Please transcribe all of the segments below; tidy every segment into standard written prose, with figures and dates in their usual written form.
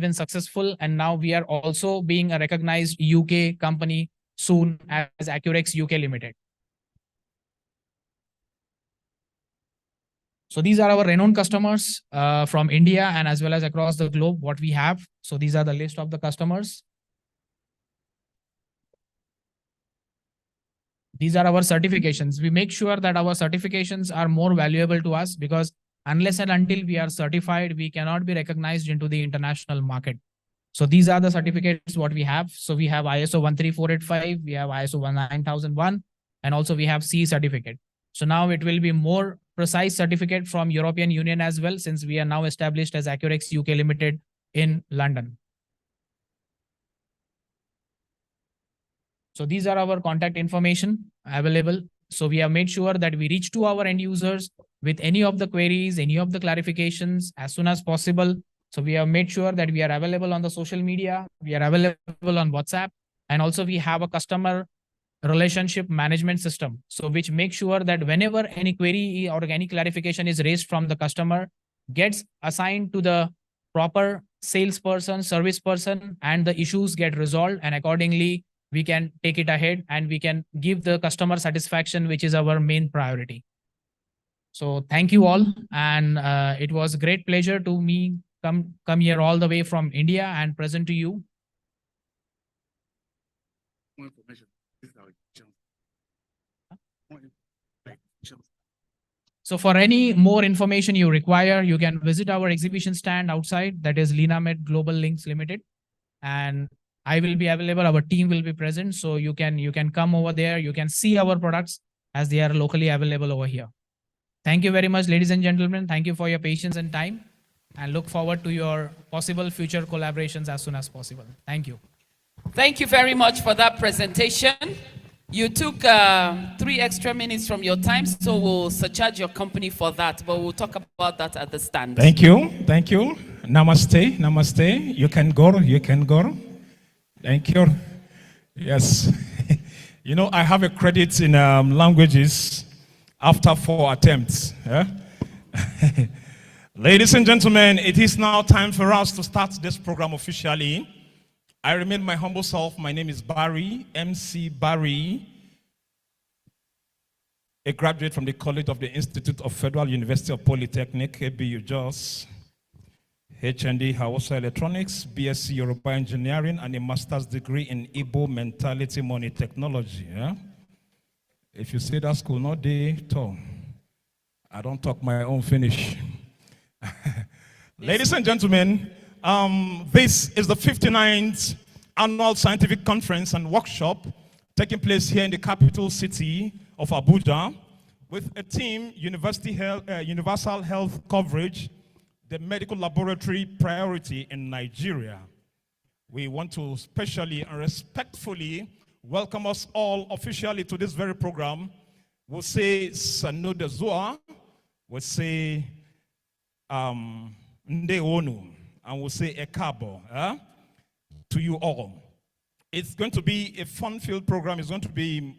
been successful, and now we are also being a recognized UK company soon as Accurex UK Limited. So these are our renowned customers from India and as well as across the globe, what we have. So these are the list of the customers. These are our certifications. We make sure that our certifications are more valuable to us, because unless and until we are certified, we cannot be recognized into the international market. So these are the certificates what we have. So we have ISO 13485, we have ISO 19001, and also we have C certificate. So now it will be more precise certificate from European Union as well, since we are now established as Accurex UK Limited in London. So these are our contact information available. So we have made sure that we reach to our end users with any of the queries, any of the clarifications as soon as possible. So we have made sure that we are available on the social media, we are available on WhatsApp, and also we have a customer relationship management system. So which makes sure that whenever any query or any clarification is raised from the customer, gets assigned to the proper salesperson, service person, and the issues get resolved, and accordingly we can take it ahead and we can give the customer satisfaction, which is our main priority. So thank you all. And it was a great pleasure to me come here all the way from India and present to you. More information. So for any more information you require, you can visit our exhibition stand outside, that is LinaMed Global Links Limited. And I will be available, our team will be present. So you can come over there, you can see our products as they are locally available over here. Thank you very much, ladies and gentlemen. Thank you for your patience and time, and look forward to your possible future collaborations as soon as possible. Thank you. Thank you very much for that presentation. You took 3 extra minutes from your time, so we'll surcharge your company for that, but we'll talk about that at the stand. Thank you. Thank you. Namaste. Namaste. You can go. You can go. Thank you. Yes. You know, I have a credit in languages after 4 attempts. Yeah? Ladies and gentlemen, it is now time for us to start this program officially. I remain my humble self. My name is Barry, MC Barry, a graduate from the College of the Institute of Federal University of Polytechnic, ABU Jos, HND Hausa Electronics, BSc Yoruba Engineering, and a master's degree in Igbo Mentality Money Technology. Yeah? If you say that school not day, I don't talk my own finish. Ladies and gentlemen, this is the 59th Annual Scientific Conference and Workshop taking place here in the capital city of Abuja with a theme, Universal Health Coverage, the medical laboratory priority in Nigeria. We want to specially and respectfully welcome us all officially to this very program. We'll say Sanoda Zua, we'll say Nde Onu, and we'll say Ekabo to you all. It's going to be a fun-filled program. It's going to be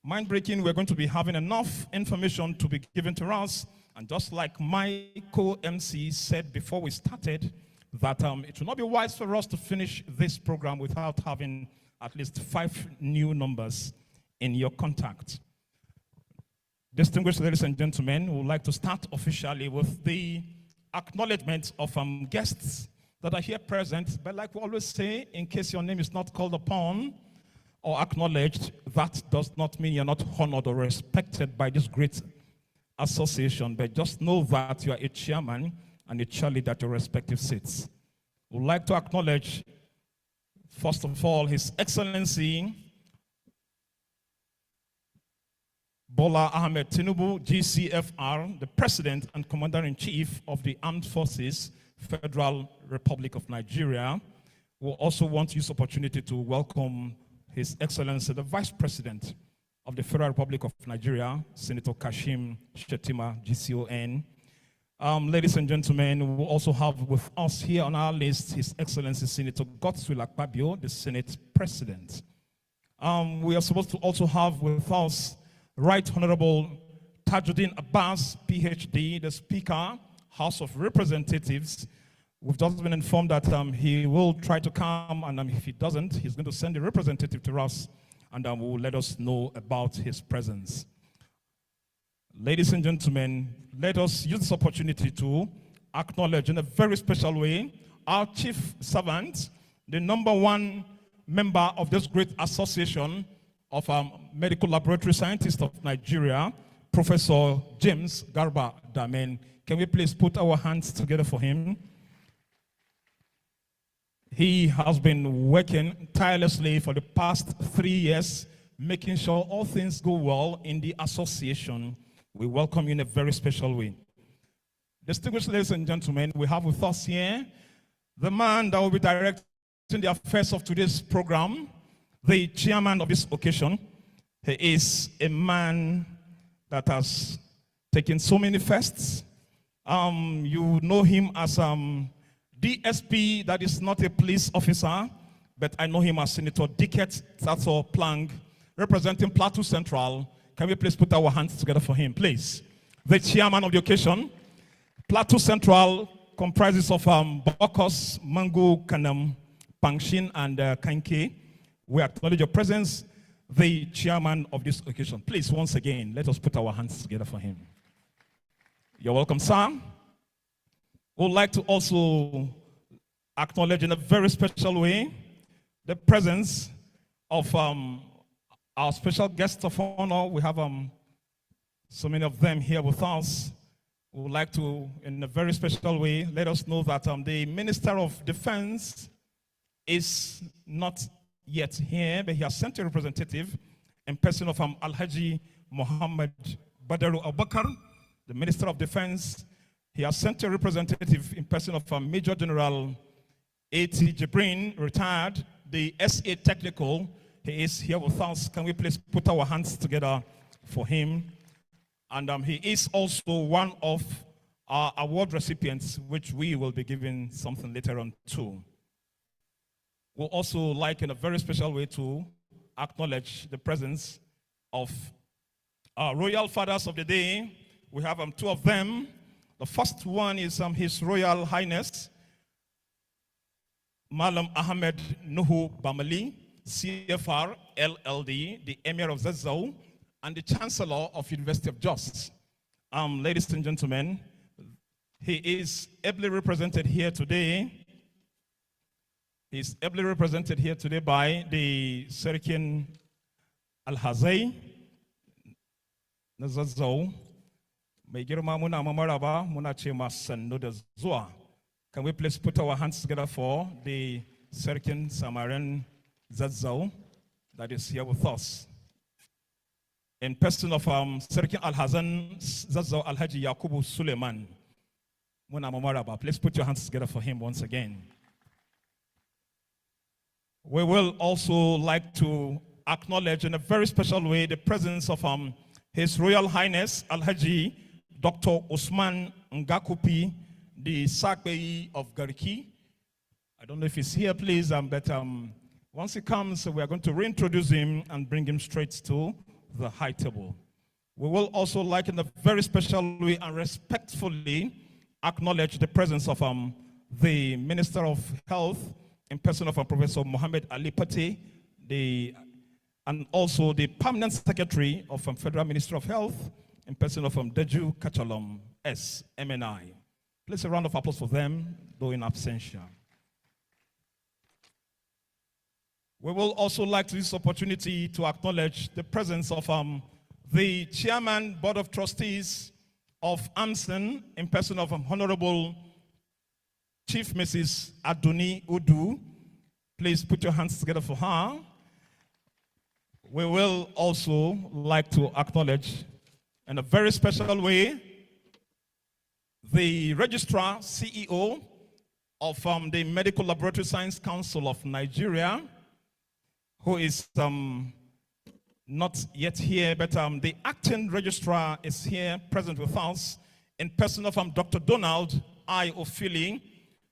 mind-breaking. We're going to be having enough information to be given to us. And just like my co-MC said before we started, that it will not be wise for us to finish this program without having at least 5 new numbers in your contact. Distinguished ladies and gentlemen, we would like to start officially with the acknowledgement of guests that are here present. But like we always say, in case your name is not called upon or acknowledged, that does not mean you're not honored or respected by this great association. But just know that you are a chairman and a cheerleader at your respective seats. We'd like to acknowledge, first of all, His Excellency Bola Ahmed Tinubu, GCFR, the President and Commander-in-Chief of the Armed Forces, Federal Republic of Nigeria. We'll also want to use this opportunity to welcome His Excellency, the Vice President of the Federal Republic of Nigeria, Senator Kashim Shettima, GCON. Ladies and gentlemen, we'll also have with us here on our list His Excellency Senator Godswill Akpabio, the Senate President. We are supposed to also have with us Right Honorable Tajuddin Abbas, PhD, the Speaker, House of Representatives. We've just been informed that he will try to come, and if he doesn't, he's going to send a representative to us, and will let us know about his presence. Ladies and gentlemen, let us use this opportunity to acknowledge in a very special way our chief servant, the #1 member of this great association of medical laboratory scientists of Nigeria, Professor James Garba Damen. Can we please put our hands together for him? He has been working tirelessly for the past 3 years, making sure all things go well in the association. We welcome you in a very special way. Distinguished ladies and gentlemen, we have with us here the man that will be directing the affairs of today's program, the chairman of this occasion. He is a man that has taken so many firsts. You know him as DSP, that is not a police officer, but I know him as Senator Dickett Tato Plank, representing Plateau Central. Can we please put our hands together for him, please? The chairman of the occasion. Plateau Central comprises of Bokos, Mango, Kanam, Pangshin, and Kanke. We acknowledge your presence, the chairman of this occasion. Please, once again, let us put our hands together for him. You're welcome, sir. We'd like to also acknowledge in a very special way the presence of our special guests of honor. We have so many of them here with us. We would like to, in a very special way, let us know that the Minister of Defense is not yet here, but he has sent a representative in person of Alhaji Muhammad Badaru Abakar, the Minister of Defense. He has sent a representative in person of Major General A.T. Jibrin, retired, the SA Technical. He is here with us. Can we please put our hands together for him? And he is also one of our award recipients, which we will be giving something later on too. We'll also like in a very special way to acknowledge the presence of our royal fathers of the day. We have 2 of them. The first one is His Royal Highness Malam Ahmed Nuhu Bamali, CFR, LLD, the Emir of Zazzau, and the Chancellor of University of Jos. Ladies and gentlemen, he is ably represented here today. He's ably represented here today by the Serikin Al-Hazai, Zazzau. Can we please put our hands together for the Serkin Samaran Zazzau that is here with us? In person of Serkin Al-Hazan Zazzau Al-Haji Yakubu Suleiman. Please put your hands together for him once again. We will also like to acknowledge in a very special way the presence of His Royal Highness Al-Haji Dr. Osman Ngakupi, the Sakbei of Gariki. I don't know if he's here, please, but once he comes, we are going to reintroduce him and bring him straight to the high table. We will also like in a very special way and respectfully acknowledge the presence of the Minister of Health in person of Professor Mohammed Ali Pate, and also the Permanent Secretary of Federal Ministry of Health, in person of Deju Kachalom, S, MNI. Please a round of applause for them, though in absentia. We will also like to use this opportunity to acknowledge the presence of the Chairman, Board of Trustees of AMLSN, in person of Honorable Chief Mrs. Adoni Udu. Please put your hands together for her. We will also like to acknowledge in a very special way the Registrar CEO of the Medical Laboratory Science Council of Nigeria, who is not yet here, but the acting registrar is here present with us in person of Dr. Donald I. Ofili,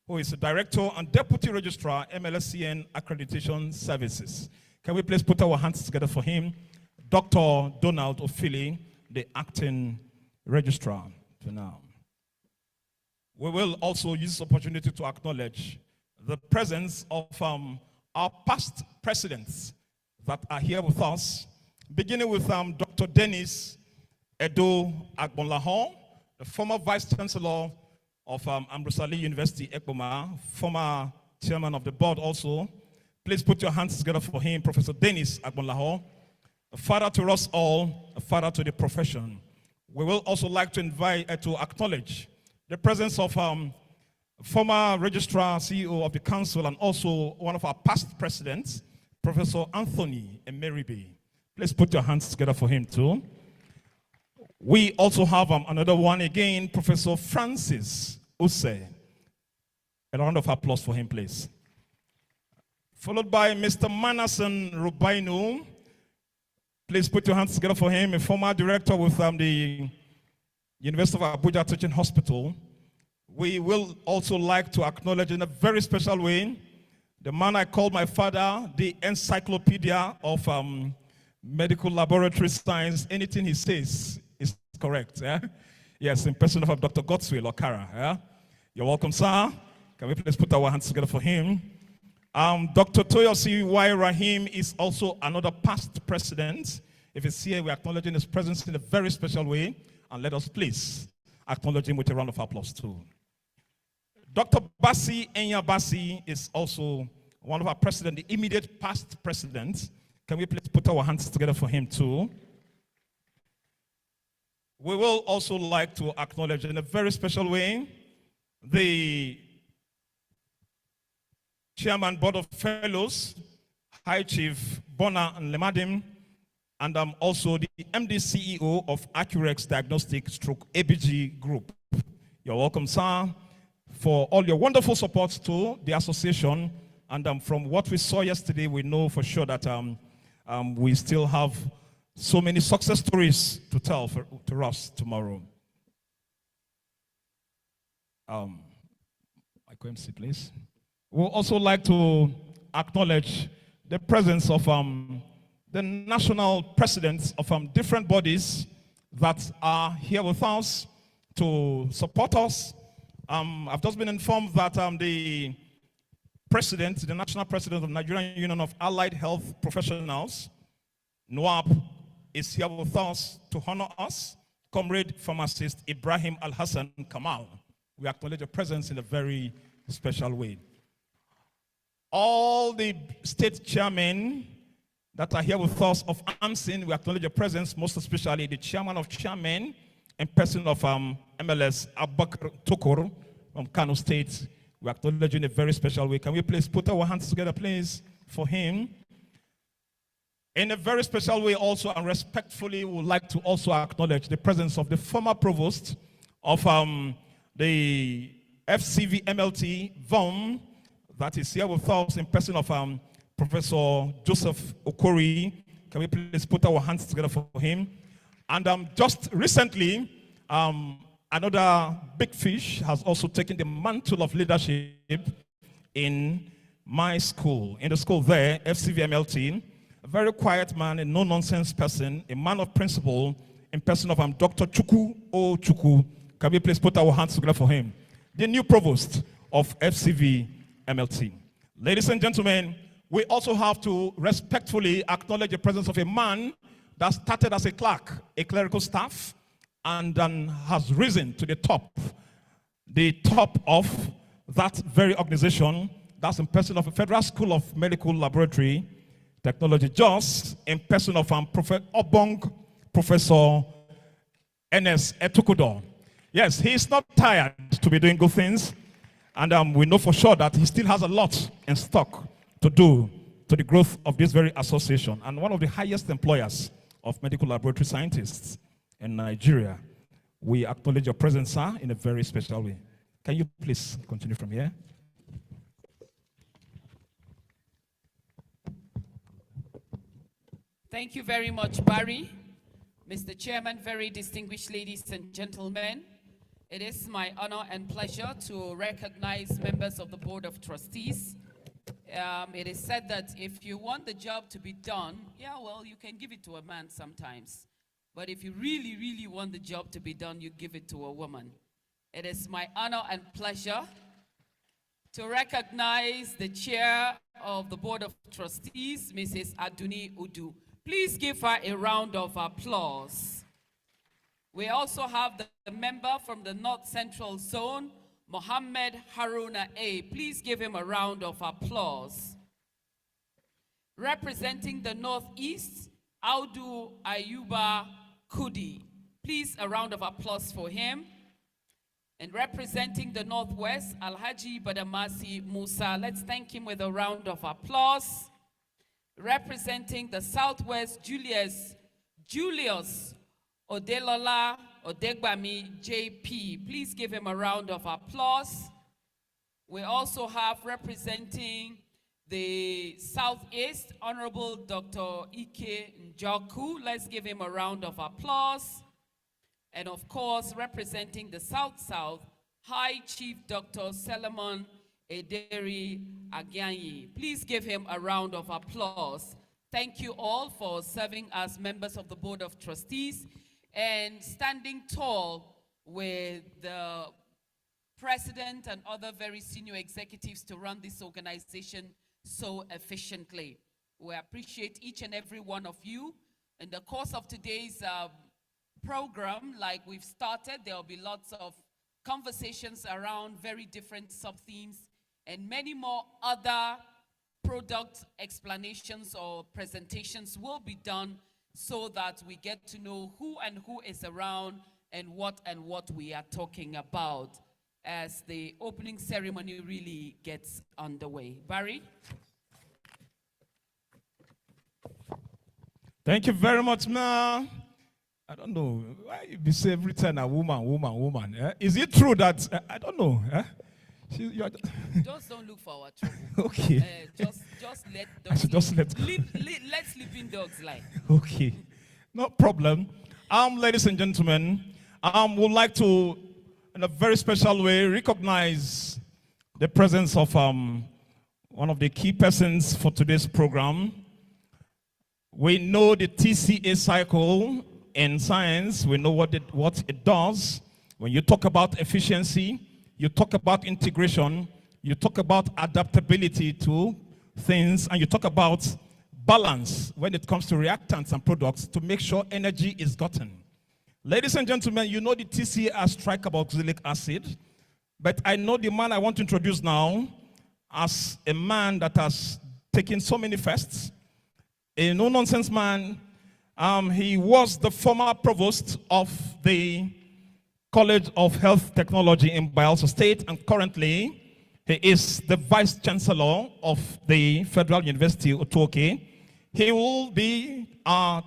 who is the Director and Deputy Registrar, AMLSN Accreditation Services. Can we please put our hands together for him? Dr. Donald Ofili, the acting registrar for now. We will also use this opportunity to acknowledge the presence of our past presidents that are here with us, beginning with Dr. Dennis Edo Agbonlahon, the former Vice Chancellor of Ambrosali University, Ekpoma, former Chairman of the Board also. Please put your hands together for him, Professor Dennis Agbonlahon, a father to us all, a father to the profession. We will also like to to acknowledge the presence of former Registrar, CEO of the Council, and also one of our past presidents, Professor Anthony Emeribe. Please put your hands together for him too. We also have another one again, Professor Francis Use. A round of applause for him, please. Followed by Mr. Manason Rubainu. Please put your hands together for him, a former director with the University of Abuja Teaching Hospital. We will also like to acknowledge in a very special way the man I call my father, the encyclopedia of medical laboratory science. Anything he says is correct. Yeah? Yes, in person of Dr. Godswill Okara. Yeah? You're welcome, sir. Can we please put our hands together for him? Dr. Toyosi Y. Rahim is also another past president. If he's here, we're acknowledging his presence in a very special way. And let us please acknowledge him with a round of applause too. Dr. Basi Enya Basi is also one of our presidents, the immediate past president. Can we please put our hands together for him too? We will also like to acknowledge in a very special way the Chairman Board of Fellows, High Chief Bona Lemadim, and I'm also the MD CEO of Accurex Diagnostic Stroke ABG Group. You're welcome, sir, for all your wonderful support to the association. And from what we saw yesterday, we know for sure that we still have so many success stories to tell to us tomorrow. My MC, please. We'll also like to acknowledge the presence of the national presidents of different bodies that are here with us to support us. I've just been informed that the president, the national president of Nigerian Union of Allied Health Professionals, NUAP, is here with us to honor us. Comrade pharmacist Ibrahim Al-Hassan Kamal. We acknowledge your presence in a very special way. All the state chairmen that are here with us of AMLSN, we acknowledge your presence, most especially the chairman of chairmen in person of MLS, Abakar Tokur from Kano State. We acknowledge you in a very special way. Can we please put our hands together, please, for him? In a very special way also, and respectfully, we would like to also acknowledge the presence of the former provost of the FCV MLT, VOM, that is here with us in person of Professor Joseph Okori. Can we please put our hands together for him? And just recently, another big fish has also taken the mantle of leadership in my school. In the school there, FCV MLT, a very quiet man, a no-nonsense person, a man of principle, in person of Dr. Chuku O. Chuku. Can we please put our hands together for him? The new provost of FCV MLT. Ladies and gentlemen, we also have to respectfully acknowledge the presence of a man that started as a clerk, a clerical staff, and then has risen to the top of that very organization. That's in person of a Federal School of Medical Laboratory Technology, just in person of Professor N.S. Etukudo. Yes, he is not tired to be doing good things, and we know for sure that he still has a lot in stock to do to the growth of this very association, and one of the highest employers of medical laboratory scientists in Nigeria. We acknowledge your presence, sir, in a very special way. Can you please continue from here? Thank you very much, Barry. Mr. Chairman, very distinguished ladies and gentlemen, it is my honor and pleasure to recognize members of the Board of Trustees. It is said that if you want the job to be done, yeah, well, you can give it to a man sometimes. But if you really, really want the job to be done, you give it to a woman. It is my honor and pleasure to recognize the chair of the Board of Trustees, Mrs. Aduni Udu. Please give her a round of applause. We also have the member from the North Central Zone, Mohammed Haruna A. Please give him a round of applause. Representing the Northeast, Audu Ayuba Kudi. Please, a round of applause for him. And representing the Northwest, Alhaji Badamasi Musa. Let's thank him with a round of applause. Representing the Southwest, Julius Odelola Odegbami JP. Please give him a round of applause. We also have representing the Southeast, Honorable Dr. Ike Njoku. Let's give him a round of applause. And of course, representing the South-South, High Chief Dr. Solomon Ederi Agyanyi. Please give him a round of applause. Thank you all for serving as members of the Board of Trustees and standing tall with the President and other very senior executives to run this organization so efficiently. We appreciate each and every one of you. In the course of today's program, like we've started, there will be lots of conversations around very different sub-themes and many more other product explanations or presentations will be done so that we get to know who is around and what we are talking about as the opening ceremony really gets underway. Barry? Thank you very much, ma'am. I don't know why you say every time a woman. Eh? Is it true that I don't know? Eh? Just don't look for our trouble. Okay. Just let dogs let sleeping dogs lie. Okay, no problem. Ladies and gentlemen, would like to, in a very special way, recognize the presence of one of the key persons for today's program. We know the TCA cycle in science. We know what it does. When you talk about efficiency, you talk about integration, you talk about adaptability to things, and you talk about balance when it comes to reactants and products to make sure energy is gotten. Ladies and gentlemen, you know the TCA as tricarboxylic acid, but I know the man I want to introduce now as a man that has taken so many firsts, a no-nonsense man. He was the former provost of the College of Health Technology in Bayelsa State, and currently he is the Vice Chancellor of the Federal University of Otuoke. He will be our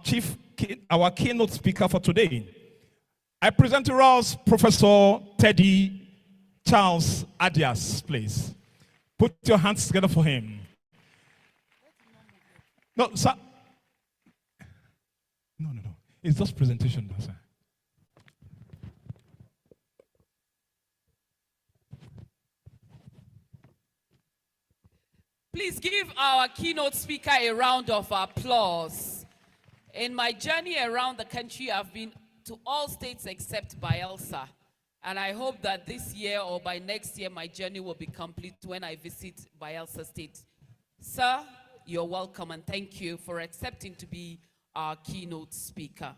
keynote speaker for today. I present to us Professor Teddy Charles Adias, please. Put your hands together for him. No, sir. No. It's just presentation, sir. Please give our keynote speaker a round of applause. In my journey around the country, I've been to all states except Bayelsa. And I hope that this year or by next year, my journey will be complete when I visit Bayelsa State. Sir, you're welcome, and thank you for accepting to be our keynote speaker.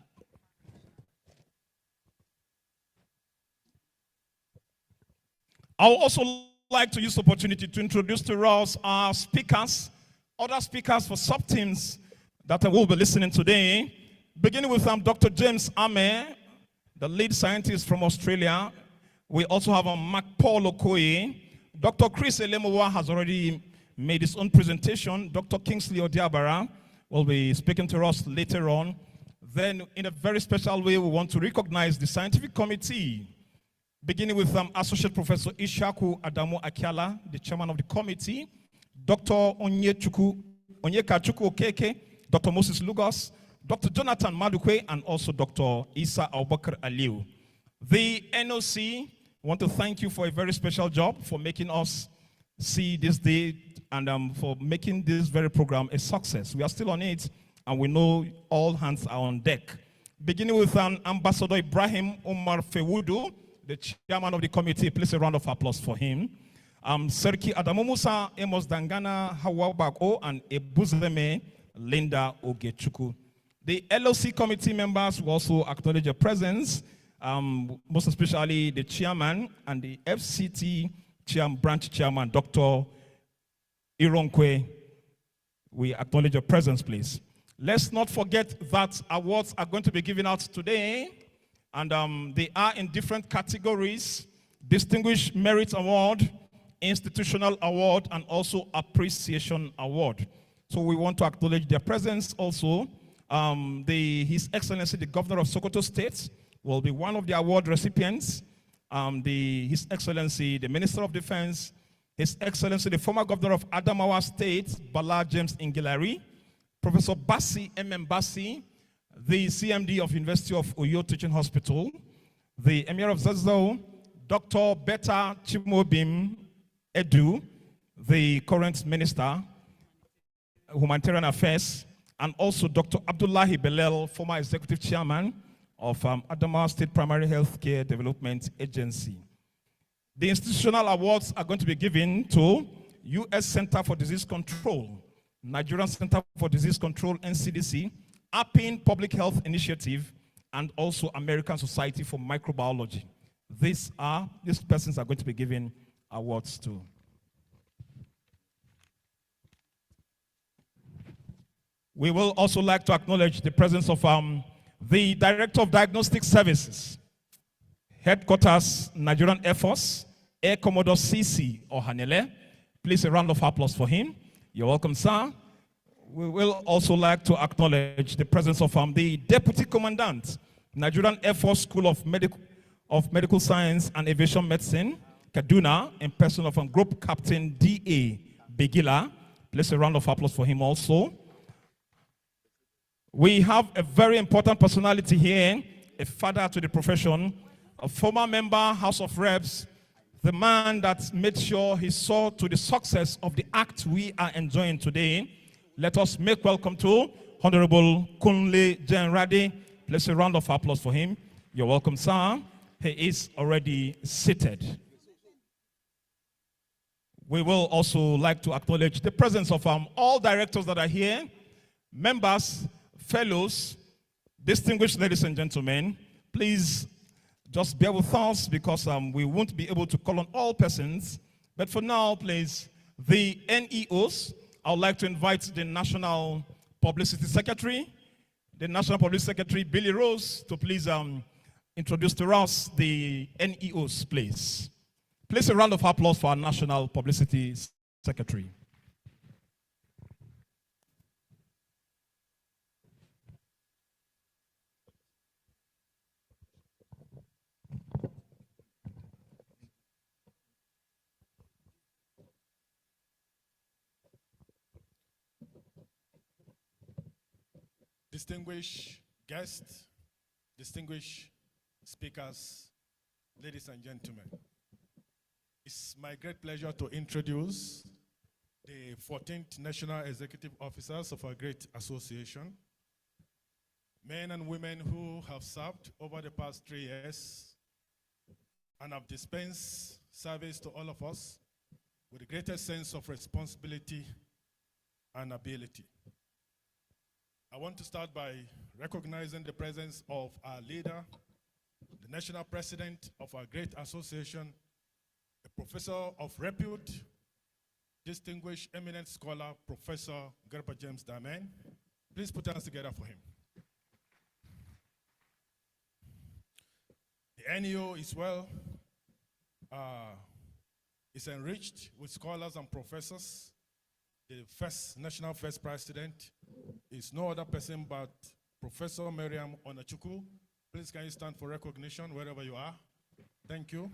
I would also like to use the opportunity to introduce to us our speakers, other speakers for sub-teams that will be listening today, beginning with Dr. James Ame, the lead scientist from Australia. We also have Mark Paul Okoye. Dr. Chris Elemowa has already made his own presentation. Dr. Kingsley Odiabara will be speaking to us later on. Then, in a very special way, we want to recognize the scientific committee, beginning with Associate Professor Ishaku Adamu Akiala, the chairman of the committee, Dr. Onyeka Chukwu Okeke, Dr. Moses Lugos, Dr. Jonathan Madukwe, and also Dr. Isa Abubakar Aliu. The NOC want to thank you for a very special job for making us see this day and for making this very program a success. We are still on it, and we know all hands are on deck. Beginning with Ambassador Ibrahim Omar Fewudu, the chairman of the committee. Please a round of applause for him. Serki Adamu Musa, Amos Dangana, Hawa Bako, and Ebuzeme Linda Ogechuku. The LOC committee members will also acknowledge your presence, most especially the chairman and the FCT branch chairman, Dr. Ironkwe. We acknowledge your presence, please. Let's not forget that awards are going to be given out today, and they are in different categories: Distinguished Merit Award, Institutional Award, and also Appreciation Award. So we want to acknowledge their presence also. His Excellency, the Governor of Sokoto State, will be one of the award recipients. His Excellency, the Minister of Defense, His Excellency, the former Governor of Adamawa State, Bala James Ingilari, Professor Bassi, M.M. Bassi, the CMD of University of Uyo Teaching Hospital, the Emir of Zazzau, Dr. Betta Chimobim Edu, the current Minister, Humanitarian Affairs, and also Dr. Abdullahi Belel, former Executive Chairman of Adamawa State Primary Healthcare Development Agency. The institutional awards are going to be given to U.S. Center for Disease Control, Nigerian Center for Disease Control, NCDC, APIN Public Health Initiative, and also American Society for Microbiology. These persons are going to be given awards to. We will also like to acknowledge the presence of the Director of Diagnostic Services, Headquarters, Nigerian Air Force, Air Commodore CC Ohanele. Please a round of applause for him. You're welcome, sir. We will also like to acknowledge the presence of the Deputy Commandant, Nigerian Air Force School of Medical Science and Aviation Medicine, Kaduna, in person of Group Captain D.A. Begila. Please a round of applause for him also. We have a very important personality here, a father to the profession, a former member, House of Reps, the man that made sure he saw to the success of the act we are enjoying today. Let us make welcome to Honorable Kunle Jenrade. Please a round of applause for him. You're welcome, sir. He is already seated. We will also like to acknowledge the presence of all directors that are here, members, fellows, distinguished ladies and gentlemen. Please just bear with us because we won't be able to call on all persons. But for now, please, the NEOs, I would like to invite the National Publicity Secretary, Billy Rose, to please introduce to us the NEOs, please. Please a round of applause for our National Publicity Secretary. Distinguished guests, distinguished speakers, ladies and gentlemen, it's my great pleasure to introduce the 14th National Executive Officers of our great association, men and women who have served over the past 3 years and have dispensed service to all of us with the greatest sense of responsibility and ability. I want to start by recognizing the presence of our leader, the national president of our great association, a professor of repute, distinguished eminent scholar, Professor Garba James Damen. Please put hands together for him. The NEO is enriched with scholars and professors. The national first president is no other person but Professor Miriam Onachukwu. Please can you stand for recognition wherever you are? Thank you.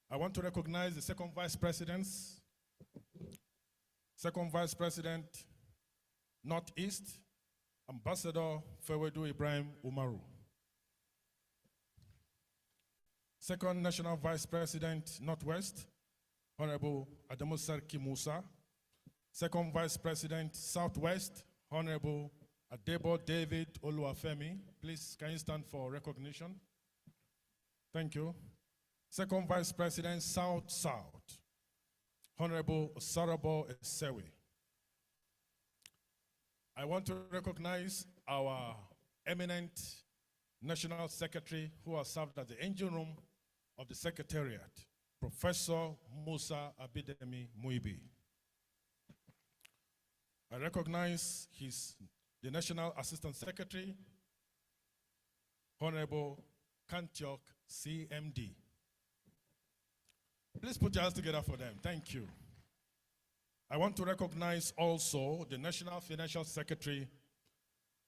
I want to recognize the second vice presidents. Second vice president, Northeast, Ambassador Fewedu Ibrahim Umaru. Second national vice president, Northwest, Honorable Adamu Sarki Musa. Second Vice President, Southwest, Honorable Adebo David Oluwafemi. Please, can you stand for recognition? Thank you. Second Vice President, South South, Honorable Sarabo Esewe. I want to recognize our eminent National Secretary who has served as the engine room of the Secretariat, Professor Musa Abidemi Muibi. I recognize the National Assistant Secretary, Honorable Kantiok CMD. Please put your hands together for them. Thank you. I want to recognize also the National Financial Secretary,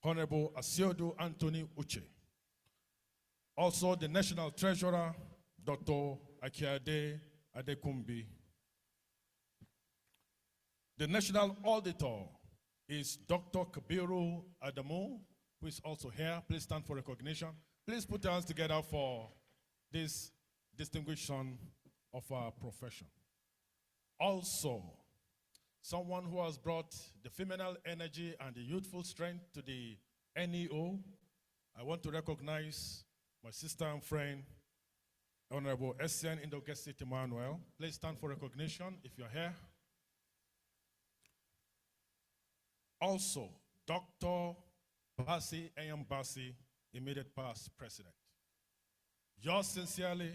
Honorable Asiodu Anthony Uche. Also the National Treasurer, Dr. Akiade Adekumbi. The National Auditor is Dr. Kabiru Adamu, who is also here. Please stand for recognition. Please put your hands together for this distinguished son of our profession. Also, someone who has brought the feminine energy and the youthful strength to the NEO. I want to recognize my sister and friend, Honorable SN Indogesi Emmanuel. Please stand for recognition if you're here. Also, Dr. Basi A.M. Basi, immediate past president. Yours sincerely,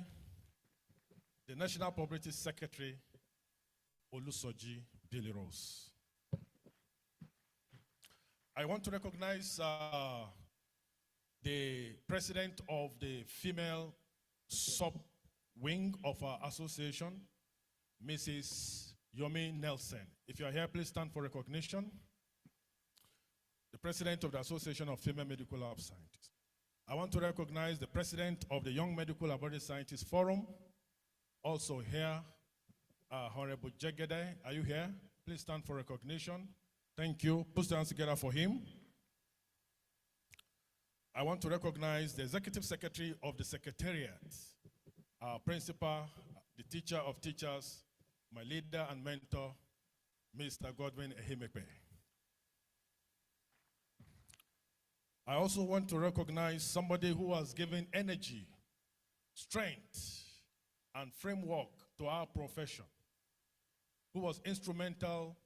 the National Publicity Secretary, Olusoji Billy Rose. I want to recognize the president of the female sub-wing of our association, Mrs. Yomi Nelson. If you are here, please stand for recognition. The president of the Association of Female Medical Lab Scientists. I want to recognize the president of the Young Medical Laboratory Scientists Forum. Also here, Honorable Jegede. Are you here? Please stand for recognition. Thank you. Put your hands together for him. I want to recognize the Executive Secretary of the Secretariat, our principal, the teacher of teachers, my leader and mentor, Mr. Godwin Ehimepe. I also want to recognize somebody who has given energy, strength, and framework to our profession, who was instrumental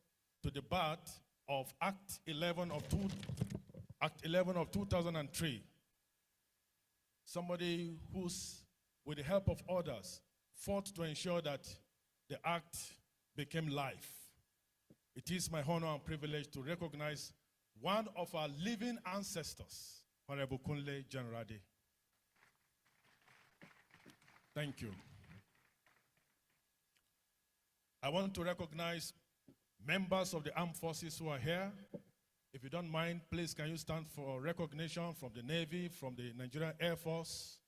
to the birth of Act 11 of 2003. Somebody who's, with the help of others, fought to ensure that the act became life. It is my honor and privilege to recognize one of our living ancestors, Honorable Kunle Janrade. Thank you. I want to recognize members of the armed forces who are here. If you don't mind, please can you stand for recognition from the Navy, from the Nigerian Air Force,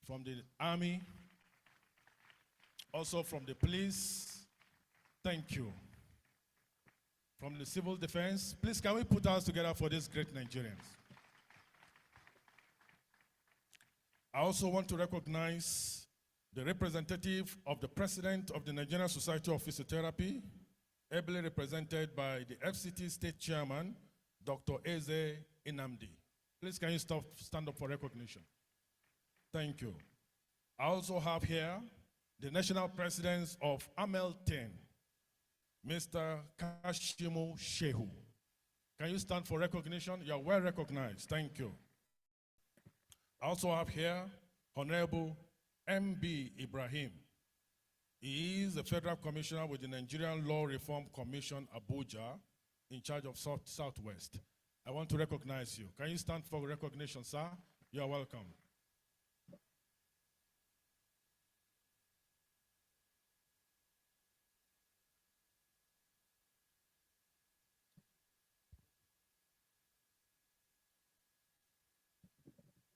from the Army, also from the police. Thank you. From the Civil Defense, please can we put us together for these great Nigerians? I also want to recognize the representative of the President of the Nigerian Society of Physiotherapy, ably represented by the FCT State Chairman, Dr. Eze Inamdi. Please can you stand up for recognition? Thank you. I also have here the National President of AMLSN, Mr. Kashimu Shehu. Can you stand for recognition? You are well recognized. Thank you. I also have here Honorable M.B. Ibrahim. He is the Federal Commissioner with the Nigerian Law Reform Commission, Abuja, in charge of Southwest. I want to recognize you. Can you stand for recognition, sir? You are welcome.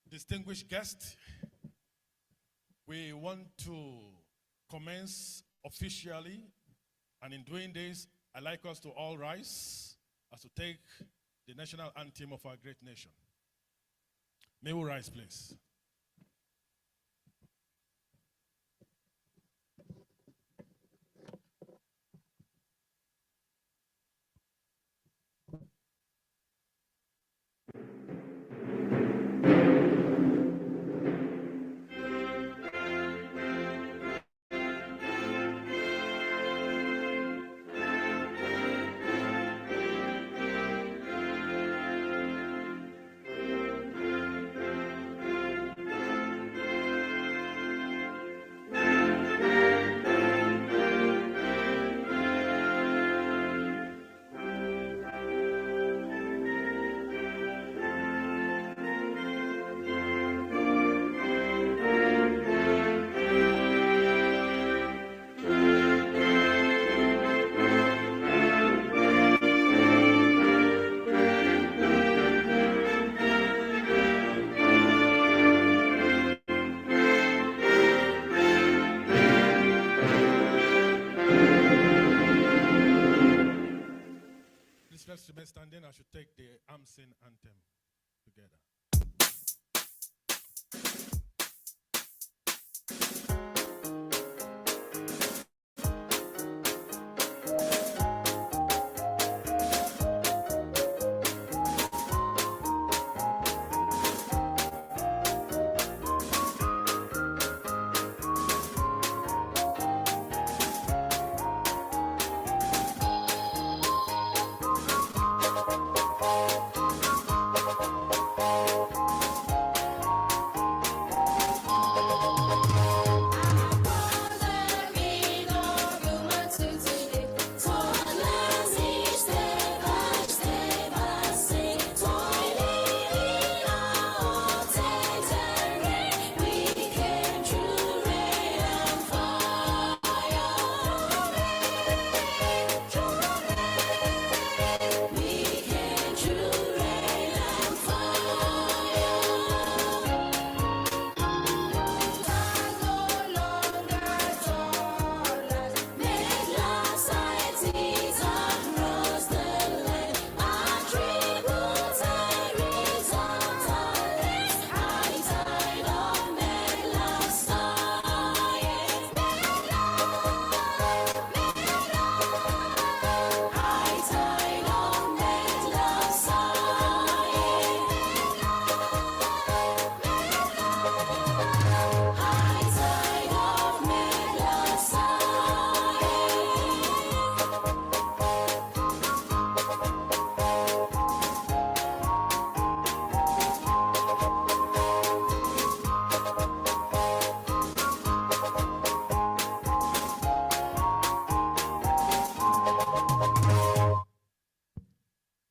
Distinguished guests, we want to commence officially, and in doing this, I'd like us to all rise as to take the national anthem of our great nation. May we rise, please. Let's remain standing. I should take the AMLSN anthem together.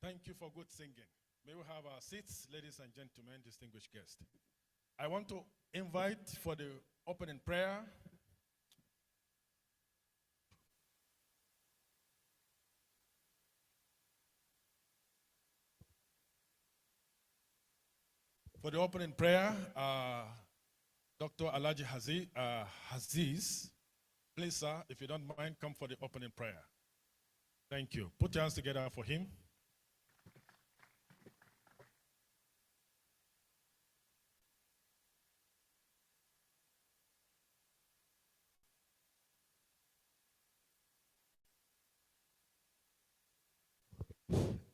Thank you for good singing. May we have our seats, ladies and gentlemen, distinguished guests. I want to invite for the opening prayer Dr. Alhaji Aziz. Please, sir, if you don't mind, come for the opening prayer. Thank you. Put your hands together for him.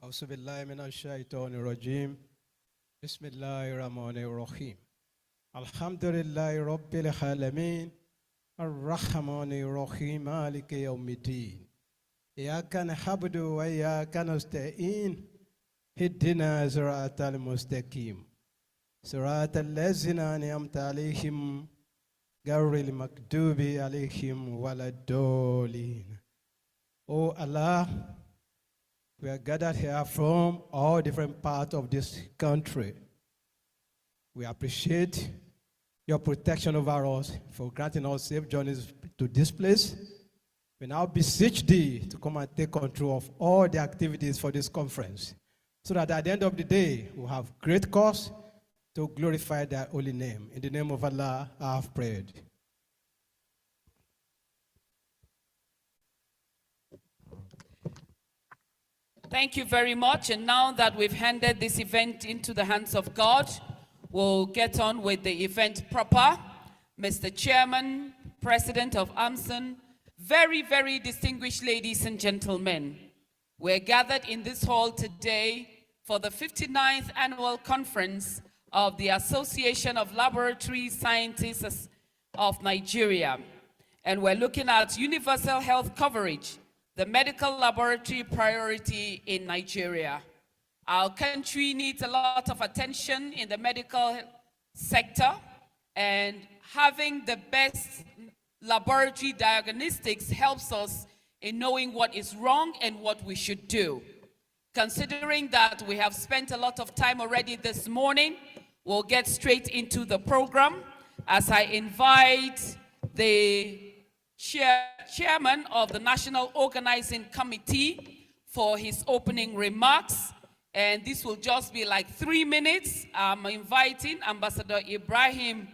أعوذ بالله من الشيطان الرجيم بسم الله الرحمن الرحيم الحمد لله رب العالمين الرحمن الرحيم مالك يوم الدين إياك نعبد وإياك نستعين اهدنا صراط المستقيم صراط الذين أنعمت عليهم غير المغضوب عليهم ولا الضالين. Oh Allah, we are gathered here from all different parts of this country. We appreciate your protection over us for granting us safe journeys to this place. We now beseech thee to come and take control of all the activities for this conference, so that at the end of the day, we'll have great cause to glorify thy holy name. In the name of Allah, I have prayed. Thank you very much. And now that we've handed this event into the hands of God, we'll get on with the event proper. Mr. Chairman, President of AMLSN, very, very distinguished ladies and gentlemen, we're gathered in this hall today for the 59th annual conference of the Association of Laboratory Scientists of Nigeria. And we're looking at universal health coverage, the medical laboratory priority in Nigeria. Our country needs a lot of attention in the medical sector, and having the best laboratory diagnostics helps us in knowing what is wrong and what we should do. Considering that we have spent a lot of time already this morning, we'll get straight into the program as I invite the chairman of the National Organizing Committee for his opening remarks. And this will just be like 3 minutes. I'm inviting Ambassador Ibrahim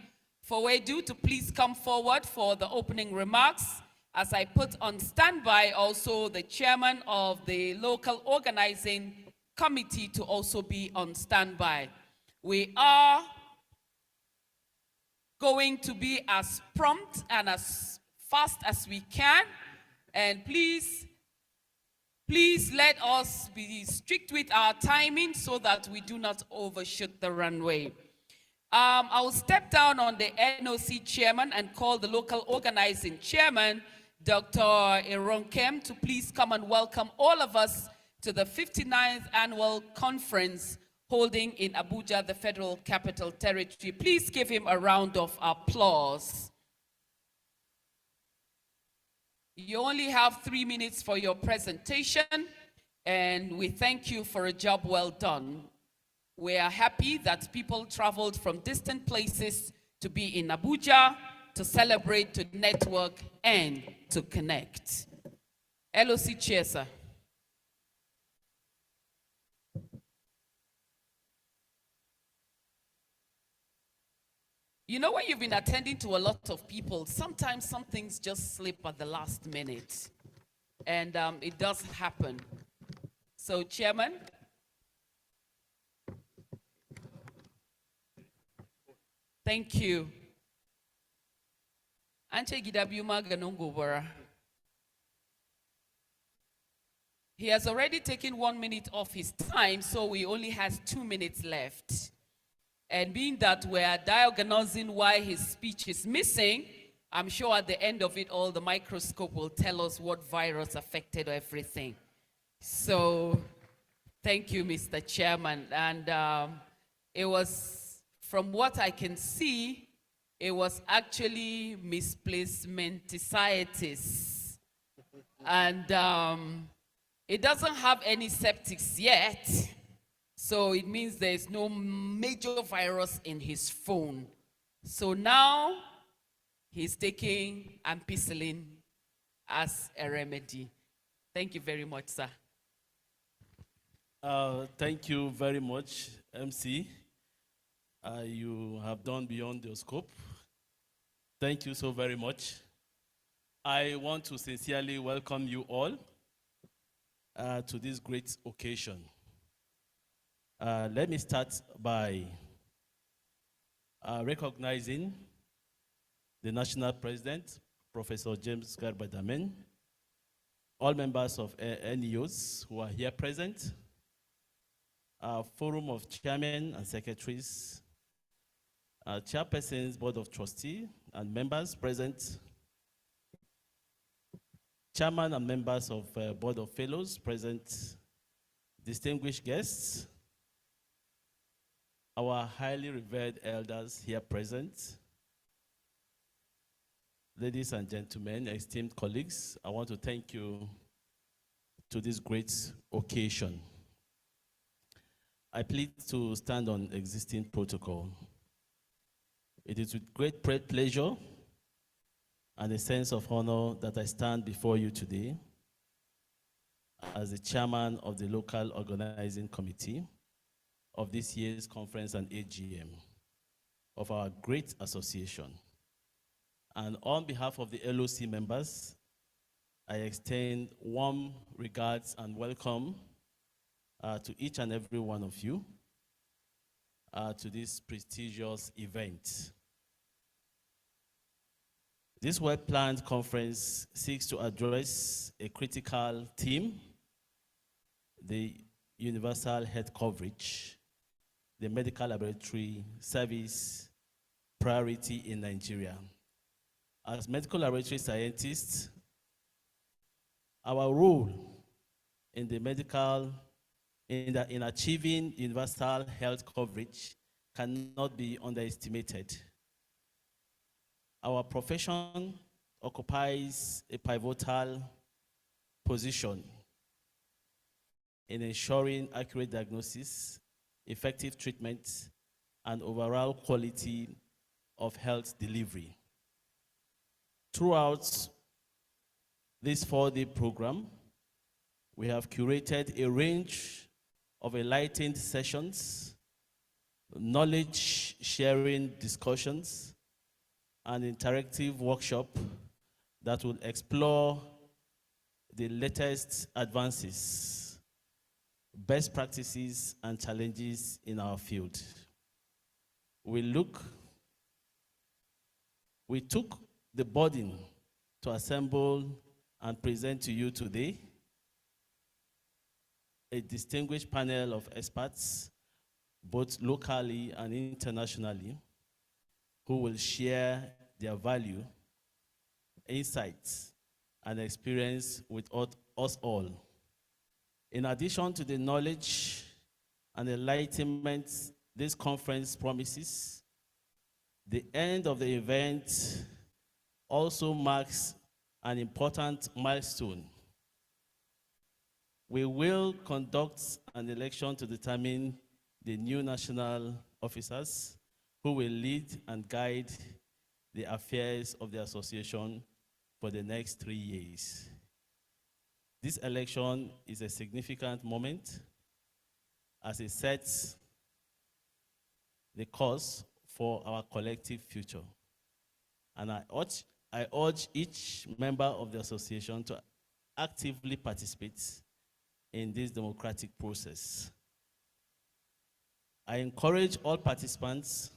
Fowedu to please come forward for the opening remarks, as I put on standby also the chairman of the local organizing committee to also be on standby. We are going to be as prompt and as fast as we can, and please let us be strict with our timing so that we do not overshoot the runway. I will step down on the NOC chairman and call the local organizing chairman, Dr. Eronkem, to please come and welcome all of us to the 59th annual conference holding in Abuja, the Federal Capital Territory. Please give him a round of applause. You only have 3 minutes for your presentation, and we thank you for a job well done. We are happy that people traveled from distant places to be in Abuja, to celebrate, to network, and to connect. LOC Chair, sir. You know, when you've been attending to a lot of people, sometimes some things just slip at the last minute. And it does happen. So, Chairman. Thank you. He has already taken 1 minute off his time, so he only has 2 minutes left. And being that we're diagnosing why his speech is missing, I'm sure at the end of it all, the microscope will tell us what virus affected everything. So, thank you, Mr. Chairman. And it was, from what I can see, it was actually misplacementitis. And it doesn't have any septics yet. So it means there's no major virus in his phone. So now he's taking ampicillin as a remedy. Thank you very much, sir. Thank you very much, MC. You have done beyond your scope. Thank you so very much. I want to sincerely welcome you all to this great occasion. Let me start by recognizing the National President, Professor James Garbadamen, all members of NEOs who are here present, our Forum of Chairmen and Secretaries, Chairpersons, Board of Trustees, and members present, Chairman and members of Board of Fellows present, distinguished guests, our highly revered elders here present, ladies and gentlemen, esteemed colleagues, I want to thank you to this great occasion. I plead to stand on existing protocol. It is with great pleasure and a sense of honor that I stand before you today as the chairman of the local organizing committee of this year's conference and AGM of our great association. And on behalf of the LOC members, I extend warm regards and welcome to each and every one of you to this prestigious event. This well-planned conference seeks to address a critical theme, the universal health coverage, the medical laboratory service priority in Nigeria. As medical laboratory scientists, our role in in achieving universal health coverage cannot be underestimated. Our profession occupies a pivotal position in ensuring accurate diagnosis, effective treatment, and overall quality of health delivery. Throughout this 4-day program, we have curated a range of enlightened sessions, knowledge sharing discussions, and interactive workshop that will explore the latest advances, best practices, and challenges in our field. We took the burden to assemble and present to you today a distinguished panel of experts, both locally and internationally, who will share their value, insights, and experience with us all. In addition to the knowledge and enlightenment this conference promises, the end of the event also marks an important milestone. We will conduct an election to determine the new national officers who will lead and guide the affairs of the association for the next 3 years. This election is a significant moment as it sets the course for our collective future. And I urge each member of the association to actively participate in this democratic process. I encourage all participants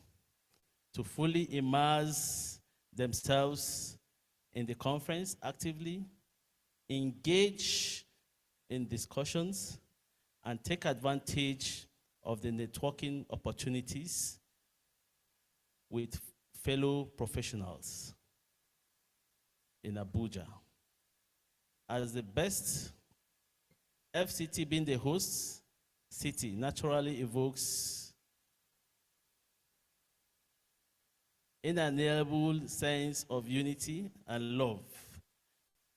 to fully immerse themselves in the conference, actively engage in discussions, and take advantage of the networking opportunities with fellow professionals in Abuja. As the best FCT being the host city naturally evokes inalienable sense of unity and love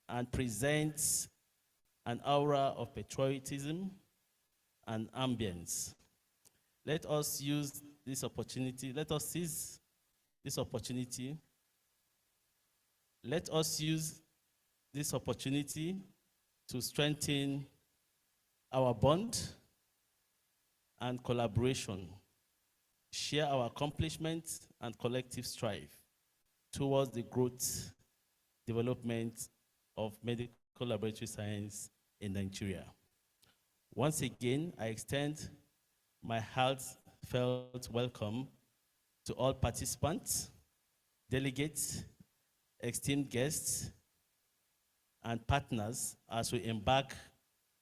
and presents an aura of patriotism and ambience. Let us use this opportunity. Let us seize this opportunity. Let us use this opportunity to strengthen our bond and collaboration, share our accomplishments and collective strive towards the growth, development of medical laboratory science in Nigeria. Once again, I extend my heartfelt welcome to all participants, delegates, esteemed guests, and partners as we embark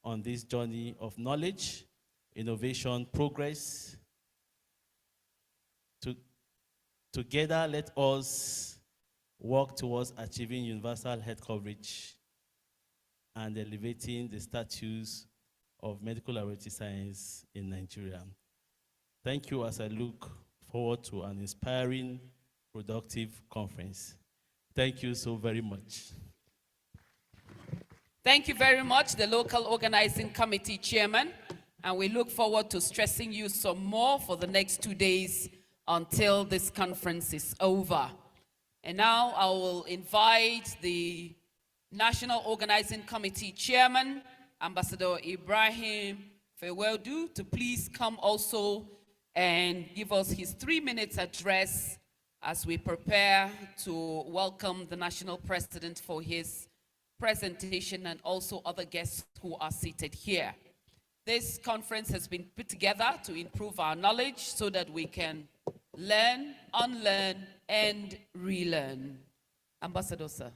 on this journey of knowledge, innovation, progress. Together, let us work towards achieving universal health coverage and elevating the status of medical laboratory science in Nigeria. Thank you as I look forward to an inspiring, productive conference. Thank you so very much. Thank you very much, the local organizing committee chairman, and we look forward to stressing you some more for the next 2 days until this conference is over. And now I will invite the National Organizing Committee Chairman, Ambassador Ibrahim Feweldu, to please come also and give us his 3-minute address as we prepare to welcome the National President for his presentation and also other guests who are seated here. This conference has been put together to improve our knowledge so that we can learn, unlearn, and relearn. Ambassador, sir.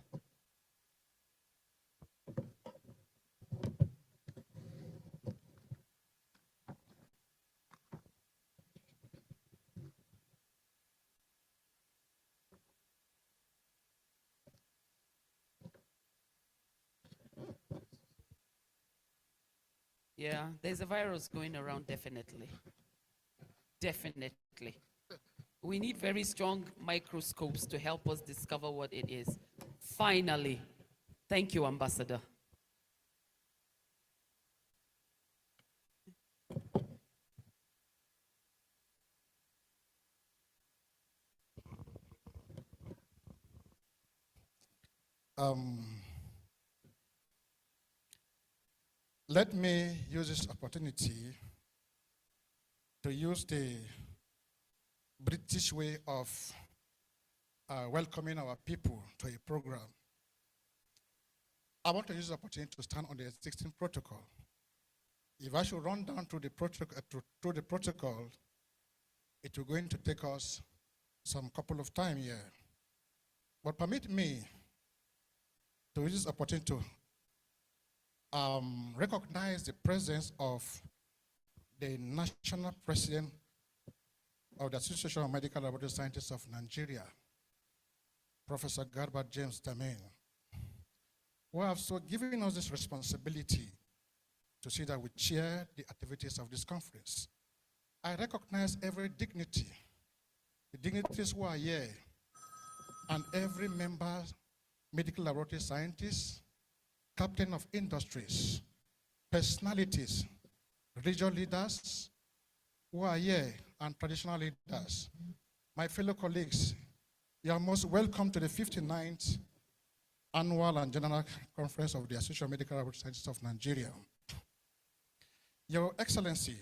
Yeah, there's a virus going around, definitely. Definitely. We need very strong microscopes to help us discover what it is. Finally. Thank you, Ambassador. Let me use this opportunity to use the British way of welcoming our people to a program. I want to use the opportunity to stand on the existing protocol. If I should run down through the protocol, it will going to take us some couple of time here. But permit me to use this opportunity to recognize the presence of the national president of the Association of Medical Laboratory Scientists of Nigeria, Professor Garba James Tamin, who have so given us this responsibility to see that we chair the activities of this conference. I recognize every dignity, the dignitaries who are here, and every member, medical laboratory scientist, captain of industries, personalities, regional leaders who are here, and traditional leaders. My fellow colleagues, you are most welcome to the 59th Annual and General Conference of the Association of Medical Laboratory Scientists of Nigeria. Your Excellency,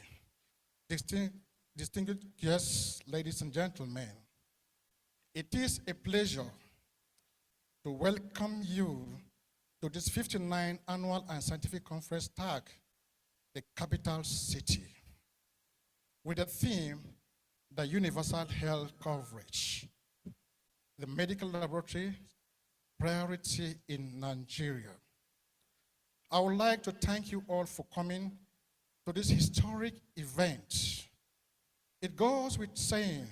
distinguished guests, ladies and gentlemen, it is a pleasure to welcome you to this 59th Annual and Scientific Conference tag, the capital city, with the theme, the universal health coverage, the medical laboratory priority in Nigeria. I would like to thank you all for coming to this historic event. It goes with saying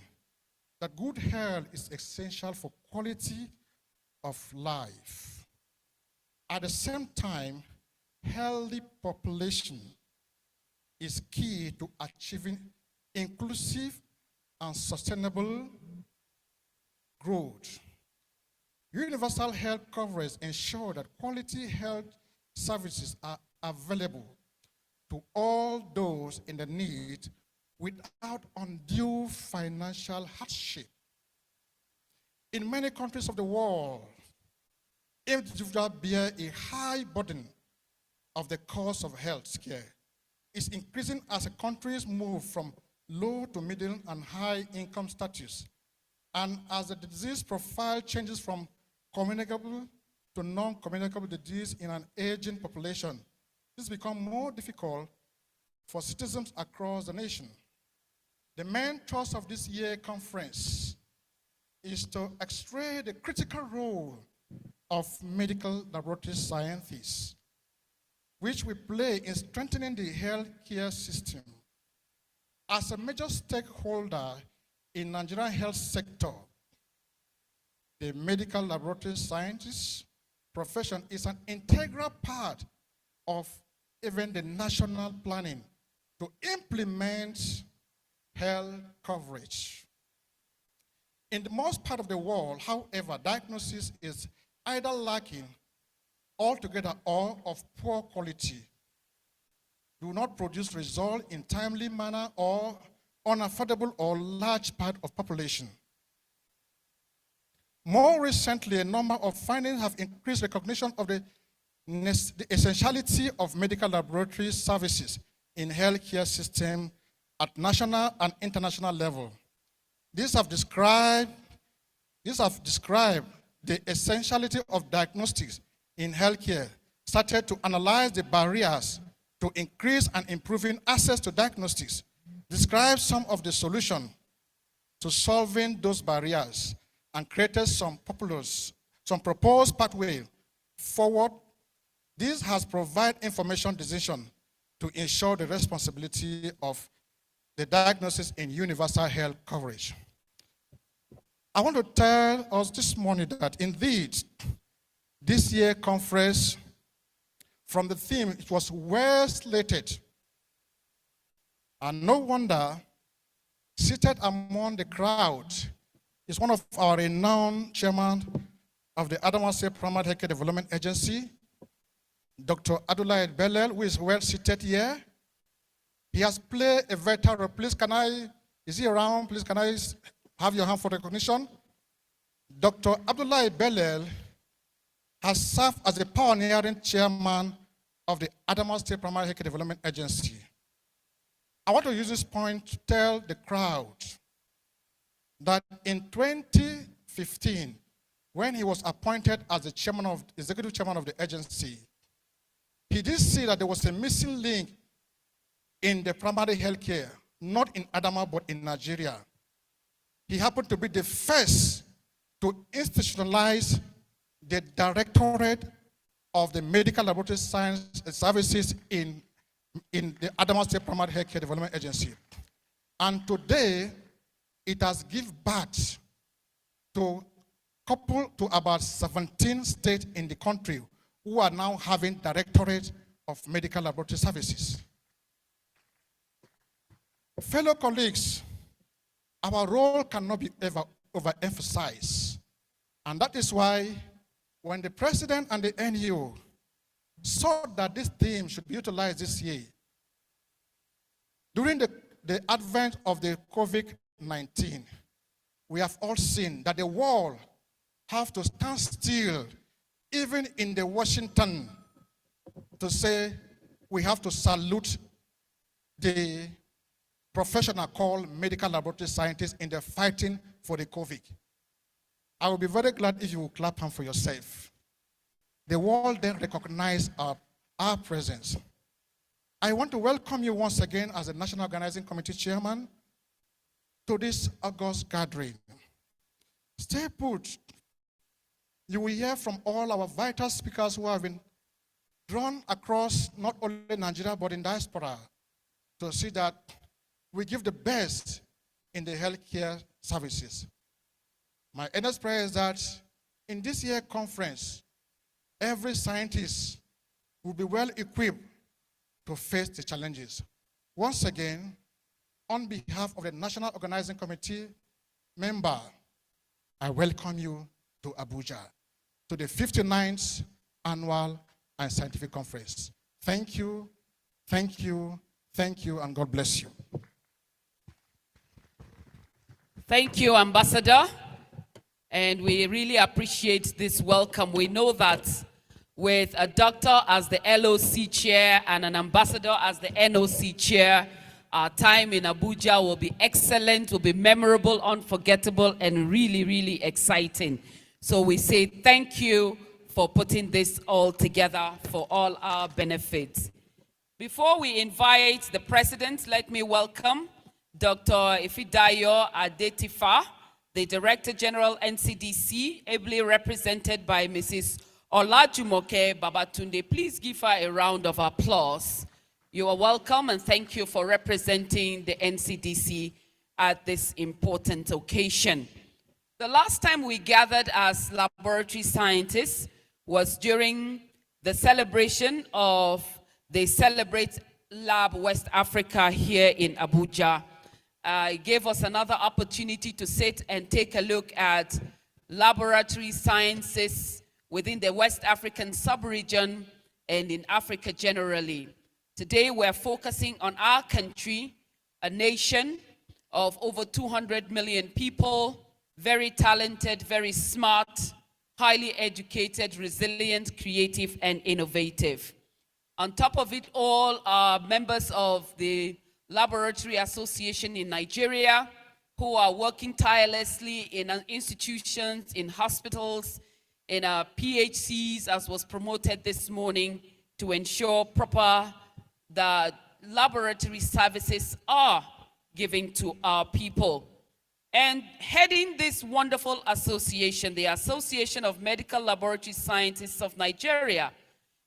that good health is essential for quality of life. At the same time, healthy population is key to achieving inclusive and sustainable growth. Universal health coverage ensures that quality health services are available to all those in the need without undue financial hardship. In many countries of the world, individuals bear a high burden of the cost of health care. It's increasing as countries move from low to middle and high income status, and as the disease profile changes from communicable to non-communicable disease in an aging population, this becomes more difficult for citizens across the nation. The main thrust of this year's conference is to x-ray the critical role of medical laboratory scientists, which we play in strengthening the healthcare system. As a major stakeholder in Nigerian health sector, the medical laboratory scientist profession is an integral part of even the national planning to implement health coverage. In the most part of the world, however, diagnosis is either lacking altogether or of poor quality, do not produce results in timely manner, or unaffordable or large part of population. More recently, a number of findings have increased recognition of the essentiality of medical laboratory services in healthcare system at national and international level. These have described the essentiality of diagnostics in healthcare, started to analyze the barriers to increase and improving access to diagnostics, describe some of the solutions to solving those barriers, and created some proposed pathway forward. This has provided information decision to ensure the responsibility of the diagnosis in universal health coverage. I want to tell us this morning that indeed, this year's conference, from the theme, it was well slated. And no wonder, seated among the crowd is one of our renowned chairman of the AMLSN Primary Healthcare Development Agency, Dr. Abdullah Belel, who is well seated here. He has played a vital role. Please, is he around? Please, can I have your hand for recognition? Dr. Abdullah Belel has served as the pioneering chairman of the AMLSN Primary Healthcare Development Agency. I want to use this point to tell the crowd that in 2015, when he was appointed as the executive chairman of the agency, he did see that there was a missing link in the primary health care, not in Adama, but in Nigeria. He happened to be the first to institutionalize the Directorate of the Medical Laboratory Science Services in the Adama State Primary Health Care Development Agency. And today, it has given birth to about 17 states in the country who are now having Directorate of Medical Laboratory Services. Fellow colleagues, our role cannot be ever overemphasized. And that is why when the president and the NU saw that this theme should be utilized this year, during the advent of the COVID-19, we have all seen that the world have to stand still, even in the Washington, to say we have to salute the professional called medical laboratory scientists in the fighting for the COVID. I will be very glad if you will clap hand for yourself. The world then recognize our presence. I want to welcome you once again as the National Organizing Committee Chairman to this August gathering. Stay put. You will hear from all our vital speakers who have been drawn across not only Nigeria but in diaspora to see that we give the best in the healthcare services. My earnest prayer is that in this year's conference, every scientist will be well equipped to face the challenges. Once again, on behalf of the National Organizing Committee member, I welcome you to Abuja, to the 59th Annual and Scientific Conference. Thank you, thank you, thank you, and God bless you. Thank you, Ambassador. And we really appreciate this welcome. We know that with a doctor as the LOC chair and an ambassador as the NOC chair, our time in Abuja will be excellent, will be memorable, unforgettable, and really, really exciting. So we say thank you for putting this all together for all our benefits. Before we invite the president, let me welcome Dr. Ifidayo Adetifa, the Director General NCDC, ably represented by Mrs. Olajumoke Babatunde. Please give her a round of applause. You are welcome and thank you for representing the NCDC at this important occasion. The last time we gathered as laboratory scientists was during the celebration of the Celebrate Lab West Africa here in Abuja. It gave us another opportunity to sit and take a look at laboratory sciences within the West African sub-region and in Africa generally. Today we're focusing on our country, a nation of over 200 million people, very talented, very smart, highly educated, resilient, creative, and innovative. On top of it all are members of the Laboratory Association in Nigeria who are working tirelessly in institutions, in hospitals, in PHCs, as was promoted this morning, to ensure the laboratory services are given to our people. And heading this wonderful association, the Association of Medical Laboratory Scientists of Nigeria,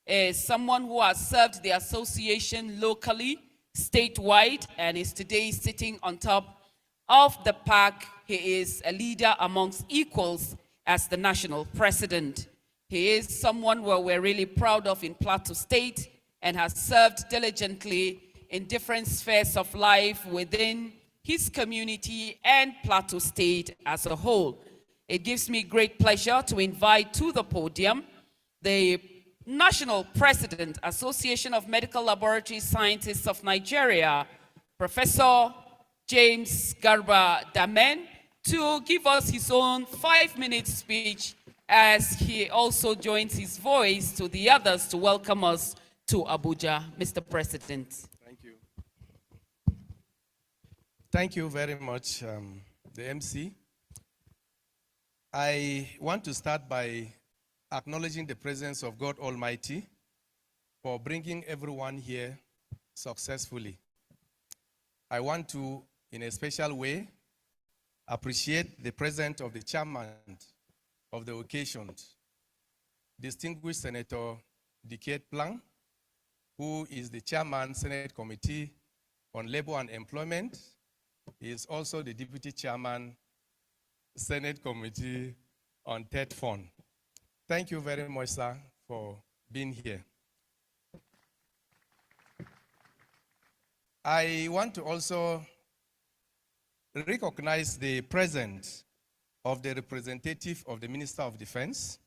is someone who has served the association locally, statewide, and is today sitting on top of the pack. He is a leader amongst equals as the national president. He is someone where we're really proud of in Plateau State and has served diligently in different spheres of life within his community and Plateau State as a whole. It gives me great pleasure to invite to the podium the National President, Association of Medical Laboratory Scientists of Nigeria, Professor James Garba Damen, to give us his own 5-minute speech as he also joins his voice to the others to welcome us to Abuja. Mr. President. Thank you. Thank you very much, the MC. I want to start by acknowledging the presence of God Almighty for bringing everyone here successfully. I want to, in a special way, appreciate the presence of the chairman of the occasion, distinguished Senator Dikete Plang, who is the chairman, Senate Committee on Labor and Employment. He is also the deputy chairman, Senate Committee on TED Fund. Thank you very much, sir, for being here. I want to also recognize the presence of the representative of the Minister of Defense.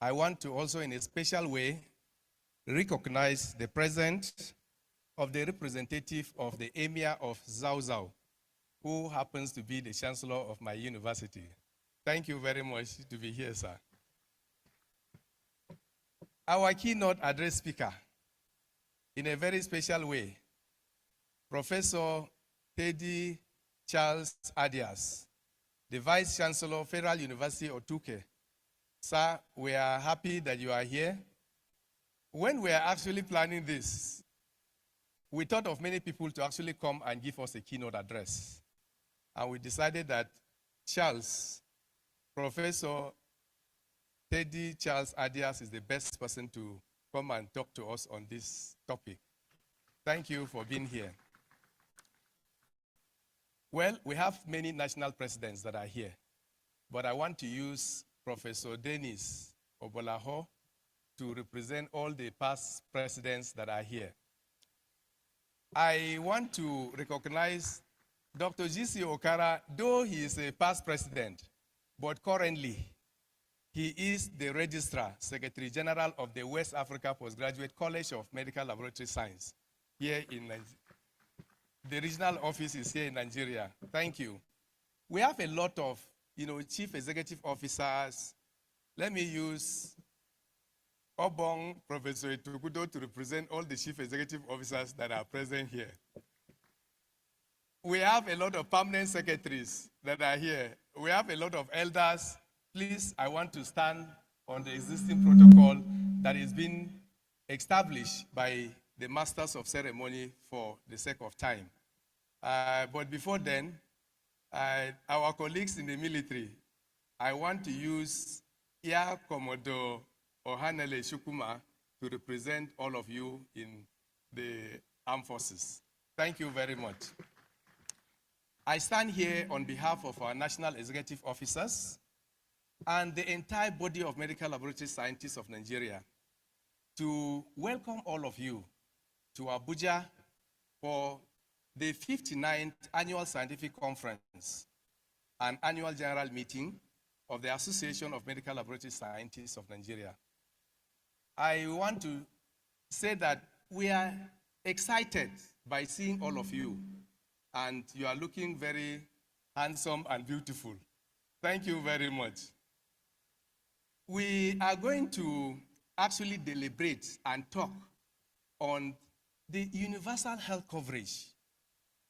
I want to also, in a special way, recognize the presence of the representative of the Emir of Zauzau, who happens to be the chancellor of my university. Thank you very much to be here, sir. Our keynote address speaker, in a very special way, Professor Teddy Charles Adias, the Vice Chancellor, Federal University of Tuke. Sir, we are happy that you are here. When we are actually planning this, we thought of many people to actually come and give us a keynote address. And we decided that Charles, Professor Teddy Charles Adias, is the best person to come and talk to us on this topic. Thank you for being here. Well, we have many national presidents that are here, but I want to use Professor Dennis Obolaho to represent all the past presidents that are here. I want to recognize Dr. G.C. Okara, though he is a past president, but currently he is the Registrar, Secretary General of the West Africa Postgraduate College of Medical Laboratory Science here in Nigeria. The regional office is here in Nigeria. Thank you. We have a lot of, chief executive officers. Let me use Obong Professor Itugudo to represent all the chief executive officers that are present here. We have a lot of permanent secretaries that are here. We have a lot of elders. Please, I want to stand on the existing protocol that is being established by the masters of ceremony for the sake of time. But before then, our colleagues in the military, I want to use Air Commodore Ohanele Shukuma to represent all of you in the armed forces. Thank you very much. I stand here on behalf of our national executive officers and the entire body of medical laboratory scientists of Nigeria to welcome all of you to Abuja for the 59th Annual Scientific Conference and Annual General Meeting of the Association of Medical Laboratory Scientists of Nigeria. I want to say that we are excited by seeing all of you, and you are looking very handsome and beautiful. Thank you very much. We are going to actually deliberate and talk on the universal health coverage.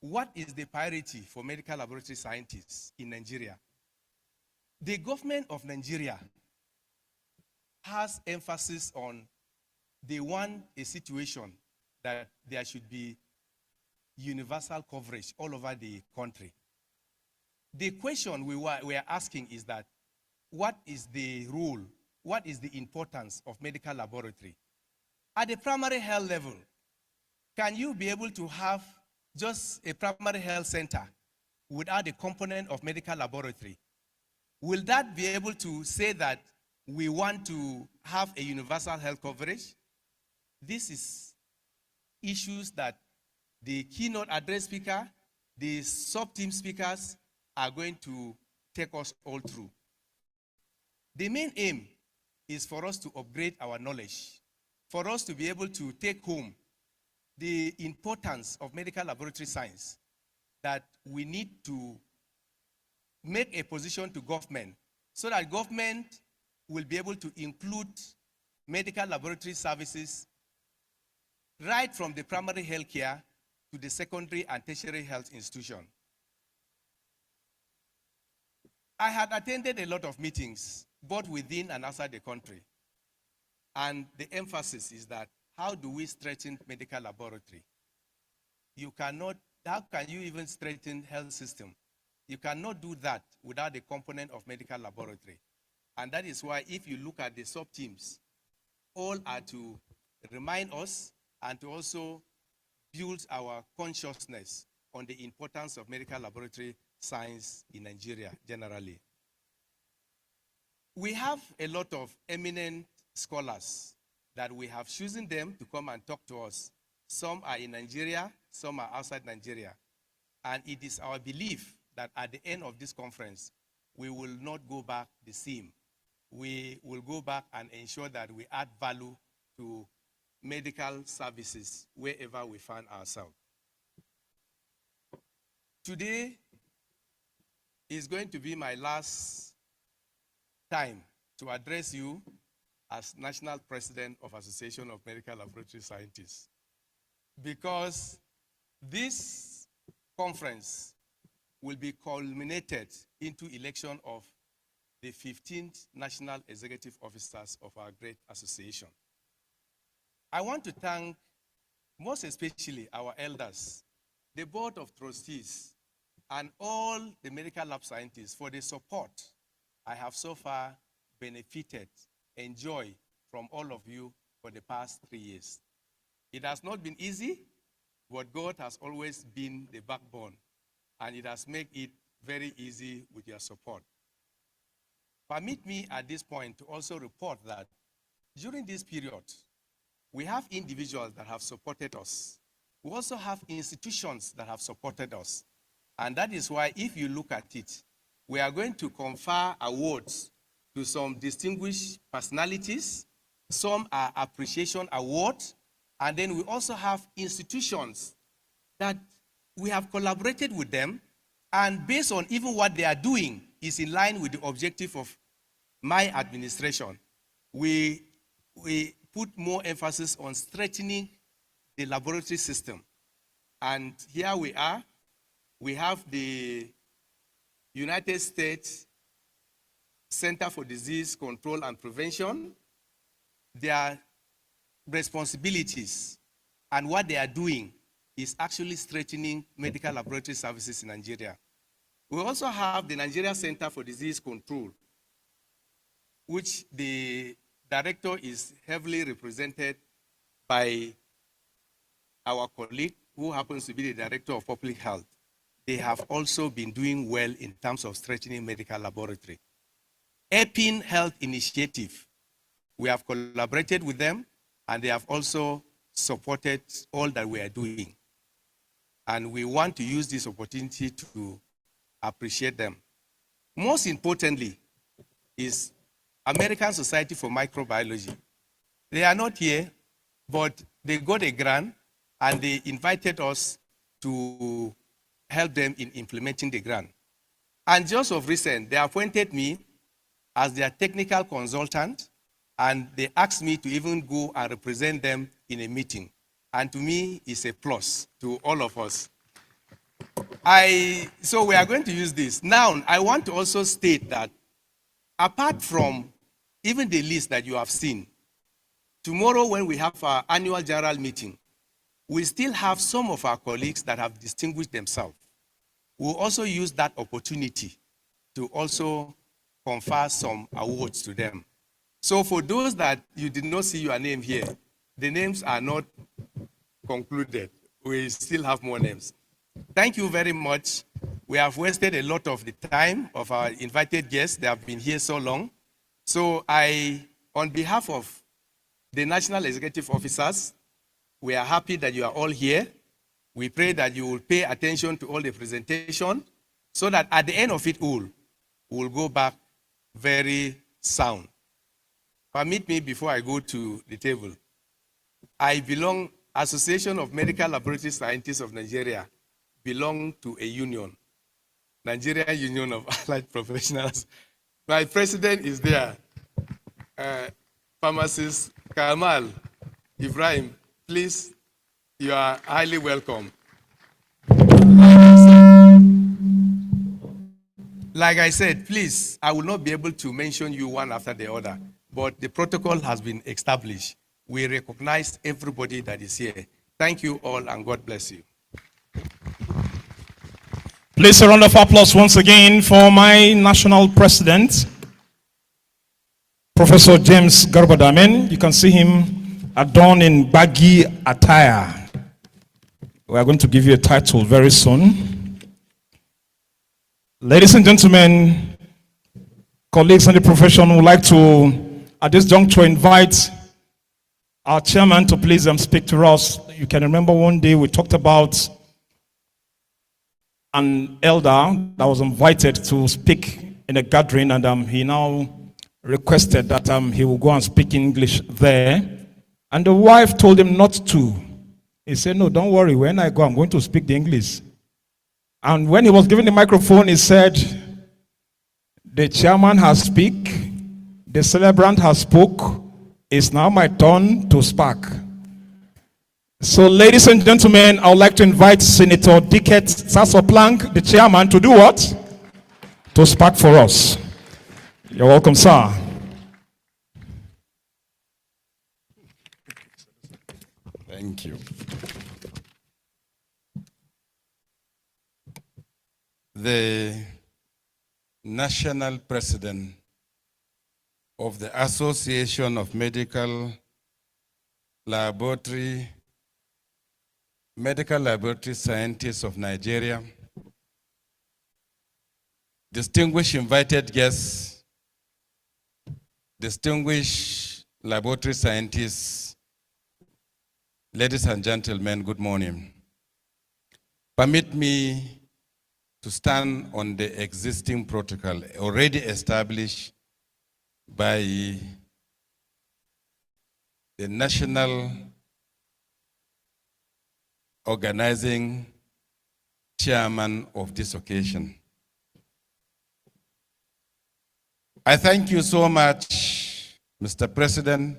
What is the priority for medical laboratory scientists in Nigeria? The government of Nigeria has emphasis on they want a situation that there should be universal coverage all over the country. The question we are asking is that, what is the role, what is the importance of medical laboratory? At the primary health level, can you be able to have just a primary health center without a component of medical laboratory? Will that be able to say that we want to have a universal health coverage? This is issues that the keynote address speaker, the sub-team speakers are going to take us all through. The main aim is for us to upgrade our knowledge, for us to be able to take home the importance of medical laboratory science, that we need to make a position to government so that government will be able to include medical laboratory services right from the primary health care to the secondary and tertiary health institution. I had attended a lot of meetings, both within and outside the country. And the emphasis is that how do we strengthen medical laboratory? You cannot, how can you even strengthen health system? You cannot do that without the component of medical laboratory. And that is why if you look at the sub-teams, all are to remind us and to also build our consciousness on the importance of medical laboratory science in Nigeria generally. We have a lot of eminent scholars that we have chosen them to come and talk to us. Some are in Nigeria, some are outside Nigeria. And it is our belief that at the end of this conference, we will not go back the same. We will go back and ensure that we add value to medical services wherever we find ourselves. Today is going to be my last time to address you as National President of Association of Medical Laboratory Scientists, because this conference will be culminated into election of the 15th National Executive Officers of our great association. I want to thank most especially our elders, the Board of Trustees, and all the medical lab scientists for the support I have so far benefited, enjoyed from all of you for the past 3 years. It has not been easy, but God has always been the backbone, and it has made it very easy with your support. Permit me at this point to also report that during this period, we have individuals that have supported us. We also have institutions that have supported us. And that is why, if you look at it, we are going to confer awards to some distinguished personalities. Some are appreciation awards. And then we also have institutions that we have collaborated with them. And based on even what they are doing is in line with the objective of my administration. We put more emphasis on strengthening the laboratory system. And here we are. We have the United States Center for Disease Control and Prevention. Their responsibilities and what they are doing is actually strengthening medical laboratory services in Nigeria. We also have the Nigeria Center for Disease Control, which the director is heavily represented by our colleague, who happens to be the Director of Public Health. They have also been doing well in terms of strengthening medical laboratory. EPIN Health Initiative, we have collaborated with them, and they have also supported all that we are doing. And we want to use this opportunity to appreciate them. Most importantly is American Society for Microbiology. They are not here, but they got a grant and they invited us to help them in implementing the grant. And just of recent, they appointed me as their technical consultant, and they asked me to even go and represent them in a meeting. And to me, it's a plus to all of us. So we are going to use this. Now, I want to also state that apart from even the list that you have seen, tomorrow when we have our annual general meeting, we still have some of our colleagues that have distinguished themselves. We'll also use that opportunity to also confer some awards to them. So for those that you did not see your name here, the names are not concluded. We still have more names. Thank you very much. We have wasted a lot of the time of our invited guests. They have been here so long. So on behalf of the National Executive Officers, we are happy that you are all here. We pray that you will pay attention to all the presentation so that at the end of it all, we'll go back very sound. Permit me before I go to the table. I belong, Association of Medical Laboratory Scientists of Nigeria, belong to a union, Nigeria Union of Allied Professionals. My president is there, Pharmacist Kamal Ibrahim. Please, you are highly welcome. Like I said, please, I will not be able to mention you one after the other, but the protocol has been established. We recognize everybody that is here. Thank you all, and God bless you. Please a round of applause once again for my national president, Professor James Garbadamen. You can see him adorned in baggy attire. We are going to give you a title very soon. Ladies and gentlemen, colleagues in the profession, would like to, at this juncture, invite our chairman to please speak to us. You can remember one day we talked about an elder that was invited to speak in a gathering, and he now requested that he will go and speak English there. And the wife told him not to. He said, no, don't worry. When I go, I'm going to speak the English. And when he was given the microphone, he said, the chairman has speak, the celebrant has spoke, it's now my turn to speak. So, ladies and gentlemen, I would like to invite Senator Dickett Sasoplank, the chairman, to do what? To speak for us. You're welcome, sir. Thank you. The national president of the Association of Medical Laboratory Scientists of Nigeria, distinguished invited guests, distinguished laboratory scientists, ladies and gentlemen, good morning. Permit me to stand on the existing protocol already established by the National Organizing Chairman of this occasion. I thank you so much, Mr. President,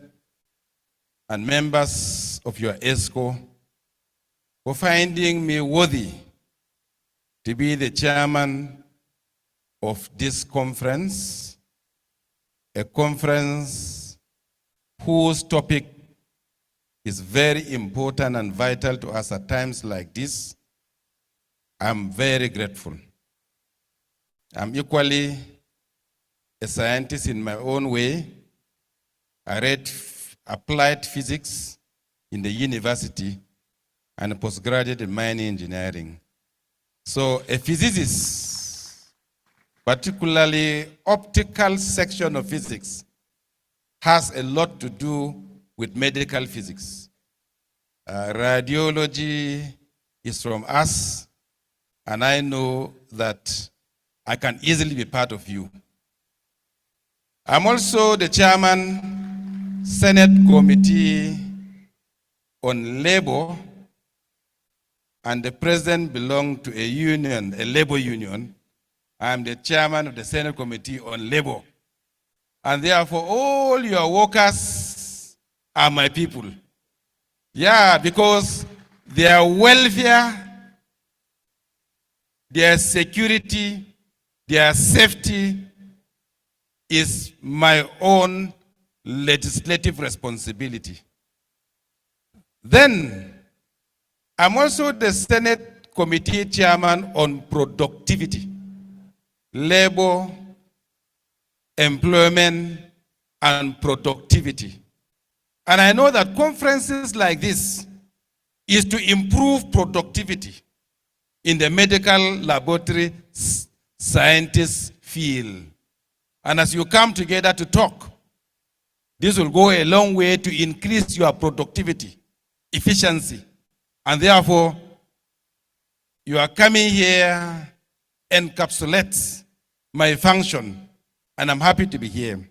and members of your ESCO for finding me worthy to be the chairman of this conference, a conference whose topic is very important and vital to us at times like this. I'm very grateful. I'm equally a scientist in my own way. I read applied physics in the university and a postgraduate in mining engineering. So a physicist, particularly optical section of physics, has a lot to do with medical physics. Radiology is from us, and I know that I can easily be part of you. I'm also the chairman, Senate Committee on Labor, and the president belonged to a union, a labor union. I'm the chairman of the Senate Committee on Labor. And therefore, all your workers are my people. Yeah, because their welfare, their security, their safety is my own legislative responsibility. Then, I'm also the Senate Committee Chairman on Productivity, Labor, Employment, and Productivity. And I know that conferences like this is to improve productivity in the medical laboratory scientist field. And as you come together to talk, this will go a long way to increase your productivity, efficiency. And therefore, you are coming here encapsulates my function, and I'm happy to be here.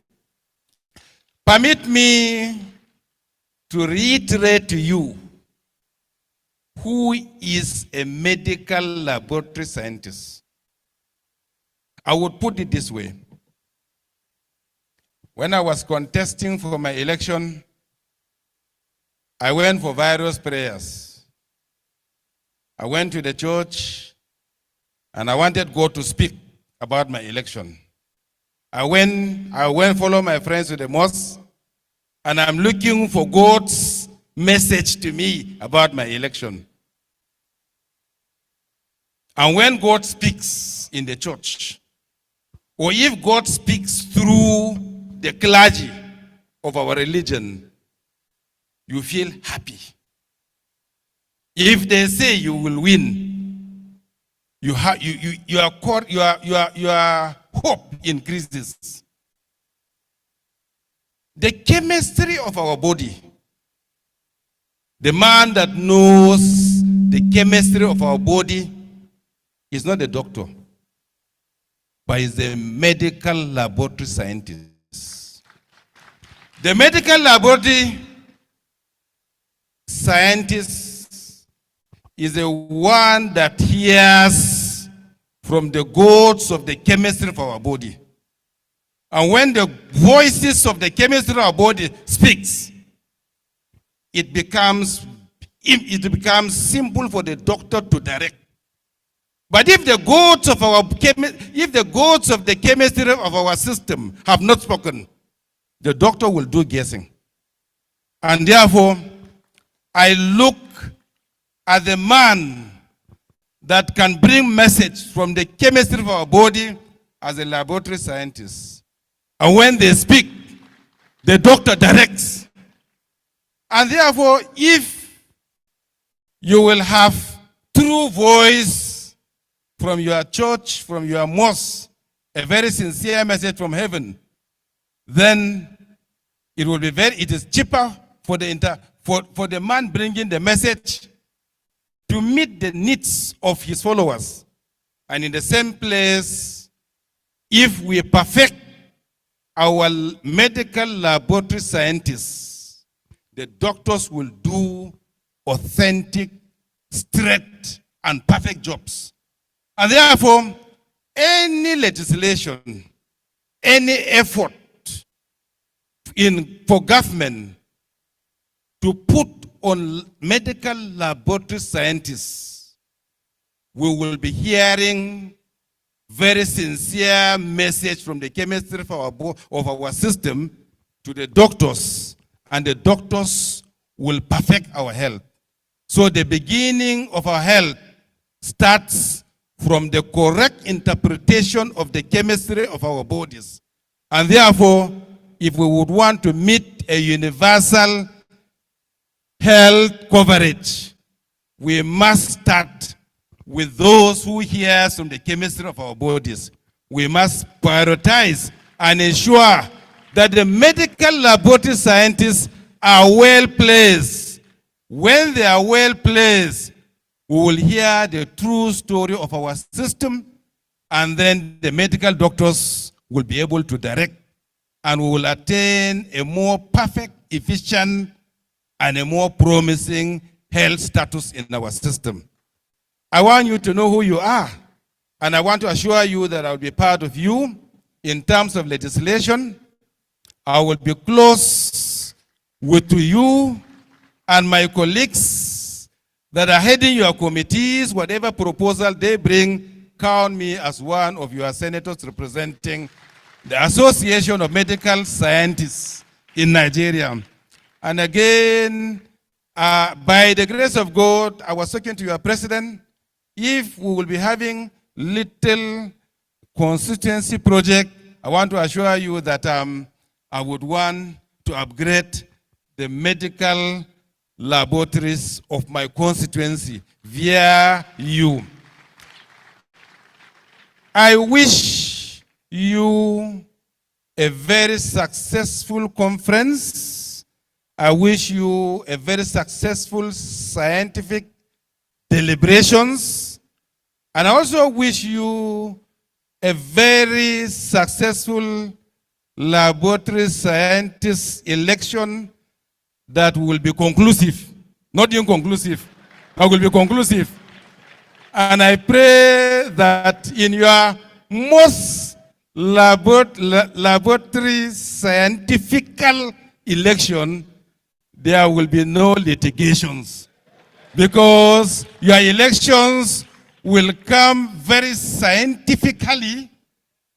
Permit me to reiterate to you who is a medical laboratory scientist. I would put it this way. When I was contesting for my election, I went for various prayers. I went to the church and I wanted God to speak about my election. I went follow my friends to the mosque, and I'm looking for God's message to me about my election. And when God speaks in the church, or if God speaks through the clergy of our religion, you feel happy. If they say you will win, your hope increases. The chemistry of our body, the man that knows the chemistry of our body is not the doctor, but is the medical laboratory scientist. The medical laboratory scientist is the one that hears from the gods of the chemistry of our body. And when the voices of the chemistry of our body speaks, it becomes simple for the doctor to direct. But if the gods of the chemistry of our system have not spoken, the doctor will do guessing. And therefore, I look at the man that can bring message from the chemistry of our body as a laboratory scientist. And when they speak, the doctor directs. And therefore, if you will have true voice from your church, from your mosque, a very sincere message from heaven, then it is cheaper for the man bringing the message to meet the needs of his followers. And in the same place, if we perfect our medical laboratory scientists, the doctors will do authentic, straight, and perfect jobs. And therefore, any legislation, any effort for government to put on medical laboratory scientists, we will be hearing very sincere message from the chemistry of our system to the doctors, and the doctors will perfect our health. So the beginning of our health starts from the correct interpretation of the chemistry of our bodies. And therefore, if we would want to meet a universal health coverage, we must start with those who hear from the chemistry of our bodies. We must prioritize and ensure that the medical laboratory scientists are well placed. When they are well placed, we will hear the true story of our system, and then the medical doctors will be able to direct, and we will attain a more perfect, efficient, and a more promising health status in our system. I want you to know who you are, and I want to assure you that I will be part of you in terms of legislation. I will be close with you and my colleagues that are heading your committees. Whatever proposal they bring, count me as one of your senators representing the Association of Medical Scientists in Nigeria. And again, by the grace of God, I was talking to your president, if we will be having little constituency project, I want to assure you that I would want to upgrade the medical laboratories of my constituency via you. I wish you a very successful conference. I wish you a very successful scientific deliberations. And I also wish you a very successful laboratory scientist election that will be conclusive, not inconclusive, but will be conclusive. And I pray that in your most laboratory scientific election, there will be no litigations, because your elections will come very scientifically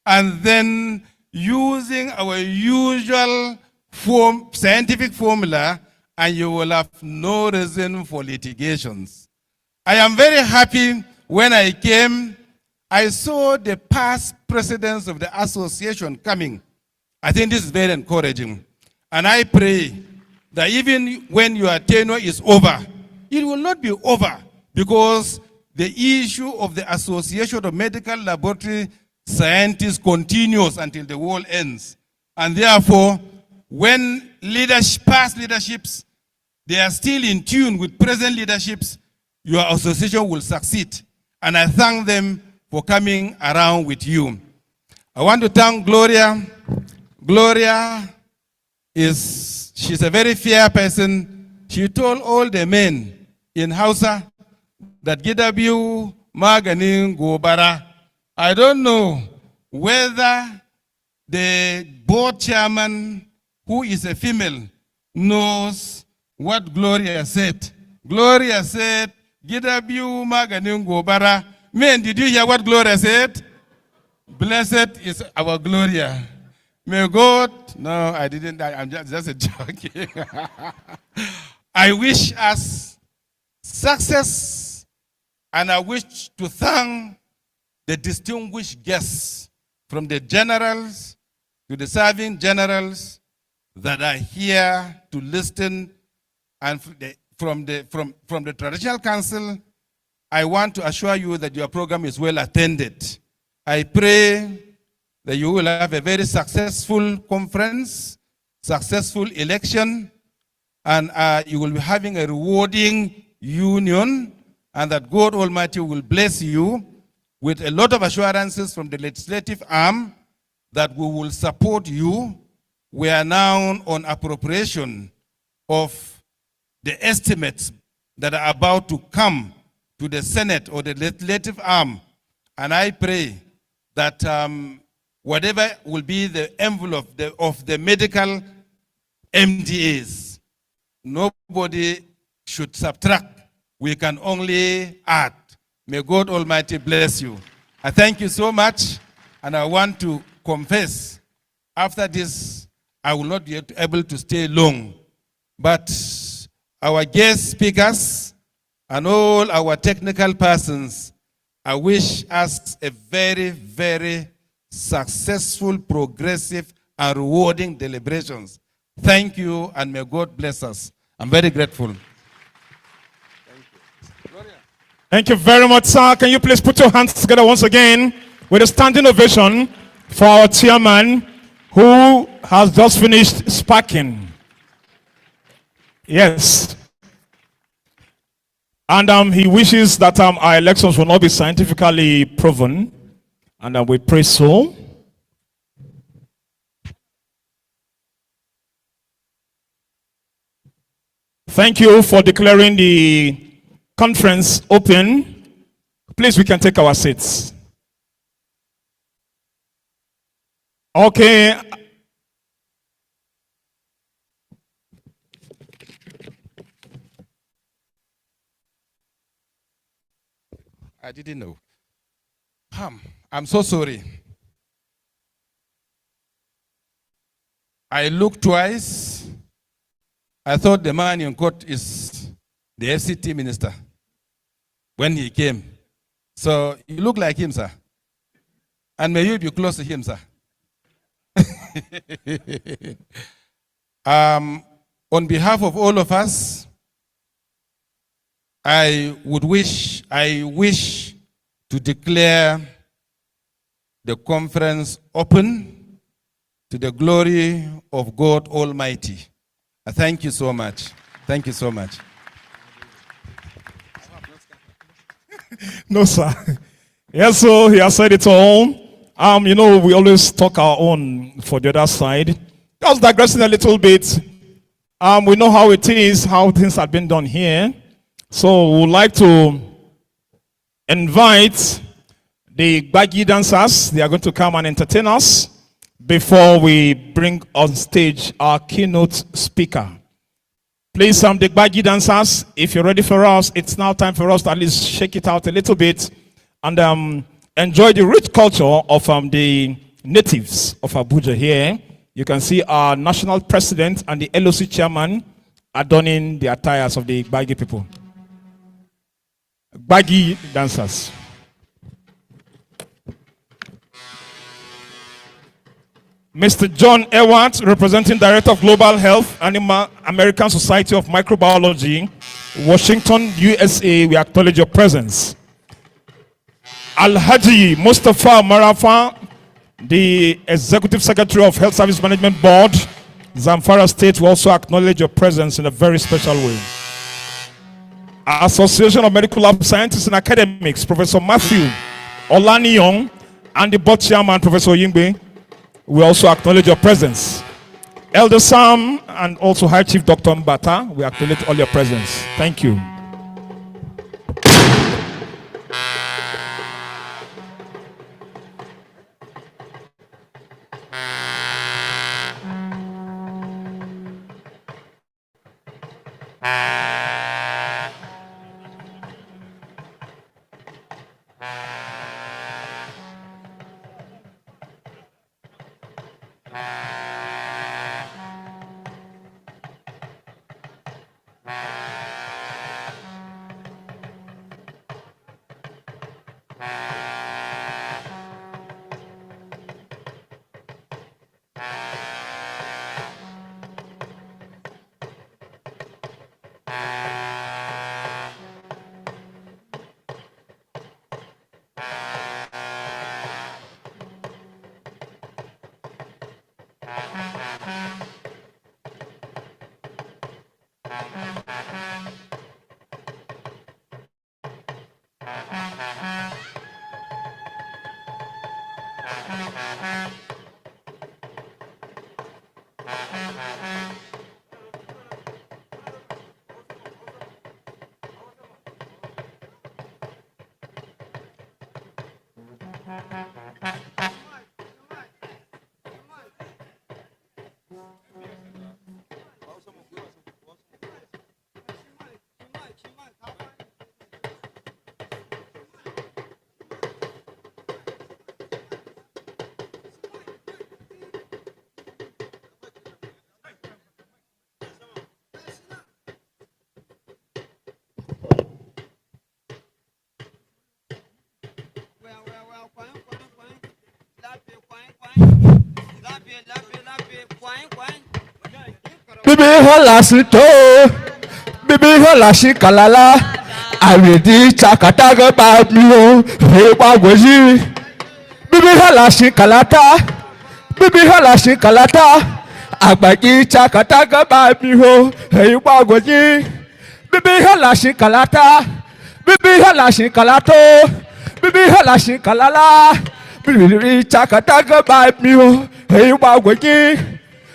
and then using our usual scientific formula, and you will have no reason for litigations. I am very happy when I came, I saw the past presidents of the association coming. I think this is very encouraging. And I pray that even when your tenure is over, it will not be over, because the issue of the Association of Medical Laboratory Scientists continues until the world ends. And therefore, when past leaderships, they are still in tune with present leaderships, your association will succeed. And I thank them for coming around with you. I want to thank Gloria. Gloria she's a very fair person. She told all the men in Hausa that GW maganin gobara. I don't know whether the board chairman, who is a female, knows what Gloria said. Gloria said, GW maganin gobara. Men, did you hear what Gloria said? Blessed is our Gloria. May God, no, I didn't, I'm just a joking. I wish us success, and I wish to thank the distinguished guests, from the generals to the serving generals that are here to listen, and from the Traditional Council. I want to assure you that your program is well attended. I pray that you will have a very successful conference, successful election, and you will be having a rewarding union, and that God Almighty will bless you with a lot of assurances from the legislative arm that we will support you. We are now on appropriation of the estimates that are about to come to the Senate or the legislative arm. And I pray that whatever will be the envelope of the medical MDAs, nobody should subtract. We can only add. May God Almighty bless you. I thank you so much, and I want to confess, after this, I will not be able to stay long. But our guest speakers and all our technical persons, I wish us a very, very successful, progressive, and rewarding deliberations. Thank you, and may God bless us. I'm very grateful. Thank you very much, sir. Can you please put your hands together once again with a standing ovation for our chairman, who has just finished sparking. Yes. And he wishes that our elections will not be scientifically proven. And we pray so. Thank you for declaring the conference open. Please, we can take our seats. Okay. I didn't know. I'm so sorry. I looked twice. I thought the man in court is the FCT minister when he came. So you look like him, sir. And may you be close to him, sir. On behalf of all of us, I wish to declare the conference open to the glory of God Almighty. I thank you so much. Thank you so much. No, sir. Yes, so he has said it all. You know, we always talk our own for the other side. Just digressing a little bit. We know how it is, how things have been done here. So we would like to invite the Gbagi dancers. They are going to come and entertain us before we bring on stage our keynote speaker. Please, the Gbagi dancers, if you're ready for us, it's now time for us to at least shake it out a little bit and enjoy the rich culture of the natives of Abuja here. You can see our national president and the LOC chairman adorning the attires of the Gbagi people. Gbagi dancers. Mr. John Ewart, representing Director of Global Health, American Society of Microbiology, Washington, USA, we acknowledge your presence. Alhaji Mustafa Marafa, the Executive Secretary of Health Service Management Board, Zamfara State, will also acknowledge your presence in a very special way. Association of Medical Lab Scientists and Academics, Professor Matthew Olaniyong, and the board chairman, Professor Yingbe, we also acknowledge your presence. Elder Sam and also High Chief Dr. Mbata, we acknowledge all your presence. Thank you. Bibi hola sito, bibi hola shikalala, aredi chakataga babio, hewa goji. Bibi hola shikalata, bibi hola shikalata, agbagi chakataga babio, hewa goji. Bibi hola shikalata, bibi hola shikalato, bibi hola shikalala, bibi chakataga babio, hewa goji.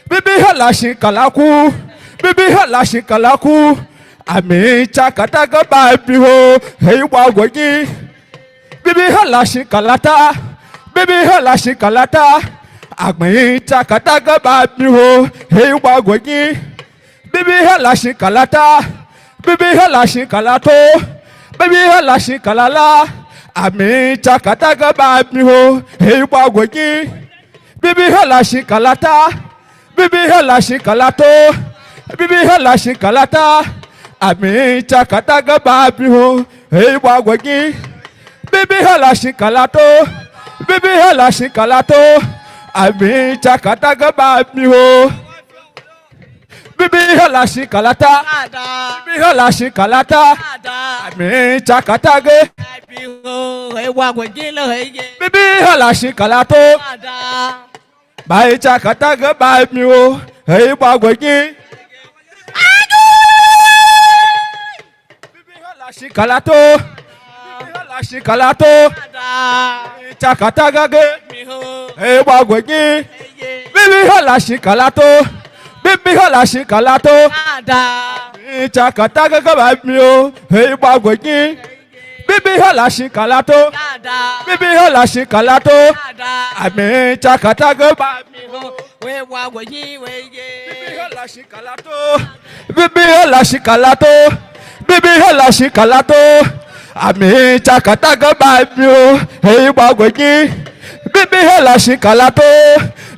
Bibi hala shikalaku, bibi hala shikalaku, ami chakataga babiho, hey wagwagi. Bibi hala shikalata, bibi hala shikalata, ami chakataga babiho, hey wagwagi. Bibi hala shikalata, bibi hala shikalato, bibi hala shikalala, ami chakataga babiho, hey wagwagi. Bibi hala shikalata. Bibi hala shikalato, bibi hala shikalata, ami chakataga babiho, hey wagwagi. Bibi hala shikalato, bibi hala shikalato, ami chakataga babiho. Bibi hala shikalata, bibi hala shikalata, ami chakataga babiho, hey wagwagi lo hey. Bibi hala shikalato. Bai chakataga bai miwo, hey bagwagi. Bibi hala shikalato, bibi hala shikalato, chakataga ge, hey bagwagi. Bibi hala shikalato, bibi hala shikalato, chakataga bai miwo, hey bagwagi. Bibi hala shikalato, bibi hala shikalato, ami chakataga babiho, we wagwaji we ye. Bibi hala shikalato, bibi hala shikalato, bibi hala shikalato, ami chakataga babiho, hey wagwaji. Bibi hela shikalato,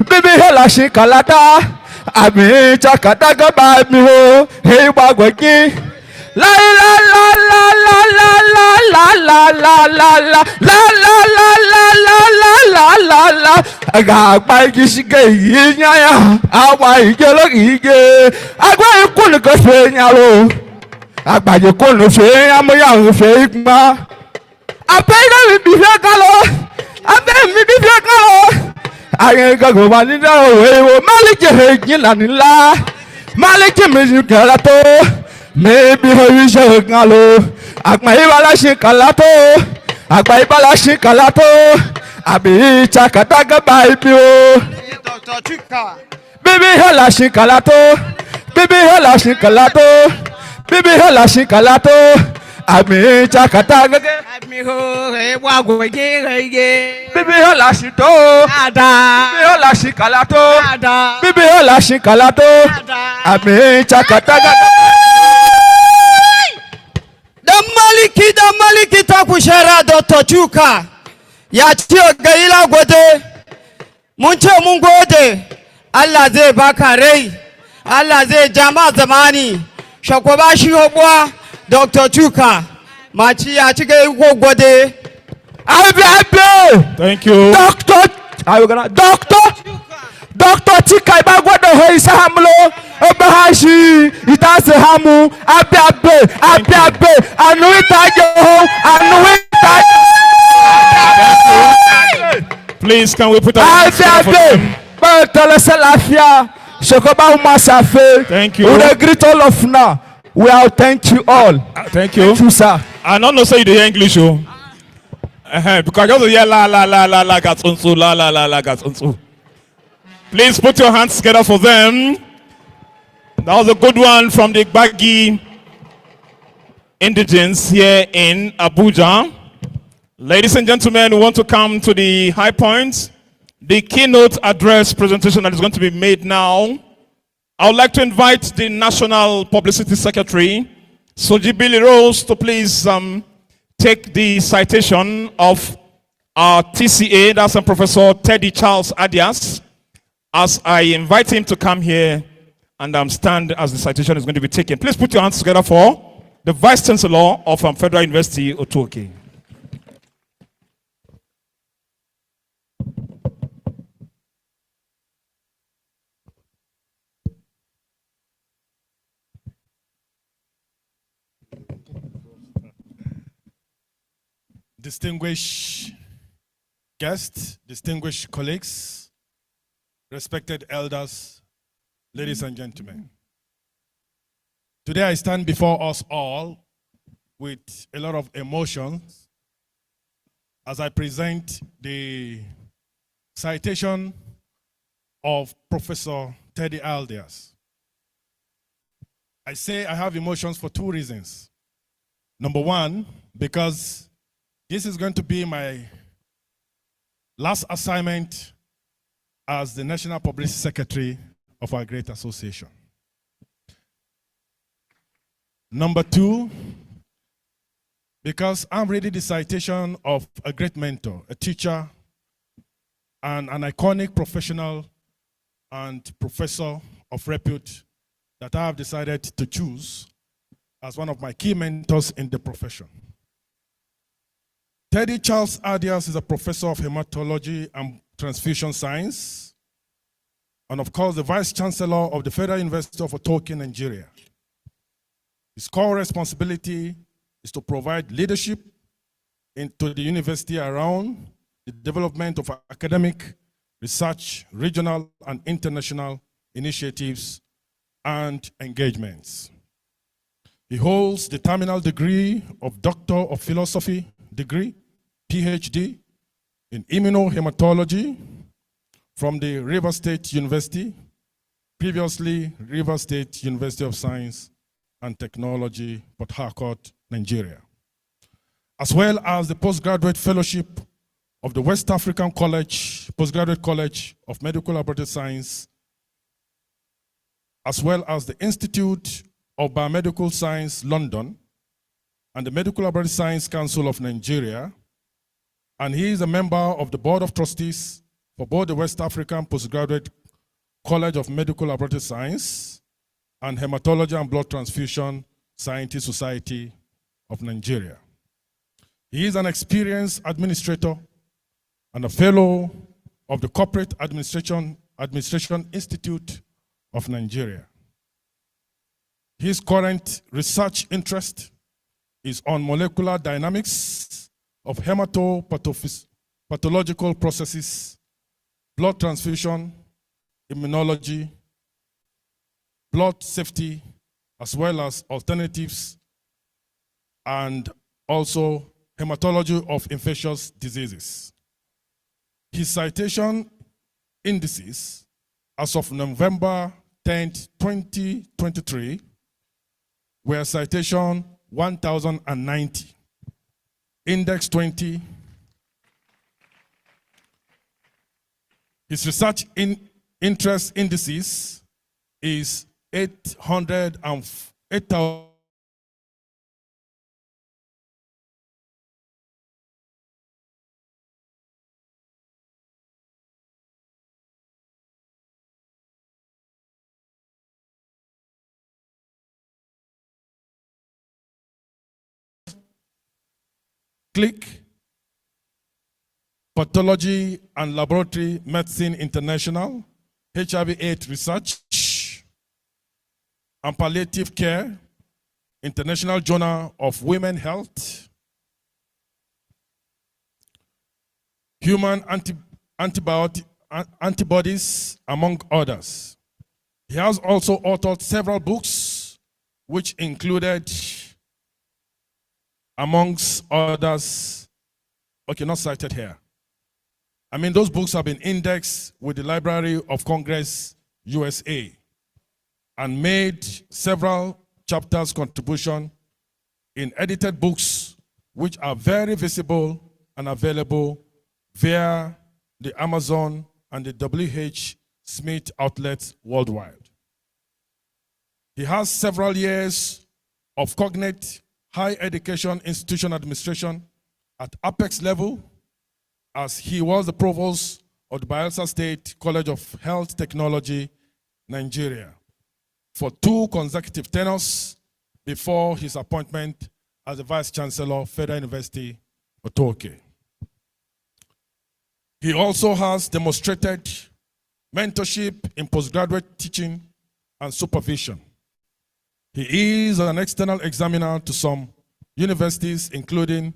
bibi hela shikalata. Ami chakata gaba mi ho, hey wagweki. La la la la la la la la la la la la la la la la. Aga igi shige yinya, awa igelo ige. Agwa ikunu ko fe nyaro. Agbaje kunu fe amoya fe igba. Apega mi bi fe kalo. Abe mi bi fe kalo. Ayen gago wa ni da o wo malike he jila ni la. Malike mi kala to. Maybe we should galo. Akma ibala shikalato. Akma ibala shikalato. Abi chakata gaba ibio. Dr. Chuka. Bibi hela shikalato. Bibi hela shikalato. Bibi hela shikalato. Abi chakata gaba. Ami ho he wagweki he. Bibi hela shito. Ada. Bibi hela shikalato. Ada. Bibi hela shikalato. Abi chakata gaba. Dan maliki ta kushara Dr. Chuka ya ce ga ila gode mun ce mun gode Allah zai baka rai Allah zai jama zamani shakoba shi hobwa Dr. Chuka machi ya ci ga iko gode Abi. Thank you. Doctor Chika Ibagwado ho isahamlo obahashi itase hamu abe anu itaje ho anu itaje. Please, can we put our hands together for them? Thank you. We will greet all of now. We will thank you all. Thank you. Thank you, sir. I don't know say you dey hear English, oh. Because just hear la gatunsu, la gatunsu. Please put your hands together for them. That was a good one from the Gbagi indigents here in Abuja. Ladies and gentlemen, we want to come to the high points. The keynote address presentation that is going to be made now. I would like to invite the National Publicity Secretary, Soji Billy Rose, to please take the citation of our TCA, that's Professor Teddy Charles Adias, as I invite him to come here and stand as the citation is going to be taken. Please put your hands together for the Vice Chancellor of Federal University, Otuoke. Distinguished guests, distinguished colleagues, respected elders, ladies and gentlemen. Today I stand before us all with a lot of emotions as I present the citation of Professor Teddy Aldias. I say I have emotions for two reasons. Number one, because this is going to be my last assignment as the National Publicity Secretary of our great association. Number two, because I'm reading the citation of a great mentor, a teacher, and an iconic professional and professor of repute that I have decided to choose as one of my key mentors in the profession. Teddy Charles Adias is a professor of hematology and transfusion science, and of course, the Vice Chancellor of the Federal University of Otuoke, Nigeria. His core responsibility is to provide leadership into the university around the development of academic, research, regional and international initiatives and engagements. He holds the terminal degree of Doctor of Philosophy degree, PhD, in immunohematology from the River State University, previously River State University of Science and Technology, Port Harcourt, Nigeria, as well as the postgraduate fellowship of the West African College, Postgraduate College of Medical Laboratory Science, as well as the Institute of Biomedical Science, London, and the Medical Laboratory Science Council of Nigeria, and he is a member of the Board of Trustees for both the West African Postgraduate College of Medical Laboratory Science and Hematology and Blood Transfusion Scientist Society of Nigeria. He is an experienced administrator and a fellow of the Corporate Administration Institute of Nigeria. His current research interest is on molecular dynamics of hematopathological processes, blood transfusion, immunology, blood safety, as well as alternatives, and also hematology of infectious diseases. His citation indices as of November 10th, 2023 were citation 1090, index 20. His research interest indices is 8,000. Click Pathology and Laboratory Medicine International, HIV/AIDS Research, and Palliative Care, International Journal of Women Health, Human Antibodies, among others. He has also authored several books, which included, amongst others, okay, not cited here. I mean, those books have been indexed with the Library of Congress, USA, and made several chapters contribution in edited books, which are very visible and available via the Amazon and the W.H. Smith outlets worldwide. He has several years of cognate higher education institution administration at apex level, as he was the provost of the Bayelsa State College of Health Technology, Nigeria, for 2 consecutive tenures before his appointment as the Vice Chancellor, Federal University, Otoke. He also has demonstrated mentorship in postgraduate teaching and supervision. He is an external examiner to some universities, including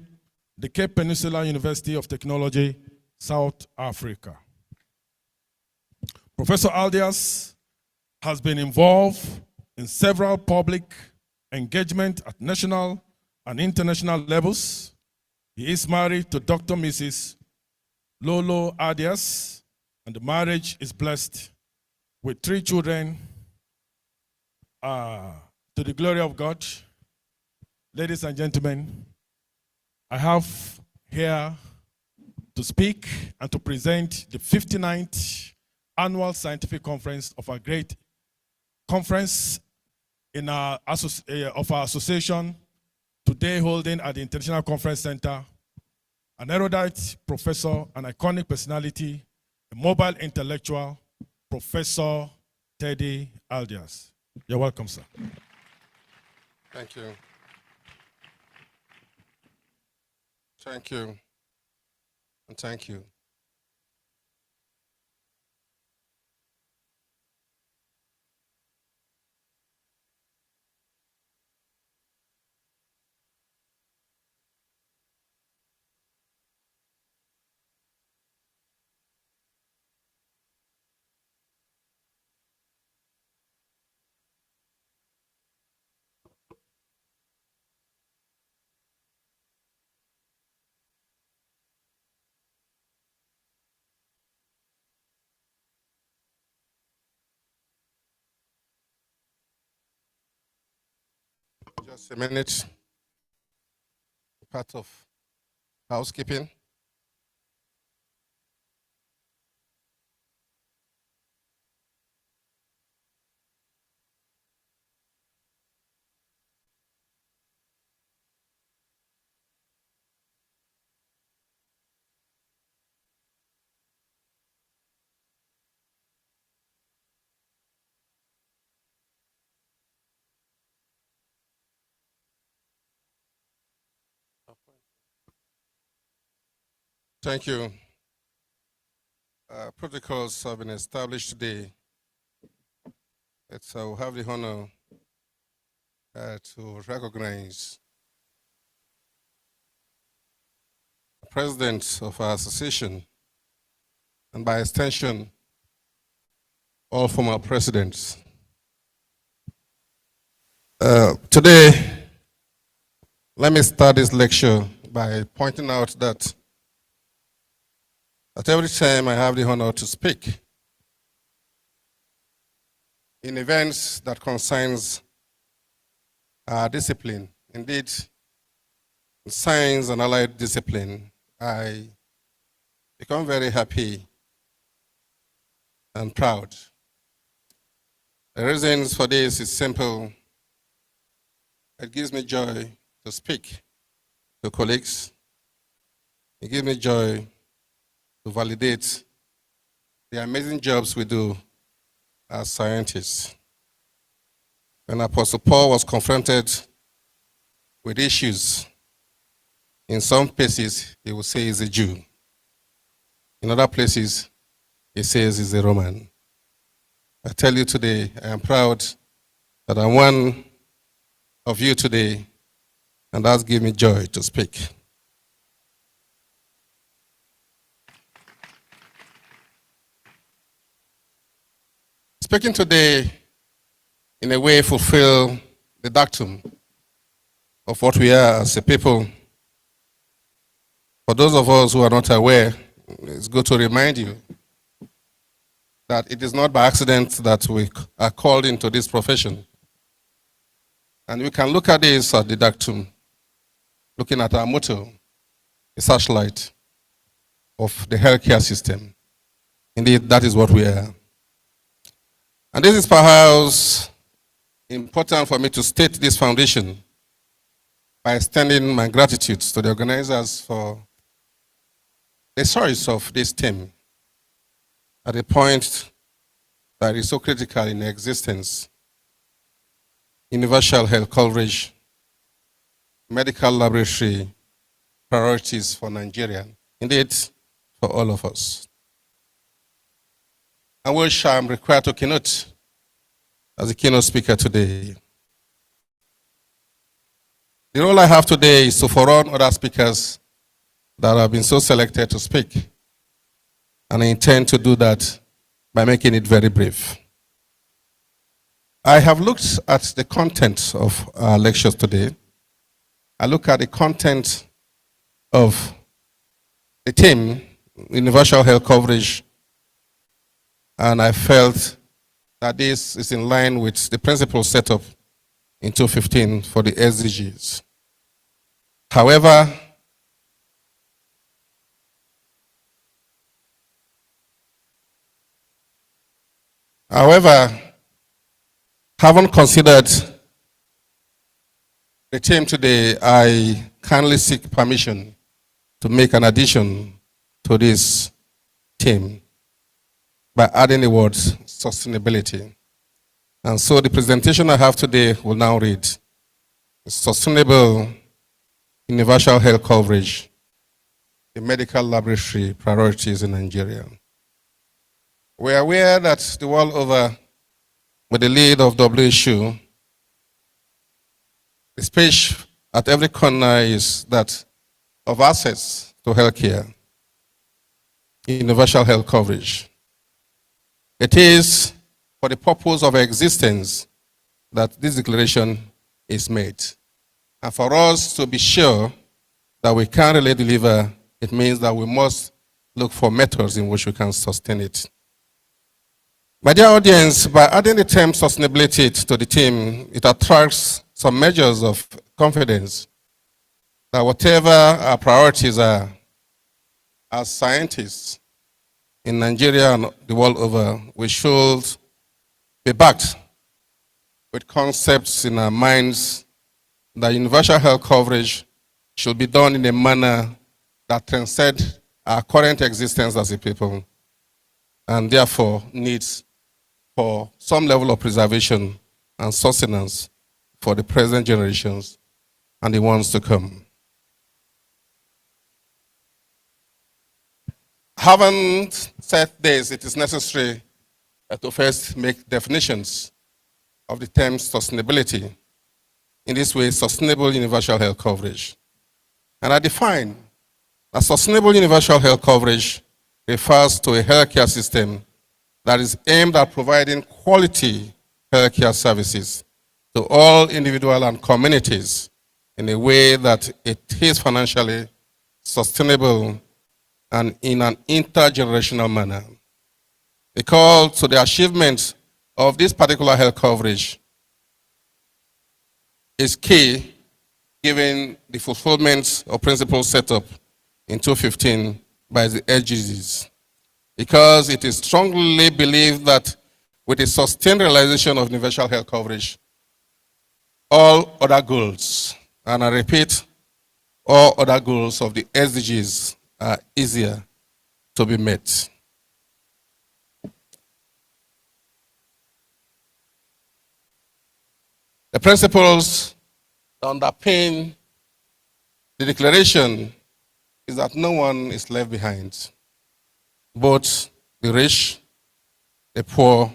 the Cape Peninsula University of Technology, South Africa. Professor Aldias has been involved in several public engagement at national and international levels. He is married to Dr. Mrs. Lolo Aldias, and the marriage is blessed with 3 children, to the glory of God. Ladies and gentlemen, I have here to speak and to present the 59th Annual Scientific Conference of our great conference in our association, today holding at the International Conference Center, an erudite professor, an iconic personality, a mobile intellectual, Professor Teddy Aldias. You're welcome, sir. Thank you. Thank you. And thank you. Just a minute. Part of housekeeping. Thank you. Protocols have been established today. I will have the honor to recognize the president of our association, and by extension, all former presidents. Today, let me start this lecture by pointing out that at every time I have the honor to speak in events that concerns our discipline, indeed, science and allied discipline, I become very happy and proud. The reasons for this is simple. It gives me joy to speak to colleagues. It gives me joy to validate the amazing jobs we do as scientists. When Apostle Paul was confronted with issues, in some places he would say he's a Jew. In other places, he says he's a Roman. I tell you today, I am proud that I'm one of you today, and that's given me joy to speak. Speaking today, in a way, fulfill the doctrine of what we are as a people. For those of us who are not aware, it's good to remind you that it is not by accident that we are called into this profession. And we can look at this at the doctrine, looking at our motto, a searchlight of the healthcare system. Indeed, that is what we are. And this is perhaps important for me to state this foundation by extending my gratitude to the organizers for the choice of this theme at a point that is so critical in existence: universal health coverage, medical laboratory priorities for Nigeria, indeed for all of us. I wish I'm required to keynote as a keynote speaker today. The role I have today is to forerun other speakers that have been so selected to speak, and I intend to do that by making it very brief. I have looked at the content of our lectures today. I look at the content of the theme, universal health coverage, and I felt that this is in line with the principles set up in 2015 for the SDGs. However, having considered the theme today, I kindly seek permission to make an addition to this theme by adding the word sustainability. And so the presentation I have today will now read: sustainable universal health coverage, the medical laboratory priorities in Nigeria. We are aware that the world over, with the lead of WHO, the speech at every corner is that of access to healthcare, universal health coverage. It is for the purpose of existence that this declaration is made. And for us to be sure that we can really deliver, it means that we must look for methods in which we can sustain it. My dear audience, by adding the term sustainability to the theme, it attracts some measures of confidence that whatever our priorities are as scientists in Nigeria and the world over, we should be backed with concepts in our minds that universal health coverage should be done in a manner that transcends our current existence as a people, and therefore needs for some level of preservation and sustenance for the present generations and the ones to come. Having said this, it is necessary to first make definitions of the term sustainability. In this way, sustainable universal health coverage. And I define that sustainable universal health coverage refers to a healthcare system that is aimed at providing quality healthcare services to all individuals and communities in a way that it is financially sustainable and in an intergenerational manner. The call to the achievement of this particular health coverage is key given the fulfillment of principles set up in 2015 by the SDGs, because it is strongly believed that with the sustained realization of universal health coverage, all other goals, and I repeat, all other goals of the SDGs are easier to be met. The principles that underpin the declaration is that no one is left behind. Both the rich, the poor,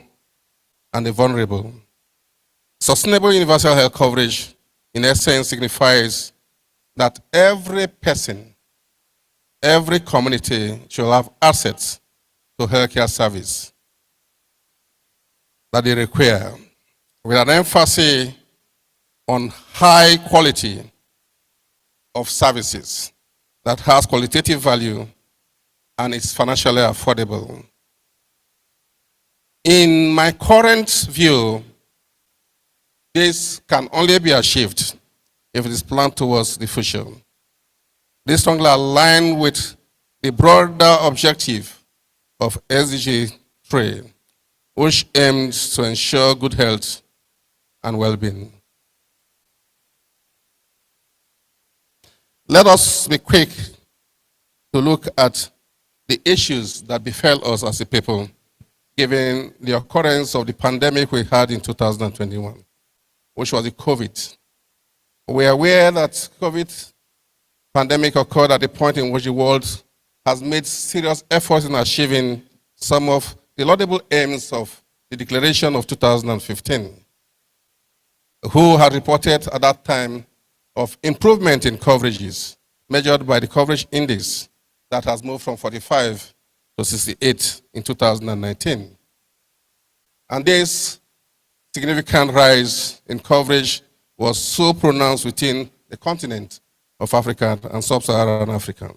and the vulnerable. Sustainable universal health coverage, in essence, signifies that every person, every community should have access to healthcare service that they require, with an emphasis on high quality of services that has qualitative value and is financially affordable. In my current view, this can only be achieved if it is planned towards the future. This strongly aligns with the broader objective of SDG 3, which aims to ensure good health and well-being. Let us be quick to look at the issues that befell us as a people, given the occurrence of the pandemic we had in 2021, which was the COVID. We are aware that COVID pandemic occurred at a point in which the world has made serious efforts in achieving some of the laudable aims of the declaration of 2015, who had reported at that time of improvement in coverages measured by the coverage index that has moved from 45 to 68 in 2019. And this significant rise in coverage was so pronounced within the continent of Africa and sub-Saharan Africa.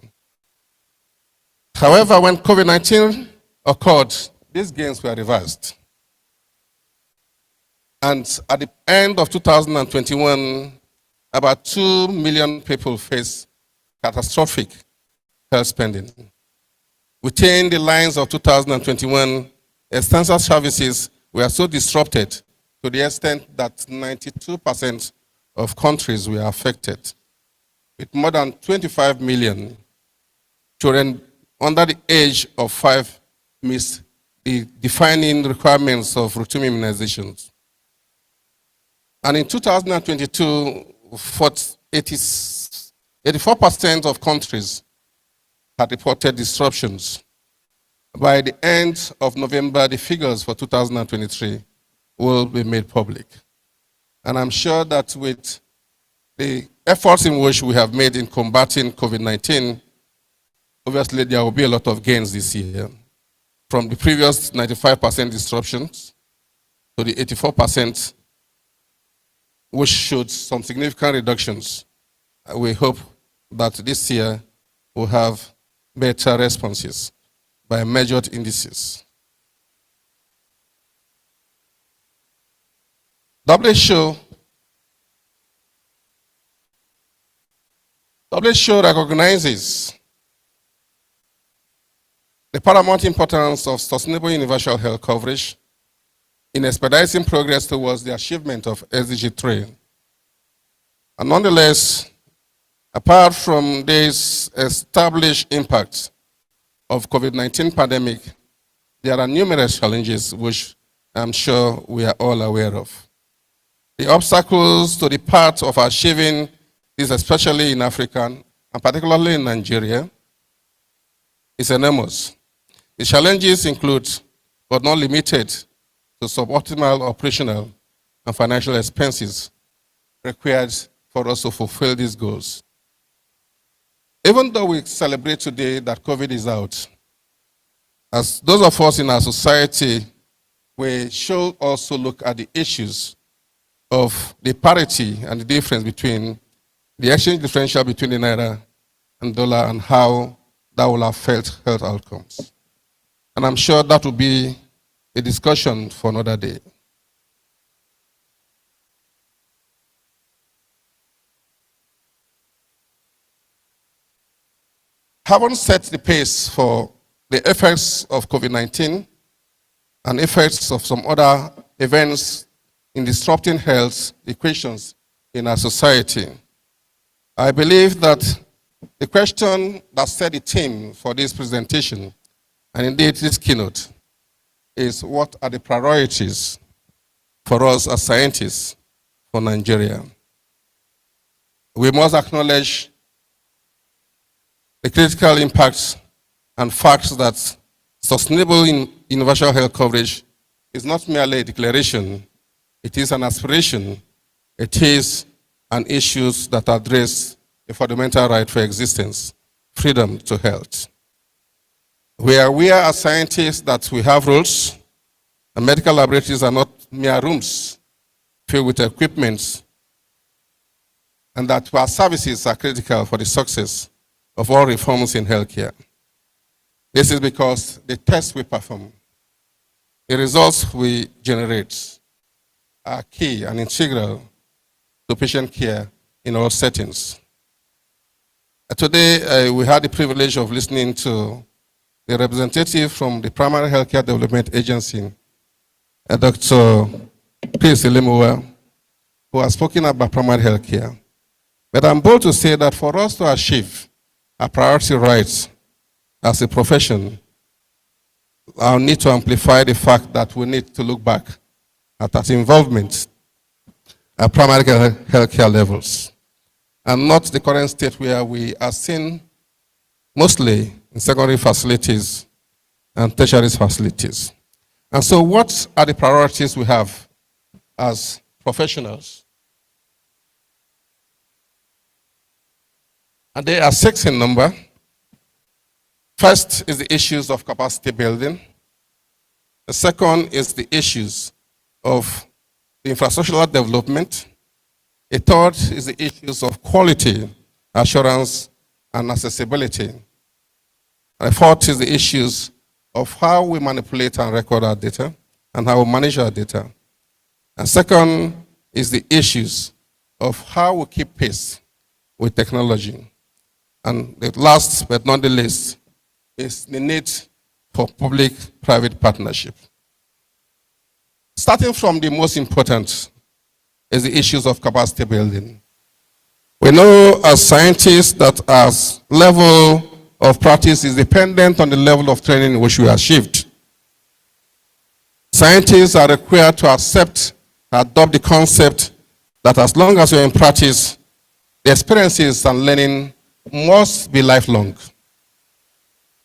However, when COVID-19 occurred, these gains were reversed. And at the end of 2021, about 2 million people faced catastrophic health spending. Within the lines of 2021, essential services were so disrupted to the extent that 92% of countries were affected, with more than 25 million children under the age of 5 missed the defining requirements of routine immunizations. And in 2022, 84% of countries had reported disruptions. By the end of November, the figures for 2023 will be made public. And I'm sure that with the efforts in which we have made in combating COVID-19, obviously there will be a lot of gains this year. From the previous 95% disruptions to the 84%, which showed some significant reductions. We hope that this year we'll have better responses by measured indices. WHO recognizes the paramount importance of sustainable universal health coverage in expediting progress towards the achievement of SDG 3. And nonetheless, apart from this established impact of COVID-19 pandemic, there are numerous challenges which I'm sure we are all aware of. The obstacles to the path of achieving this, especially in Africa, and particularly in Nigeria, is enormous. The challenges include, but not limited to, suboptimal operational and financial expenses required for us to fulfill these goals. Even though we celebrate today that COVID is out, as those of us in our society, we should also look at the issues of the parity and the difference between the exchange differential between the naira and dollar and how that will affect health outcomes. And I'm sure that will be a discussion for another day. Having set the pace for the effects of COVID-19 and effects of some other events in disrupting health equations in our society, I believe that the question that set the theme for this presentation, and indeed this keynote, is what are the priorities for us as scientists for Nigeria? We must acknowledge the critical impacts and facts that sustainable universal health coverage is not merely a declaration, it is an aspiration, it is an issue that address a fundamental right for existence, freedom to health. We are aware as scientists that we have rules, and medical laboratories are not mere rooms filled with equipment, and that our services are critical for the success of all reforms in healthcare. This is because the tests we perform, the results we generate, are key and integral to patient care in all settings. Today, we had the privilege of listening to the representative from the Primary Healthcare Development Agency, Dr. Chris Elemuwa, who has spoken about primary healthcare. But I'm bold to say that for us to achieve our priority rights as a profession, I'll need to amplify the fact that we need to look back at that involvement at primary healthcare levels, and not the current state where we are seen mostly in secondary facilities and tertiary facilities. And so what are the priorities we have as professionals? And they are 6 in number. First is the issues of capacity building. The second is the issues of the infrastructural development. A third is the issues of quality, assurance, and accessibility. And the fourth is the issues of how we manipulate and record our data and how we manage our data. And second is the issues of how we keep pace with technology. And the last but not the least is the need for public-private partnership. Starting from the most important is the issues of capacity building. We know as scientists that our level of practice is dependent on the level of training which we achieved. Scientists are required to accept, adopt the concept that as long as you're in practice, the experiences and learning must be lifelong.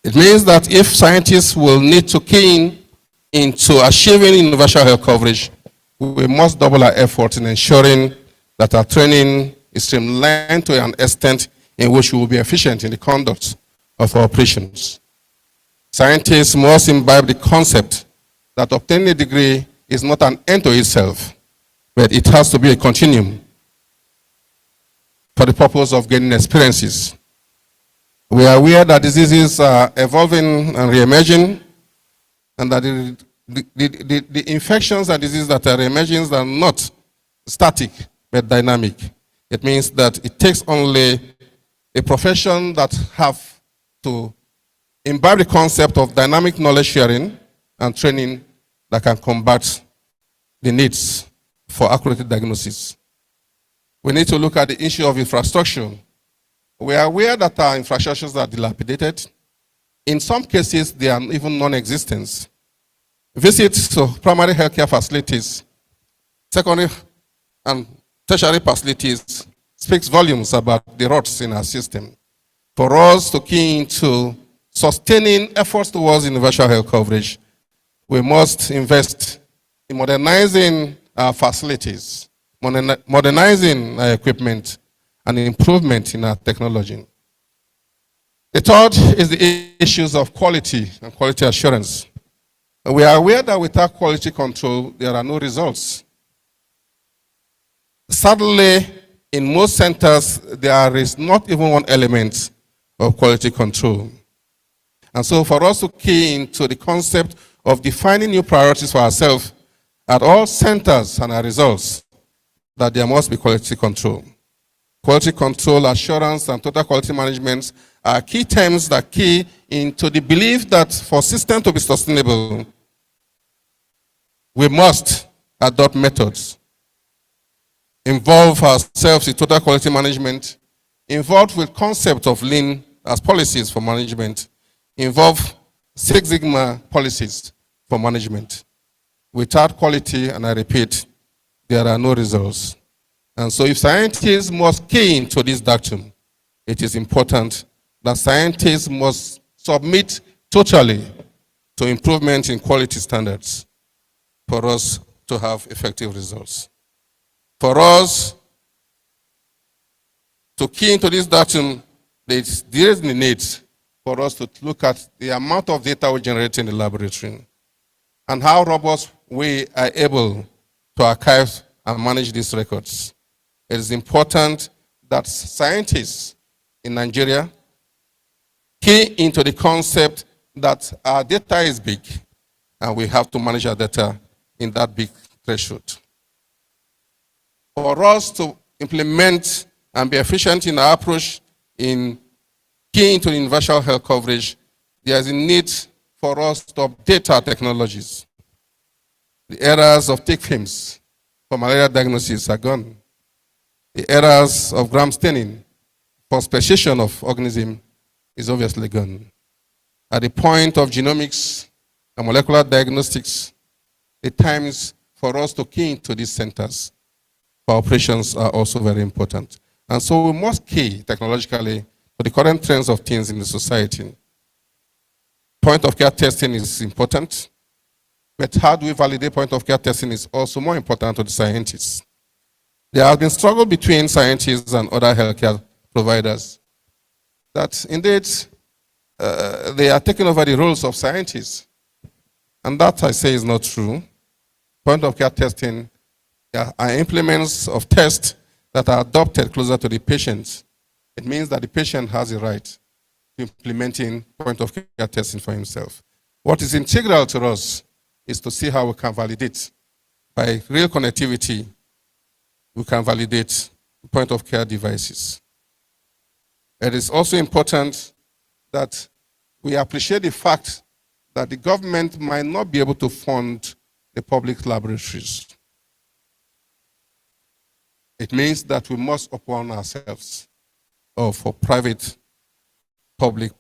It means that if scientists will need to key into achieving universal health coverage, we must double our effort in ensuring that our training is streamlined to an extent in which we will be efficient in the conduct of our operations. Scientists must imbibe the concept that obtaining a degree is not an end to itself, but it has to be a continuum for the purpose of gaining experiences. We are aware that diseases are evolving and re-emerging, and that the infections and diseases that are emerging are not static, but dynamic. It means that it takes only a profession that have to imbibe the concept of dynamic knowledge sharing and training that can combat the needs for accurate diagnosis. We need to look at the issue of infrastructure. We are aware that our infrastructures are dilapidated. In some cases, they are even non-existent. Visits to primary healthcare facilities, secondary and tertiary facilities speaks volumes about the rots in our system. For us to key into sustaining efforts towards universal health coverage, we must invest in modernizing our facilities, modernizing our equipment, and improvement in our technology. The third is the issues of quality and quality assurance. We are aware that without quality control, there are no results. Sadly, in most centers, there is not even one element of quality control. And so for us to key into the concept of defining new priorities for ourselves at all centers and our results, that there must be quality control. Quality control, assurance, and total quality management are key terms that key into the belief that for systems to be sustainable, we must adopt methods, involve ourselves in total quality management, involved with concept of lean as policies for management, involve Six Sigma policies for management. Without quality, and I repeat, there are no results. And so if scientists must key into this doctrine, it is important that scientists must submit totally to improvement in quality standards for us to have effective results. For us to key into this doctrine, there is the need for us to look at the amount of data we generate in the laboratory and how robust we are able to archive and manage these records. It is important that scientists in Nigeria key into the concept that our data is big and we have to manage our data in that big threshold. For us to implement and be efficient in our approach in keying into universal health coverage, there is a need for us to update our technologies. The eras of tick films for malaria diagnosis are gone. The eras of gram staining for speciation of organism is obviously gone. At the point of genomics and molecular diagnostics, the times for us to key into these centers for operations are also very important. And so we must key technologically to the current trends of things in the society. Point of care testing is important, but how do we validate point of care testing is also more important to the scientists. There has been struggle between scientists and other healthcare providers that indeed they are taking over the roles of scientists. And that I say is not true. Point of care testing are implements of tests that are adopted closer to the patient. It means that the patient has a right to implementing point of care testing for himself. What is integral to us is to see how we can validate. By real connectivity, we can validate point of care devices. It is also important that we appreciate the fact that the government might not be able to fund the public laboratories. It means that we must upon ourselves for private-public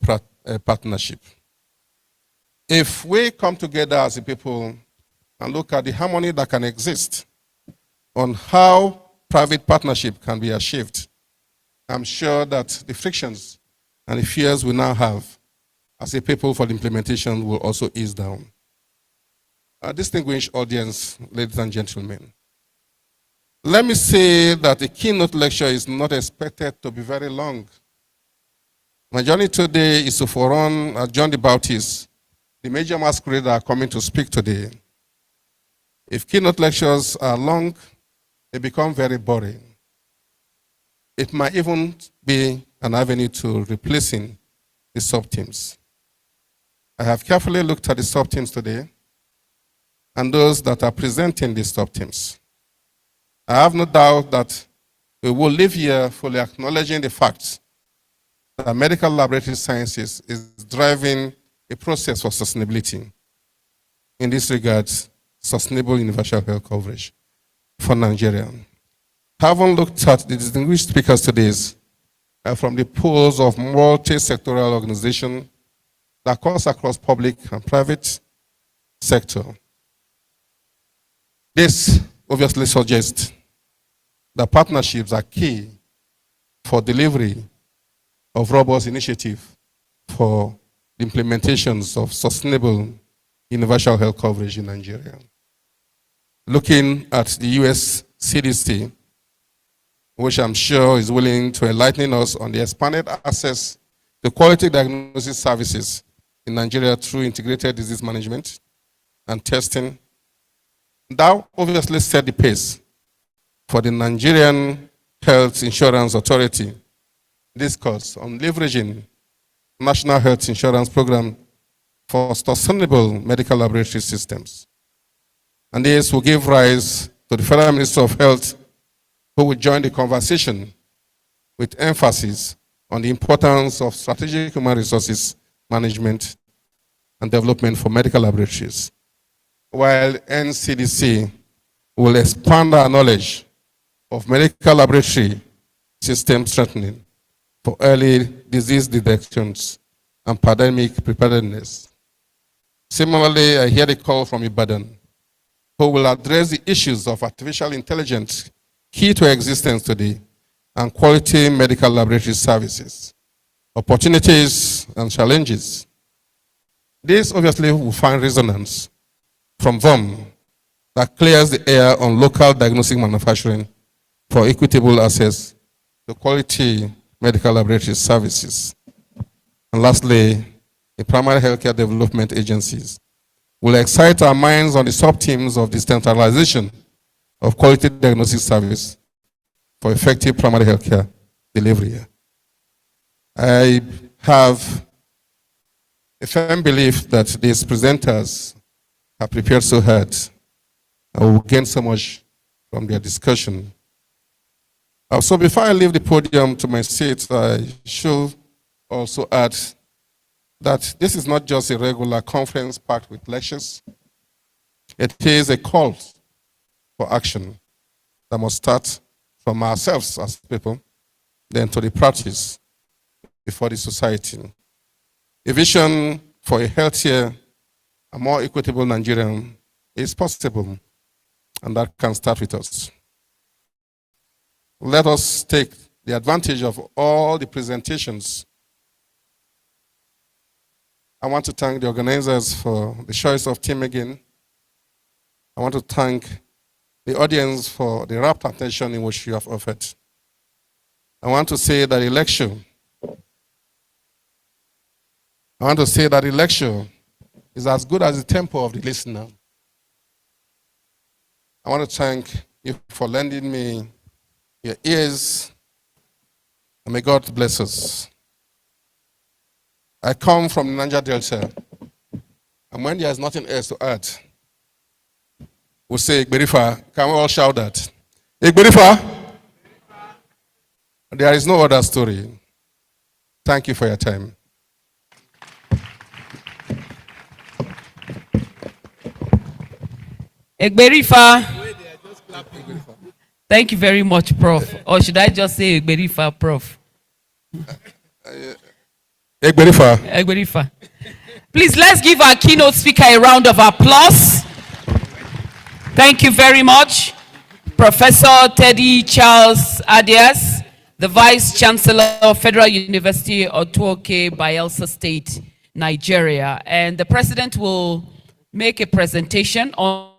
partnership. If we come together as a people and look at the harmony that can exist on how private partnership can be achieved, I'm sure that the frictions and the fears we now have as a people for the implementation will also ease down. Distinguished audience, ladies and gentlemen, let me say that the keynote lecture is not expected to be very long. My journey today is to forerun John the Baptist, the major masquerade that are coming to speak today. If keynote lectures are long, they become very boring. It might even be an avenue to replacing the sub-teams. I have carefully looked at the sub-teams today and those that are presenting these sub-teams. I have no doubt that we will live here fully acknowledging the fact that medical laboratory sciences is driving a process for sustainability. In this regard, sustainable universal health coverage for Nigeria. Having looked at the distinguished speakers today from the pools of multi-sectoral organization that cuts across public and private sector, this obviously suggests that partnerships are key for delivery of robust initiative for the implementations of sustainable universal health coverage in Nigeria. Looking at the US CDC, which I'm sure is willing to enlighten us on the expanded access to quality diagnosis services in Nigeria through integrated disease management and testing. That obviously set the pace for the Nigerian Health Insurance Authority discourse on leveraging National Health Insurance Program for sustainable medical laboratory systems. And this will give rise to the Federal Minister of Health, who will join the conversation with emphasis on the importance of strategic human resources management and development for medical laboratories, while NCDC will expand our knowledge of medical laboratory system strengthening for early disease detections and pandemic preparedness. Similarly, I hear the call from Ibadan, who will address the issues of artificial intelligence key to existence today and quality medical laboratory services, opportunities and challenges. This obviously will find resonance from them that clears the air on local diagnostic manufacturing for equitable access to quality medical laboratory services. And lastly, the primary healthcare development agencies will excite our minds on the sub-themes of decentralization of quality diagnostic service for effective primary healthcare delivery. I have a firm belief that these presenters have prepared so hard and will gain so much from their discussion. So before I leave the podium to my seat, I should also add that this is not just a regular conference packed with lectures. It is a call for action that must start from ourselves as people, then to the practice before the society. A vision for a healthier and more equitable Nigerian is possible, and that can start with us. Let us take the advantage of all the presentations. I want to thank the organizers for the choice of theme again. I want to thank the audience for the rapt attention in which you have offered. I want to say that the lecture is as good as the tempo of the listener. I want to thank you for lending me your ears, and may God bless us. I come from the Niger Delta, and when there is nothing else to add, we'll say Igberifa. Can we all shout that? Igberifa? There is no other story. Thank you for your time. Egberifa. Thank you very much, Prof. Or should I just say Egberifa, Prof? Egberifa. Egberifa. Please, let's give our keynote speaker a round of applause. Thank you very much, Professor Teddy Charles Adias, the Vice Chancellor of Federal University Otuoke, Bayelsa State, Nigeria. And the President will make a presentation on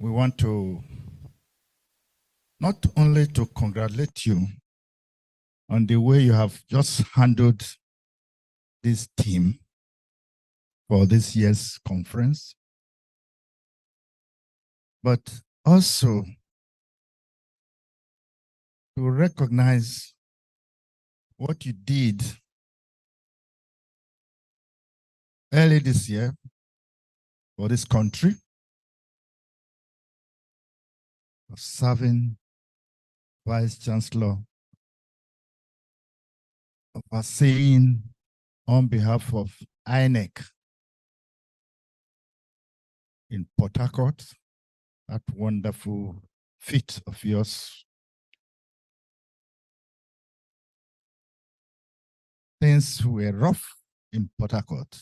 we want to not only to congratulate you on the way you have just handled this team for this year's conference, but also to recognize what you did early this year for this country, of serving Vice Chancellor, overseeing on behalf of INEC in Port Harcourt, that wonderful feat of yours. Things were rough in Port Harcourt,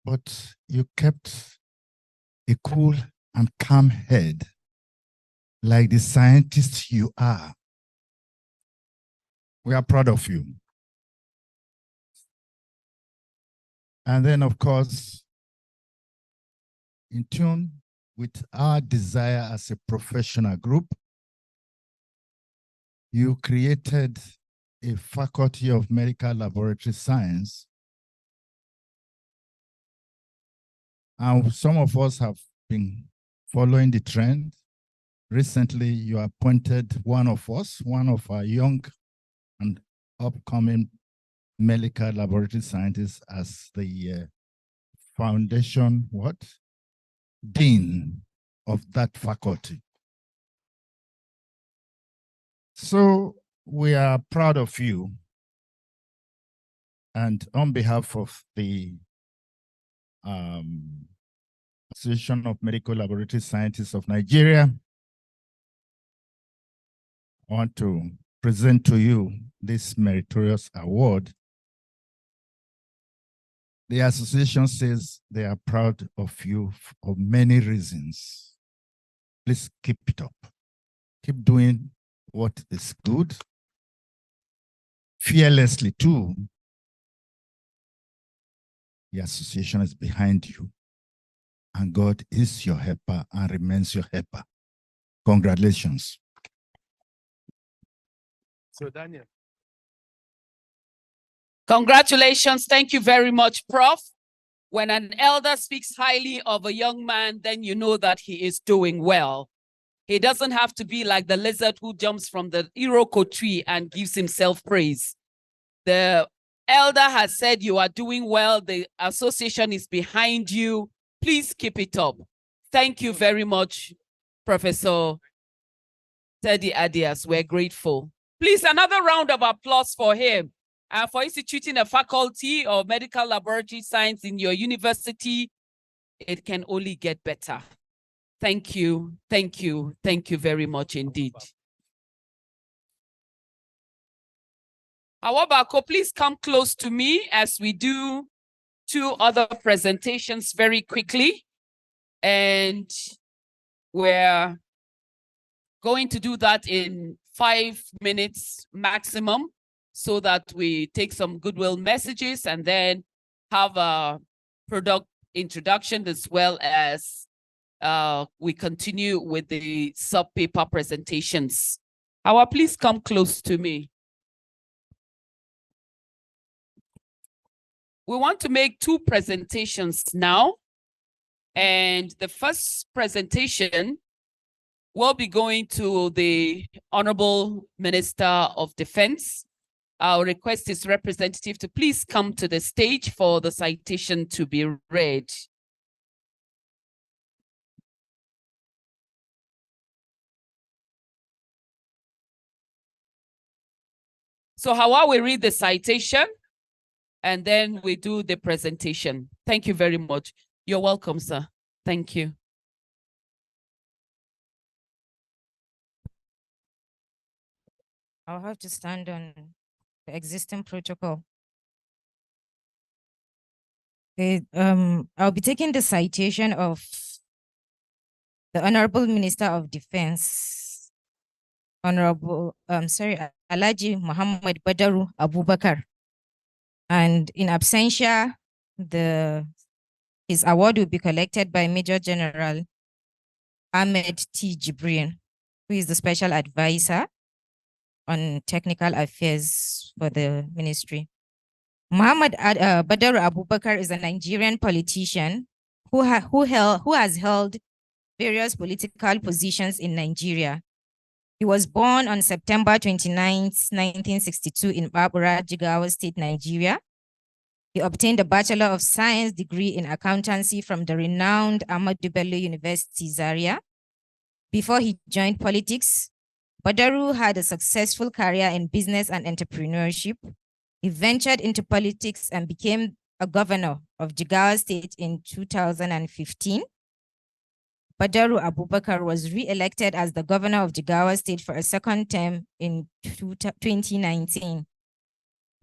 but you kept a cool and calm head, like the scientist you are. We are proud of you. And then, of course, in tune with our desire as a professional group, you created a Faculty of Medical Laboratory Science. And some of us have been following the trend. Recently, you appointed one of us, one of our young and upcoming medical laboratory scientists as the foundation, dean of that faculty. So we are proud of you. And on behalf of the Association of Medical Laboratory Scientists of Nigeria, I want to present to you this meritorious award. The association says they are proud of you for many reasons. Please keep it up. Keep doing what is good, fearlessly too. The association is behind you, and God is your helper and remains your helper. Congratulations. So, Daniel. Congratulations. Thank you very much, Prof. When an elder speaks highly of a young man, then you know that he is doing well. He doesn't have to be like the lizard who jumps from the Iroko tree and gives himself praise. The elder has said you are doing well. The association is behind you. Please keep it up. Thank you very much, Professor Teddy Adias. We're grateful. Please, another round of applause for him and for instituting a faculty of medical laboratory science in your university. It can only get better. Thank you, thank you, thank you very much indeed. Awabako, please come close to me as we do two other presentations very quickly. And we're going to do that in 5 minutes maximum so that we take some goodwill messages and then have a product introduction as well as we continue with the sub-paper presentations. Please come close to me. We want to make two presentations now. And the first presentation will be going to the Honorable Minister of Defense. Our request is representative to please come to the stage for the citation to be read. So Hawa will read the citation and then we do the presentation. Thank you very much. You're welcome, sir. Thank you. I'll have to stand on the existing protocol. I'll be taking the citation of the Honorable Minister of Defense, Alhaji Muhammad Badaru Abubakar. And in absentia, his award will be collected by Major General Ahmed T. Jibril, who is the special advisor on technical affairs for the ministry. Muhammad Badr Abubakar is a Nigerian politician who has held various political positions in Nigeria. He was born on September 29, 1962 in Babura, Jigawa State, Nigeria. He obtained a Bachelor of Science degree in accountancy from the renowned Ahmadu Bello University, Zaria. Before he joined politics, Badaru had a successful career in business and entrepreneurship. He ventured into politics and became a governor of Jigawa State in 2015. Badaru Abubakar was re-elected as the governor of Jigawa State for a second term in 2019.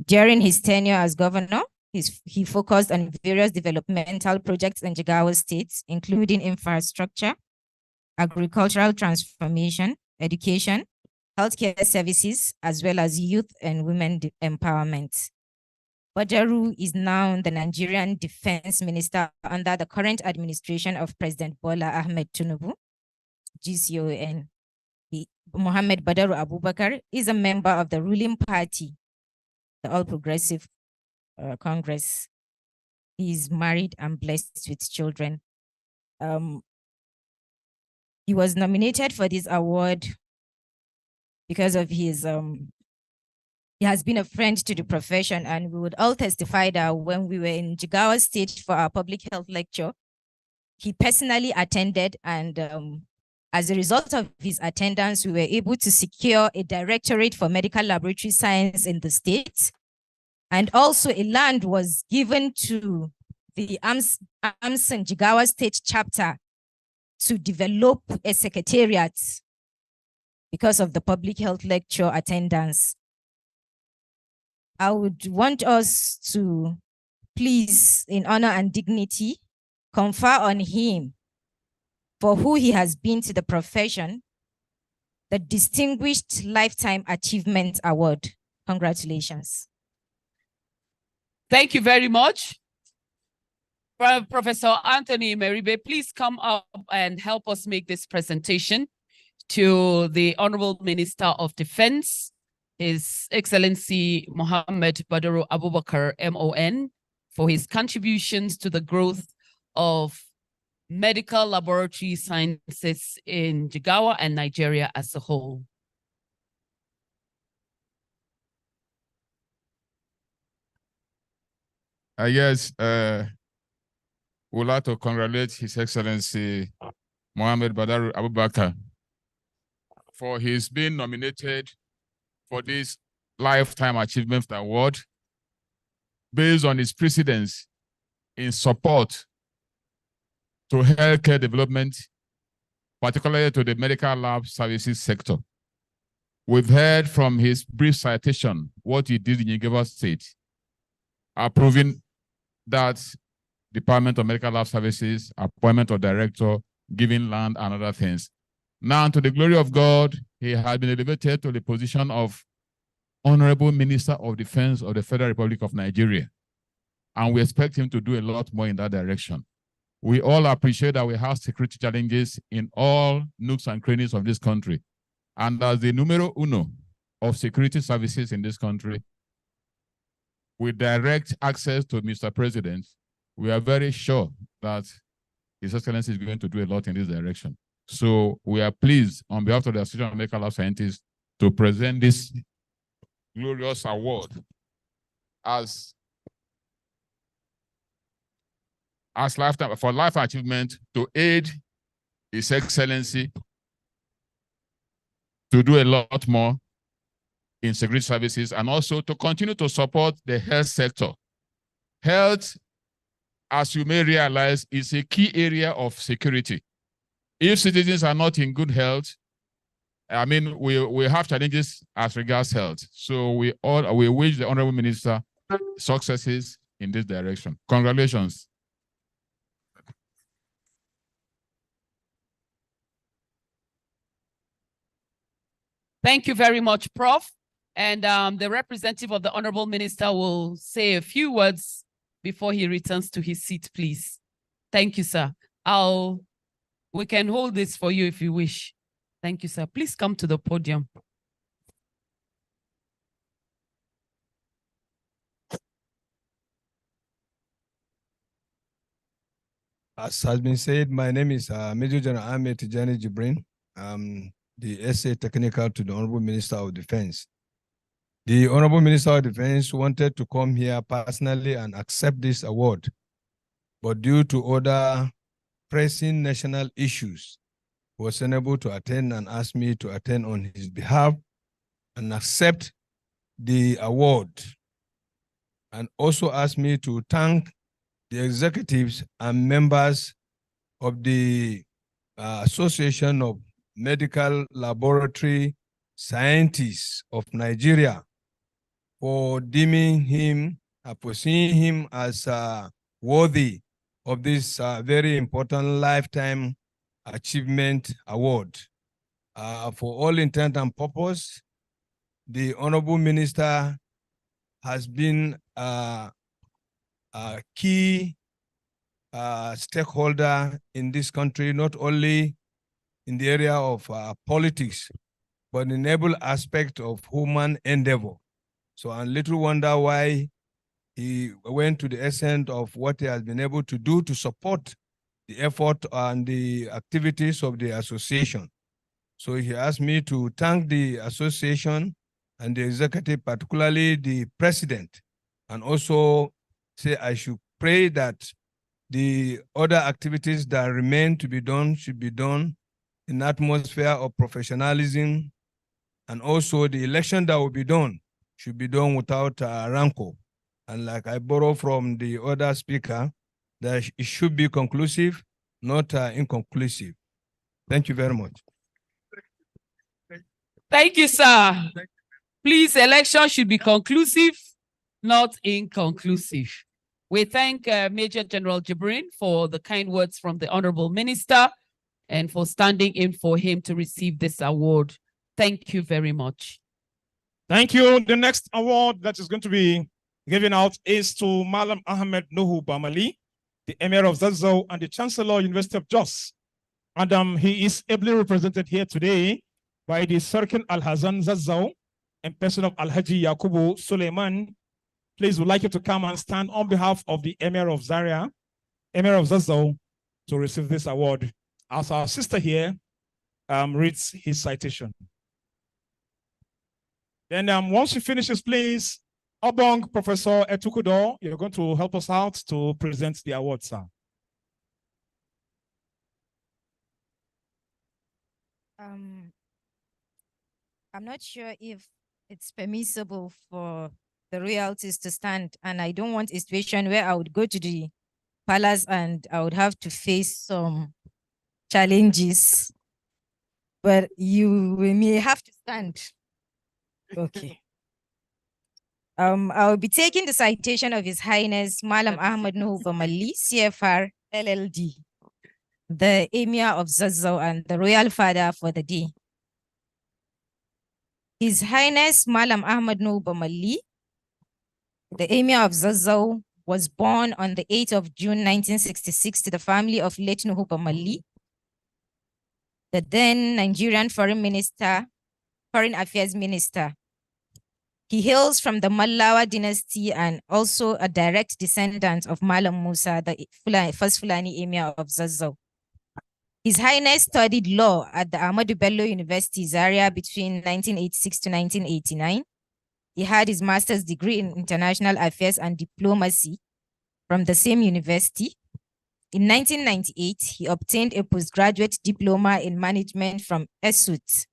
During his tenure as governor, he focused on various developmental projects in Jigawa State, including infrastructure, agricultural transformation, education, healthcare services, as well as youth and women empowerment. Badaru is now the Nigerian Defense Minister under the current administration of President Bola Ahmed Tinubu, GCON. Muhammad Badaru Abubakar is a member of the ruling party, the All Progressive Congress. He is married and blessed with children. He was nominated for this award because of his he has been a friend to the profession, and we would all testify that when we were in Jigawa State for our public health lecture, he personally attended, and as a result of his attendance, we were able to secure a directorate for medical laboratory science in the state. And also a land was given to the AMLSN Jigawa State chapter to develop a secretariat because of the public health lecture attendance. I would want us to please, in honor and dignity, confer on him, for who he has been to the profession, the Distinguished Lifetime Achievement Award. Congratulations. Thank you very much. Professor Anthony Meribe, please come up and help us make this presentation to the Honorable Minister of Defense, His Excellency Muhammad Badaru Abubakar, MON, for his contributions to the growth of medical laboratory sciences in Jigawa and Nigeria as a whole. Yes, we'd like to congratulate His Excellency Muhammad Badaru Abubakar for his being nominated for this Lifetime Achievement Award based on his precedence in support to healthcare development, particularly to the medical lab services sector. We've heard from his brief citation what he did in Jigawa State, approving that Department of Medical Lab Services, appointment of director, giving land and other things. Now, to the glory of God, he has been elevated to the position of Honorable Minister of Defense of the Federal Republic of Nigeria. And we expect him to do a lot more in that direction. We all appreciate that we have security challenges in all nooks and crannies of this country. And as the numero uno of security services in this country, with direct access to Mr. President, we are very sure that His Excellency is going to do a lot in this direction. So we are pleased on behalf of the Association of Medical Lab Scientists to present this glorious award as lifetime for life achievement to aid His Excellency to do a lot more in security services and also to continue to support the health sector. Health, as you may realize, is a key area of security. If citizens are not in good health, I mean, we have challenges as regards health. So we wish the Honorable Minister successes in this direction. Congratulations. Thank you very much, Prof. And the representative of the Honorable Minister will say a few words before he returns to his seat, please. Thank you, sir. We can hold this for you if you wish. Thank you, sir. Please come to the podium. As has been said, my name is Major General Ahmed Tijani Jibrin. I'm the SA Technical to the Honorable Minister of Defense. The Honorable Minister of Defense wanted to come here personally and accept this award, but due to other pressing national issues, he was unable to attend and asked me to attend on his behalf and accept the award, and also asked me to thank the executives and members of the Association of Medical Laboratory Scientists of Nigeria for deeming him, for seeing him as worthy of this very important lifetime achievement award. For all intent and purpose, the Honorable Minister has been a key stakeholder in this country, not only in the area of politics, but in every aspect of human endeavor. So I little wonder why he went to the extent of what he has been able to do to support the effort and the activities of the association. So he asked me to thank the association and the executive, particularly the president, and also say I should pray that the other activities that remain to be done should be done in an atmosphere of professionalism, and also the election that will be done should be done without rancor. And like I borrow from the other speaker, that it should be conclusive, not inconclusive. Thank you very much. Thank you, sir. Please, election should be conclusive, not inconclusive. We thank Major General Jibrin for the kind words from the Honorable Minister and for standing in for him to receive this award. Thank you very much. Thank you. The next award that is going to be given out is to Malam Ahmed Nuhu Bamali, the Emir of Zazzau and the Chancellor, University of Jos. And he is ably represented here today by the Sarkin Al-Hazan Zazzau and person of Al-Haji Yakubu Suleiman. Please, would like you to come and stand on behalf of the Emir of Zaria, Emir of Zazzau, to receive this award. As our sister here reads his citation. Then once she finishes, please, Obong Professor Etukudo, you're going to help us out to present the award, sir. I'm not sure if it's permissible for the royalties to stand, and I don't want a situation where I would go to the palace and I would have to face some challenges, but you may have to stand. Okay. I will be taking the citation of His Highness Malam Ahmed Nuhu Bamali, CFR LLD, the Emir of Zazzau and the Royal Father for the day. His Highness Malam Ahmed Nuhu Bamali, the Emir of Zazzau, was born on the 8th of June 1966 to the family of late Nuhu Bamali, the then Nigerian Foreign Affairs Minister. He hails from the Mallawa dynasty and also a direct descendant of Malam Musa, the first Fulani Emir of Zazzau. His Highness studied law at the Ahmadu Bello University, Zaria, between 1986 to 1989. He had his master's degree in international affairs and diplomacy from the same university. In 1998, he obtained a postgraduate diploma in management from ESUT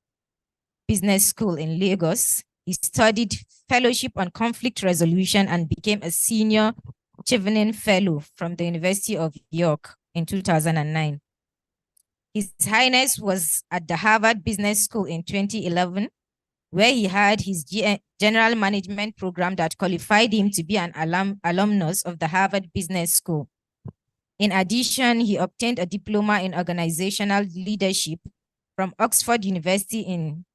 Business School in Lagos. He studied fellowship on conflict resolution and became a senior Chevening Fellow from the University of York in 2009. His Highness was at the Harvard Business School in 2011, where he had his general management program that qualified him to be an alumnus of the Harvard Business School. In addition, he obtained a diploma in organizational leadership from Oxford University in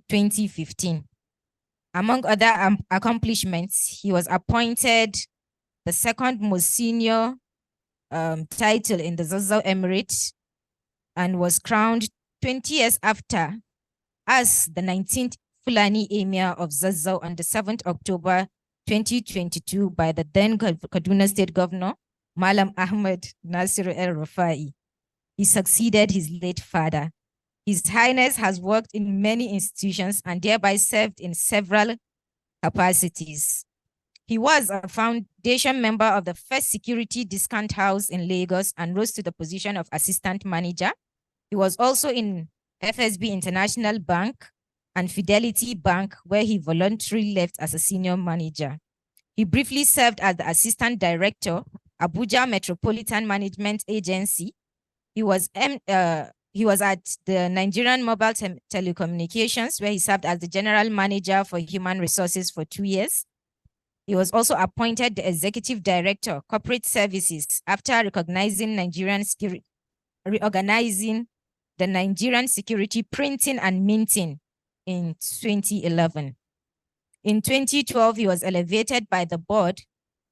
2015. Among other accomplishments, he was appointed the second most senior title in the Zazzau Emirate and was crowned 20 years after as the 19th Fulani Emir of Zazzau on the 7th October 2022 by the then Kaduna State Governor, Malam Ahmed Nasir el-Rufai. He succeeded his late father. His Highness has worked in many institutions and thereby served in several capacities. He was a foundation member of the first security discount house in Lagos and rose to the position of assistant manager. He was also in FSB International Bank and Fidelity Bank, where he voluntarily left as a senior manager. He briefly served as the assistant director, Abuja Metropolitan Management Agency. He was at the Nigerian Mobile Telecommunications, where he served as the general manager for human resources for 2 years. He was also appointed the executive director, corporate services, after reorganizing the Nigerian security printing and minting in 2011. In 2012, he was elevated by the board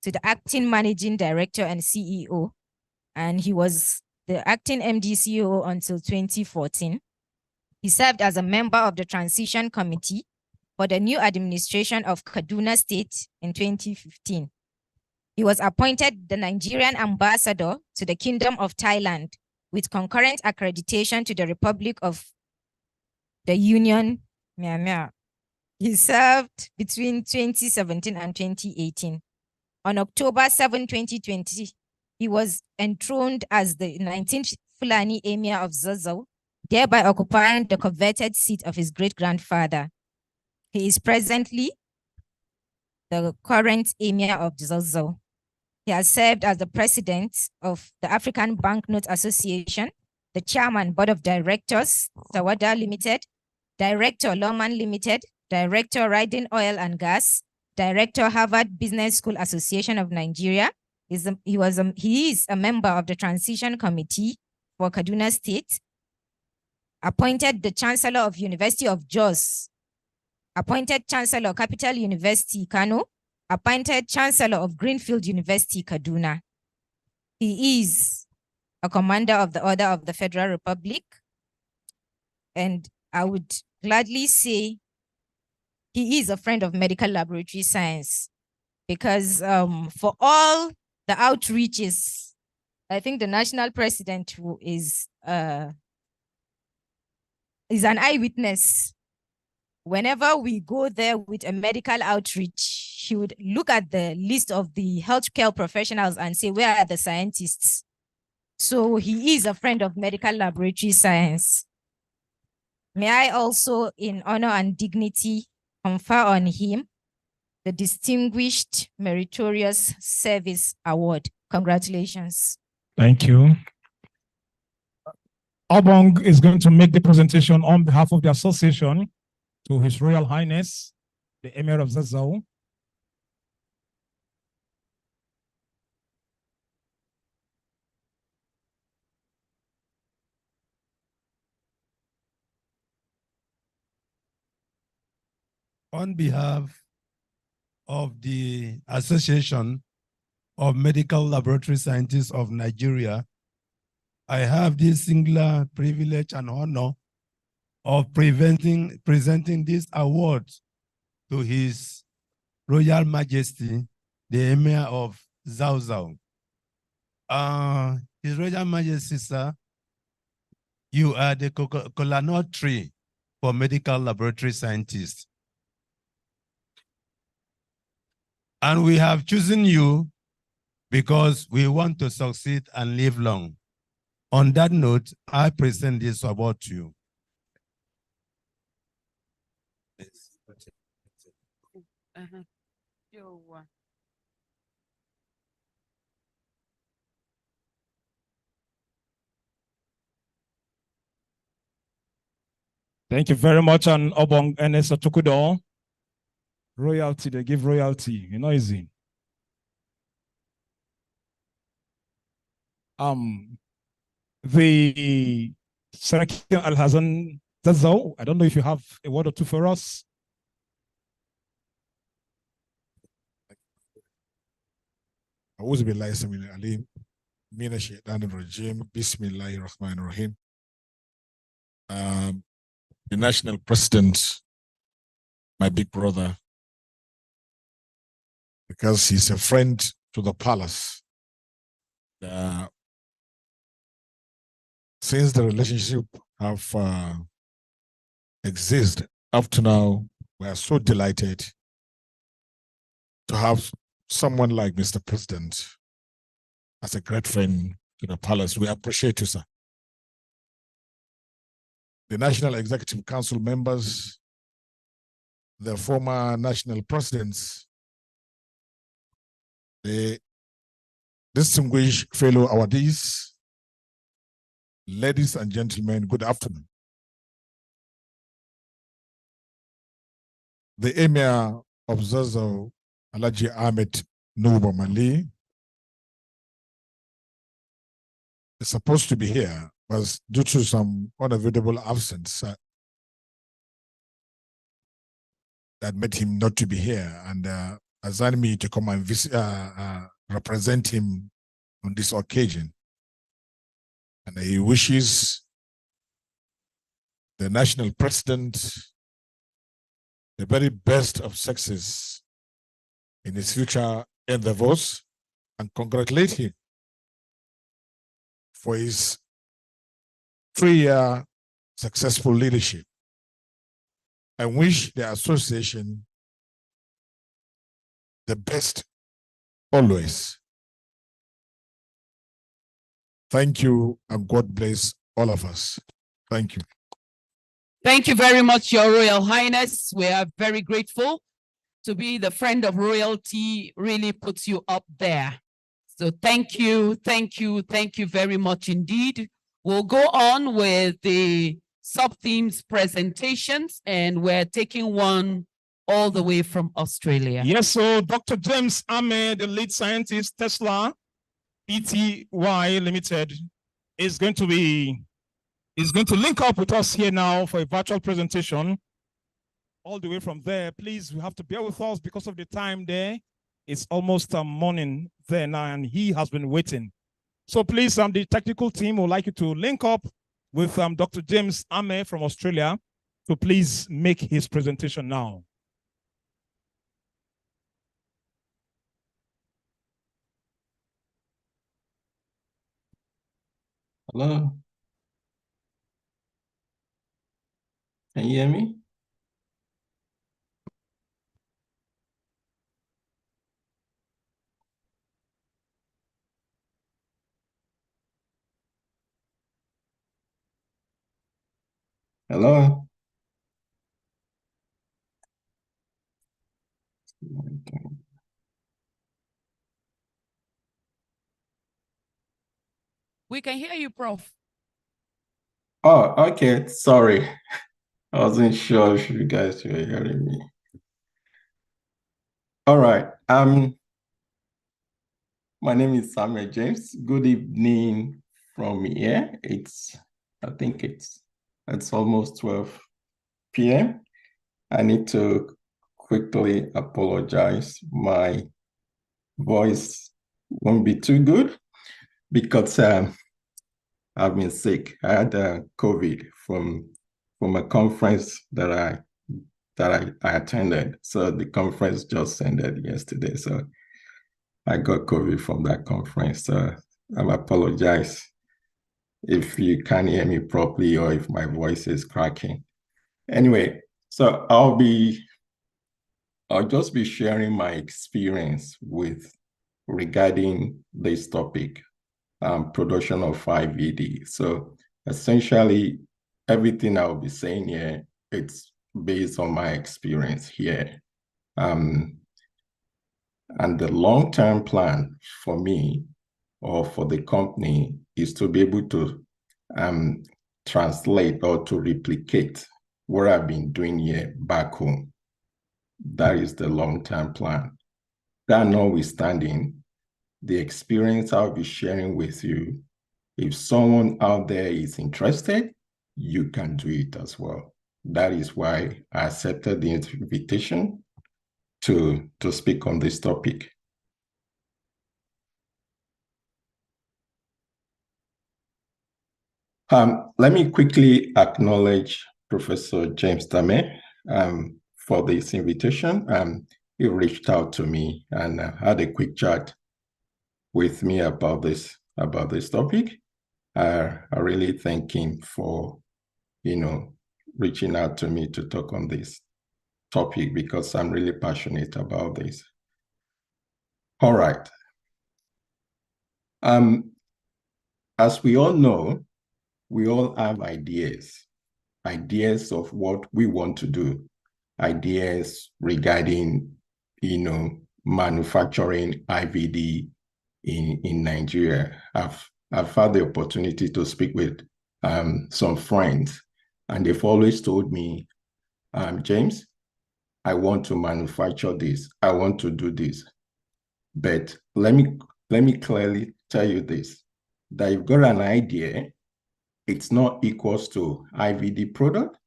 to the acting managing director and CEO, and he was the acting MD CEO until 2014. He served as a member of the transition committee for the new administration of Kaduna State in 2015. He was appointed the Nigerian ambassador to the Kingdom of Thailand with concurrent accreditation to the Republic of the Union, Myanmar. He served between 2017 and 2018. On October 7, 2020, he was enthroned as the 19th Fulani Emir of Zazzau, thereby occupying the coveted seat of his great-grandfather. He is presently the current Emir of Zazzau. He has served as the president of the African Banknote Association, the chairman, board of directors, Sawada Limited, director, Lawman Limited, director, Riding Oil and Gas, director, Harvard Business School Association of Nigeria. He is a member of the Transition Committee for Kaduna State, appointed the Chancellor of University of Jos, appointed Chancellor of Capital University, Kano, appointed Chancellor of Greenfield University, Kaduna. He is a commander of the Order of the Federal Republic, and I would gladly say he is a friend of medical laboratory science, because for all the outreaches, I think the national president who is an eyewitness. Whenever we go there with a medical outreach, he would look at the list of the healthcare professionals and say, where are the scientists? So he is a friend of medical laboratory science. May I also, in honor and dignity, confer on him the Distinguished Meritorious Service Award. Congratulations. Thank you. Obong is going to make the presentation on behalf of the association to His Royal Highness, the Emir of Zazzau. On behalf of the Association of Medical Laboratory Scientists of Nigeria, I have this singular privilege and honor of presenting this award to His Royal Majesty, the Emir of Zazzau. His Royal Majesty, sir, you are the coconut tree for medical laboratory scientists. And we have chosen you because we want to succeed and live long. On that note, I present this award to you. Thank you very much, and Obong Enes Otukudo. Royalty, they give royalty, you know, easy. The Saraki Al-Hazan Zazzau, I don't know if you have a word or two for us. أعوذ بالله السميع العليم من الشيطان الرجيم بسم الله الرحمن الرحيم the national president, my big brother, because he's a friend to the palace. Since the relationship have existed up to now, we are so delighted to have someone like Mr. President as a great friend to the palace. We appreciate you, sir. The National Executive Council members, the former national presidents, the distinguished fellow awardees, ladies and gentlemen, good afternoon. The Emir of Zazzau, Alhaji Ahmed Nuba Mali, is supposed to be here, but due to some unavoidable absence that made him not to be here, and assigned me to come and visit, represent him on this occasion. And he wishes the national president the very best of success in his future endeavors, and congratulate him for his 3-year successful leadership. I wish the association the best always. Thank you, and God bless all of us. Thank you. Thank you very much, Your Royal Highness. We are very grateful. To be the friend of royalty really puts you up there. So thank you, thank you, thank you very much indeed. We'll go on with the sub-themes presentations, and we're taking one all the way from Australia. Yes, so Dr. James Ahmed, the lead scientist, Tesla, Pty Limited, is going to link up with us here now for a virtual presentation. All the way from there, please, you have to bear with us because of the time there. It's almost morning there now, and he has been waiting. So please, the technical team would like you to link up with Dr. James Ahmed from Australia to please make his presentation now. Hello. Can you hear me? Hello. We can hear you, Prof. Oh, okay. Sorry. I wasn't sure if you guys were hearing me. All right. My name is Samuel James. Good evening from here. I think it's almost 12 p.m. I need to quickly apologize. My voice won't be too good because I've been sick. I had COVID from a conference that I attended. So the conference just ended yesterday. So I got COVID from that conference. So I apologize if you can't hear me properly or if my voice is cracking. Anyway, so I'll just be sharing my experience regarding this topic, production of 5ED. So essentially, everything I'll be saying here, it's based on my experience here. And the long-term plan for me or for the company is to be able to translate or to replicate what I've been doing here back home. That is the long-term plan. That notwithstanding, the experience I'll be sharing with you, if someone out there is interested, you can do it as well. That is why I accepted the invitation to speak on this topic. Let me quickly acknowledge Professor James Dame for this invitation. He reached out to me and had a quick chat with me about this topic. I really thank him for, reaching out to me to talk on this topic because I'm really passionate about this. All right. As we all know, we all have ideas of what we want to do, ideas regarding, manufacturing IVD in Nigeria. I've had the opportunity to speak with some friends, and they've always told me, James, I want to manufacture this. I want to do this. But let me clearly tell you this, that you've got an idea, it's not equals to IVD product,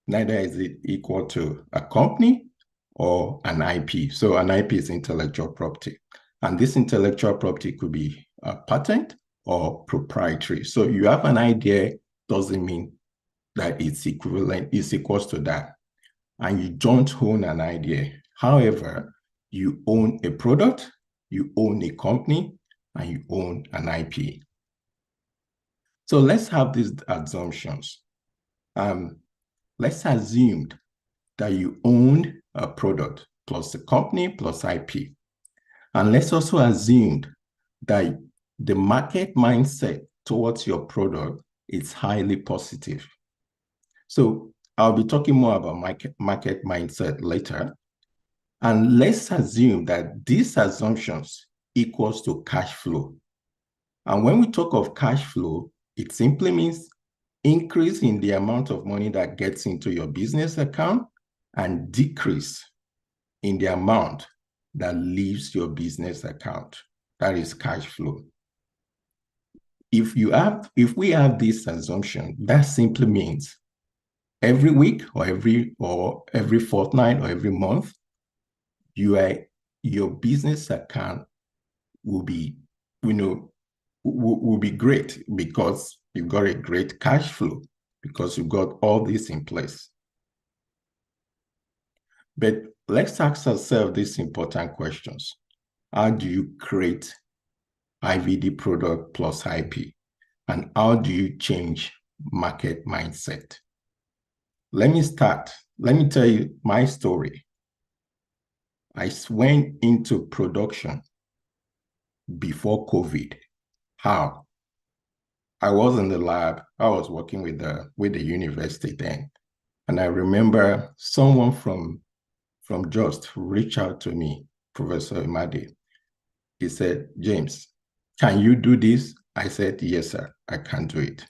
neither is it equal to a company or an IP. So an IP is intellectual property. And this intellectual property could be a patent or proprietary. So you have an idea, doesn't mean that it's equals to that. And you don't own an idea. However, you own a product, you own a company, and you own an IP. So let's have these assumptions. Let's assume that you own a product plus a company plus IP. And let's also assume that the market mindset towards your product is highly positive. So I'll be talking more about market mindset later. And let's assume that these assumptions equals to cash flow. And when we talk of cash flow, it simply means increase in the amount of money that gets into your business account and decrease in the amount that leaves your business account. That is cash flow. If we have this assumption, that simply means every week or every fortnight or every month, your business account will be, will be great because you've got a great cash flow, because you've got all this in place. But let's ask ourselves these important questions. How do you create IVD product plus IP? And how do you change market mindset? Let me tell you my story. I went into production before COVID. How? I was in the lab. I was working with the university then. And I remember someone from Just reached out to me, Professor Imade. He said, James, can you do this? I said, yes, sir, I can do it.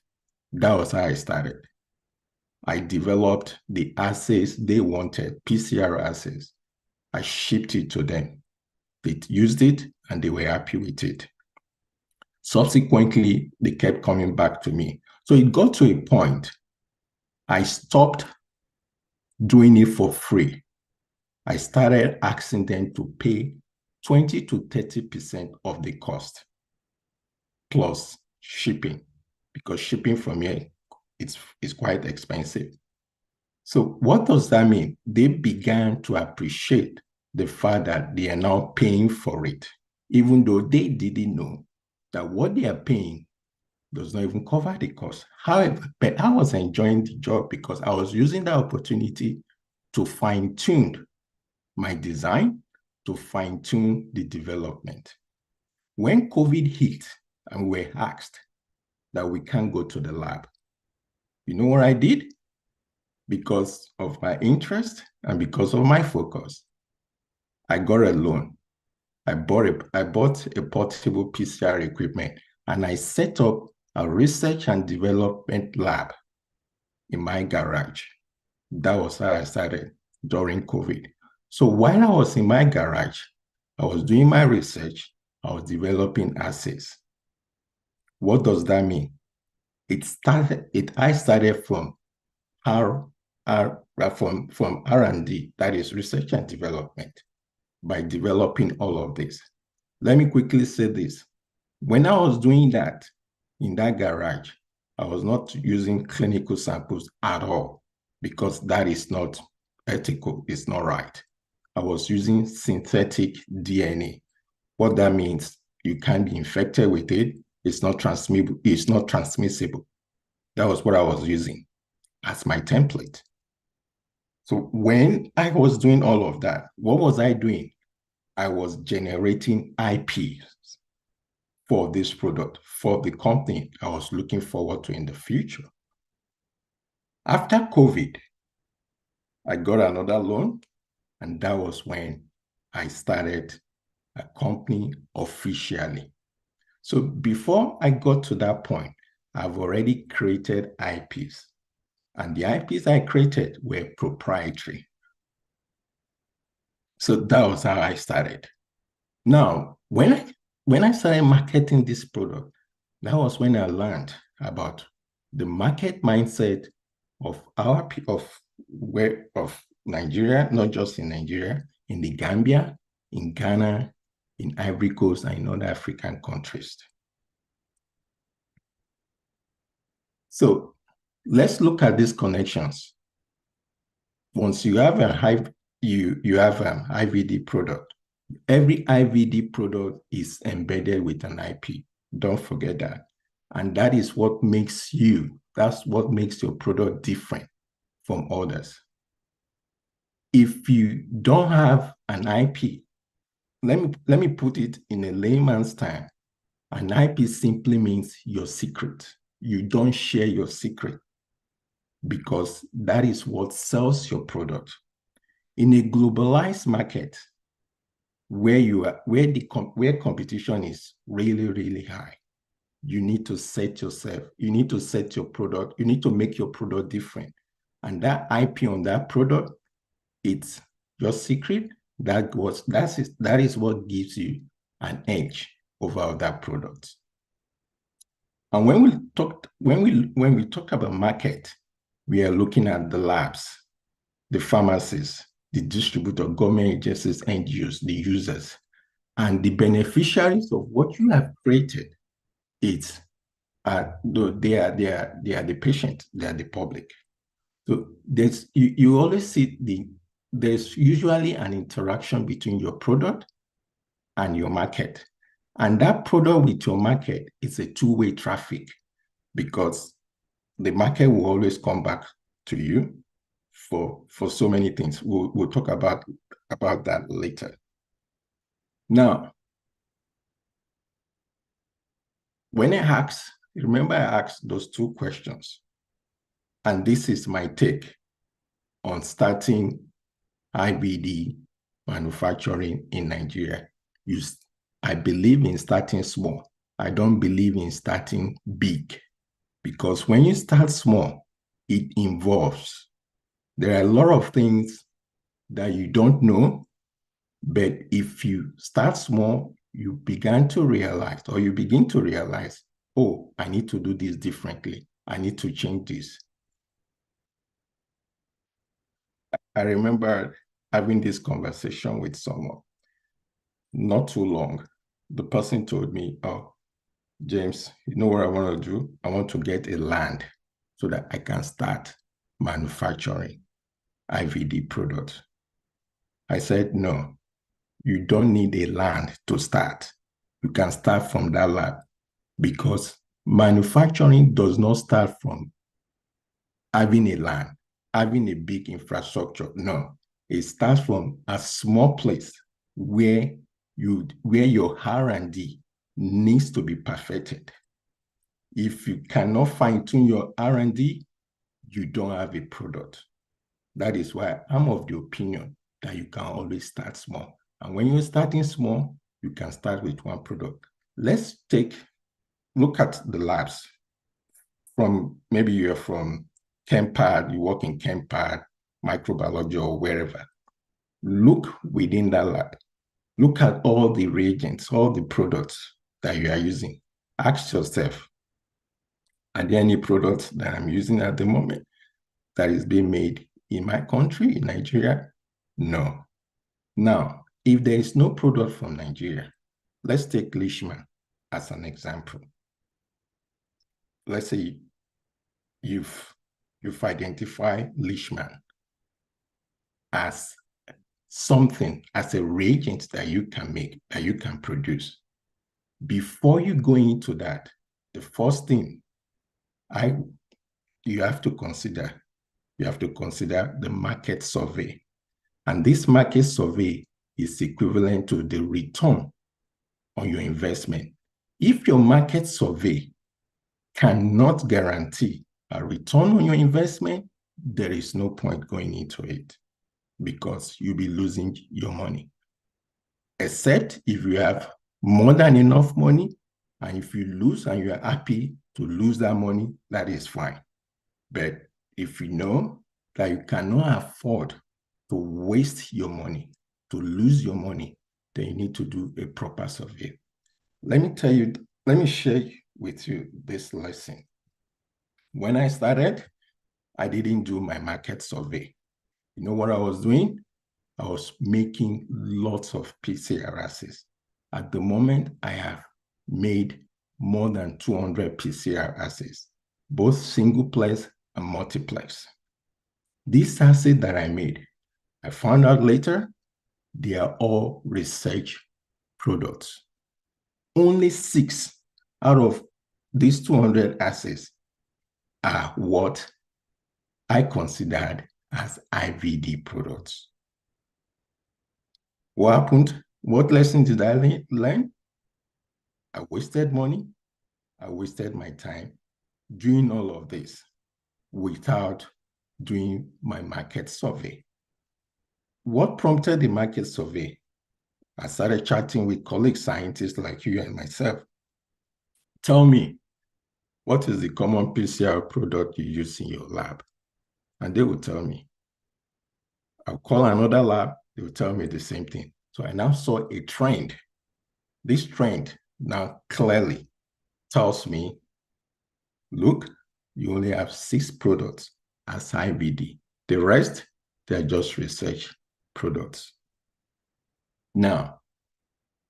That was how I started. I developed the assays they wanted, PCR assays. I shipped it to them. They used it and they were happy with it. Subsequently, they kept coming back to me. So it got to a point, I stopped doing it for free. I started asking them to pay 20 to 30% of the cost plus shipping, because shipping from here is quite expensive. So what does that mean? They began to appreciate the fact that they are now paying for it, even though they didn't know that what they are paying does not even cover the cost. However, but I was enjoying the job because I was using the opportunity to fine-tune my design, to fine-tune the development. When COVID hit and we were asked that we can't go to the lab, you know what I did? Because of my interest and because of my focus, I got a loan. I bought a portable PCR equipment, and I set up a research and development lab in my garage. That was how I started during COVID. So while I was in my garage, I was doing my research, I was developing assays. What does that mean? I started from R&D, that is research and development, by developing all of this. Let me quickly say this. When I was doing that in that garage, I was not using clinical samples at all because that is not ethical, it's not right. I was using synthetic DNA. What that means, you can't be infected with it, it's not transmissible. That was what I was using as my template. So when I was doing all of that, what was I doing? I was generating IPs for this product, for the company I was looking forward to in the future. After COVID, I got another loan, and that was when I started a company officially. So before I got to that point, I've already created IPs, and the IPs I created were proprietary. So that was how I started. Now, when I started marketing this product, that was when I learned about the market mindset of Nigeria, not just in Nigeria, in the Gambia, in Ghana, in Ivory Coast, and in other African countries. So let's look at these connections. Once you have you have an IVD product, every IVD product is embedded with an IP. Don't forget that. And that is what makes that's what makes your product different from others. If you don't have an IP, let me put it in a layman's term. An IP simply means your secret. You don't share your secret because that is what sells your product. In a globalized market where competition is really, really high, you need to set yourself, you need to set your product, you need to make your product different. And that IP on that product, it's your secret. That is what gives you an edge over that product. And when we talk about market, we are looking at the labs, the pharmacies, the distributor, government agencies, end use, the users, and the beneficiaries of what you have created. They are the patient, they are the public. So you always see there's usually an interaction between your product and your market. And that product with your market is a two-way traffic because the market will always come back to you for so many things. We'll talk about that later. Now, when I asked those two questions, and this is my take on starting IVD manufacturing in Nigeria. I believe in starting small. I don't believe in starting big, because when you start small, it involves, there are a lot of things that you don't know, but if you start small, you begin to realize, oh, I need to do this differently. I need to change this. I remember having this conversation with someone not too long. The person told me, oh, James, you know what I want to do? I want to get a land so that I can start manufacturing IVD products. I said, no, you don't need a land to start. You can start from that lab, because manufacturing does not start from having a land, having a big infrastructure. No, it starts from a small place where your R&D needs to be perfected. If you cannot fine-tune your R&D, you don't have a product. That is why I'm of the opinion that you can always start small. And when you're starting small, you can start with one product. Let's look at the labs. Maybe you're from ChemPad, you work in ChemPad, microbiology, or wherever. Look within that lab. Look at all the reagents, all the products that you are using. Ask yourself, are there any products that I'm using at the moment that is being made in my country, in Nigeria? No. Now, if there is no product from Nigeria, let's take Leishman as an example. Let's say you've identified Leishman as something, as a reagent that you can make, that you can produce. Before you go into that, the first thing you have to consider the market survey. And this market survey is equivalent to the return on your investment. If your market survey cannot guarantee a return on your investment, there is no point going into it because you'll be losing your money. Except if you have more than enough money, and if you lose and you are happy to lose that money, that is fine. But if you know that you cannot afford to waste your money, to lose your money, then you need to do a proper survey. Let me share with you this lesson. When I started, I didn't do my market survey. You know what I was doing? I was making lots of PCR assays. At the moment, I have made more than 200 PCR assays, both singleplex and multiplex. These assays that I made, I found out later, they are all research products. Only 6 out of these 200 assays are what I considered as IVD products. What happened? What lesson did I learn? I wasted money. I wasted my time doing all of this without doing my market survey. What prompted the market survey? I started chatting with colleague scientists like you and myself. Tell me, what is the common PCR product you use in your lab? And they will tell me. I'll call another lab, they will tell me the same thing. So I now saw a trend. This trend now clearly tells me, look, you only have 6 products as IVD. The rest, they're just research products. Now,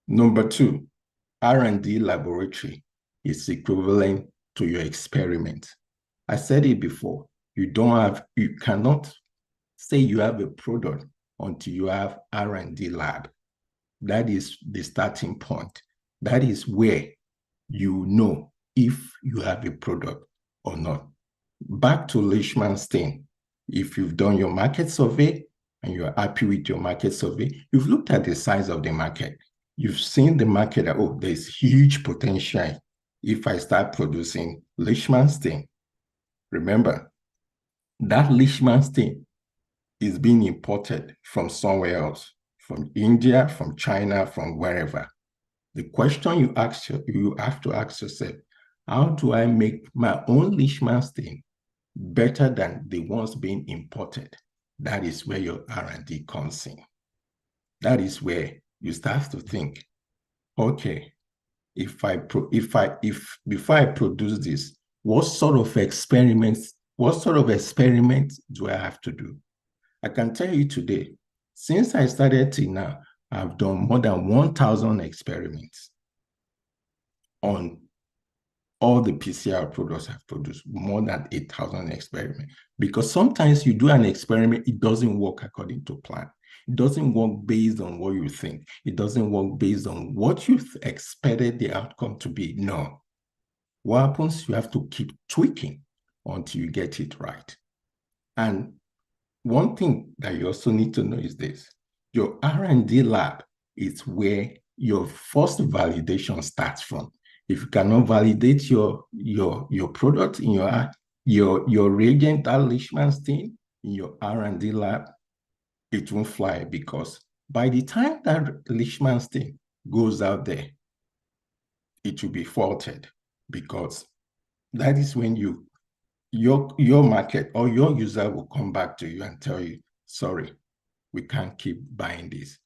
number 2, R&D laboratory is equivalent to your experiment. I said it before, you cannot say you have a product until you have R&D lab. That is the starting point. That is where you know if you have a product or not. Back to Leishman's thing. If you've done your market survey and you're happy with your market survey, you've looked at the size of the market. You've seen the market, oh, there's huge potential if I start producing Leishman's thing. Remember, that Leishman's thing is being imported from somewhere else, from India, from China, from wherever. The question you have to ask yourself, how do I make my own Leishman's thing better than the ones being imported? That is where your R&D comes in. That is where you start to think, okay, before I produce this, what sort of experiment do I have to do? I can tell you today, since I started till now, I've done more than 1,000 experiments on all the PCR products I've produced, more than 8,000 experiments. Because sometimes you do an experiment, it doesn't work according to plan. It doesn't work based on what you think. It doesn't work based on what you expected the outcome to be. No. What happens? You have to keep tweaking until you get it right. And one thing that you also need to know is this. Your R&D lab is where your first validation starts from. If you cannot validate your product in your reagent, that Leishman's thing, in your R&D lab, it won't fly, because by the time that Leishman's thing goes out there, it will be faulted, because that is when your market or your user will come back to you and tell you, sorry, we can't keep buying this.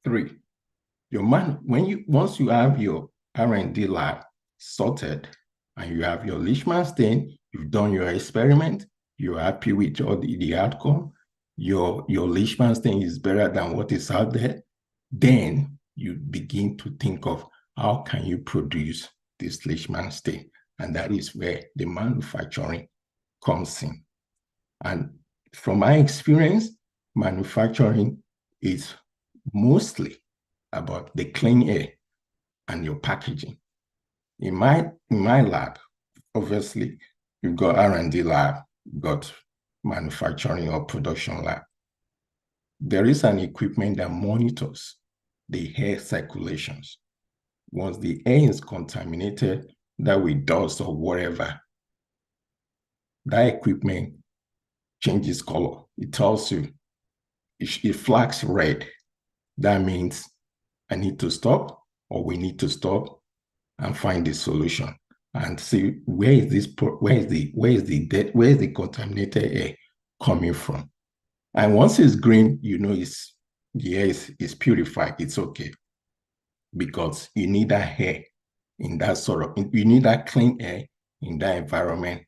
3, once you have your R&D lab sorted and you have your Leishman's thing, you've done your experiment, you're happy with all the outcome, your Leishman's thing is better than what is out there, then you begin to think of how can you produce this Leishman's thing. And that is where the manufacturing comes in. And from my experience, manufacturing is mostly about the clean air and your packaging. In my lab, obviously, you've got R&D lab, you've got manufacturing or production lab. There is an equipment that monitors the air circulations. Once the air is contaminated, that with dust or whatever, that equipment changes color. It tells you, it flags red. That means I need to stop, or we need to stop and find the solution and see where is the contaminated air coming from. And once it's green, you know the air is purified. It's okay, because you need that air in that you need that clean air in that environment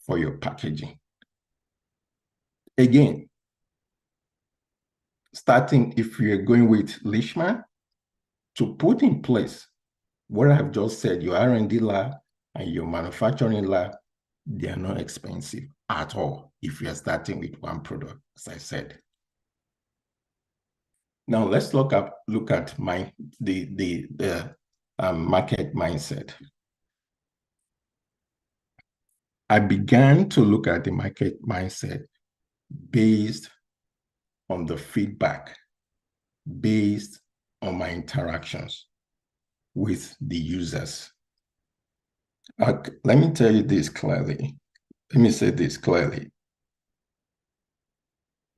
for your packaging. Again, starting, if you're going with Leishman, to put in place what I've just said, your R&D lab and your manufacturing lab, they are not expensive at all if you're starting with one product, as I said. Now let's look at the market mindset. I began to look at the market mindset based on the feedback, based on my interactions with the users. Let me tell you this clearly. Let me say this clearly.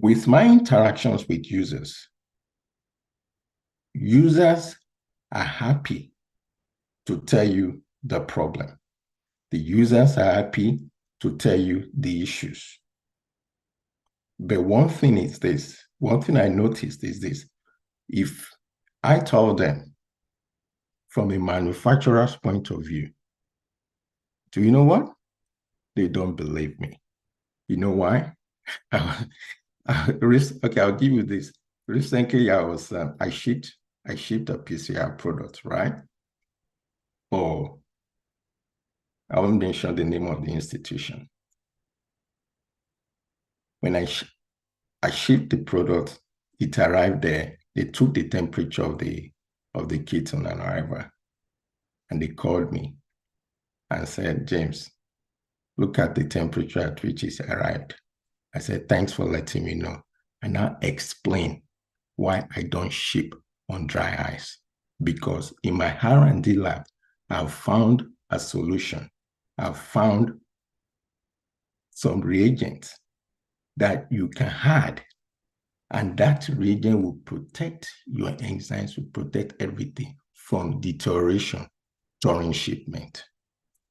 With my interactions with users, users are happy to tell you the problem. The users are happy to tell you the issues. But one thing I noticed is this: if I told them from a manufacturer's point of view, do you know what? They don't believe me. You know why? Okay, I'll give you this. Recently, I shipped a PCR product, right? Or I won't mention the name of the institution. When I shipped the product, it arrived there. They took the temperature of the kit on arrival, and they called me and said, "James, look at the temperature at which it arrived." I said, "Thanks for letting me know." And now explain why I don't ship on dry ice. Because in my R&D lab, I've found a solution. I've found some reagents that you can add, and that reagent will protect your enzymes, will protect everything from deterioration during shipment.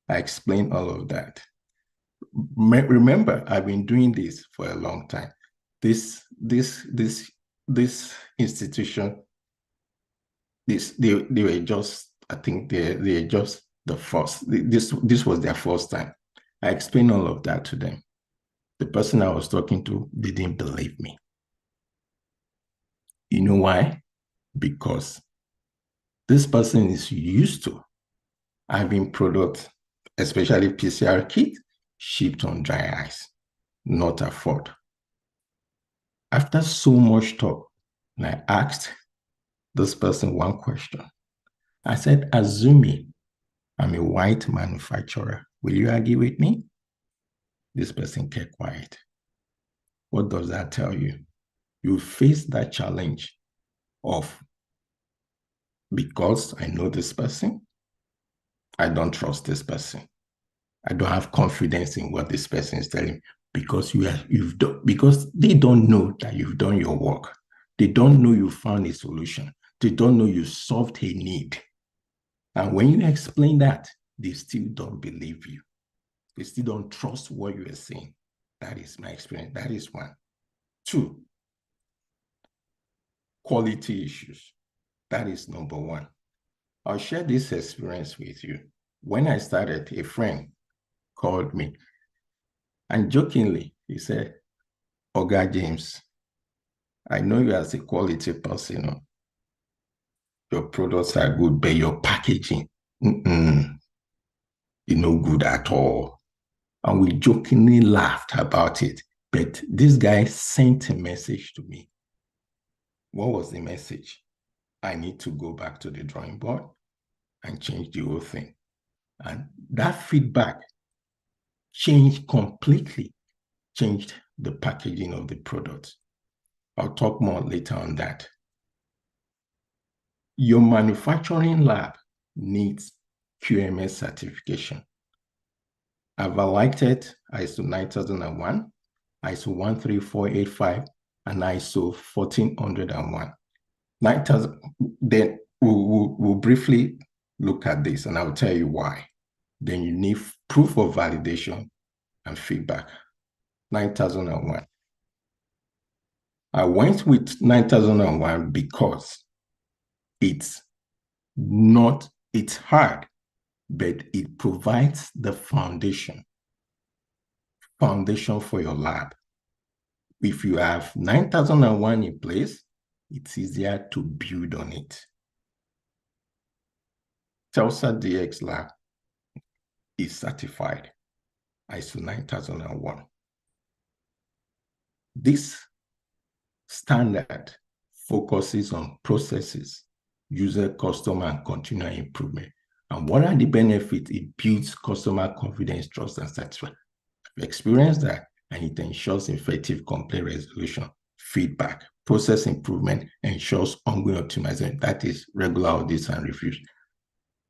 I explained all of that. Remember, I've been doing this for a long time. This institution, they were just, I think they're just the first. This was their first time. I explained all of that to them. The person I was talking to didn't believe me. You know why? Because this person is used to having products, especially PCR kit, shipped on dry ice, not afford. After so much talk, and I asked this person one question. I said, assuming I'm a white manufacturer, will you argue with me? This person kept quiet. What does that tell you? You face that challenge of, because I know this person, I don't trust this person. I don't have confidence in what this person is telling me, because because they don't know that you've done your work. They don't know you found a solution. They don't know you solved a need. And when you explain that, they still don't believe you. They still don't trust what you are saying. That is my experience. That is one. Two, quality issues. That is number one. I'll share this experience with you. When I started, a friend called me, and jokingly, he said, "Oga James, I know you as a quality person. Your products are good, but your packaging, no good at all. And we jokingly laughed about it. But this guy sent a message to me. What was the message? I need to go back to the drawing board and change the whole thing. And that feedback completely changed the packaging of the product. I'll talk more later on that. Your manufacturing lab needs QMS certification. I've highlighted ISO 9001, ISO 13485, and ISO 1401. 9000, then we'll briefly look at this and I'll tell you why. Then you need proof of validation and feedback. 9001. I went with 9001 because it's hard, but it provides the foundation for your lab. If you have 9001 in place, it's easier to build on it. Telsa DX Lab is certified ISO 9001. This standard focuses on processes, user, customer, and continual improvement. And what are the benefits? It builds customer confidence, trust, and satisfaction. I've experienced that, and it ensures effective complaint resolution, feedback, process improvement, ensures ongoing optimization. That is regular audits and reviews.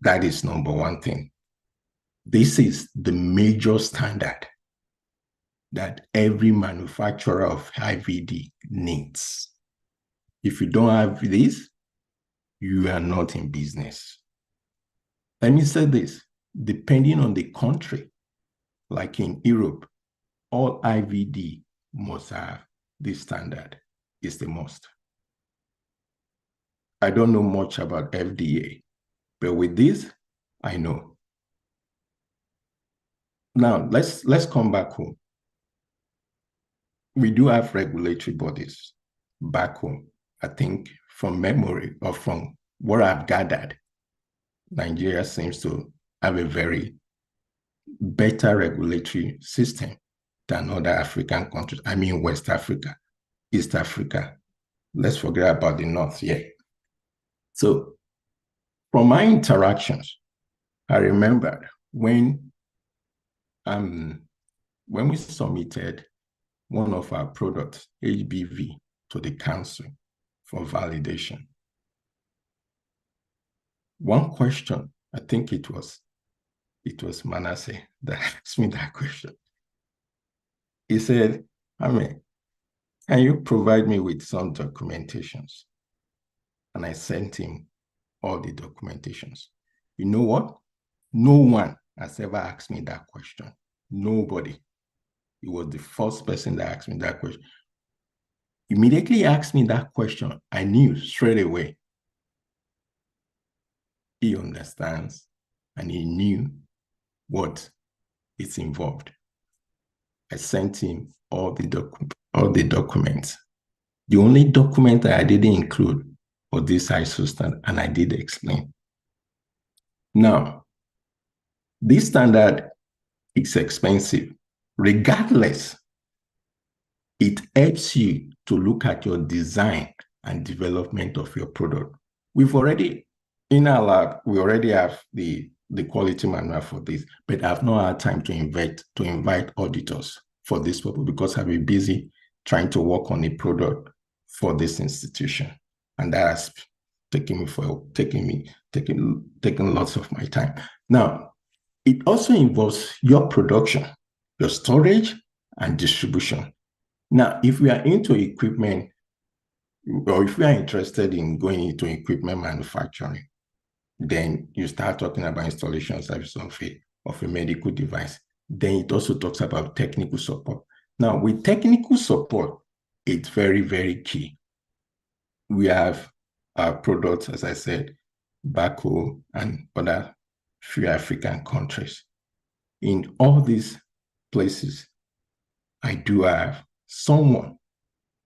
That is number one thing. This is the major standard that every manufacturer of IVD needs. If you don't have this, you are not in business. Let me say this, depending on the country, like in Europe, all IVD must have this standard. It's the must. I don't know much about FDA, but with this, I know. Now, let's come back home. We do have regulatory bodies back home. I think from memory or from what I've gathered, Nigeria seems to have a very better regulatory system than other African countries. I mean, West Africa, East Africa. Let's forget about the North here. So from my interactions, I remembered when we submitted one of our products, HBV, to the council for validation. One question, I think it was Manasseh that asked me that question. He said, can you provide me with some documentations? And I sent him all the documentations. You know what? No one has ever asked me that question. Nobody. He was the first person that asked me that question. Immediately he asked me that question, I knew straight away. He understands and he knew what is involved. I sent him all the documents. The only document that I didn't include was this ISO standard, and I did explain. Now, this standard is expensive. Regardless, it helps you to look at your design and development of your product. We've already, in our lab, we already have the quality manual for this, but I've not had time to invite auditors for this purpose because I've been busy trying to work on a product for this institution. And that has taken lots of my time. Now, it also involves your production, your storage, and distribution. Now, if we are into equipment, or if we are interested in going into equipment manufacturing, then you start talking about installation service of a medical device. Then it also talks about technical support. Now, with technical support, it's very, very key. We have our products, as I said, back home and other few African countries. In all these places, I do have someone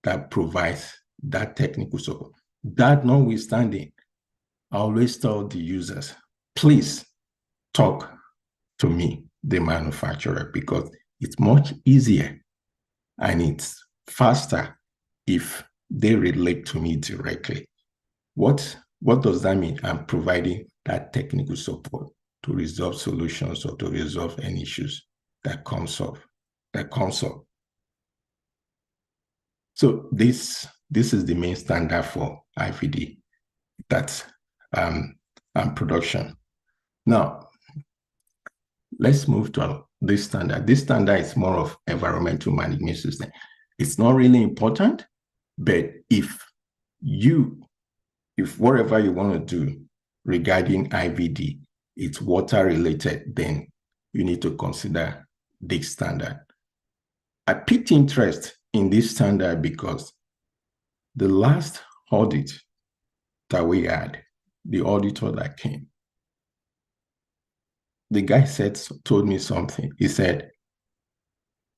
that provides that technical support. That notwithstanding, I always tell the users, please talk to me, the manufacturer, because it's much easier and it's faster if they relate to me directly. What does that mean? I'm providing that technical support to resolve solutions or to resolve any issues that comes up. So this is the main standard for IVD, that's production. Now, let's move to this standard. This standard is more of environmental management system. It's not really important, but if whatever you want to do regarding IVD, it's water related, then you need to consider this standard. I picked interest in this standard because the last audit that we had, the auditor that came, the guy told me something. He said,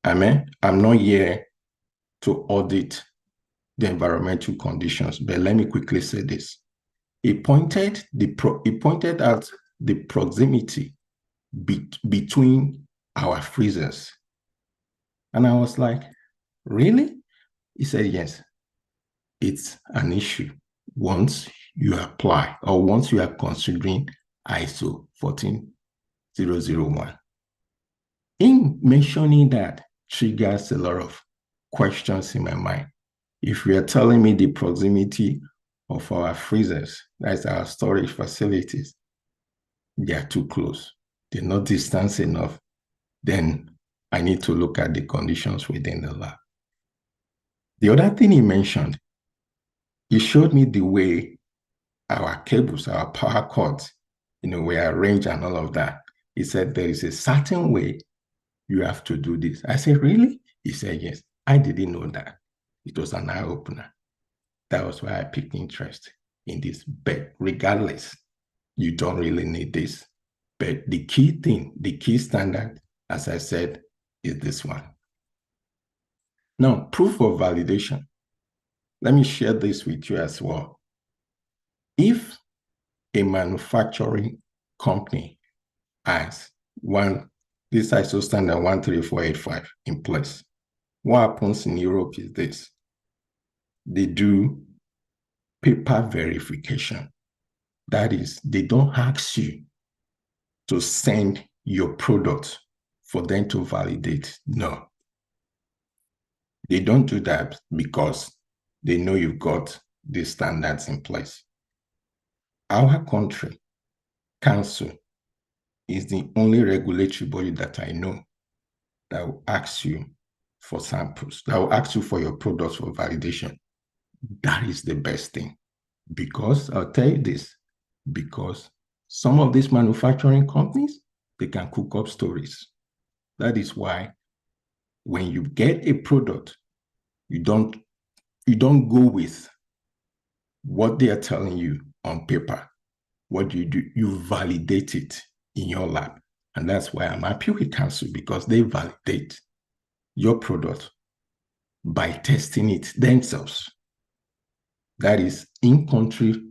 Amen, I'm not here to audit the environmental conditions, but let me quickly say this. He pointed out the proximity between our freezers. And I was like, really? He said, yes, it's an issue once you apply or once you are considering ISO 14001. In mentioning that triggers a lot of questions in my mind. If you are telling me the proximity of our freezers, that's our storage facilities, they are too close, they're not distant enough, then I need to look at the conditions within the lab. The other thing he mentioned, he showed me the way our cables, our power cords, were arranged and all of that. He said, there is a certain way you have to do this. I said, really? He said, yes. I didn't know that. It was an eye-opener. That was why I picked interest in this. But regardless, you don't really need this. But the key thing, the key standard, as I said, is this one. Now, proof of validation. Let me share this with you as well. If a manufacturing company has this ISO standard 13485 in place, what happens in Europe is this. They do paper verification. That is, they don't ask you to send your product for them to validate. No. They don't do that because they know you've got these standards in place. Our country, council, is the only regulatory body that I know that will ask you for samples, that will ask you for your products for validation. That is the best thing. Because, I'll tell you this, because some of these manufacturing companies, they can cook up stories. That is why when you get a product, you don't go with what they are telling you on paper. What do? You validate it in your lab. And that's why I'm happy with council, because they validate your product by testing it themselves. That is in-country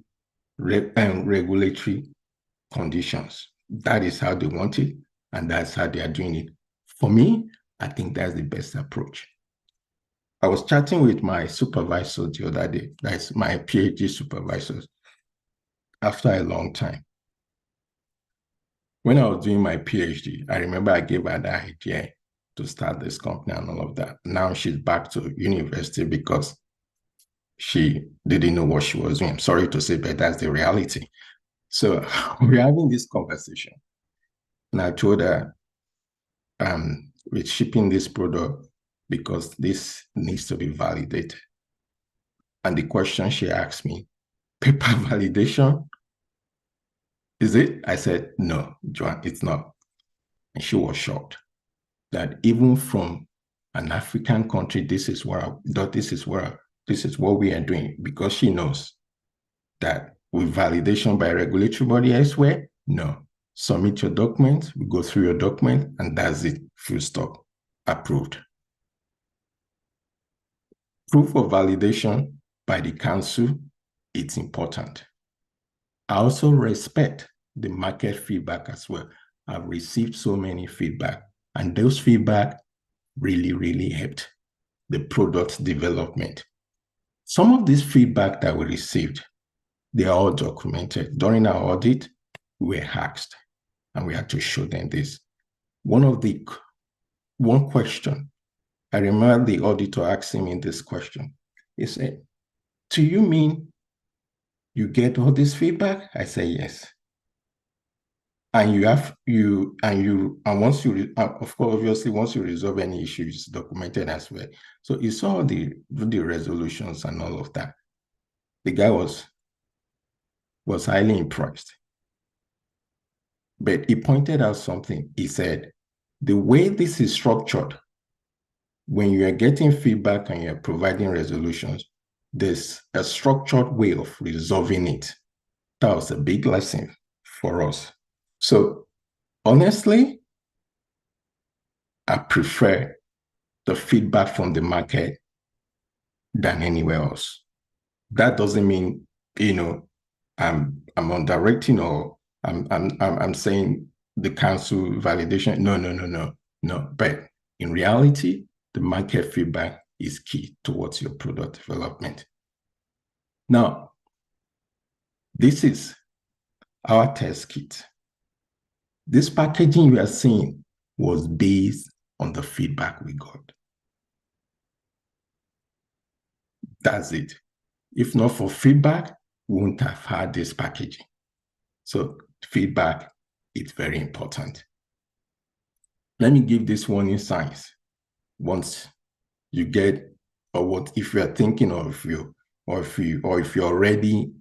regulatory conditions. That is how they want it, and that's how they are doing it. For me, I think that's the best approach. I was chatting with my supervisor the other day, that's my PhD supervisor, after a long time. When I was doing my PhD, I remember I gave her the idea to start this company and all of that. Now she's back to university because she didn't know what she was doing. I'm sorry to say, but that's the reality. So we're having this conversation. And I told her, we're shipping this product because this needs to be validated. And the question she asked me, paper validation? Is it? I said, no, Joan, it's not. And she was shocked that even from an African country, this is what we are doing, because she knows that with validation by a regulatory body elsewhere, no. Submit your document, we go through your document, and that's it, full stop, approved. Proof of validation by the council, it's important. I also respect the market feedback as well. I've received so many feedback, and those feedback really, really helped the product development. Some of this feedback that we received, they are all documented. During our audit, we were asked, and we had to show them this. One question, I remember the auditor asking me this question. He said, "Do you mean you get all this feedback?" I said, "Yes." And once you, of course, obviously, once you resolve any issues, it's documented as well. So he saw the resolutions and all of that. The guy was highly impressed. But he pointed out something. He said, the way this is structured, when you are getting feedback and you're providing resolutions, there's a structured way of resolving it. That was a big lesson for us. So honestly, I prefer the feedback from the market than anywhere else. That doesn't mean, I'm on directing or I'm saying the council validation. No. But in reality, the market feedback is key towards your product development. Now, this is our test kit. This packaging you are seeing was based on the feedback we got. That's it. If not for feedback, we wouldn't have had this packaging. So feedback is very important. Let me give this warning signs. Once you get, if you are thinking of if you're already,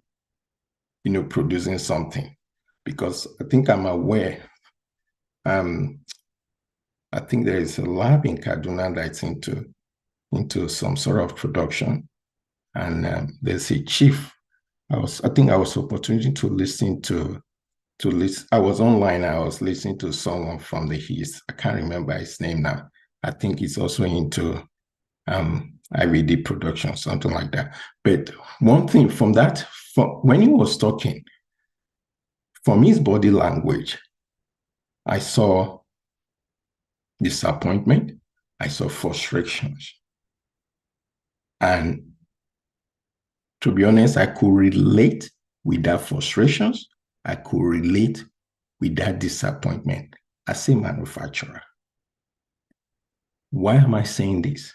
producing something, because I think I'm aware. I think there is a lab in Kaduna that's into some sort of production, and there's a chief. I think I was opportunity to listen to listen. I was online. I was listening to someone from the East. I can't remember his name now. I think he's also into IVD production, something like that. But one thing from that, when he was talking, from his body language, I saw disappointment. I saw frustrations. And to be honest, I could relate with that frustrations. I could relate with that disappointment as a manufacturer. Why am I saying this?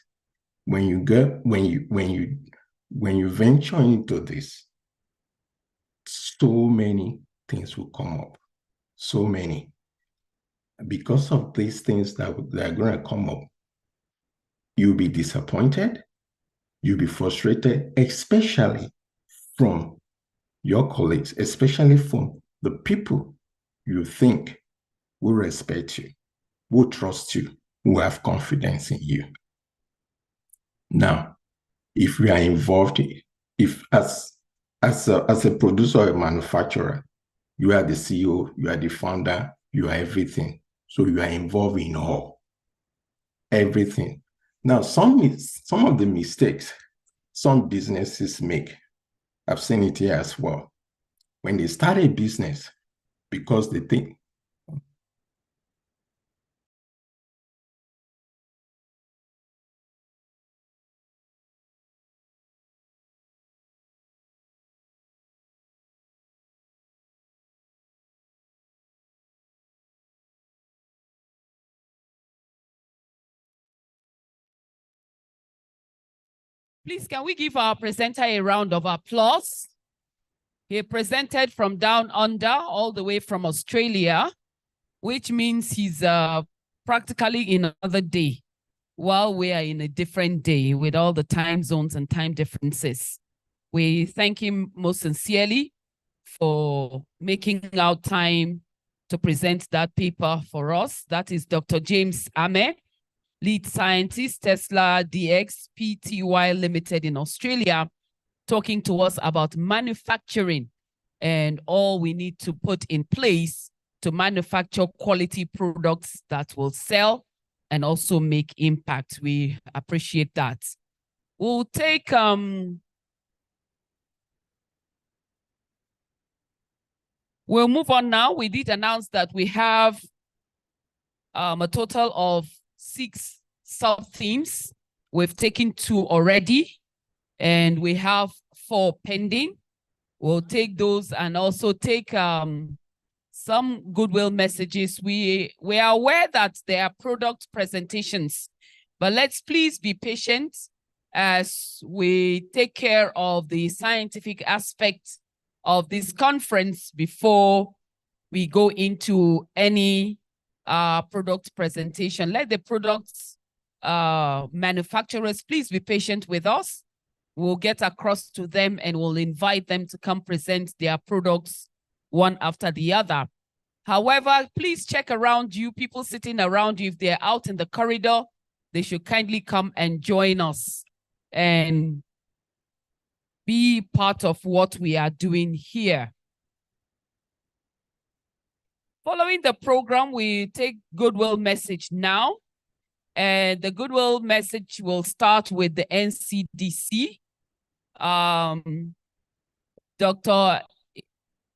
When you venture into this, so many things will come up. So many. Because of these things that are going to come up, you'll be disappointed, you'll be frustrated, especially from your colleagues, especially from the people you think will respect you, will trust you, who have confidence in you. Now, if we are involved, if as a producer or a manufacturer, you are the CEO, you are the founder, you are everything. So you are involved in all, everything. Now, some of the mistakes some businesses make, I've seen it here as well. When they start a business, because they think, Please, can we give our presenter a round of applause? He presented from down under, all the way from Australia, which means he's practically in another day, while we are in a different day with all the time zones and time differences. We thank him most sincerely for making out time to present that paper for us. That is Dr. James Ame, lead scientist, Tesla DX Pty Limited in Australia, talking to us about manufacturing and all we need to put in place to manufacture quality products that will sell and also make impact. We appreciate that. We'll take we'll move on now. We did announce that we have a total of 6 sub-themes. We've taken 2 already, and we have 4 pending. We'll take those and also take some goodwill messages. We are aware that there are product presentations, but let's please be patient as we take care of the scientific aspect of this conference before we go into any product presentation. Let the products manufacturers please be patient with us. We'll get across to them and we'll invite them to come present their products one after the other. However, please check around you, people sitting around you. If they're out in the corridor, they should kindly come and join us and be part of what we are doing here. Following the program, we take goodwill message now. And the goodwill message will start with the NCDC. Dr.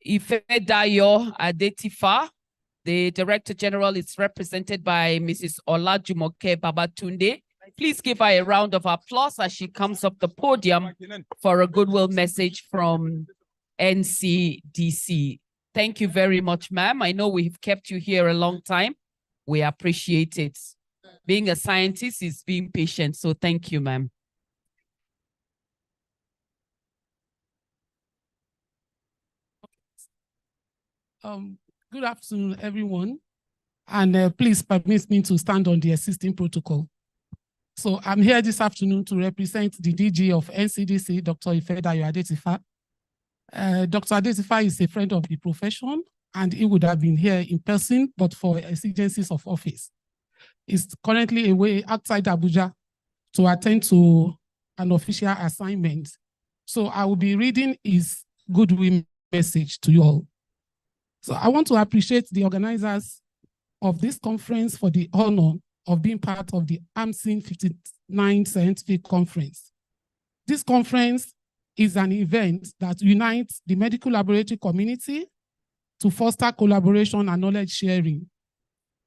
Ifedayo Adetifa, the Director General, is represented by Mrs. Olajumoke Babatunde. Please give her a round of applause as she comes up the podium for a goodwill message from NCDC. Thank you very much, ma'am. I know we've kept you here a long time. We appreciate it. Being a scientist is being patient, so thank you, ma'am. Good afternoon, everyone. And please permit me to stand on the existing protocol. So I'm here this afternoon to represent the DG of NCDC, Dr. Ifedayo Adetifa. Dr. Adetifa is a friend of the profession, and he would have been here in person, but for exigencies of office. He's currently away outside Abuja to attend to an official assignment. So I will be reading his goodwill message to you all. So I want to appreciate the organizers of this conference for the honor of being part of the AMLSN 59th Scientific Conference. This conference is an event that unites the medical laboratory community to foster collaboration and knowledge sharing.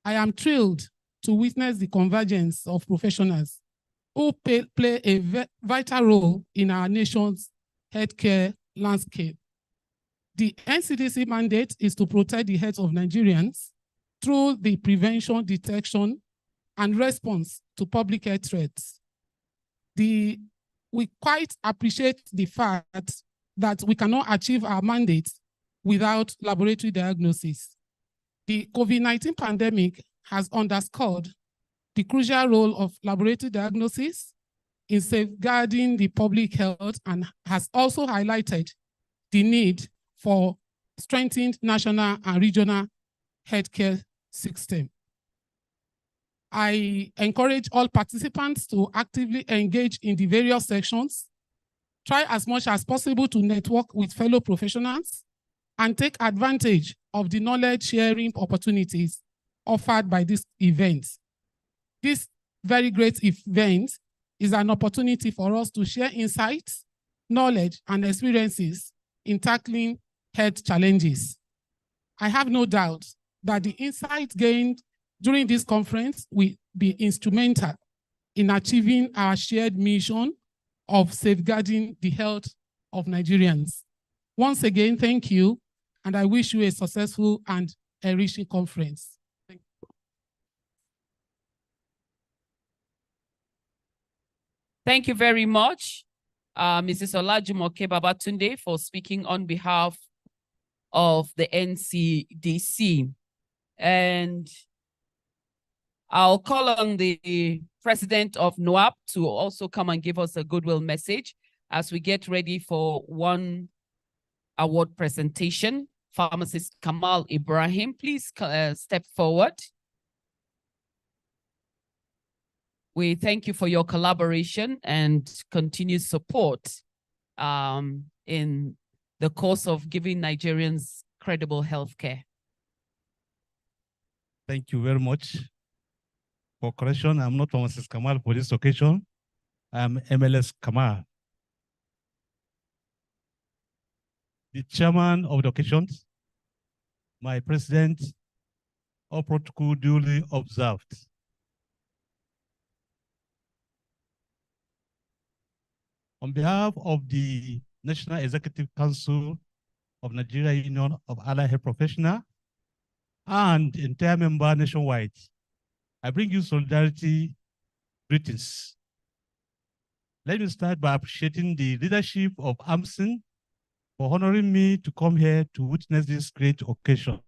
I am thrilled to witness the convergence of professionals who play a vital role in our nation's healthcare landscape. The NCDC mandate is to protect the health of Nigerians through the prevention, detection, and response to public health threats. We quite appreciate the fact that we cannot achieve our mandate without laboratory diagnosis. The COVID-19 pandemic has underscored the crucial role of laboratory diagnosis in safeguarding the public health and has also highlighted the need for strengthened national and regional healthcare system. I encourage all participants to actively engage in the various sections, try as much as possible to network with fellow professionals, and take advantage of the knowledge sharing opportunities offered by this event. This very great event is an opportunity for us to share insights, knowledge, and experiences in tackling health challenges. I have no doubt that the insights gained during this conference will be instrumental in achieving our shared mission of safeguarding the health of Nigerians. Once again, thank you, and I wish you a successful and enriching conference. Thank you. Thank you very much, Mrs. Olajumoke Babatunde, for speaking on behalf of the NCDC. And I'll call on the president of NOAP to also come and give us a goodwill message as we get ready for one award presentation. Pharmacist Kamal Ibrahim, please step forward. We thank you for your collaboration and continued support in the course of giving Nigerians credible healthcare. Thank you very much. For correction, I'm not Pharmacist Kamal for this occasion. I'm MLS Kamal. The chairman of the occasion, my president, all protocol duly observed. On behalf of the National Executive Council of Nigeria Union of Allied Health Professionals and entire member nationwide, I bring you solidarity greetings. Let me start by appreciating the leadership of AMLSN for honoring me to come here to witness this great occasion.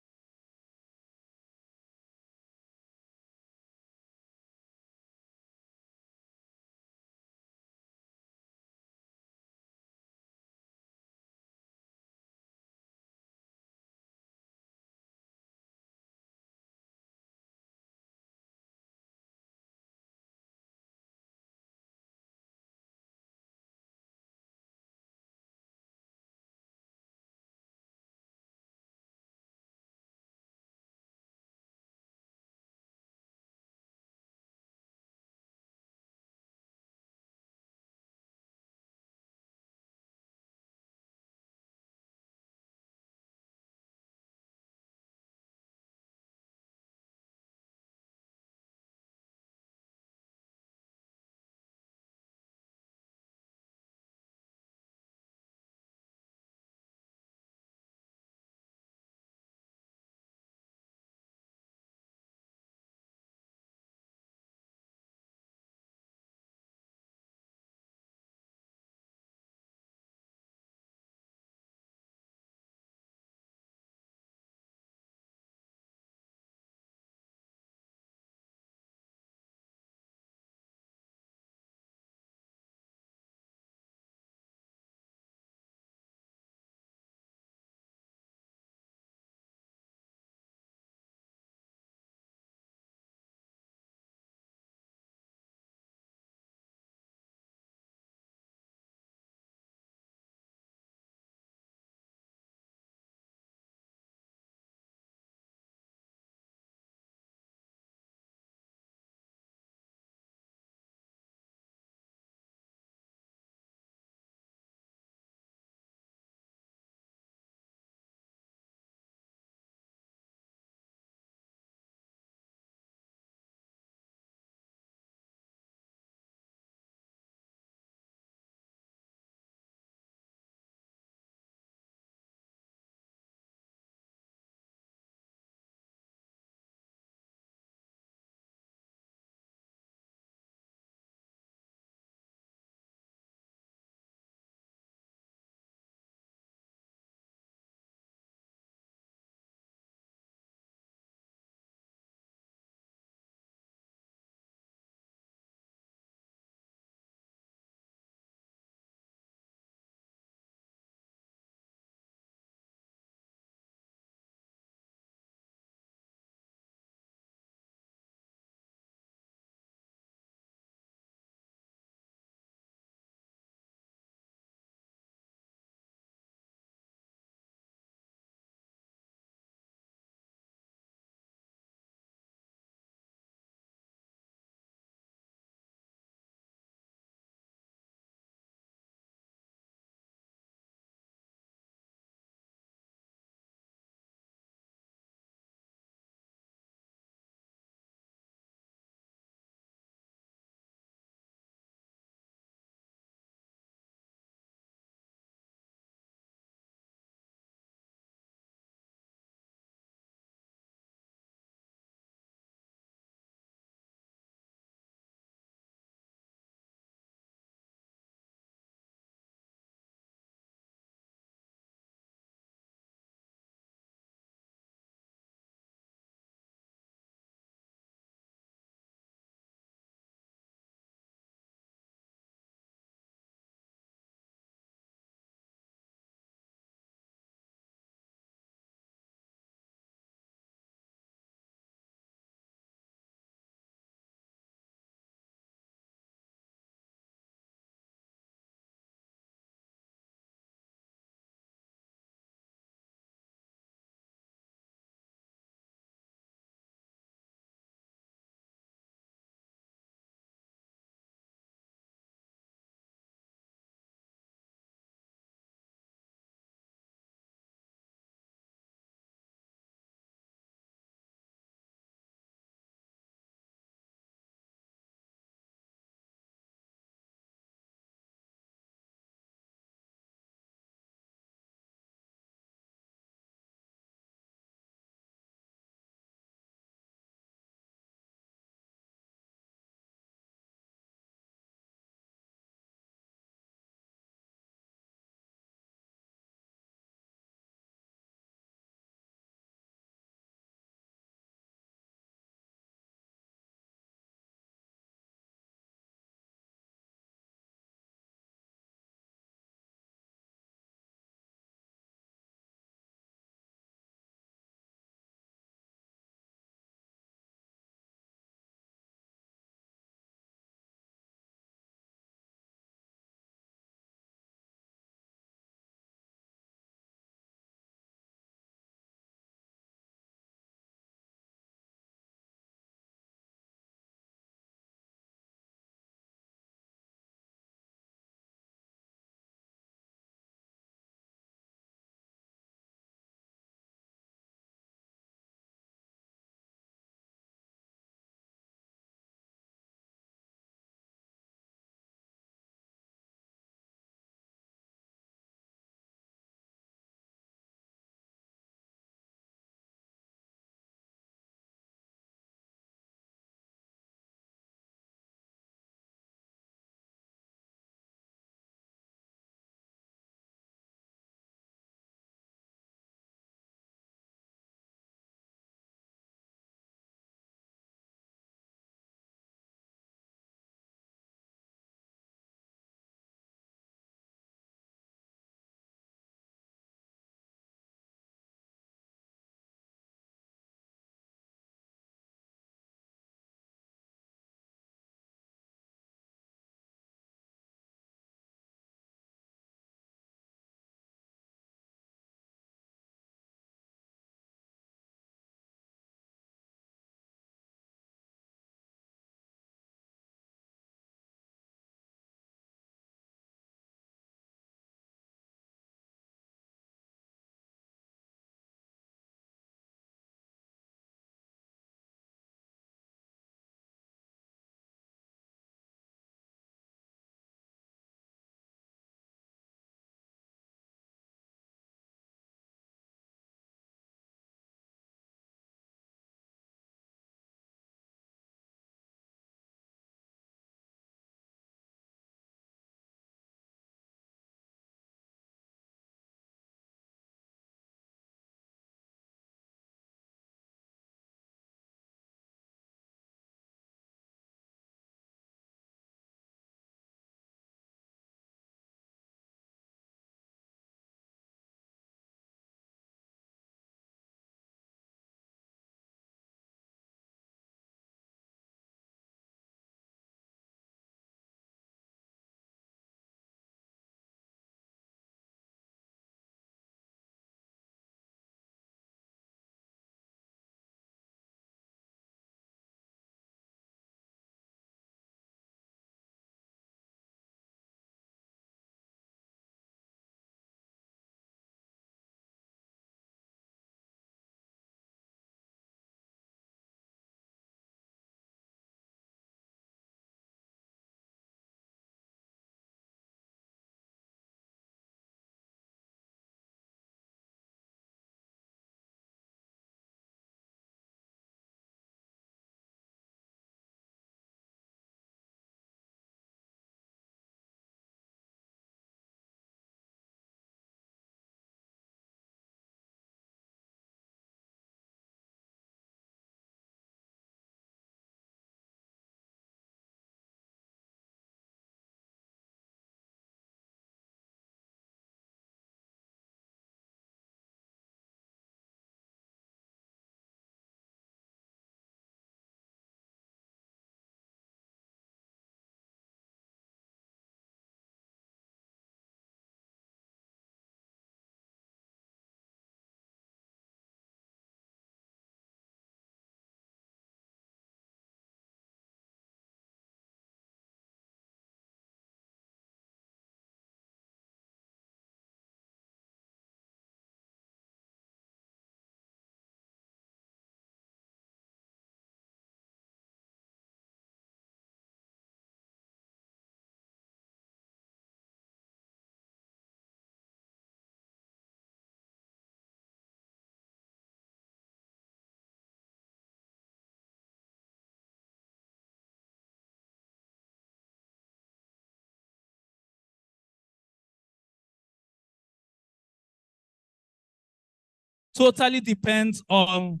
totally depends on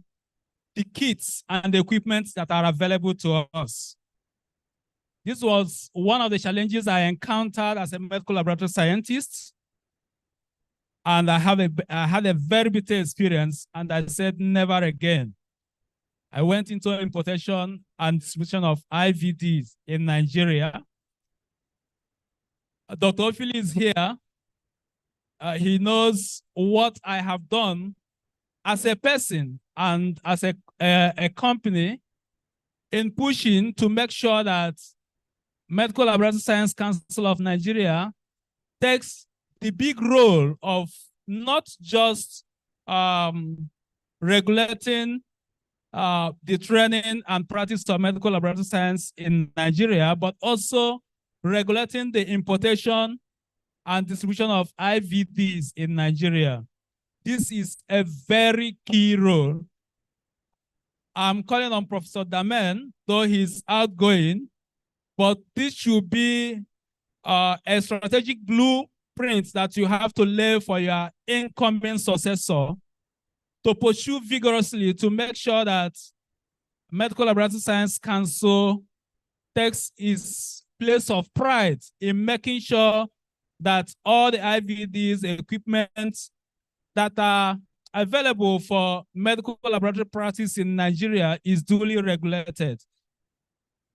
the kits and the equipment that are available to us. This was one of the challenges I encountered as a medical laboratory scientist. And I had a very bitter experience, and I said never again. I went into importation and distribution of IVDs in Nigeria. Dr. Ophili is here. He knows what I have done as a person and as a company in pushing to make sure that Medical Laboratory Science Council of Nigeria takes the big role of not just regulating the training and practice of medical laboratory science in Nigeria, but also regulating the importation and distribution of IVDs in Nigeria. This is a very key role. I'm calling on Professor Damen, though he's outgoing, but this should be a strategic blueprint that you have to lay for your incoming successor to pursue vigorously to make sure that Medical Laboratory Science Council takes its place of pride in making sure that all the IVDs, equipment that are available for medical laboratory practice in Nigeria is duly regulated.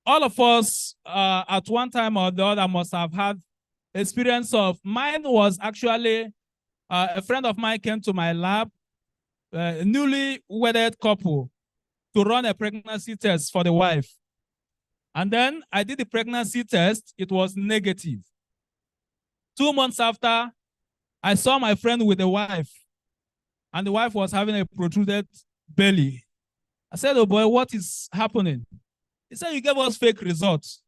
All of us at one time or the other must have had experience of, mine was actually, a friend of mine came to my lab, a newly wedded couple, to run a pregnancy test for the wife. And then I did the pregnancy test, it was negative. 2 months after, I saw my friend with the wife, and the wife was having a protruded belly. I said, oh boy, what is happening? He said, you gave us fake results.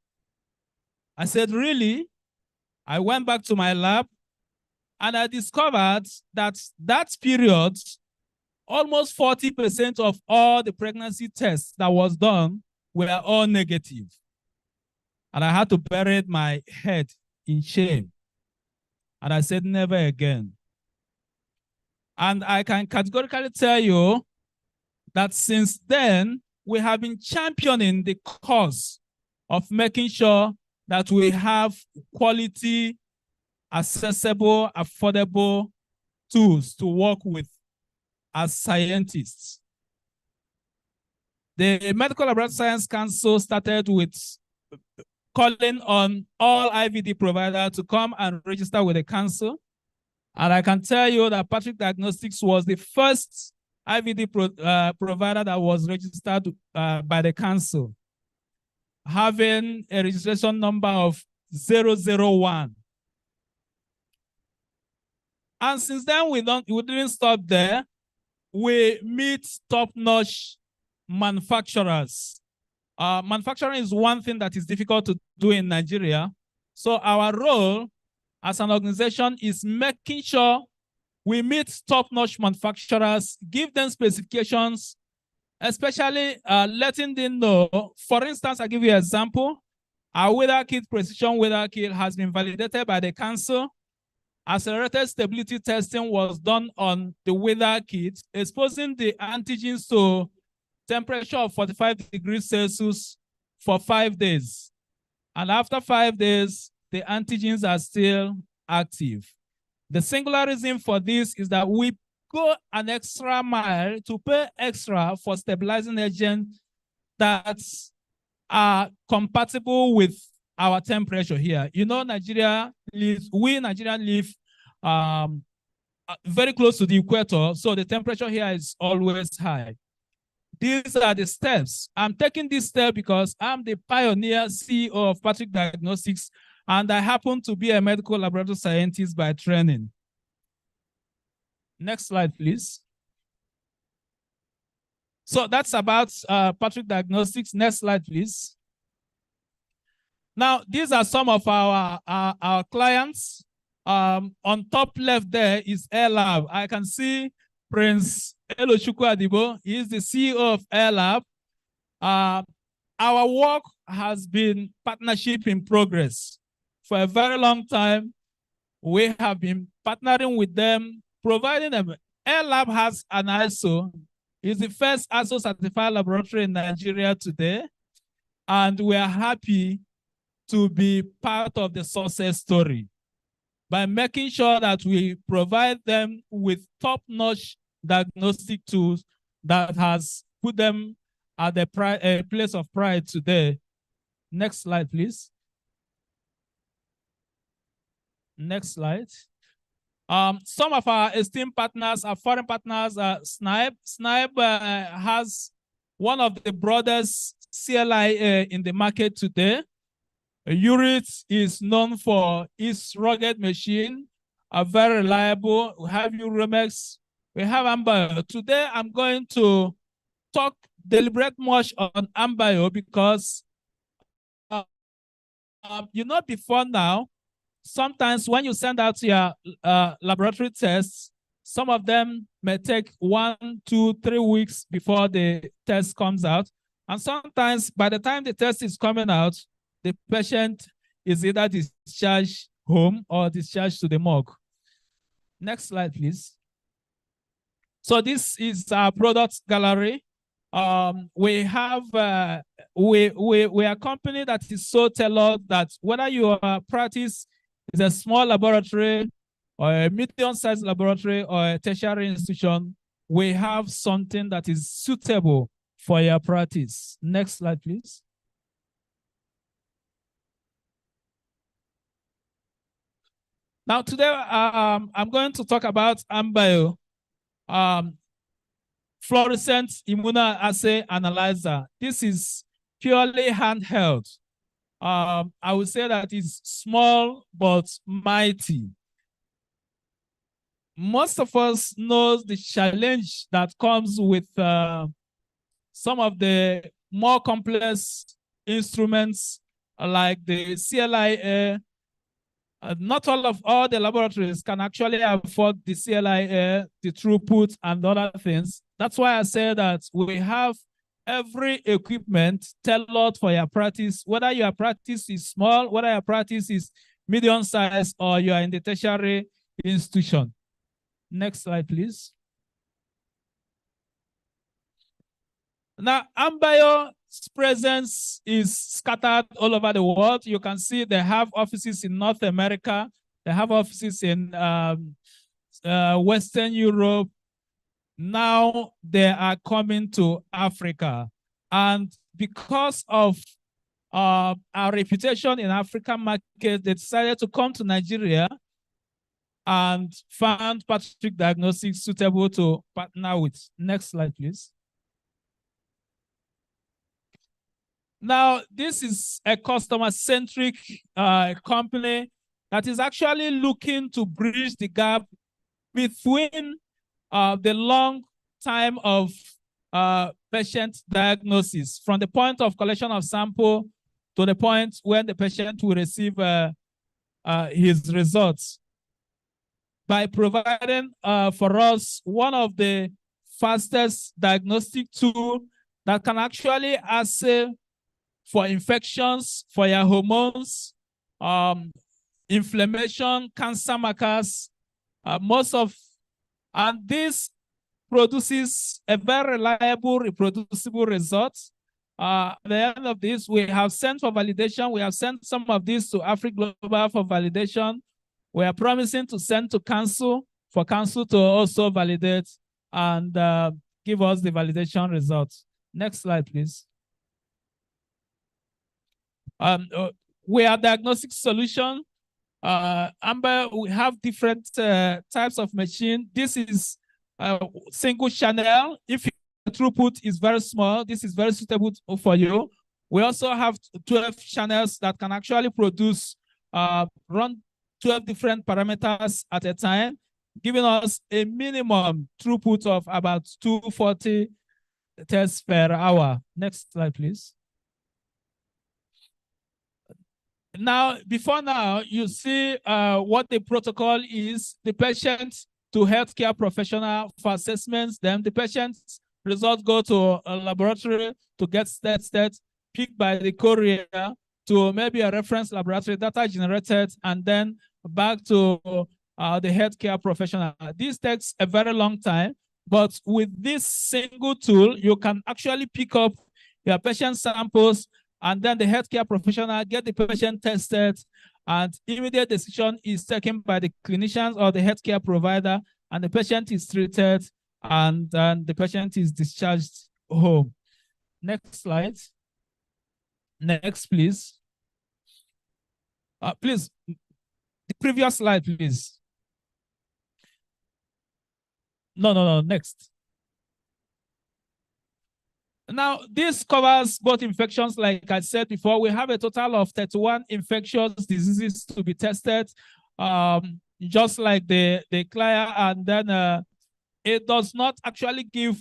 I said, really? I went back to my lab, and I discovered that that period, almost 40% of all the pregnancy tests that was done were all negative. And I had to bury my head in shame. And I said, never again. And I can categorically tell you that since then, we have been championing the cause of making sure that we have quality, accessible, affordable tools to work with as scientists. The Medical Laboratory Science Council started with calling on all IVD providers to come and register with the council. And I can tell you that Patrick Diagnostics was the first IVD provider that was registered by the council, having a registration number of 001. And since then, we didn't stop there. We meet top-notch manufacturers. Manufacturing is one thing that is difficult to do in Nigeria. So our role as an organization is making sure we meet top-notch manufacturers, give them specifications, especially letting them know. For instance, I'll give you an example. Our weather kit, precision weather kit, has been validated by the council. Accelerated stability testing was done on the weather kit, exposing the antigens to temperature of 45 degrees Celsius for 5 days. And after 5 days, the antigens are still active. The singular reason for this is that we go an extra mile to pay extra for stabilizing agents that are compatible with our temperature here. You know, Nigerians live very close to the equator, so the temperature here is always high. These are the steps. I'm taking this step because I'm the pioneer CEO of Patrick Diagnostics, and I happen to be a medical laboratory scientist by training. Next slide, please. So that's about Patrick Diagnostics. Next slide, please. Now, these are some of our clients. On top left there is AirLab. I can see Prince Elochukwu Adibo. He is the CEO of AirLab. Our work has been partnership in progress. For a very long time, we have been partnering with them, providing them Air Lab has an ISO. It's the first ISO certified laboratory in Nigeria today. And we are happy to be part of the success story by making sure that we provide them with top-notch diagnostic tools that has put them at the place of pride today. Next slide, please. Next slide. Some of our esteemed partners, our foreign partners, Snipe. Snipe has one of the broadest CLI in the market today. URIT is known for its rugged machine, are very reliable. We have Uremex, we have Ambio. Today, I'm going to talk deliberate much on Ambio because before now, sometimes when you send out your laboratory tests, some of them may take 1, 2, 3 weeks before the test comes out. And sometimes by the time the test is coming out, the patient is either discharged home or discharged to the morgue. Next slide, please. So this is our product gallery. We have we are a company that is so tailored that whether your practice is a small laboratory or a medium-sized laboratory or a tertiary institution, we have something that is suitable for your practice. Next slide, please. Now today, I'm going to talk about Ambio, fluorescent immunoassay analyzer. This is purely handheld. I would say that it's small but mighty. Most of us know the challenge that comes with some of the more complex instruments like the CLI. Not all the laboratories can actually afford the CLI, the throughput, and other things. That's why I say that we have every equipment tailored for your practice, whether your practice is small, whether your practice is medium size, or you are in the tertiary institution. Next slide, please. Now, Ambio's presence is scattered all over the world. You can see they have offices in North America. They have offices in Western Europe. Now they are coming to Africa. And because of our reputation in African market, they decided to come to Nigeria and found Patrick Diagnostics suitable to partner with. Next slide, please. Now, this is a customer-centric company that is actually looking to bridge the gap between the long time of patient diagnosis from the point of collection of sample to the point when the patient will receive his results by providing for us one of the fastest diagnostic tools that can actually assay for infections, for your hormones, inflammation, cancer markers, and this produces a very reliable, reproducible result. At the end of this, we have sent for validation. We have sent some of this to AfriGlobal for validation. We are promising to send to Council for Council to also validate and give us the validation results. Next slide, please. We are diagnostic solution. Amber, we have different types of machine. This is a single channel. If your throughput is very small, this is very suitable for you. We also have 12 channels that can actually produce run 12 different parameters at a time, giving us a minimum throughput of about 240 tests per hour. Next slide, please. Now, before now, you see what the protocol is. The patient to healthcare professional for assessments. Then the patient's results go to a laboratory to get tested, picked by the courier to maybe a reference laboratory, data generated, and then back to the healthcare professional. This takes a very long time, but with this single tool, you can actually pick up your patient samples, and then the healthcare professional get the patient tested, and immediate decision is taken by the clinicians or the healthcare provider, and the patient is treated, and then the patient is discharged home. Next slide. Next, please. Please, the previous slide, please. No, next. Now, this covers both infections. Like I said before, we have a total of 31 infectious diseases to be tested, just like the CLIA, and then it does not actually give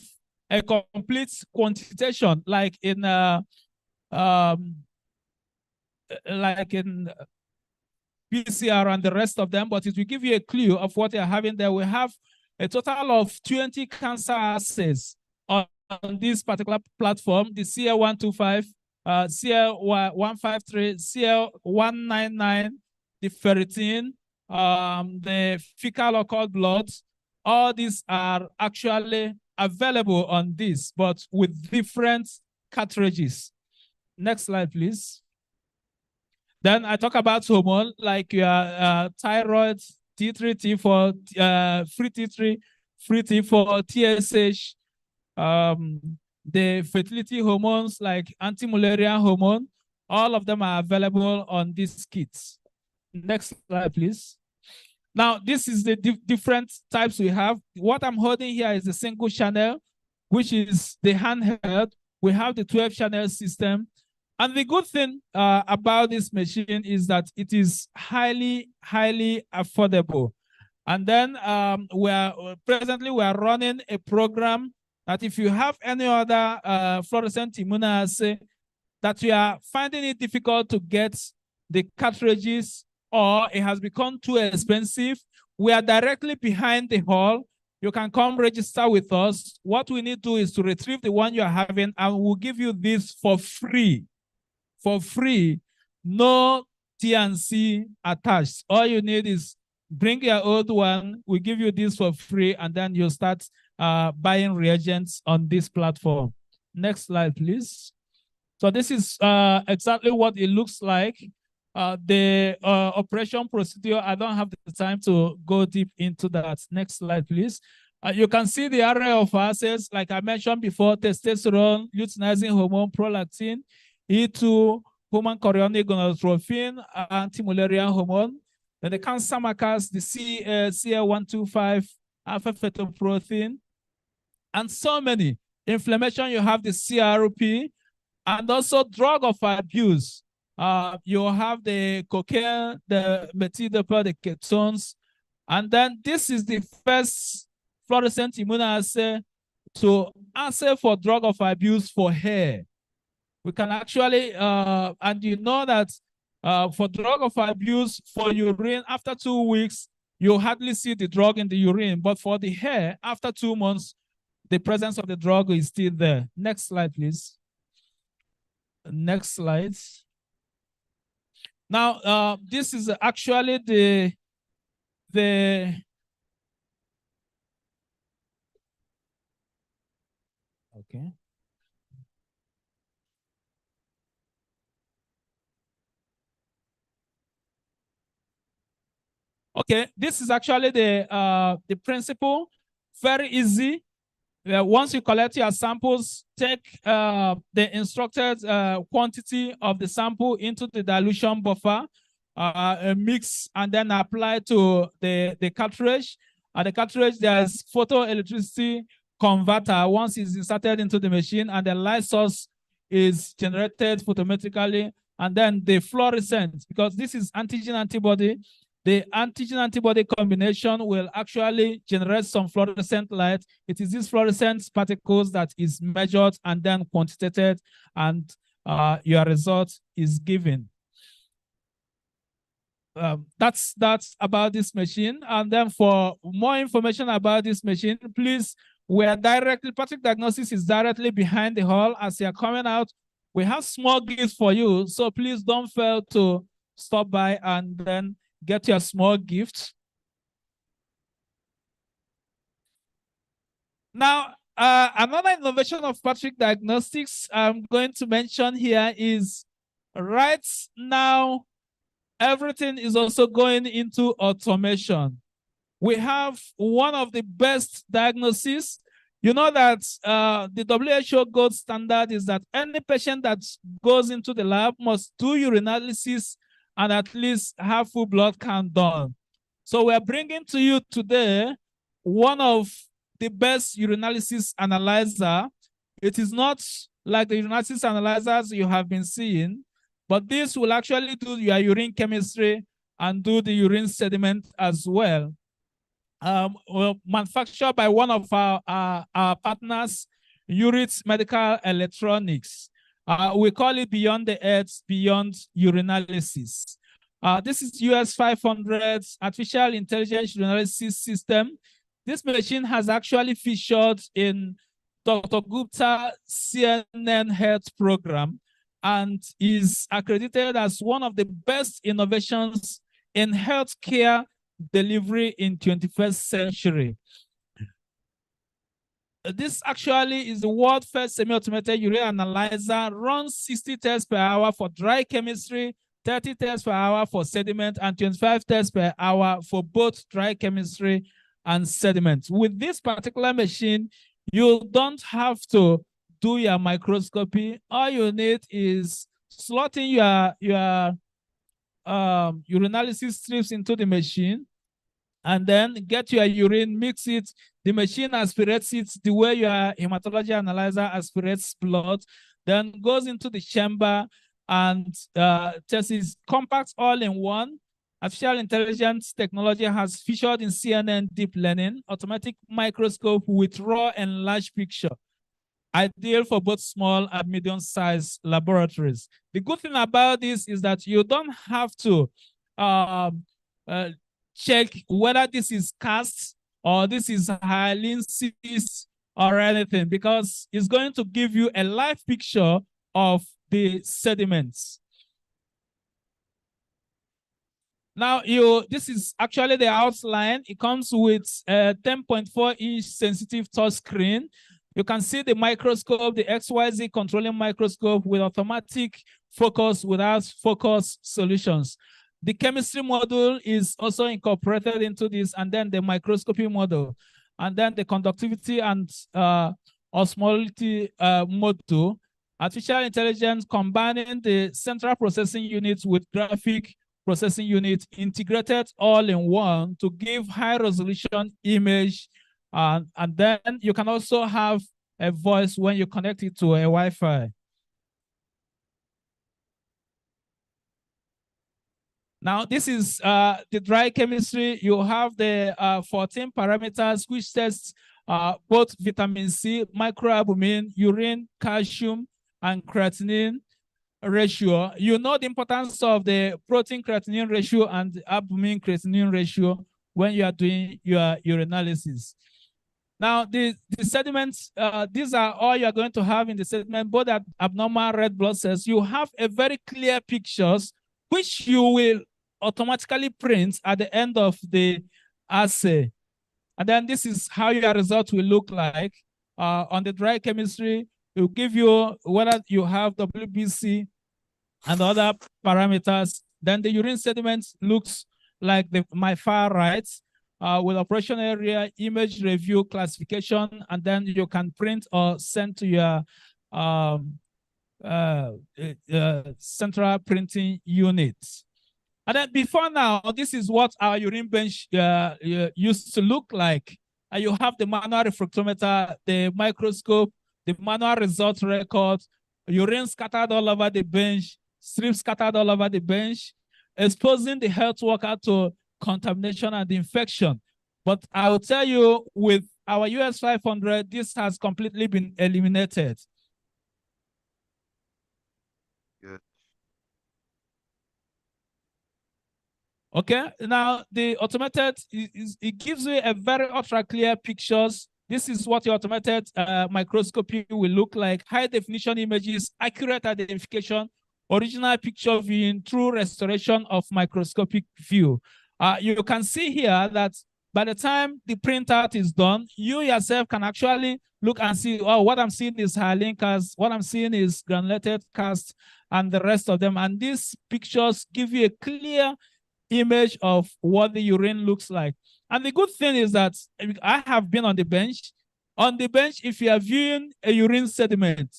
a complete quantitation like in PCR and the rest of them, but it will give you a clue of what you're having there. We have a total of 20 cancer assays on this particular platform, the CL125, CL153, CL199, the ferritin, the fecal occult blood. All these are actually available on this, but with different cartridges. Next slide, please. Then I talk about hormone, like your thyroid, T3, T4, free T3, free T4, TSH, the fertility hormones like anti-malarial hormone. All of them are available on these kits. Next slide, please. Now, this is the different types we have. What I'm holding here is a single channel, which is the handheld. We have the 12-channel system. And the good thing about this machine is that it is highly, highly affordable. And then presently we are running a program that if you have any other fluorescent immunoassay that you are finding it difficult to get the cartridges or it has become too expensive, we are directly behind the hall. You can come register with us. What we need to do is to retrieve the one you are having, and we'll give you this for free. For free, no TNC attached. All you need is bring your old one. We give you this for free, and then you start buying reagents on this platform. Next slide, please. So this is exactly what it looks like. The operation procedure, I don't have the time to go deep into that. Next slide, please. You can see the array of assays, like I mentioned before: testosterone, luteinizing hormone, prolactin, E2, human chorionic gonadotropin, anti-malarial hormone. Then the cancer markers, the CL125, alpha-fetoprotein, and so many. Inflammation, you have the CRP, and also drug of abuse. You have the cocaine, the methyl-dopel, the ketones. And then this is the first fluorescent immunoassay to assay for drug of abuse for hair. We can actually, and you know that for drug of abuse for urine, after 2 weeks, you hardly see the drug in the urine. But for the hair, after 2 months, the presence of the drug is still there. Next slide, please. Next slide. Now, this is actually the okay. Okay, this is actually the principle. Very easy. Once you collect your samples, take the instructed quantity of the sample into the dilution buffer, mix, and then apply to the cartridge. The cartridge, there's photoelectricity converter. Once it's inserted into the machine, and the light source is generated photometrically, and then the fluorescent, because this is antigen-antibody, the antigen-antibody combination will actually generate some fluorescent light. It is these fluorescent particles that is measured and then quantitated, and your result is given. That's about this machine. And then for more information about this machine, please, Patrick Diagnostics is directly behind the hall. As you're coming out, we have small gifts for you. So please don't fail to stop by and then get your small gift. Now, another innovation of Patrick Diagnostics I'm going to mention here is right now, everything is also going into automation. We have one of the best diagnoses. You know that the WHO gold standard is that any patient that goes into the lab must do urinalysis and at least have full blood count done. So we're bringing to you today one of the best urinalysis analyzer. It is not like the urinalysis analyzers you have been seeing, but this will actually do your urine chemistry and do the urine sediment as well. Well, manufactured by one of our partners, Urit Medical Electronics. We call it Beyond the Earth, Beyond Urinalysis. This is US 500 Artificial Intelligence Urinalysis System. This machine has actually featured in Dr. Gupta CNN Health Program and is accredited as one of the best innovations in healthcare delivery in 21st century. This actually is the world's first semi-automated urine analyzer, runs 60 tests per hour for dry chemistry, 30 tests per hour for sediment, and 25 tests per hour for both dry chemistry and sediment. With this particular machine, you don't have to do your microscopy. All you need is slotting your urinalysis strips into the machine and then get your urine, mix it. The machine aspirates it the way your hematology analyzer aspirates blood, then goes into the chamber and tests it. Compact all in one. Artificial intelligence technology has featured in CNN deep learning, automatic microscope with raw and large picture. Ideal for both small and medium-sized laboratories. The good thing about this is that you don't have to check whether this is cast or this is hyalinsis or anything, because it's going to give you a live picture of the sediments. Now, this is actually the outline. It comes with a 10.4-inch sensitive touch screen. You can see the microscope, the XYZ controlling microscope with automatic focus without focus solutions. The chemistry module is also incorporated into this, and then the microscopy module, and then the conductivity and osmolality module. Artificial intelligence combining the central processing unit with graphic processing unit integrated all in one to give high resolution image. And then you can also have a voice when you connect it to a Wi-Fi. Now, this is the dry chemistry. You have the 14 parameters which tests both vitamin C, microalbumin, urine, calcium, and creatinine ratio. You know the importance of the protein creatinine ratio and the albumin creatinine ratio when you are doing your urinalysis. Now, the sediments, these are all you're going to have in the sediment, both abnormal red blood cells. You have a very clear pictures, which you will automatically print at the end of the assay. And then this is how your result will look like. On the dry chemistry, it will give you whether you have WBC and other parameters. Then the urine sediment looks like my far right, with operation area, image review, classification, and then you can print or send to your central printing unit. And then before now, this is what our urine bench used to look like. You have the manual refractometer, the microscope, the manual result record, urine scattered all over the bench, strips scattered all over the bench, exposing the health worker to contamination and infection. But I will tell you, with our US 500, this has completely been eliminated. Good. Okay, now the automated, it gives you a very ultra clear pictures. This is what your automated microscopy will look like. High definition images, accurate identification, original picture viewing, true restoration of microscopic view. You can see here that by the time the printout is done, you yourself can actually look and see, oh, what I'm seeing is hyaline cast, what I'm seeing is granulated cast, and the rest of them. And these pictures give you a clear image of what the urine looks like. And the good thing is that I have been on the bench. On the bench, if you are viewing a urine sediment,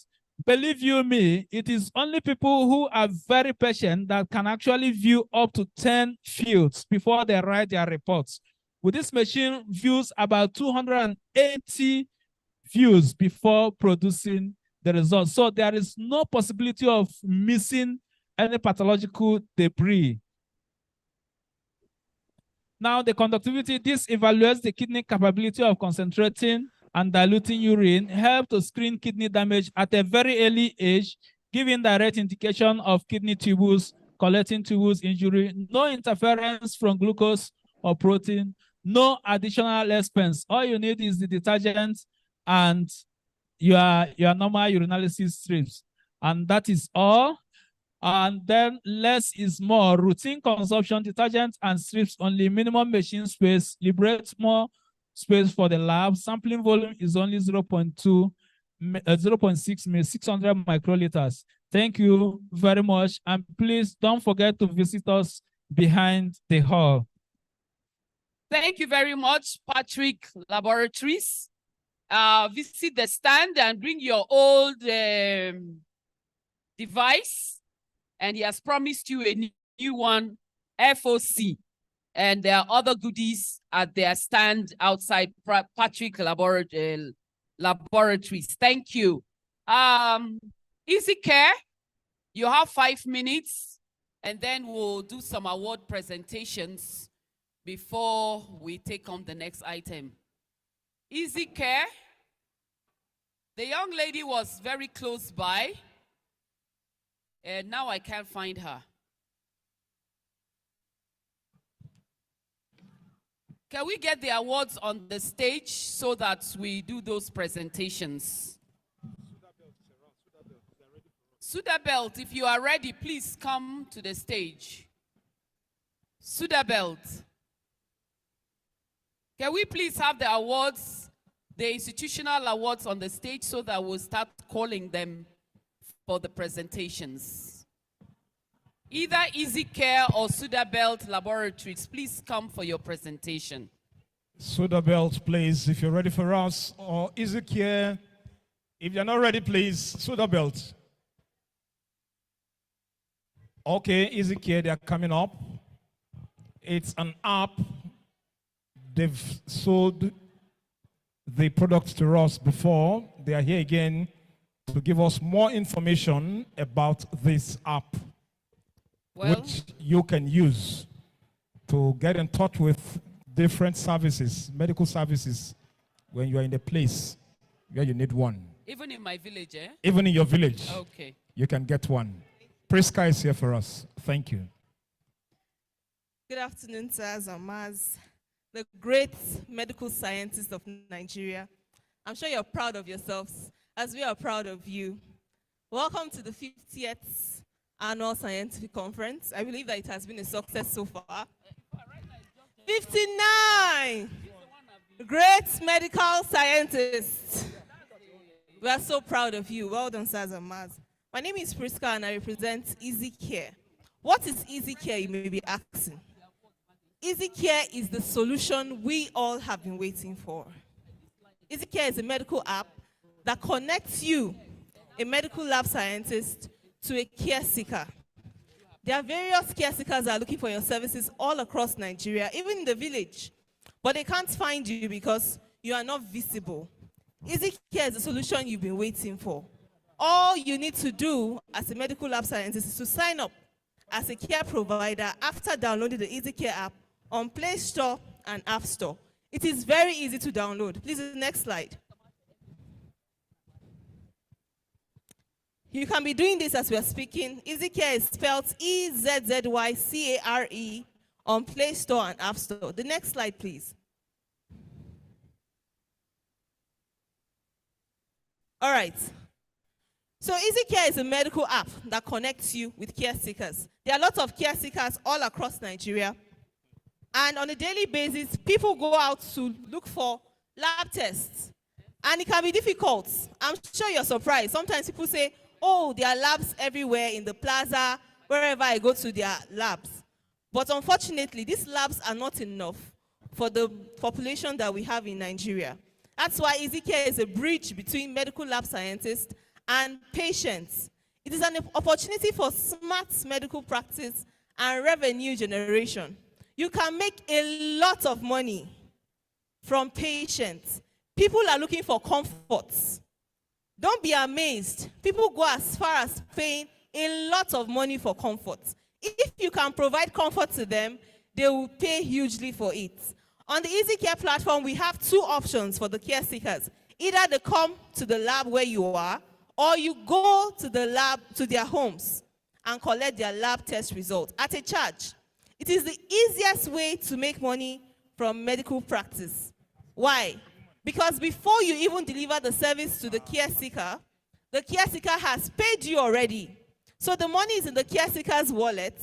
believe you me, it is only people who are very patient that can actually view up to 10 fields before they write their reports. With this machine, views about 280 views before producing the results. So there is no possibility of missing any pathological debris. Now, the conductivity, this evaluates the kidney capability of concentrating and diluting urine, help to screen kidney damage at a very early age, giving direct indication of kidney tubules, collecting tubules injury, no interference from glucose or protein, no additional expense. All you need is the detergent and your normal urinalysis strips. And that is all. And then less is more. Routine consumption, detergent and strips only, minimum machine space, liberates more space for the lab. Sampling volume is only 0.6 600 microliters. Thank you very much. And please don't forget to visit us behind the hall. Thank you very much, Patrick Laboratories. Visit the stand and bring your old device. And he has promised you a new one, FOC. And there are other goodies at their stand outside Patrick Laboratories. Thank you. Easy Care, you have 5 minutes, and then we'll do some award presentations before we take on the next item. Easy Care, the young lady was very close by, and now I can't find her. Can we get the awards on the stage so that we do those presentations? Sudabelt, if you are ready, please come to the stage. Sudabelt. Can we please have the awards, the institutional awards on the stage so that we'll start calling them for the presentations? Either Easy Care or Sudabelt Laboratories, please come for your presentation. Sudabelt, please, if you're ready for us, or Easy Care. If you're not ready, please, Sudabelt. Okay, Easy Care, they're coming up. It's an app. They've sold the products to us before. They are here again to give us more information about this app, which you can use to get in touch with different services, medical services, when you are in a place where you need one. Even in my village, eh? Even in your village, okay, you can get one. Priska is here for us. Thank you. Good afternoon, sirs and Maz, the great medical scientists of Nigeria. I'm sure you're proud of yourselves, as we are proud of you. Welcome to the 50th Annual Scientific Conference. I believe that it has been a success so far. 59 great medical scientists. We are so proud of you. Well done, sirs and Maz. My name is Priska and I represent Easy Care. What is Easy Care, you may be asking? Easy Care is the solution we all have been waiting for. Easy Care is a medical app that connects you, a medical lab scientist, to a care seeker. There are various care seekers that are looking for your services all across Nigeria, even in the village, but they can't find you because you are not visible. Easy Care is the solution you've been waiting for. All you need to do as a medical lab scientist is to sign up as a care provider after downloading the Easy Care app on Play Store and App Store. It is very easy to download. Please, the next slide. You can be doing this as we are speaking. Easy Care is spelled EZZYCARE on Play Store and App Store. The next slide, please. All right. So Easy Care is a medical app that connects you with care seekers. There are lots of care seekers all across Nigeria. And on a daily basis, people go out to look for lab tests. And it can be difficult. I'm sure you're surprised. Sometimes people say, oh, there are labs everywhere in the plaza, wherever I go to, there are labs. But unfortunately, these labs are not enough for the population that we have in Nigeria. That's why EasyCare is a bridge between medical lab scientists and patients. It is an opportunity for smart medical practice and revenue generation. You can make a lot of money from patients. People are looking for comforts. Don't be amazed. People go as far as paying a lot of money for comfort. If you can provide comfort to them, they will pay hugely for it. On the EasyCare platform, we have two options for the care seekers. Either they come to the lab where you are, or you go to the lab, to their homes, and collect their lab test results at a charge. It is the easiest way to make money from medical practice. Why? Because before you even deliver the service to the care seeker has paid you already. So the money is in the care seeker's wallet,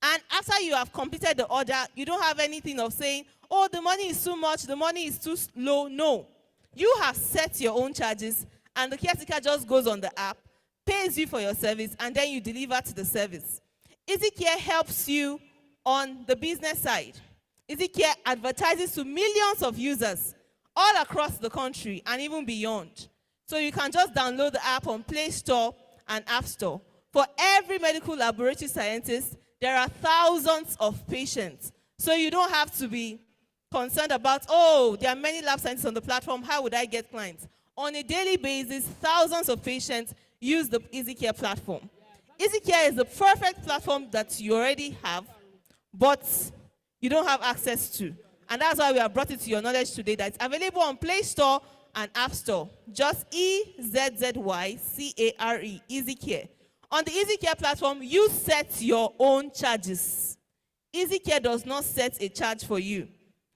and after you have completed the order, you don't have anything of saying, oh, the money is too much, the money is too low. No. You have set your own charges, and the care seeker just goes on the app, pays you for your service, and then you deliver to the service. EasyCare helps you on the business side. EasyCare advertises to millions of users all across the country and even beyond. So you can just download the app on Play Store and App Store. For every medical laboratory scientist, there are thousands of patients. So you don't have to be concerned about, oh, there are many lab scientists on the platform, how would I get clients? On a daily basis, thousands of patients use the EasyCare platform. EasyCare is the perfect platform that you already have, but you don't have access to. And that's why we have brought it to your knowledge today that it's available on Play Store and App Store. Just EZZYCARE, EasyCare. On the EasyCare platform, you set your own charges. EasyCare does not set a charge for you.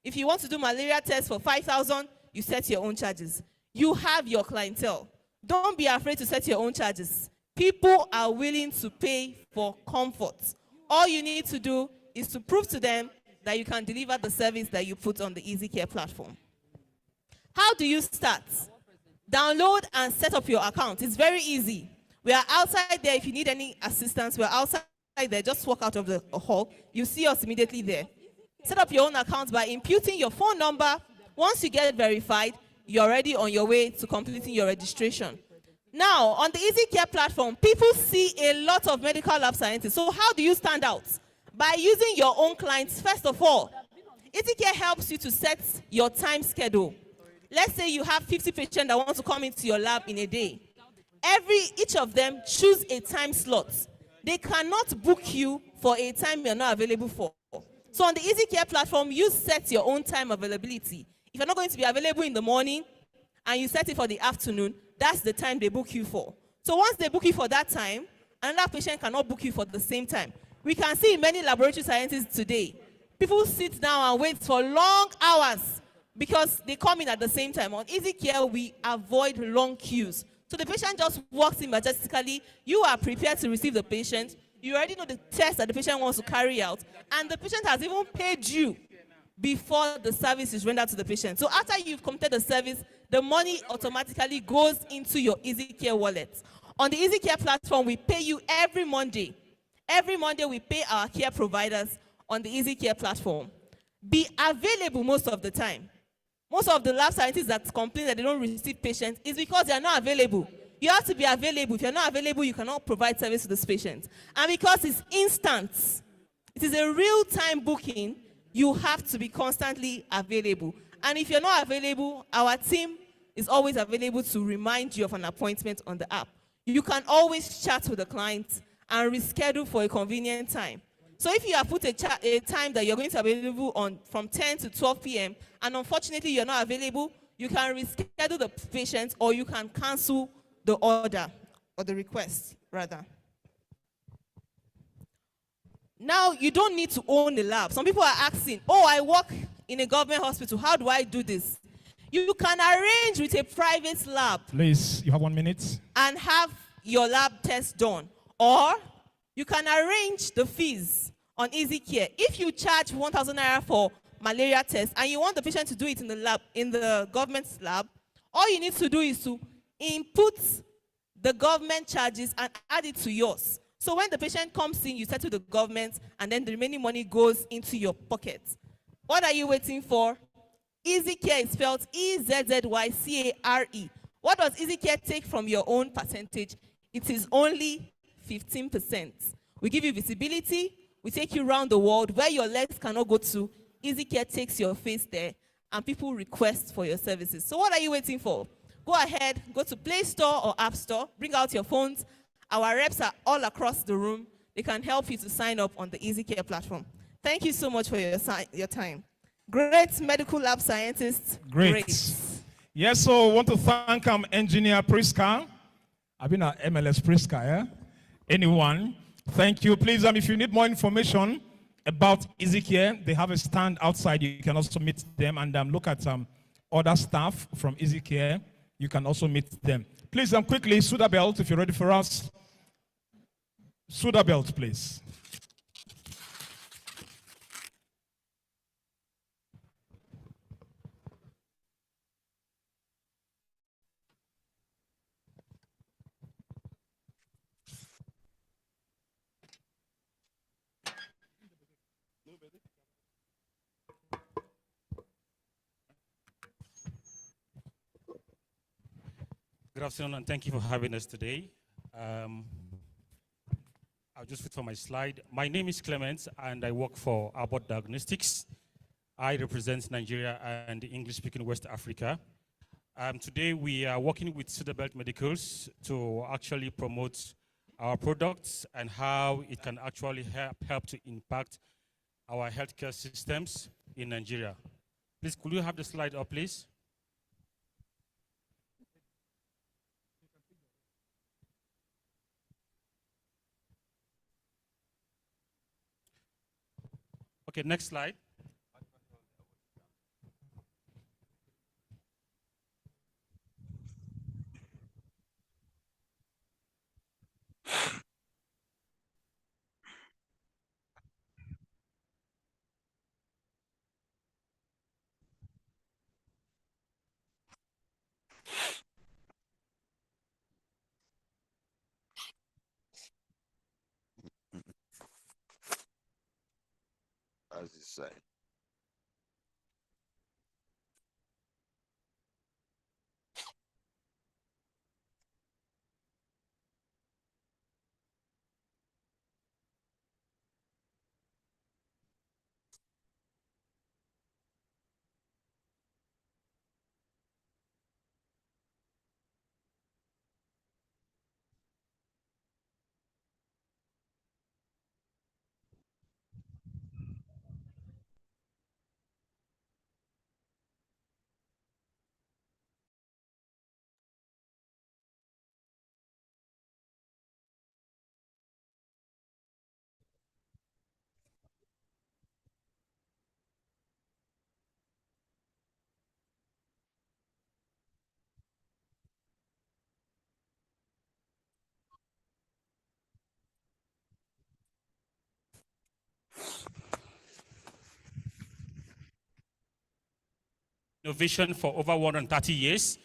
If you want to do malaria test for 5,000, you set your own charges. You have your clientele. Don't be afraid to set your own charges. People are willing to pay for comfort. All you need to do is to prove to them that you can deliver the service that you put on the EasyCare platform. How do you start? Download and set up your account. It's very easy. We are outside there. If you need any assistance, we're outside there. Just walk out of the hall. You see us immediately there. Set up your own account by imputing your phone number. Once you get it verified, you're already on your way to completing your registration. Now, on the EasyCare platform, people see a lot of medical lab scientists. So how do you stand out? By using your own clients, first of all. EasyCare helps you to set your time schedule. Let's say you have 50 patients that want to come into your lab in a day. Each of them choose a time slot. They cannot book you for a time you're not available for. So on the EasyCare platform, you set your own time availability. If you're not going to be available in the morning and you set it for the afternoon, that's the time they book you for. So once they book you for that time, another patient cannot book you for the same time. We can see many laboratory scientists today. People sit down and wait for long hours because they come in at the same time. On EasyCare, we avoid long queues. So the patient just walks in majestically. You are prepared to receive the patient. You already know the test that the patient wants to carry out. And the patient has even paid you before the service is rendered to the patient. So after you've completed the service, the money automatically goes into your EasyCare wallet. On the EasyCare platform, we pay you every Monday. Every Monday, we pay our care providers on the EasyCare platform. Be available most of the time. Most of the lab scientists that complain that they don't receive patients is because they are not available. You have to be available. If you're not available, you cannot provide service to this patient. And because it's instant, it is a real-time booking, you have to be constantly available. And if you're not available, our team is always available to remind you of an appointment on the app. You can always chat with the client and reschedule for a convenient time. So if you have put a time that you're going to be available on from 10 to 12 p.m. and unfortunately you're not available, you can reschedule the patient or you can cancel the order or the request rather. Now you don't need to own a lab. Some people are asking, oh, I work in a government hospital. How do I do this? You can arrange with a private lab. Please, you have 1 minute. And have your lab test done. Or you can arrange the fees on Easy Care. If you charge 1,000 naira for malaria test and you want the patient to do it in the lab, in the government's lab, all you need to do is to input the government charges and add it to yours. So when the patient comes in, you settle the government, and then the remaining money goes into your pocket. What are you waiting for? Easy Care is spelled EZZYCARE. What does Easy Care take from your own percentage? It is only 15%. We give you visibility. We take you around the world where your legs cannot go to. Easy Care takes your face there, and people request for your services. So what are you waiting for? Go ahead, go to Play Store or App Store, bring out your phones. Our reps are all across the room. They can help you to sign up on the Easy Care platform. Thank you so much for your time. Great medical lab scientists. Great. Yes, so I want to thank Engineer Priska. I've been at MLS Priska, yeah? Anyone? Thank you. Please, if you need more information about Easy Care, they have a stand outside. You can also meet them and look at other staff from Easy Care. You can also meet them. Please, quickly, Suda belt, if you're ready for us. Suda belt, please. Good afternoon, and thank you for having us today. I'll just wait for my slide. My name is Clement, and I work for Abbott Diagnostics. I represent Nigeria and English-speaking West Africa. Today, we are working with Sudabelt Medicals to actually promote our products and how it can actually help to impact our healthcare systems in Nigeria. Please, could you have the slide up, please? Okay, next slide. As you say. Innovation for over 130 years.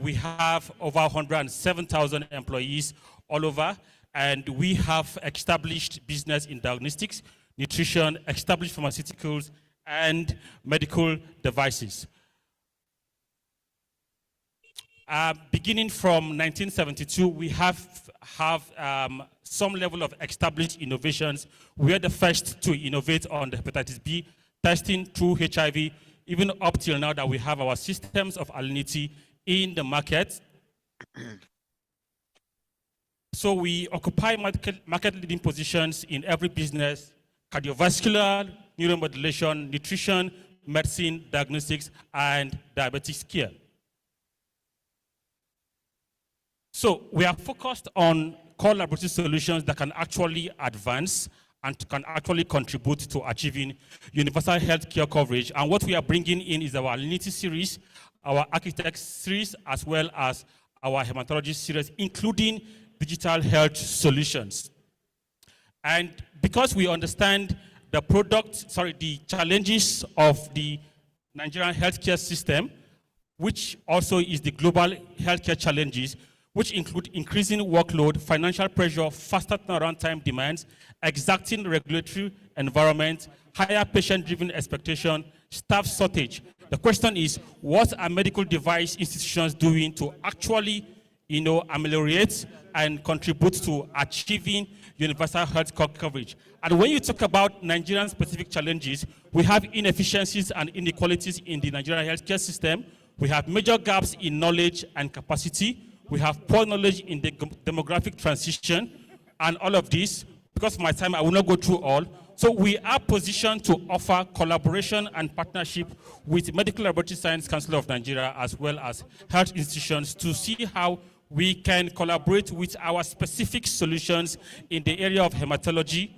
We have over 107,000 employees all over, and we have established business in diagnostics, nutrition, established pharmaceuticals, and medical devices. Beginning from 1972, we have some level of established innovations. We are the first to innovate on the hepatitis B testing through HIV, even up till now that we have our systems of alinity in the market. So we occupy market leading positions in every business: cardiovascular, neuromodulation, nutrition, medicine, diagnostics, and diabetes care. So we are focused on core laboratory solutions that can actually advance and can actually contribute to achieving universal health care coverage. And what we are bringing in is our Alinity series, our Architect series, as well as our Hematology series, including digital health solutions. And because we understand the challenges of the Nigerian healthcare system, which also is the global healthcare challenges, which include increasing workload, financial pressure, faster turnaround time demands, exacting regulatory environment, higher patient-driven expectation, staff shortage. The question is, what are medical device institutions doing to actually, ameliorate and contribute to achieving universal health coverage? And when you talk about Nigerian specific challenges, we have inefficiencies and inequalities in the Nigerian healthcare system. We have major gaps in knowledge and capacity. We have poor knowledge in the demographic transition, and all of this. Because of my time, I will not go through all. So we are positioned to offer collaboration and partnership with Medical Laboratory Science Council of Nigeria, as well as health institutions, to see how we can collaborate with our specific solutions in the area of hematology,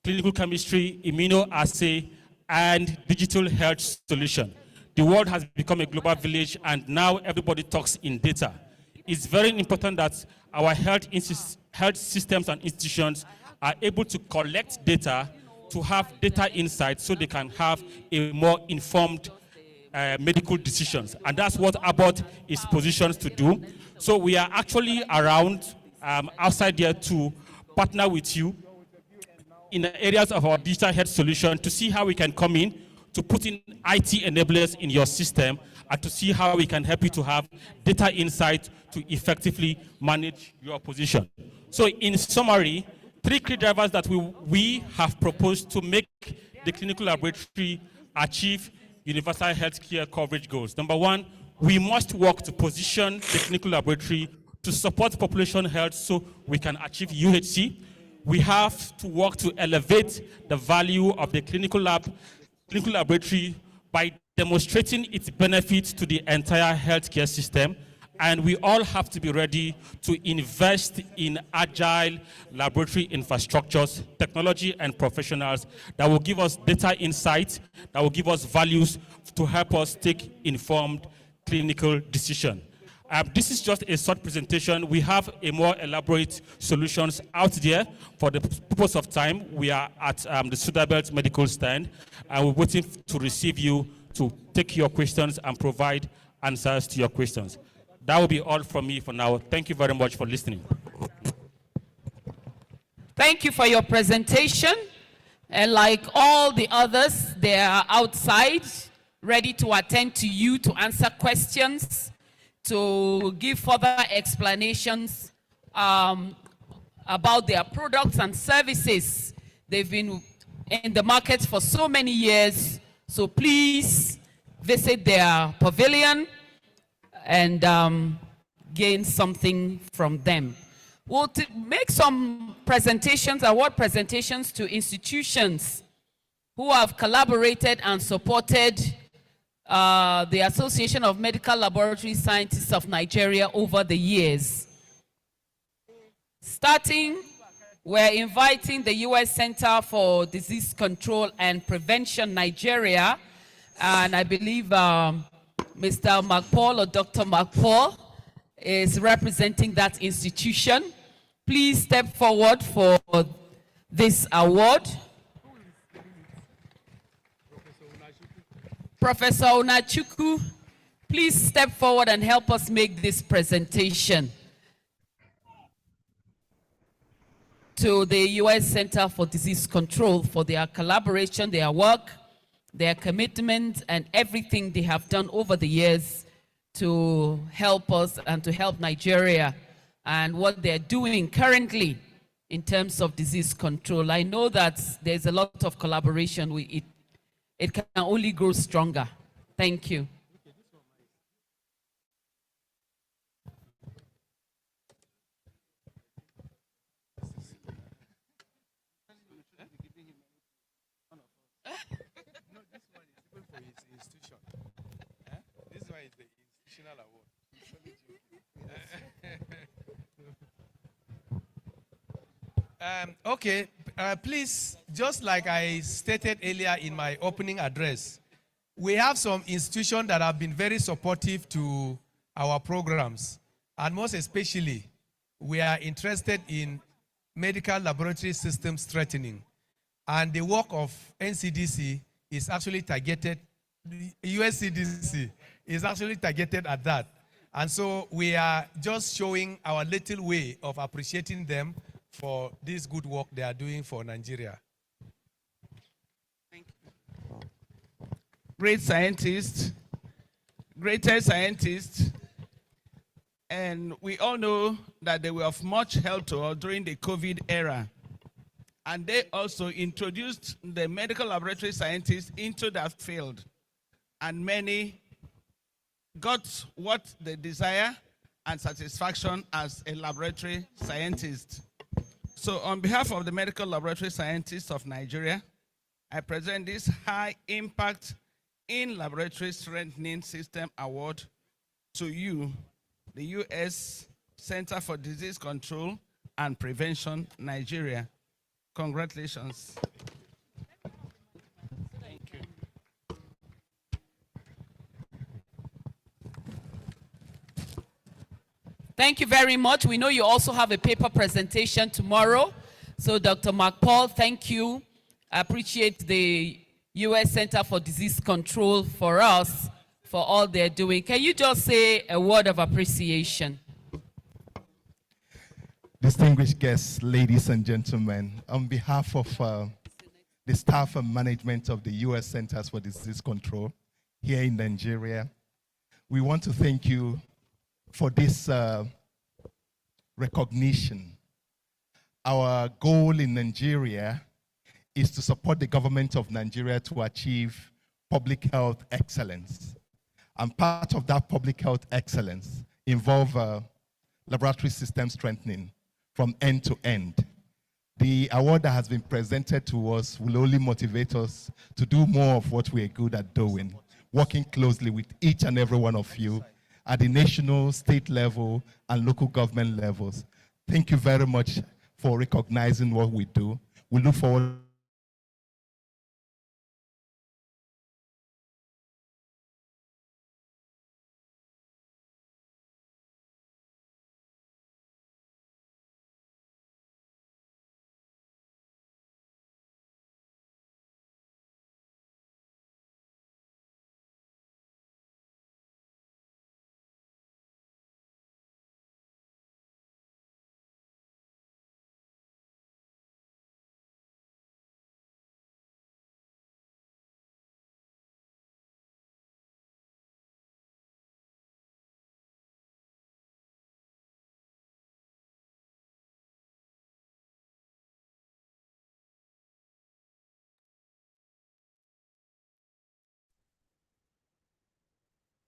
clinical chemistry, immunoassay, and digital health solution. The world has become a global village, and now everybody talks in data. It's very important that our health systems and institutions are able to collect data, to have data insights, so they can have a more informed medical decisions. And that's what Abbott is positioned to do. So we are actually around outside there to partner with you in the areas of our digital health solution, to see how we can come in to put in IT enablers in your system, and to see how we can help you to have data insight to effectively manage your position. So in summary, 3 key drivers that we have proposed to make the clinical laboratory achieve universal healthcare coverage goals. Number 1, we must work to position the clinical laboratory to support population health so we can achieve UHC. We have to work to elevate the value of the clinical laboratory by demonstrating its benefits to the entire healthcare system. And we all have to be ready to invest in agile laboratory infrastructures, technology, and professionals that will give us data insights, that will give us values to help us take informed clinical decision. This is just a short presentation. We have a more elaborate solutions out there. For the purpose of time, we are at the Sudabelt medical stand, and we're waiting to receive you to take your questions and provide answers to your questions. That will be all from me for now. Thank you very much for listening. Thank you for your presentation. And like all the others, they are outside, ready to attend to you, to answer questions, to give further explanations about their products and services. They've been in the market for so many years. So please visit their pavilion and gain something from them. We'll make some presentations, award presentations to institutions who have collaborated and supported the Association of Medical Laboratory Scientists of Nigeria over the years. Starting, we're inviting the U.S. Center for Disease Control and Prevention Nigeria, and I believe Mr. McPaul or Dr. McPaul is representing that institution. Please step forward for this award. Professor Onachukwu, please step forward and help us make this presentation to the U.S. Center for Disease Control for their collaboration, their work, their commitment, and everything they have done over the years to help us and to help Nigeria, and what they're doing currently in terms of disease control. I know that there's a lot of collaboration with it. It can only grow stronger. Thank you. Okay, please, just like I stated earlier in my opening address, we have some institutions that have been very supportive to our programs, and most especially, we are interested in medical laboratory system strengthening. And the work of NCDC is actually targeted, the USCDC is actually targeted at that. And so we are just showing our little way of appreciating them for this good work they are doing for Nigeria. Great scientists, greatest scientists, and we all know that they were of much help to us during the COVID era. And they also introduced the medical laboratory scientists into that field. And many got what they desire and satisfaction as a laboratory scientist. So on behalf of the medical laboratory scientists of Nigeria, I present this high impact in laboratory strengthening system award to you, the U.S. Center for Disease Control and Prevention, Nigeria. Congratulations. Thank you. Thank you very much. We know you also have a paper presentation tomorrow. So Dr. Mark Paul, thank you. I appreciate the U.S. Center for Disease Control for us for all they're doing. Can you just say a word of appreciation? Distinguished guests, ladies and gentlemen, on behalf of the staff and management of the U.S. Centers for Disease Control here in Nigeria, we want to thank you for this recognition. Our goal in Nigeria is to support the government of Nigeria to achieve public health excellence. And part of that public health excellence involves laboratory system strengthening from end to end. The award that has been presented to us will only motivate us to do more of what we are good at doing, working closely with each and every one of you at the national, state level, and local government levels. Thank you very much for recognizing what we do. We look forward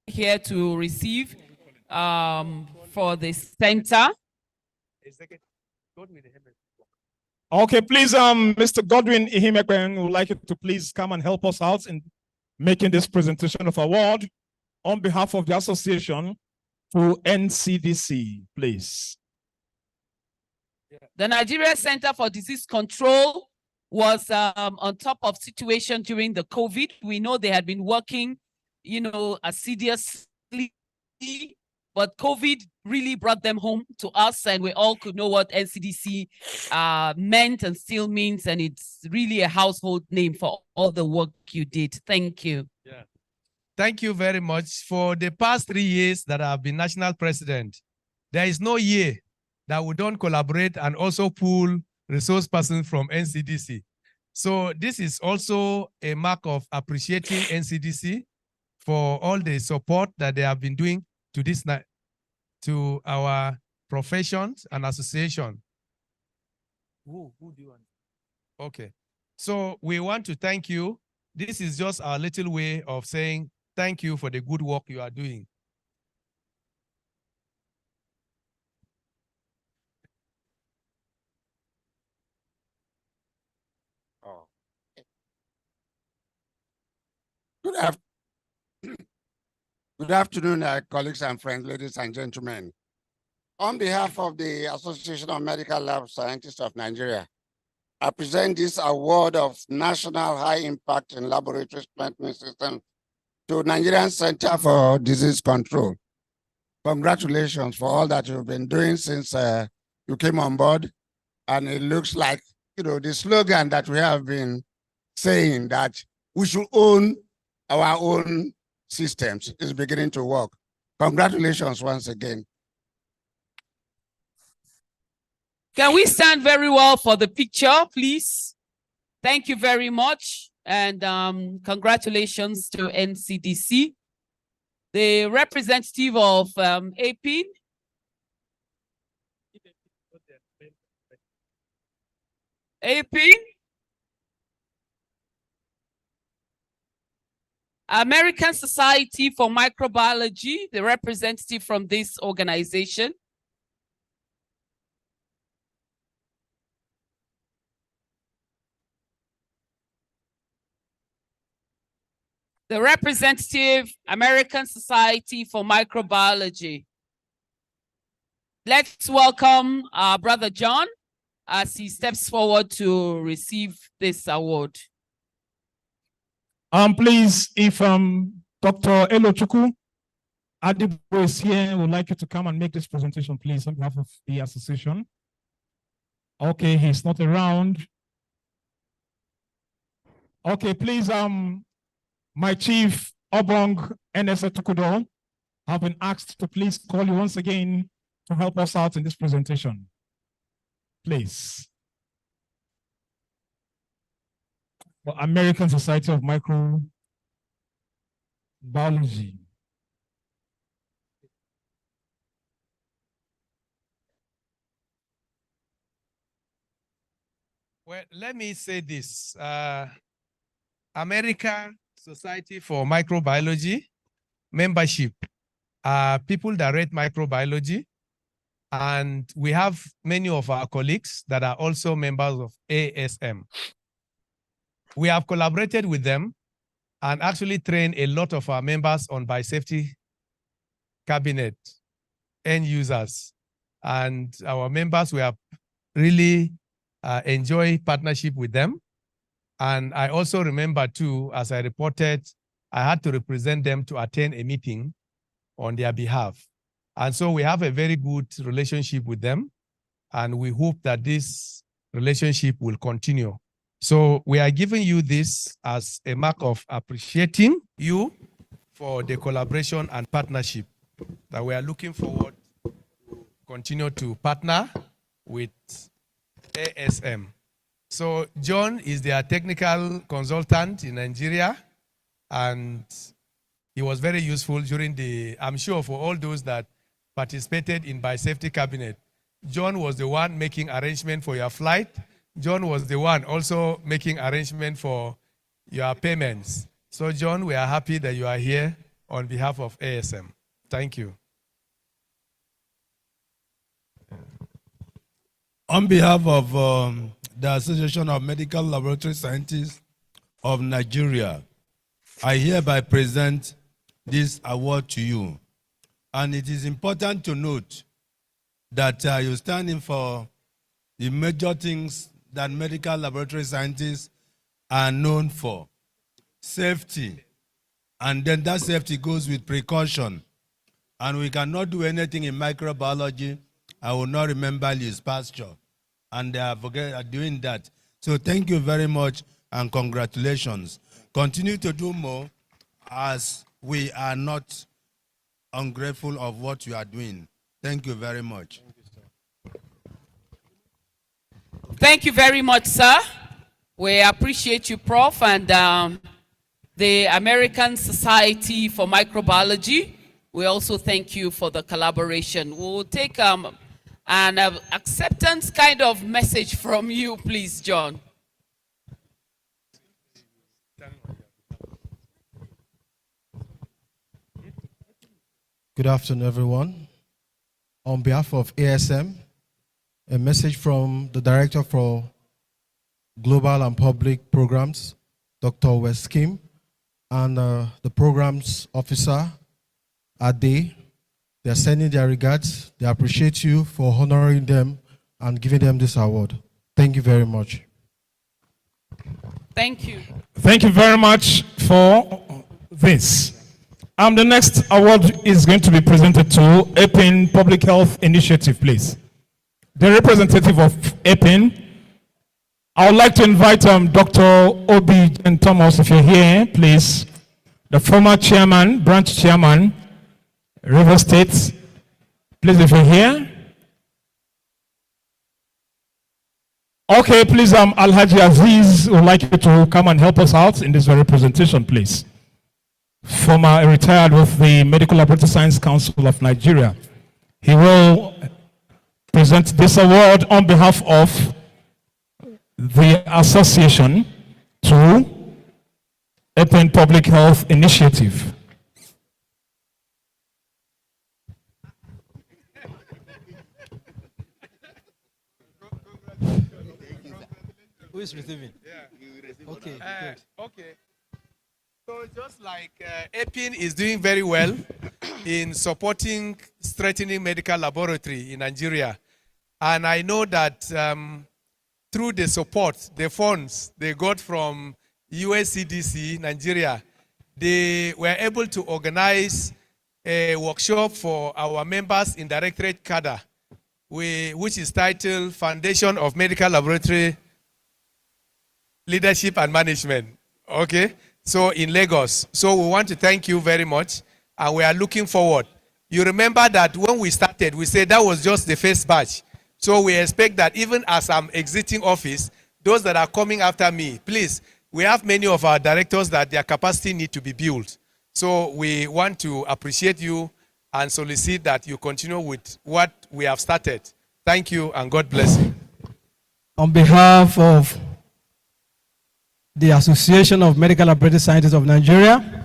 here to receive for the center. Okay, please, Mr. Godwin Ihimekwen would like you to please come and help us out in making this presentation of award on behalf of the association to NCDC, please. The Nigeria Center for Disease Control was on top of situation during the COVID. We know they had been working, you know, assiduously, but COVID really brought them home to us, and we all could know what NCDC meant and still means, and it's really a household name for all the work you did. Thank you. Yeah. Thank you very much. For the past 3 years that I've been national president, there is no year that we don't collaborate and also pool resource persons from NCDC. So this is also a mark of appreciating NCDC for all the support that they have been doing to this to our professions and association. Who do you want? Okay. So we want to thank you. This is just our little way of saying thank you for the good work you are doing. Oh. Good afternoon, colleagues and friends, ladies and gentlemen. On behalf of the Association of Medical Lab Scientists of Nigeria, I present this award of National High Impact in Laboratory Strengthening System to Nigerian Center for Disease Control. Congratulations for all that you've been doing since you came on board. And it looks like, the slogan that we have been saying that we should own our own systems is beginning to work. Congratulations once again. Can we stand very well for the picture, please? Thank you very much. And congratulations to NCDC. The representative of APIN. APIN. American Society for Microbiology, the representative from this organization. The representative, American Society for Microbiology. Let's welcome our brother John as he steps forward to receive this award. Please, if Dr. Elochukwu Adibo is here, would like you to come and make this presentation, please, on behalf of the association. Okay, he's not around. Okay, please, my chief, Obong NSA Tukudo, have been asked to please call you once again to help us out in this presentation. Please. For American Society of Microbiology. Well, let me say this. American Society for Microbiology membership are people that read microbiology, and we have many of our colleagues that are also members of ASM. We have collaborated with them and actually trained a lot of our members on biosafety cabinet end users. And our members, we have really enjoy partnership with them. And I also remember too, as I reported, I had to represent them to attend a meeting on their behalf. And so we have a very good relationship with them. And we hope that this relationship will continue. So we are giving you this as a mark of appreciating you for the collaboration and partnership that we are looking forward to continue to partner with ASM. So John is their technical consultant in Nigeria, and he was very useful during I'm sure for all those that participated in biosafety cabinet. John was the one making arrangement for your flight. John was the one also making arrangement for your payments. So John, we are happy that you are here on behalf of ASM. Thank you. On behalf of the Association of Medical Laboratory Scientists of Nigeria, I hereby present this award to you. And it is important to note that you're standing for the major things that medical laboratory scientists are known for. Safety. And then that safety goes with precaution. And we cannot do anything in microbiology. I will not remember Liz Pasture. And they are doing that. So thank you very much and congratulations. Continue to do more as we are not ungrateful of what you are doing. Thank you very much. Thank you very much, sir. We appreciate you, Prof, and the American Society for Microbiology. We also thank you for the collaboration. We'll take an acceptance kind of message from you, please, John. Good afternoon, everyone. On behalf of ASM, a message from the Director for Global and Public Programs, Dr. Wes Kim, and the Programs Officer, Ade. They are sending their regards. They appreciate you for honoring them and giving them this award. Thank you very much. Thank you. Thank you very much for this. The next award is going to be presented to APIN Public Health Initiative, please. the representative of APIN. I would like to invite Dr. Obi and Thomas, if you're here, please. The former chairman, branch chairman, River State. Please, if you're here. Okay, please, Alhaji Aziz would like you to come and help us out in this very presentation, please. Former retired with the Medical Laboratory Science Council of Nigeria. He will present this award on behalf of the association to Open Public Health Initiative. Who is receiving? Okay. Good. Okay. So just like APIN is doing very well in supporting strengthening medical laboratory in Nigeria, and I know that through the support, the funds they got from USCDC Nigeria, they were able to organize a workshop for our members in Directorate cadre, which is titled Foundation of Medical Laboratory Leadership and Management. Okay, so in Lagos. So we want to thank you very much, and we are looking forward. You remember that when we started, we said that was just the first batch. So we expect that even as I'm exiting office, those that are coming after me, please, we have many of our directors that their capacity need to be built. So we want to appreciate you and solicit that you continue with what we have started. Thank you, and God bless you. On behalf of the Association of Medical Laboratory Scientists of Nigeria,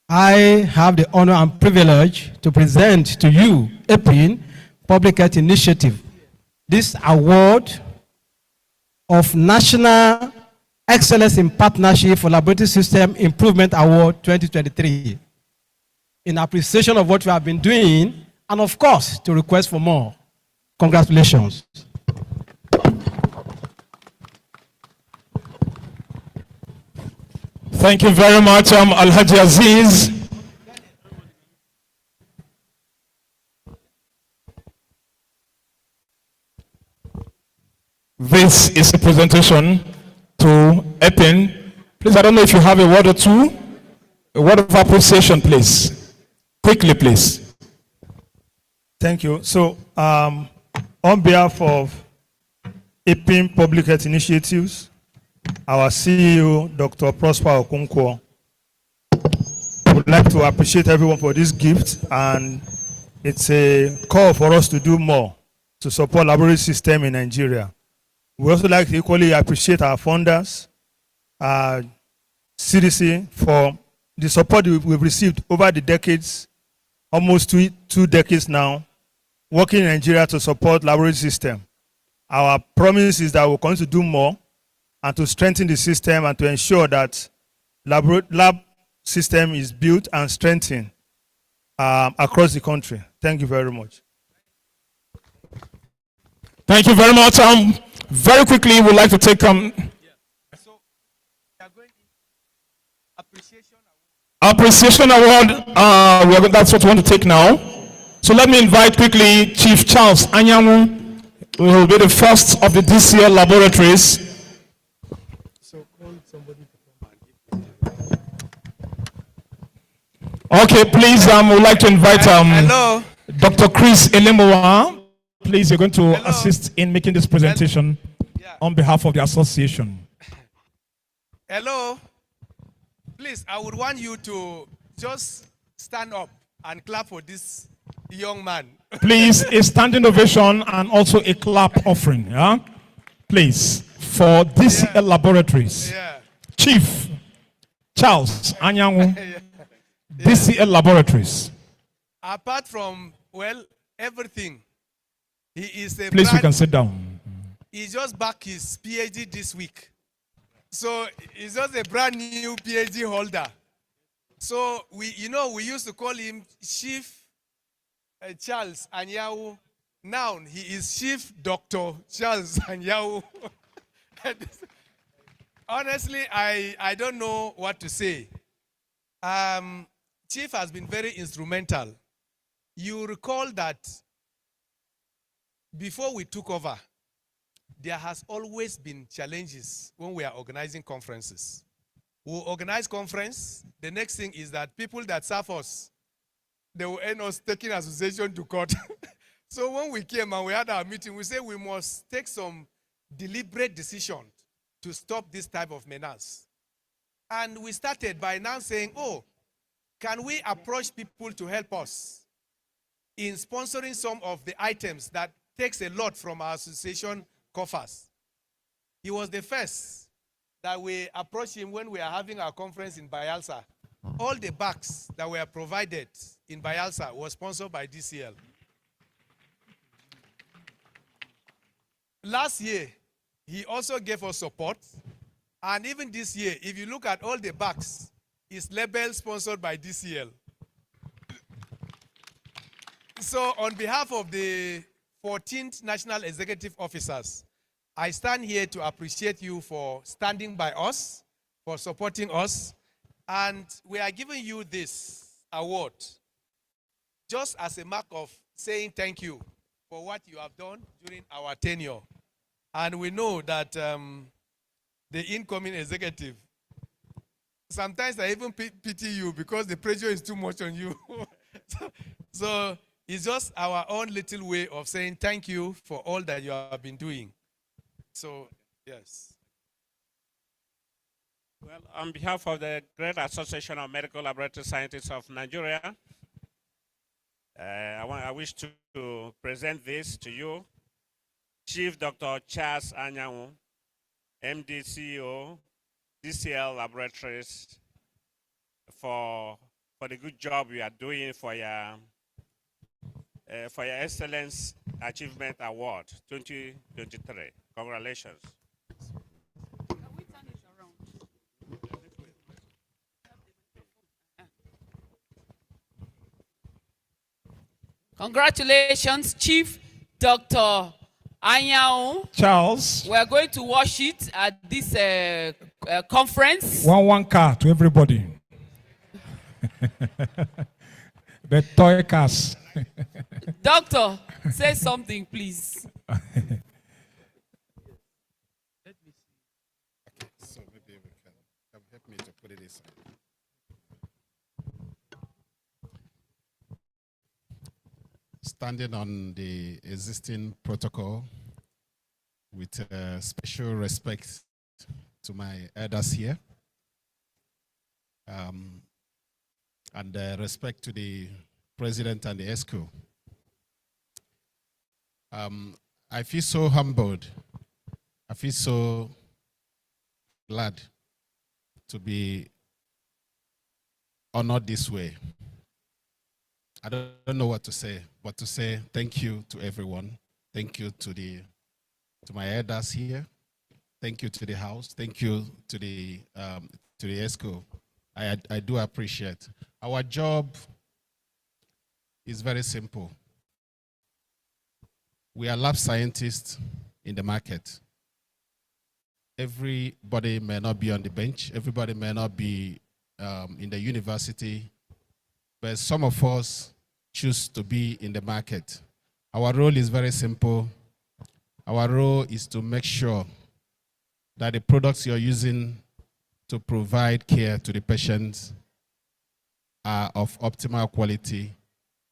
I have the honor and privilege to present to you APIN Public Health Initiative, this award of National Excellence in Partnership for Laboratory System Improvement Award 2023, in appreciation of what we have been doing, and of course, to request for more. Congratulations. Thank you very much, Alhaji Aziz. This is a presentation to APIN. Please, I don't know if you have a word or two. A word of appreciation, please. Quickly, please. Thank you. So, on behalf of APIN Public Health Initiatives, our CEO, Dr. Prosper Okonkwo, would like to appreciate everyone for this gift, and it's a call for us to do more to support laboratory system in Nigeria. We also like to equally appreciate our funders, CDC, for the support we've received over the decades, almost two decades now, working in Nigeria to support laboratory system. Our promise is that we'll continue to do more and to strengthen the system and to ensure that lab system is built and strengthened across the country. Thank you very much. Thank you very much. Very quickly, we'd like to take appreciation award. That's what we want to take now. So let me invite quickly Chief Charles Anyanwu, who will be the first of the DCL laboratories. Okay, please, we'd like to invite Dr. Chris Elemoa. Please, you're going to assist in making this presentation on behalf of the association. Hello. Please, I would want you to just stand up and clap for this young man. Please, a standing ovation and also a clap offering. Yeah? Please, for DCL Laboratories. Chief Charles Anyanwu, DCL Laboratories. Apart from, well, everything, he is a Please, you can sit down. He just back his PhD this week. So he's just a brand new PhD holder. So we used to call him Chief Charles Anyanwu. Now he is Chief Dr. Charles Anyanwu. Honestly, I don't know what to say. Chief has been very instrumental. You recall that before we took over, there has always been challenges when we are organizing conferences. We'll organize conference. The next thing is that people that serve us, they will end us taking association to court. So when we came and we had our meeting, we said we must take some deliberate decision to stop this type of menace. And we started by now saying, oh, can we approach people to help us in sponsoring some of the items that takes a lot from our association coffers? He was the first that we approached him when we are having our conference in Bayelsa. All the bags that were provided in Bayelsa was sponsored by DCL. Last year, he also gave us support. And even this year, if you look at all the bags, it's labeled sponsored by DCL. So on behalf of the 14th National Executive Officers, I stand here to appreciate you for standing by us, for supporting us, and we are giving you this award just as a mark of saying thank you for what you have done during our tenure. And we know that the incoming executive, sometimes I even pity you because the pressure is too much on you. So it's just our own little way of saying thank you for all that you have been doing. So, yes. Well, on behalf of the Great Association of Medical Laboratory Scientists of Nigeria, I wish to present this to you. Chief Dr. Charles Anyanwu, MD CEO, DCL Laboratories, for the good job you are doing for your Excellence Achievement Award 2023. Congratulations. Congratulations, Chief Dr. Anyao. Charles. We are going to wash it at this conference. One car to everybody. The toy cars. Doctor, say something, please. So maybe we can help me to put it aside. Standing on the existing protocol with special respect to my elders here, and respect to the president and the ESCO. I feel so humbled. I feel so glad to be honored this way. I don't know what to say, but to say thank you to everyone. Thank you to my elders here. Thank you to the house. Thank you to the ESCO. I do appreciate. Our job is very simple. We are lab scientists in the market. Everybody may not be on the bench. Everybody may not be in the university. But some of us choose to be in the market. Our role is very simple. Our role is to make sure that the products you're using to provide care to the patients are of optimal quality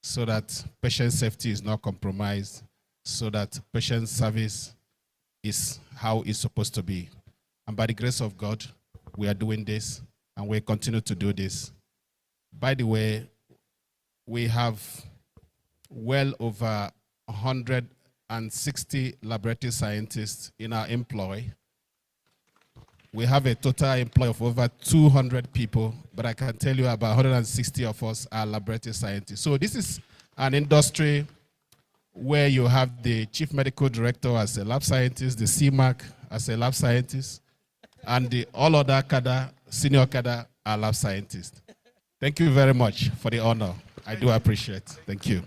so that patient safety is not compromised, so that patient service is how it's supposed to be. And by the grace of God, we are doing this and we continue to do this. By the way, we have well over 160 laboratory scientists in our employ. We have a total employ of over 200 people, but I can tell you about 160 of us are laboratory scientists. So this is an industry where you have the chief medical director as a lab scientist, the CMAC as a lab scientist, and the all other cadre, senior cadre are lab scientists. Thank you very much for the honor. I do appreciate it. Thank you.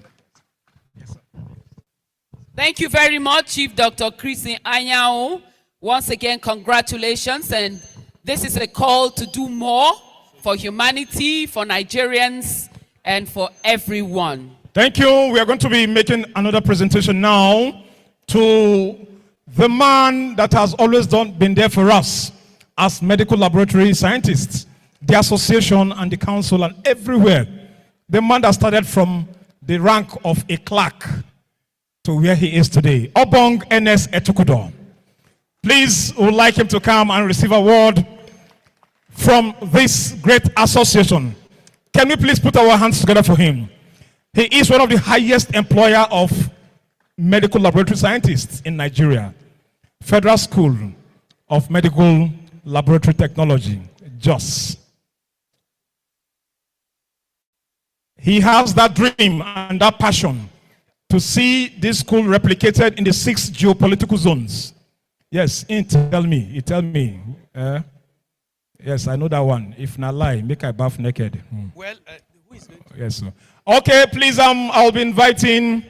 Yes, thank you very much, Chief Dr. Christine Anyao. Once again, congratulations. And this is a call to do more for humanity, for Nigerians, and for everyone. Thank you. We are going to be making another presentation now. to the man that has always been there for us as medical laboratory scientists, the association and the council and everywhere. The man that started from the rank of a clerk to where he is today. Obong N.S. Etukudo. Please, we would like him to come and receive a word from this great association. Can we please put our hands together for him? He is one of the highest employer of medical laboratory scientists in Nigeria. Federal School of Medical Laboratory Technology, JOS. He has that dream and that passion to see this school replicated in the 6 geopolitical zones. Yes, he tell me. Yes, I know that one. If not lie, make I bath naked. Well, who is going to? Yes, sir. Okay, please, I'll be inviting.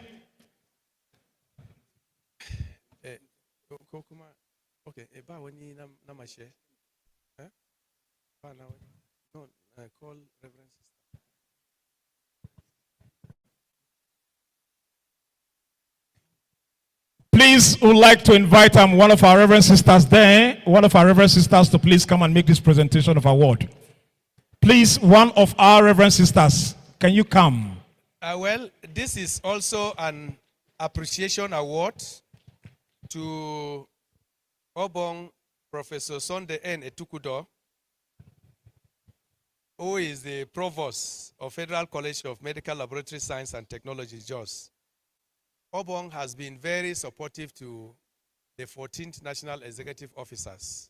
Okay, call Reverend Sister. Please would like to invite one of our Reverend Sisters there, one of our Reverend Sisters to please come and make this presentation of award. Please, one of our Reverend Sisters, can you come? Well, this is also an appreciation award to Obong Professor Sunday N. Etukudo, who is the Provost of Federal College of Medical Laboratory Science and Technology, JOS. Obong has been very supportive to the 14th National Executive Officers.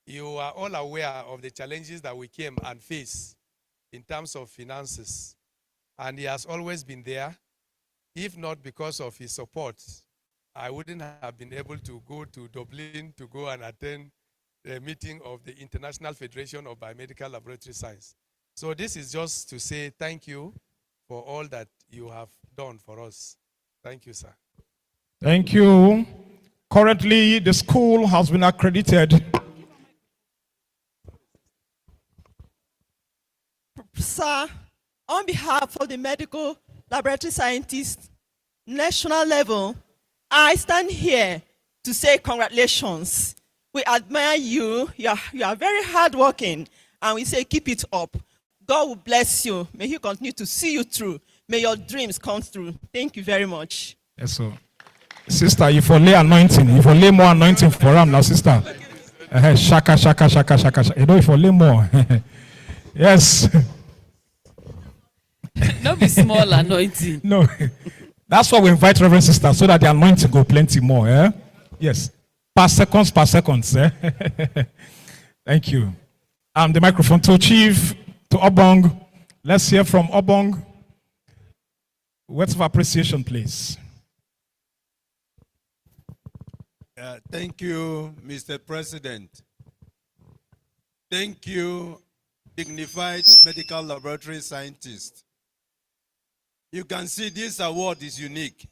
You are all aware of the challenges that we came and face in terms of finances. And he has always been there. If not because of his support, I wouldn't have been able to go to Dublin to go and attend the meeting of the International Federation of Biomedical Laboratory Science. So this is just to say thank you for all that you have done for us. Thank you, sir. Thank you. Currently, the school has been accredited. Sir, on behalf of the medical laboratory scientists, national level, I stand here to say congratulations. We admire you. You are very hardworking, and we say keep it up. God will bless you. May He continue to see you through. May your dreams come through. Thank you very much. Yes, sir. Sister, you for lay anointing. You for lay more anointing for him now, sister. Shaka. You know, if you lay more. Yes. Not be small anointing. No. That's why we invite Reverend Sister, so that the anointing go plenty more. Eh? Yes. Per seconds. Eh? Thank you. The microphone to Chief, to Obong. Let's hear from Obong. Words of appreciation, please. Thank you, Mr. President. Thank you, dignified medical laboratory scientist. You can see this award is unique.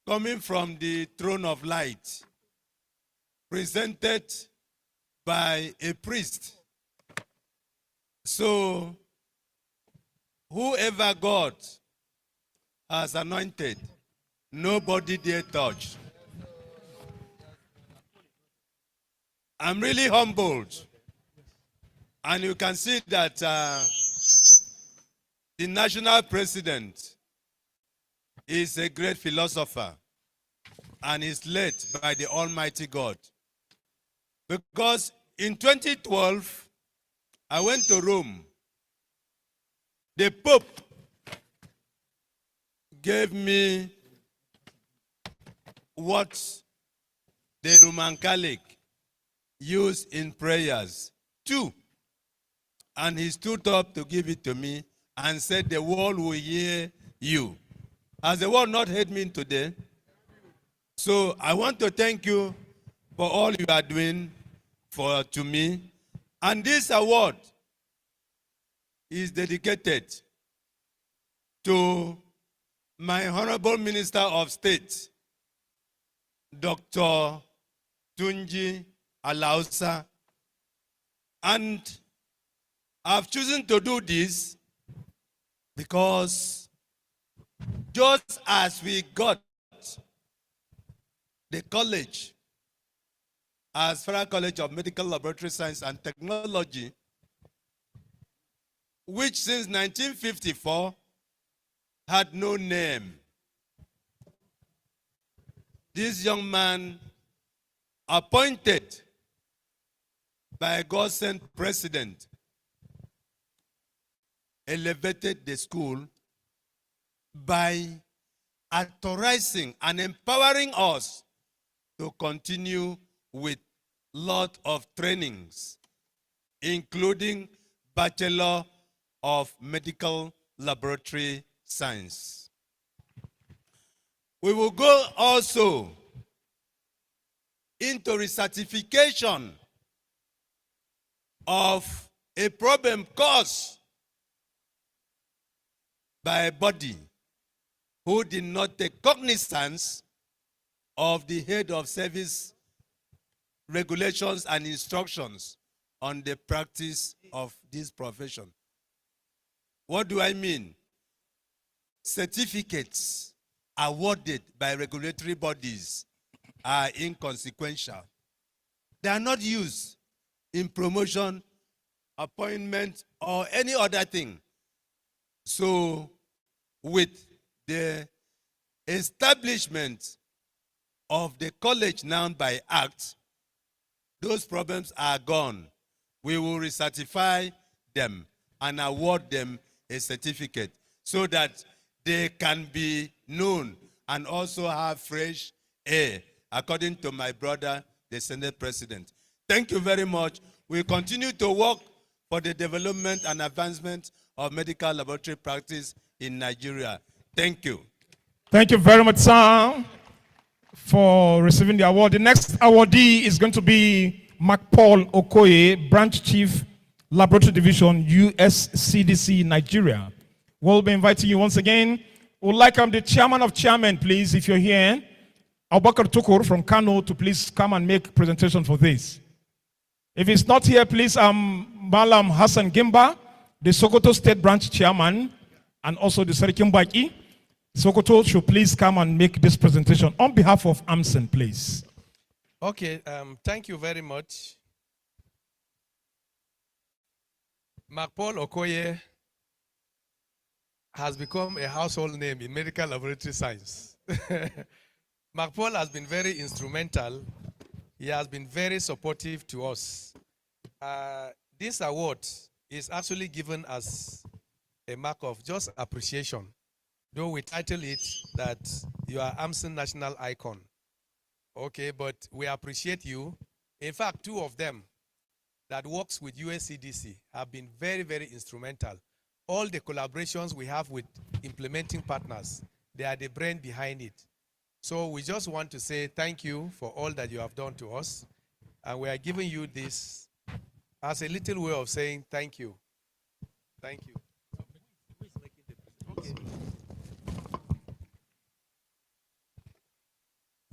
Coming from the throne of light, presented by a priest. So, whoever God has anointed, nobody dare touch. I'm really humbled. And you can see that the national president is a great philosopher and is led by the Almighty God. Because in 2012, I went to Rome. The Pope gave me what the Roman Catholic used in prayers, 2. And he stood up to give it to me and said, the world will hear you. Has the world not heard me today? So I want to thank you for all you are doing to me. And this award is dedicated to my Honorable Minister of State, Dr. Tunji Alausa. And I've chosen to do this because just as we got the college as Federal College of Medical Laboratory Science and Technology, which since 1954 had no name. This young man, appointed by a God-sent president, elevated the school by authorizing and empowering us to continue with lot of trainings, including Bachelor of Medical Laboratory Science. We will go also into recertification of a problem caused by a body who did not take cognizance of the head of service regulations and instructions on the practice of this profession. What do I mean? Certificates awarded by regulatory bodies are inconsequential. They are not used in promotion, appointment, or any other thing. So, with the establishment of the college now by Act, those problems are gone. We will recertify them and award them a certificate so that they can be known and also have fresh air, according to my brother, the Senate President. Thank you very much. We continue to work for the development and advancement of medical laboratory practice in Nigeria. Thank you. Thank you very much, sir, for receiving the award. The next awardee is going to be Mark Paul Okoye, Branch Chief, Laboratory Division, USCDC, Nigeria. We'll be inviting you once again. We'd like the chairman of chairmen, please, if you're here, Abubakar Tukur from Kano, to please come and make presentation for this. If he's not here, please, Malam Hassan Gimba, the Sokoto State Branch Chairman, and also the Serikim Baki. Sokoto should please come and make this presentation on behalf of AMLSN, please. Okay, thank you very much. Mark Paul Okoye has become a household name in medical laboratory science. Mark Paul has been very instrumental. He has been very supportive to us. This award is actually given as a mark of just appreciation, though we title it that you are AMLSN National Icon. Okay, but we appreciate you. In fact, two of them that works with USCDC have been very, very instrumental. All the collaborations we have with implementing partners, they are the brain behind it. So we just want to say thank you for all that you have done to us. And we are giving you this as a little way of saying thank you. Thank you. Okay.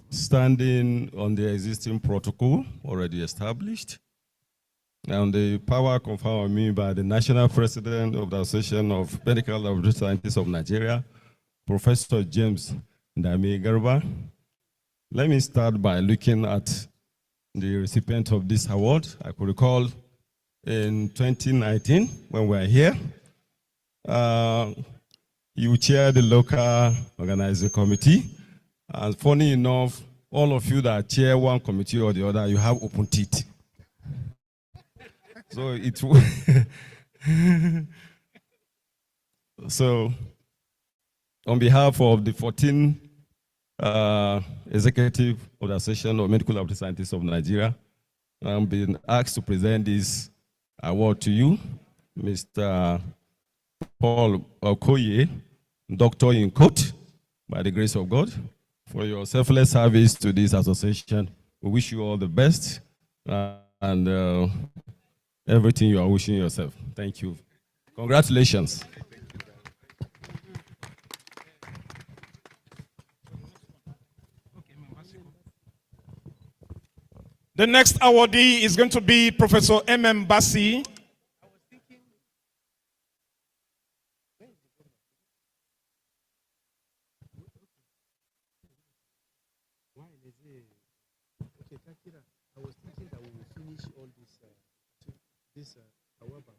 Standing on the existing protocol already established, and the power conferred on me by the National President of the Association of Medical Laboratory Scientists of Nigeria, Professor James Ndami Garba. Let me start by looking at the recipient of this award. I could recall in 2019 when we were here, you chaired the local organizing committee. And funny enough, all of you that chair one committee or the other, you have open teeth. So it so on behalf of the 14 executive of the Association of Medical Laboratory Scientists of Nigeria, I'm being asked to present this award to you, Mr. Paul Okoye, Doctor in Court, by the grace of God, for your selfless service to this association. We wish you all the best and everything you are wishing yourself. Thank you. Congratulations. The next awardee is going to be Professor M.M. Bassi. Okay, Kakira, I was thinking that we will finish all this however,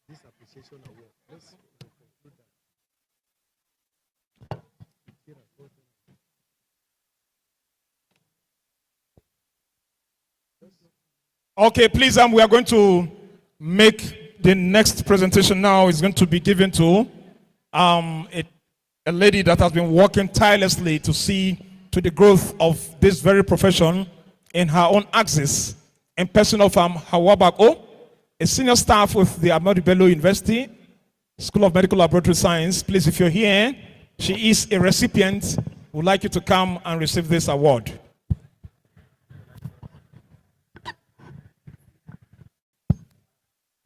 this appreciation award. Let's conclude that. Kira, go ahead. Okay, please, we are going to make the next presentation now. Is going to be given to a lady that has been working tirelessly to see to the growth of this very profession in her own axis, in person of Hawa Bako, a senior staff with the Ahmadu Bello University School of Medical Laboratory Science. Please, if you're here, she is a recipient. Would like you to come and receive this award.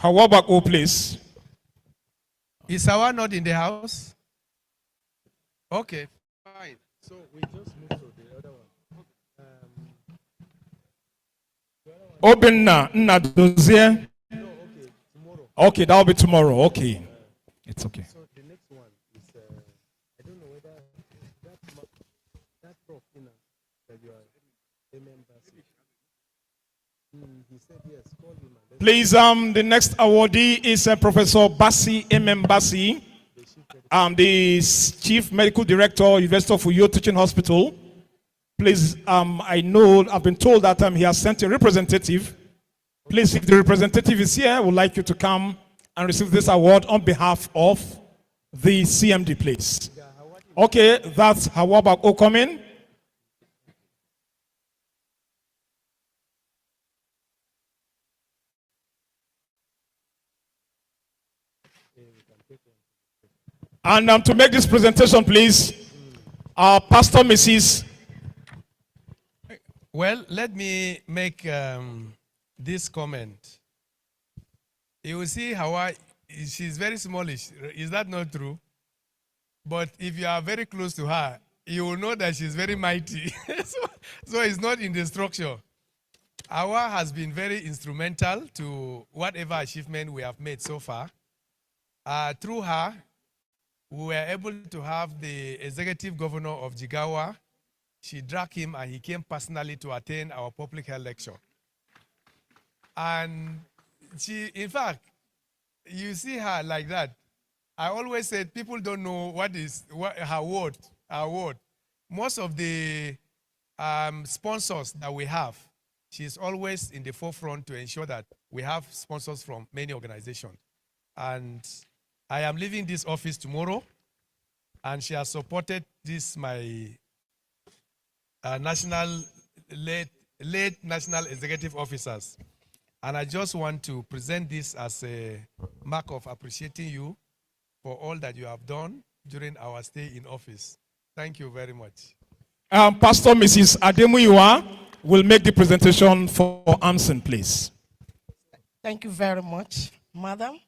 Hawa Bako, please. Is Hawa not in the house? Okay, fine. So we just move to the other one. Obenna Nnadozie. No, okay, tomorrow. Okay, that'll be tomorrow. Okay. It's okay. So the next one is, I don't know whether that prof, that you are a member. He said yes, call him. Please, the next awardee is Professor Bassi Bassi, the Chief Medical Director, University of Uyo Teaching Hospital. Please, I've been told that he has sent a representative. Please, if the representative is here, I would like you to come and receive this award on behalf of the CMD, please. Okay, that's Hawabak Okomin. And to make this presentation, please, Pastor Mrs. Well, let me make this comment. You will see Hawa, she's very smallish. Is that not true? But if you are very close to her, you will know that she's very mighty. so it's not in the structure. Hawa has been very instrumental to whatever achievement we have made so far. Through her, we were able to have the executive governor of Jigawa. She dragged him and he came personally to attend our public health lecture. And she, in fact, you see her like that. I always said people don't know what her word. Most of the sponsors that we have, she's always in the forefront to ensure that we have sponsors from many organizations. And I am leaving this office tomorrow, and she has supported this, my late national executive officers. And I just want to present this as a mark of appreciating you for all that you have done during our stay in office. Thank you very much. Pastor Mrs. Ademuyiwa will make the presentation for AMLSN, please. Thank you very much, Madam.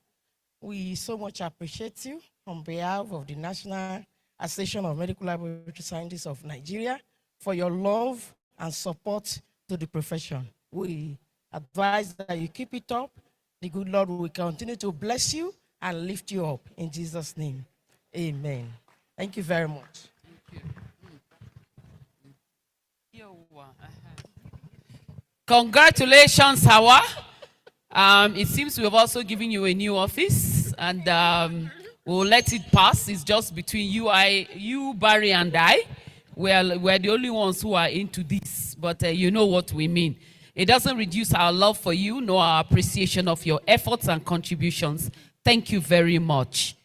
We so much appreciate you on behalf of the National Association of Medical Laboratory Scientists of Nigeria for your love and support to the profession. We advise that you keep it up. The good Lord will continue to bless you and lift you up in Jesus' name. Amen. Thank you very much. Congratulations, Hawa. It seems we have also given you a new office, and we'll let it pass. It's just between you, Barry, and I. We're the only ones who are into this, but you know what we mean. It doesn't reduce our love for you, nor our appreciation of your efforts and contributions. Thank you very much.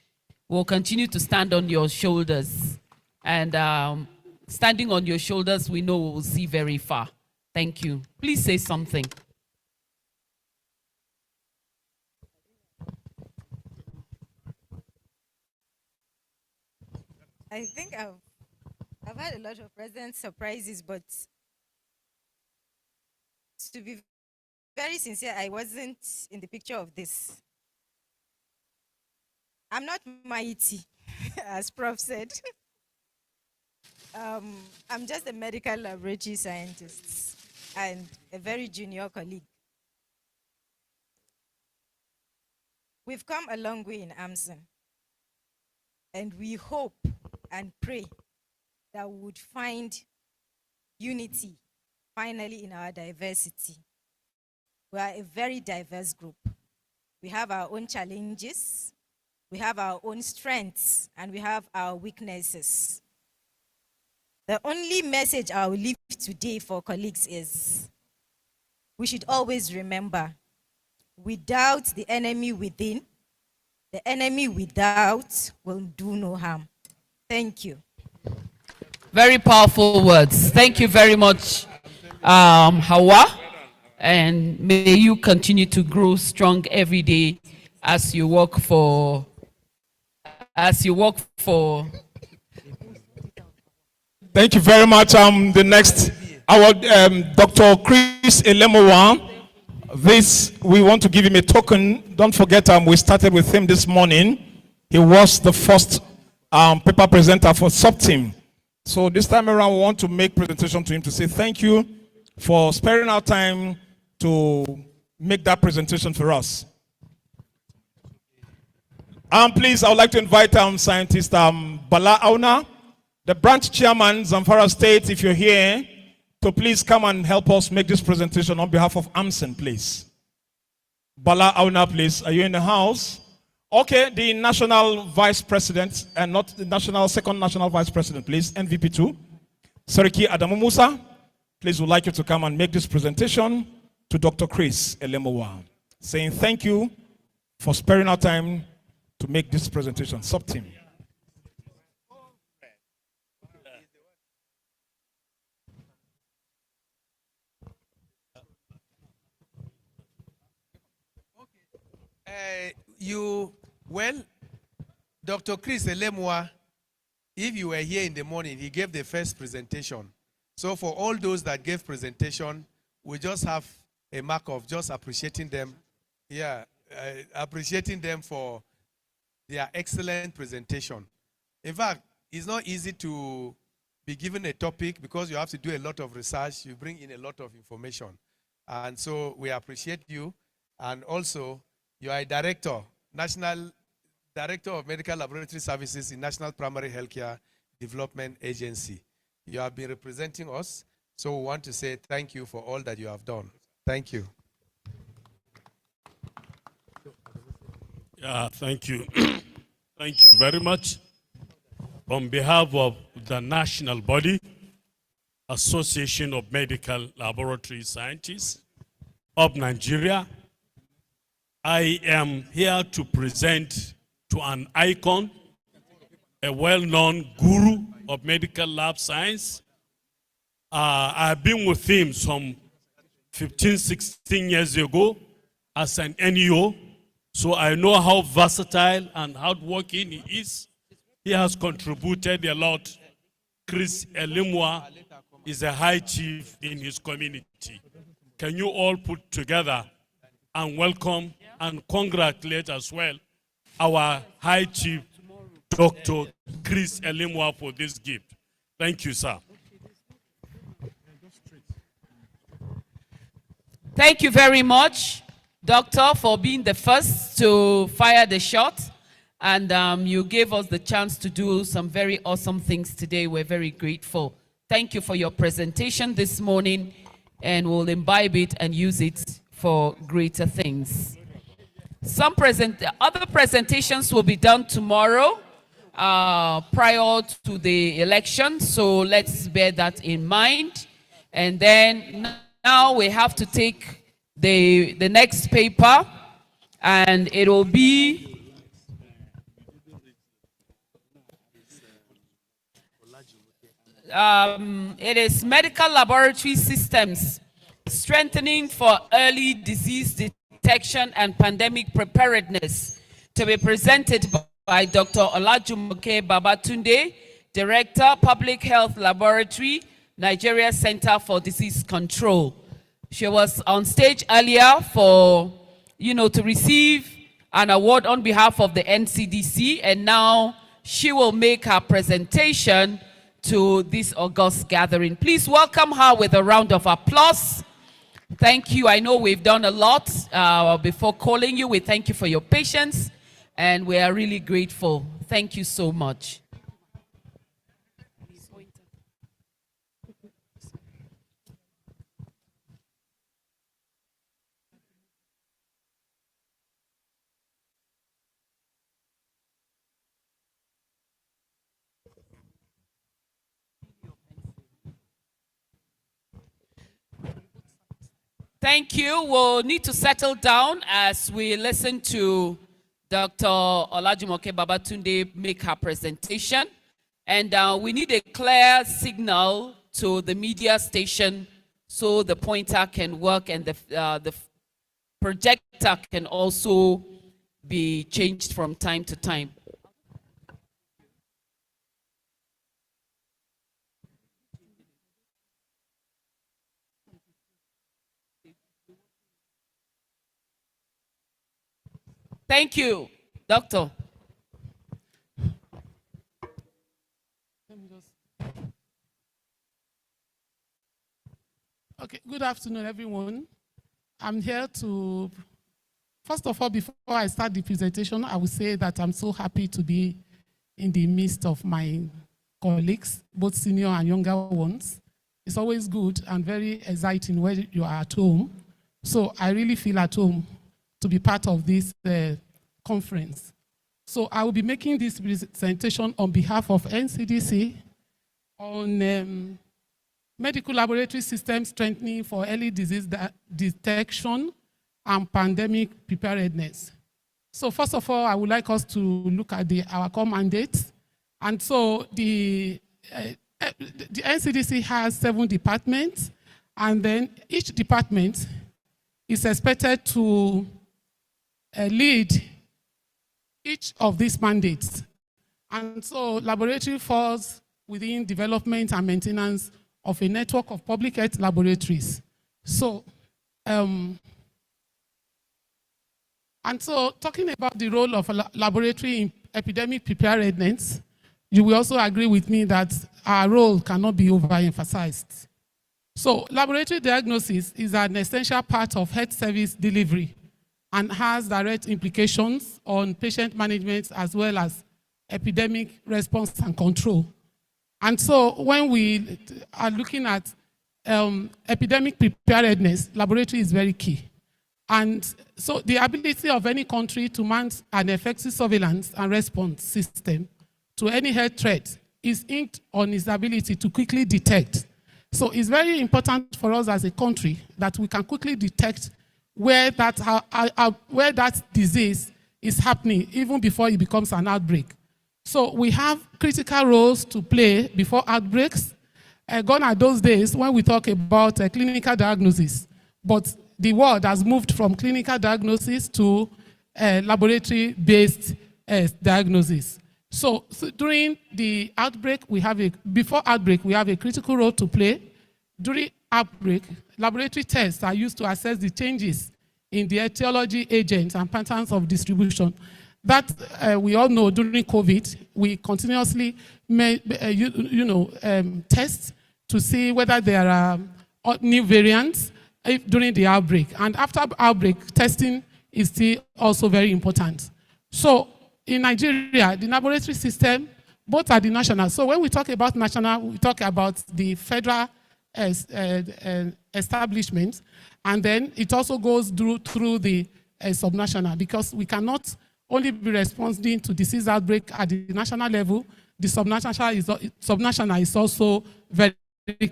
We'll continue to stand on your shoulders. And standing on your shoulders, we know we'll see very far. Thank you. Please say something. I think I've had a lot of present surprises, but to be very sincere, I wasn't in the picture of this. I'm not mighty, as Prof said. I'm just a medical laboratory scientist and a very junior colleague. We've come a long way in AMLSN, and we hope and pray that we would find unity finally in our diversity. We are a very diverse group. We have our own challenges, we have our own strengths, and we have our weaknesses. The only message I will leave today for colleagues is we should always remember, without the enemy within, the enemy without will do no harm. Thank you. Very powerful words. Thank you very much, Hawa. And may you continue to grow strong every day as you work for, Thank you very much. The next, our Dr. Chris Elemowa. This, we want to give him a token. Don't forget, we started with him this morning. He was the first paper presenter for sub-team. So this time around, we want to make presentation to him to say thank you for sparing our time to make that presentation for us. Please, I would like to invite scientist Bala Auna, the branch chairman, Zamfara State, if you're here, to please come and help us make this presentation on behalf of AMLSN, please. Bala Auna, please. Are you in the house? Okay, the national vice president, and not the second national vice president, please, NVP2. Sariki Adamu Musa, please would like you to come and make this presentation to Dr. Chris Elemowa, saying thank you for sparing our time to make this presentation. Sub-team. Well, Dr. Chris Elemwa, if you were here in the morning, he gave the first presentation. So for all those that gave presentation, we just have a mark of just appreciating them. Yeah, appreciating them for their excellent presentation. In fact, it's not easy to be given a topic because you have to do a lot of research. You bring in a lot of information. And so we appreciate you. And also, you are a director, National Director of Medical Laboratory Services in National Primary Healthcare Development Agency. You have been representing us, so we want to say thank you for all that you have done. Thank you. Yeah, thank you. Thank you very much. On behalf of the national body, Association of Medical Laboratory Scientists of Nigeria, I am here to present to an icon, a well-known guru of medical lab science. I've been with him some 15, 16 years ago as an NEO, so I know how versatile and hardworking he is. He has contributed a lot. Chris Elemwa is a high chief in his community. Can you all put together and welcome and congratulate as well our high chief, Dr. Chris Elemwa, for this gift. Thank you, sir. Thank you very much, Doctor, for being the first to fire the shot. And you gave us the chance to do some very awesome things today. We're very grateful. Thank you for your presentation this morning, and we'll imbibe it and use it for greater things. Other presentations will be done tomorrow prior to the election, so let's bear that in mind. And then now we have to take the next paper, and it will be it is Medical Laboratory Systems, Strengthening for Early Disease Detection and Pandemic Preparedness, to be presented by Dr. Olajumoke Babatunde, Director, Public Health Laboratory, Nigeria Center for Disease Control. She was on stage earlier for, to receive an award on behalf of the NCDC, and now she will make her presentation to this august gathering. Please welcome her with a round of applause. Thank you. I know we've done a lot before calling you. We thank you for your patience, and we are really grateful. Thank you so much. Thank you. We'll need to settle down as we listen to Dr. Olajumoke Babatunde make her presentation. And we need a clear signal to the media station so the pointer can work and the projector can also be changed from time to time. Thank you, Doctor. Okay, good afternoon, everyone. I'm here to, first of all, before I start the presentation, I will say that I'm so happy to be in the midst of my colleagues, both senior and younger ones. It's always good and very exciting when you are at home. So I really feel at home to be part of this conference. So I will be making this presentation on behalf of NCDC on medical laboratory system strengthening for early disease detection and pandemic preparedness. So first of all, I would like us to look at our core mandate. And so the NCDC has 7 departments, and then each department is expected to lead each of these mandates. And so laboratory falls within development and maintenance of a network of public health laboratories. So, and so talking about the role of a laboratory in epidemic preparedness, you will also agree with me that our role cannot be overemphasized. So laboratory diagnosis is an essential part of health service delivery and has direct implications on patient management as well as epidemic response and control. And so when we are looking at epidemic preparedness, laboratory is very key. And so the ability of any country to mount an effective surveillance and response system to any health threat is inked on its ability to quickly detect. So it's very important for us as a country that we can quickly detect where that disease is happening even before it becomes an outbreak. So we have critical roles to play before outbreaks. Gone are those days when we talk about clinical diagnosis, but the world has moved from clinical diagnosis to laboratory-based diagnosis. So during the outbreak, before outbreak, we have a critical role to play. During outbreak, laboratory tests are used to assess the changes in the etiology agents and patterns of distribution. That we all know during COVID, we continuously test to see whether there are new variants during the outbreak. And after outbreak, testing is still also very important. So in Nigeria, the laboratory system, both at the national. So when we talk about national, we talk about the federal establishment, and then it also goes through the subnational, because we cannot only be responding to disease outbreak at the national level. The subnational is also very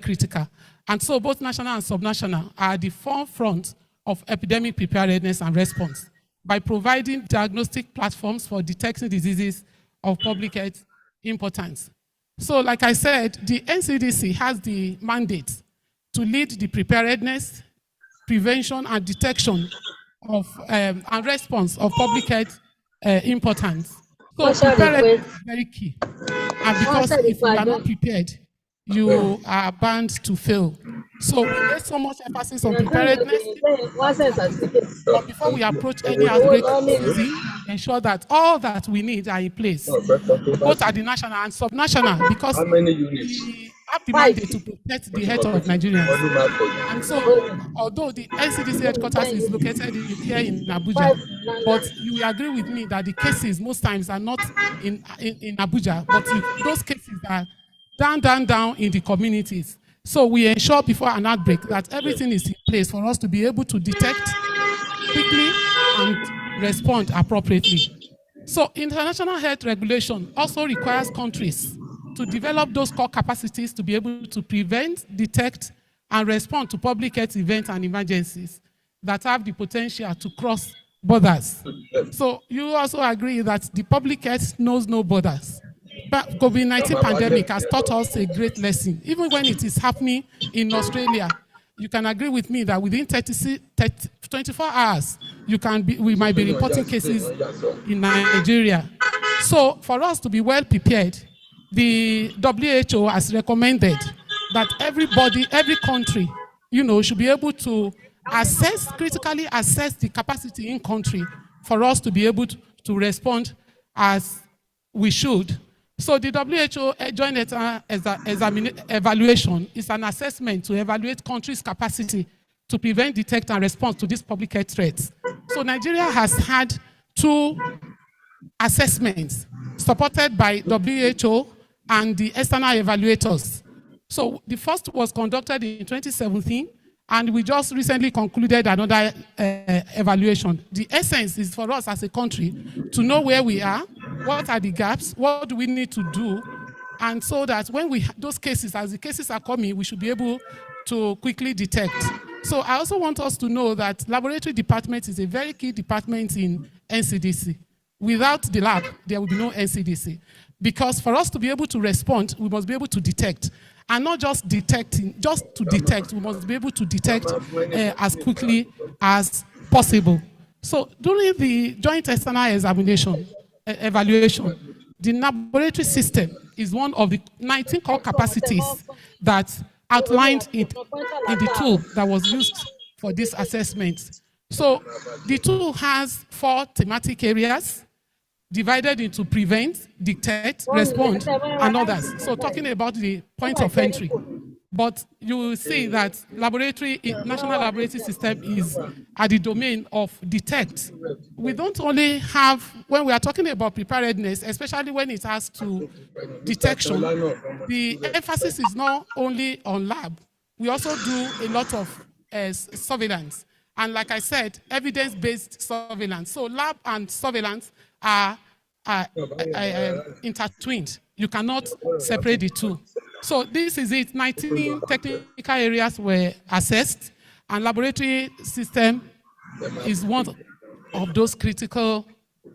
critical. And so both national and subnational are the forefront of epidemic preparedness and response by providing diagnostic platforms for detecting diseases of public health importance. So like I said, the NCDC has the mandate to lead the preparedness, prevention, and detection of and response of public health importance. So preparedness is very key. And because if you are not prepared, you are bound to fail. So we make so much emphasis on preparedness. But before we approach any outbreak season, ensure that all that we need are in place, both at the national and subnational, because we have the mandate to protect the health of Nigerians. And so, although the NCDC headquarters is located here in Abuja, but you will agree with me that the cases most times are not in Abuja, but those cases are down in the communities. So we ensure before an outbreak that everything is in place for us to be able to detect quickly and respond appropriately. So international health regulation also requires countries to develop those core capacities to be able to prevent, detect, and respond to public health events and emergencies. that have the potential to cross borders. So you also agree that the public health knows no borders. But COVID-19 pandemic has taught us a great lesson. Even when it is happening in Australia, you can agree with me that within 24 hours, we might be reporting cases in Nigeria. So for us to be well prepared, the WHO has recommended that everybody, every country, should be able to critically assess the capacity in country for us to be able to respond as we should. So the WHO joint evaluation is an assessment to evaluate countries' capacity to prevent, detect, and respond to these public health threats. So Nigeria has had 2 assessments supported by WHO and the external evaluators. So the first was conducted in 2017, and we just recently concluded another evaluation. The essence is for us as a country to know where we are, what are the gaps, what do we need to do, and so that when those cases, as the cases are coming, we should be able to quickly detect. So I also want us to know that laboratory department is a very key department in NCDC. Without the lab, there will be no NCDC. Because for us to be able to respond, we must be able to detect. And not just detecting, just to detect, we must be able to detect as quickly as possible. So during the joint external evaluation, the laboratory system is one of the 19 core capacities that outlined in the tool that was used for this assessment. So the tool has 4 thematic areas divided into prevent, detect, respond, and others. So talking about the point of entry. But you will see that national laboratory system is at the domain of detect. We don't only have, when we are talking about preparedness, especially when it has to detection, the emphasis is not only on lab. We also do a lot of surveillance. And like I said, evidence-based surveillance. So lab and surveillance are intertwined. You cannot separate the two. So this is it. 19 technical areas were assessed, and laboratory system is one of those critical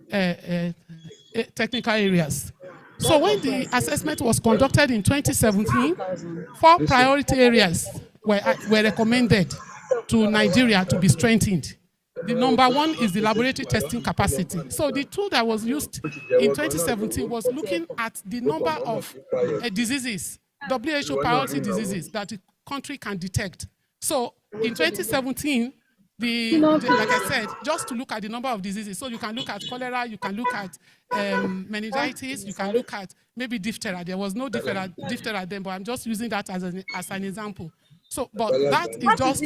technical areas. So when the assessment was conducted in 2017, 4 priority areas were recommended to Nigeria to be strengthened. The number 1 is the laboratory testing capacity. So the tool that was used in 2017 was looking at the number of diseases, WHO priority diseases that the country can detect. So in 2017, like I said, just to look at the number of diseases. So you can look at cholera, you can look at meningitis, you can look at maybe diphtheria. There was no diphtheria then, but I'm just using that as an example. So, but that is just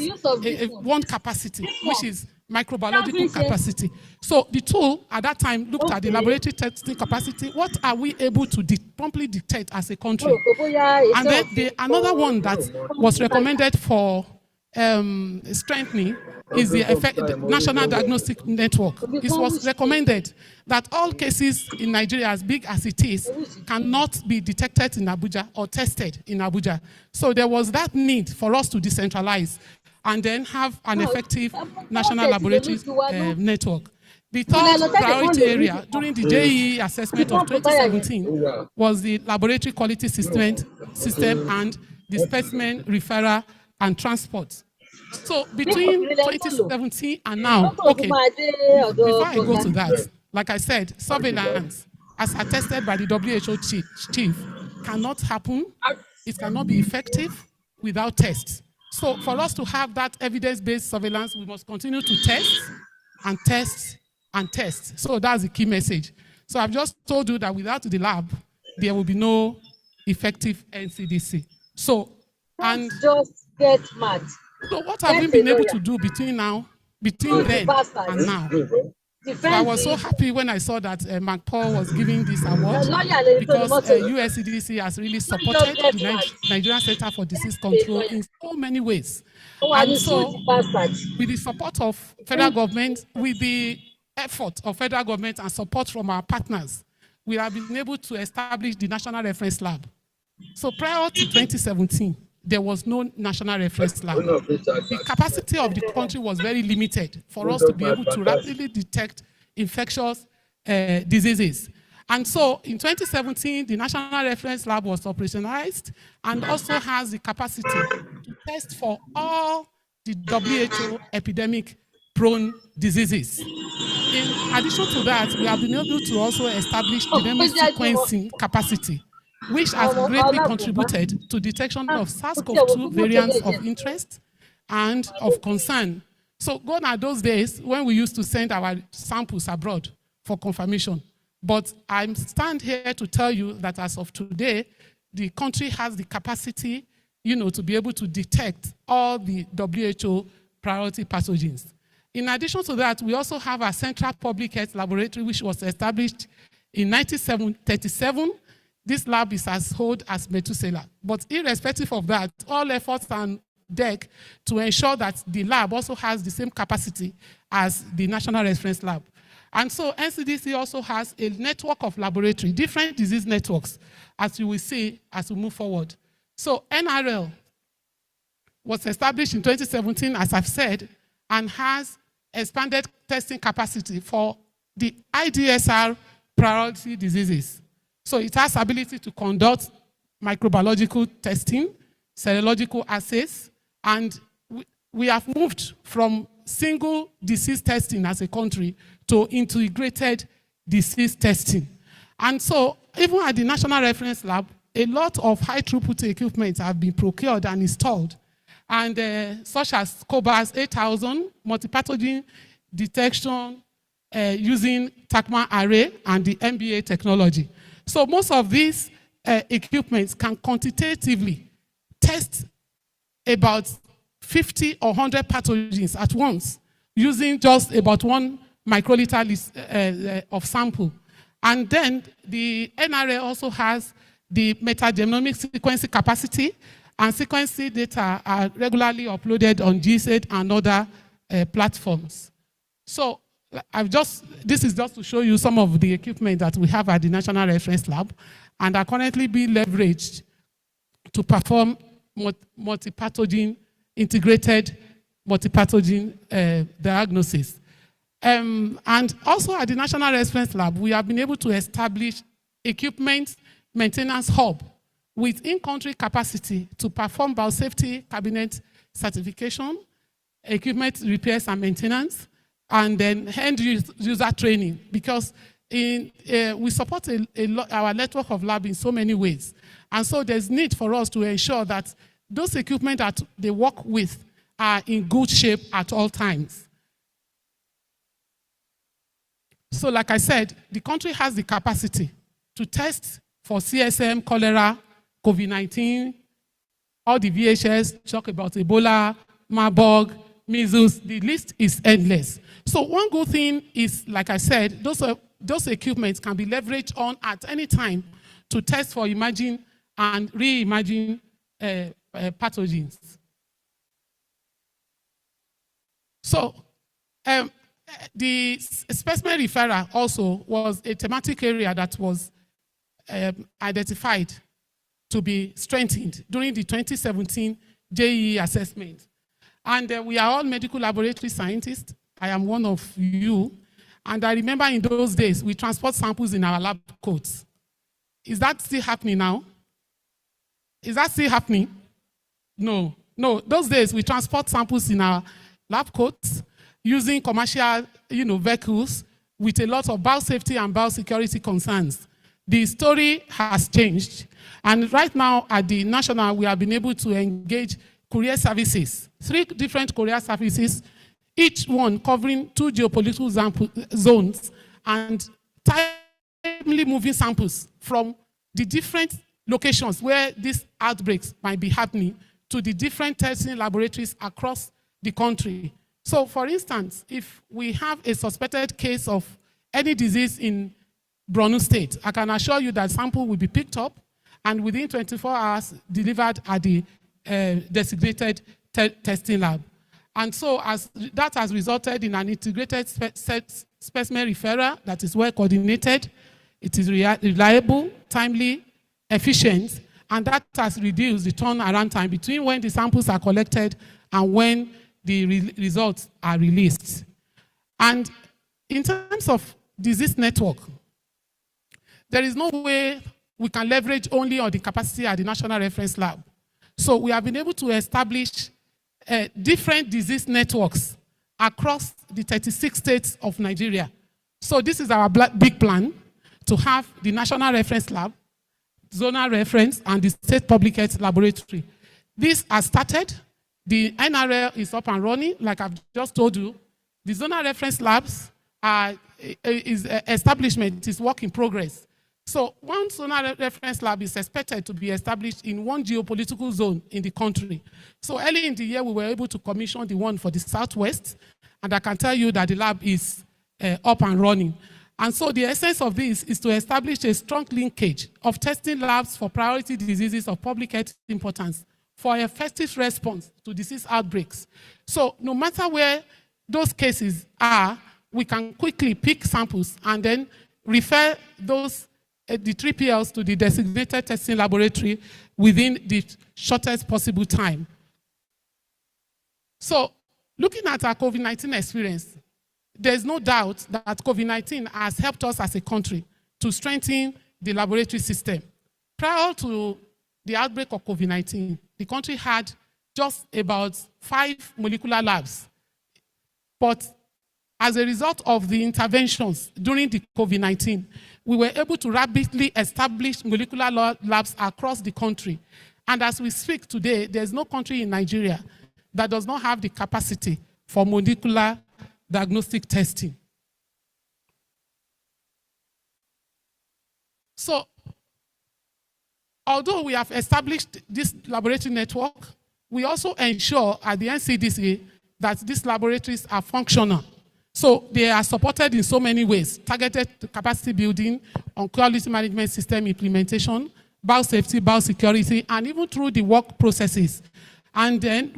one capacity, which is microbiological capacity. So the tool at that time looked at the laboratory testing capacity. What are we able to promptly detect as a country? And then another one that was recommended for strengthening is the National Diagnostic Network. It was recommended that all cases in Nigeria, as big as it is, cannot be detected in Abuja or tested in Abuja. So there was that need for us to decentralize and then have an effective national laboratory network. The third priority area during the JEE assessment of 2017 was the laboratory quality system and the specimen referral and transport. So between 2017 and now, okay, before I go to that, like I said, surveillance, as attested by the WHO chief, cannot happen, it cannot be effective without tests. So for us to have that evidence-based surveillance, we must continue to test and test and test. So that's the key message. So I've just told you that without the lab, there will be no effective NCDC. So, and just get mad. So what have we been able to do between then and now? So I was so happy when I saw that McPaul was giving this award because USCDC has really supported the Nigerian Center for Disease Control in so many ways. And so with the support of federal government, with the effort of federal government and support from our partners, we have been able to establish the National Reference Lab. So prior to 2017, there was no national reference lab. The capacity of the country was very limited for us to be able to rapidly detect infectious diseases. And so in 2017, the National Reference Lab was operationalized and also has the capacity to test for all the WHO epidemic-prone diseases. In addition to that, we have been able to also establish genomic sequencing capacity, which has greatly contributed to detection of SARS-CoV-2 variants of interest and of concern. So gone are those days when we used to send our samples abroad for confirmation. But I stand here to tell you that as of today, the country has the capacity, to be able to detect all the WHO priority pathogens. In addition to that, we also have a Central Public Health Laboratory, which was established in 1937. This lab is as old as Methuselah. But irrespective of that, all efforts are on deck to ensure that the lab also has the same capacity as the National Reference Lab. And so NCDC also has a network of laboratory, different disease networks, as you will see as we move forward. So NRL was established in 2017, as I've said, and has expanded testing capacity for the IDSR priority diseases. So it has ability to conduct microbiological testing, serological assays, and we have moved from single disease testing as a country to integrated disease testing. And so even at the National Reference Lab, a lot of high throughput equipment have been procured and installed, and such as COBAS 8000, multi-pathogen detection using TACMA array and the MBA technology. So most of these equipments can quantitatively test about 50 or 100 pathogens at once using just about 1 microliter of sample. And then the NRA also has the metagenomic sequencing capacity, and sequencing data are regularly uploaded on GSAID and other platforms. So this is just to show you some of the equipment that we have at the National Reference Lab and are currently being leveraged to perform multi-pathogen, integrated multi-pathogen diagnosis. And also at the National Reference Lab, we have been able to establish equipment maintenance hub with in-country capacity to perform biosafety cabinet certification, equipment repairs and maintenance, and then end user training, because we support our network of labs in so many ways. And so there's need for us to ensure that those equipment that they work with are in good shape at all times. So like I said, the country has the capacity to test for CSM, cholera, COVID-19, all the VHS, talk about Ebola, Marburg, measles, the list is endless. So one good thing is, like I said, those equipments can be leveraged on at any time to test for emerging and re-emerging pathogens. So the specimen referral also was a thematic area that was identified to be strengthened during the 2017 JEE assessment. And we are all medical laboratory scientists. I am one of you. And I remember in those days, we transport samples in our lab coats. Is that still happening now? Is that still happening? No. No, those days we transport samples in our lab coats using commercial vehicles with a lot of biosafety and biosecurity concerns. The story has changed. And right now at the National, we have been able to engage courier services, 3 different courier services, each one covering 2 geopolitical zones and timely moving samples from the different locations where these outbreaks might be happening to the different testing laboratories across the country. So for instance, if we have a suspected case of any disease in Borno State, I can assure you that sample will be picked up and within 24 hours delivered at the designated testing lab. And so that has resulted in an integrated specimen referral that is well coordinated, it is reliable, timely, efficient, and that has reduced the turnaround time between when the samples are collected and when the results are released. And in terms of disease network, there is no way we can leverage only on the capacity at the National Reference Lab. So we have been able to establish different disease networks across the 36 states of Nigeria. So this is our big plan, to have the National Reference Lab, zonal reference, and the state public health laboratory. This has started. The NRL is up and running, like I've just told you. The zonal reference labs establishment is work in progress. So one zonal reference lab is expected to be established in one geopolitical zone in the country. So early in the year, we were able to commission the one for the Southwest, and I can tell you that the lab is up and running. And so the essence of this is to establish a strong linkage of testing labs for priority diseases of public health importance for effective response to disease outbreaks. So no matter where those cases are, we can quickly pick samples and then refer those the 3PLs to the designated testing laboratory within the shortest possible time. So looking at our COVID-19 experience, there's no doubt that COVID-19 has helped us as a country to strengthen the laboratory system. Prior to the outbreak of COVID-19, the country had just about 5 molecular labs. But as a result of the interventions during the COVID-19, we were able to rapidly establish molecular labs across the country. And as we speak today, there's no country in Nigeria that does not have the capacity for molecular diagnostic testing. So, although we have established this laboratory network, we also ensure at the NCDC that these laboratories are functional. So they are supported in so many ways: targeted capacity building, on quality management system implementation, biosafety, biosecurity, and even through the work processes. And then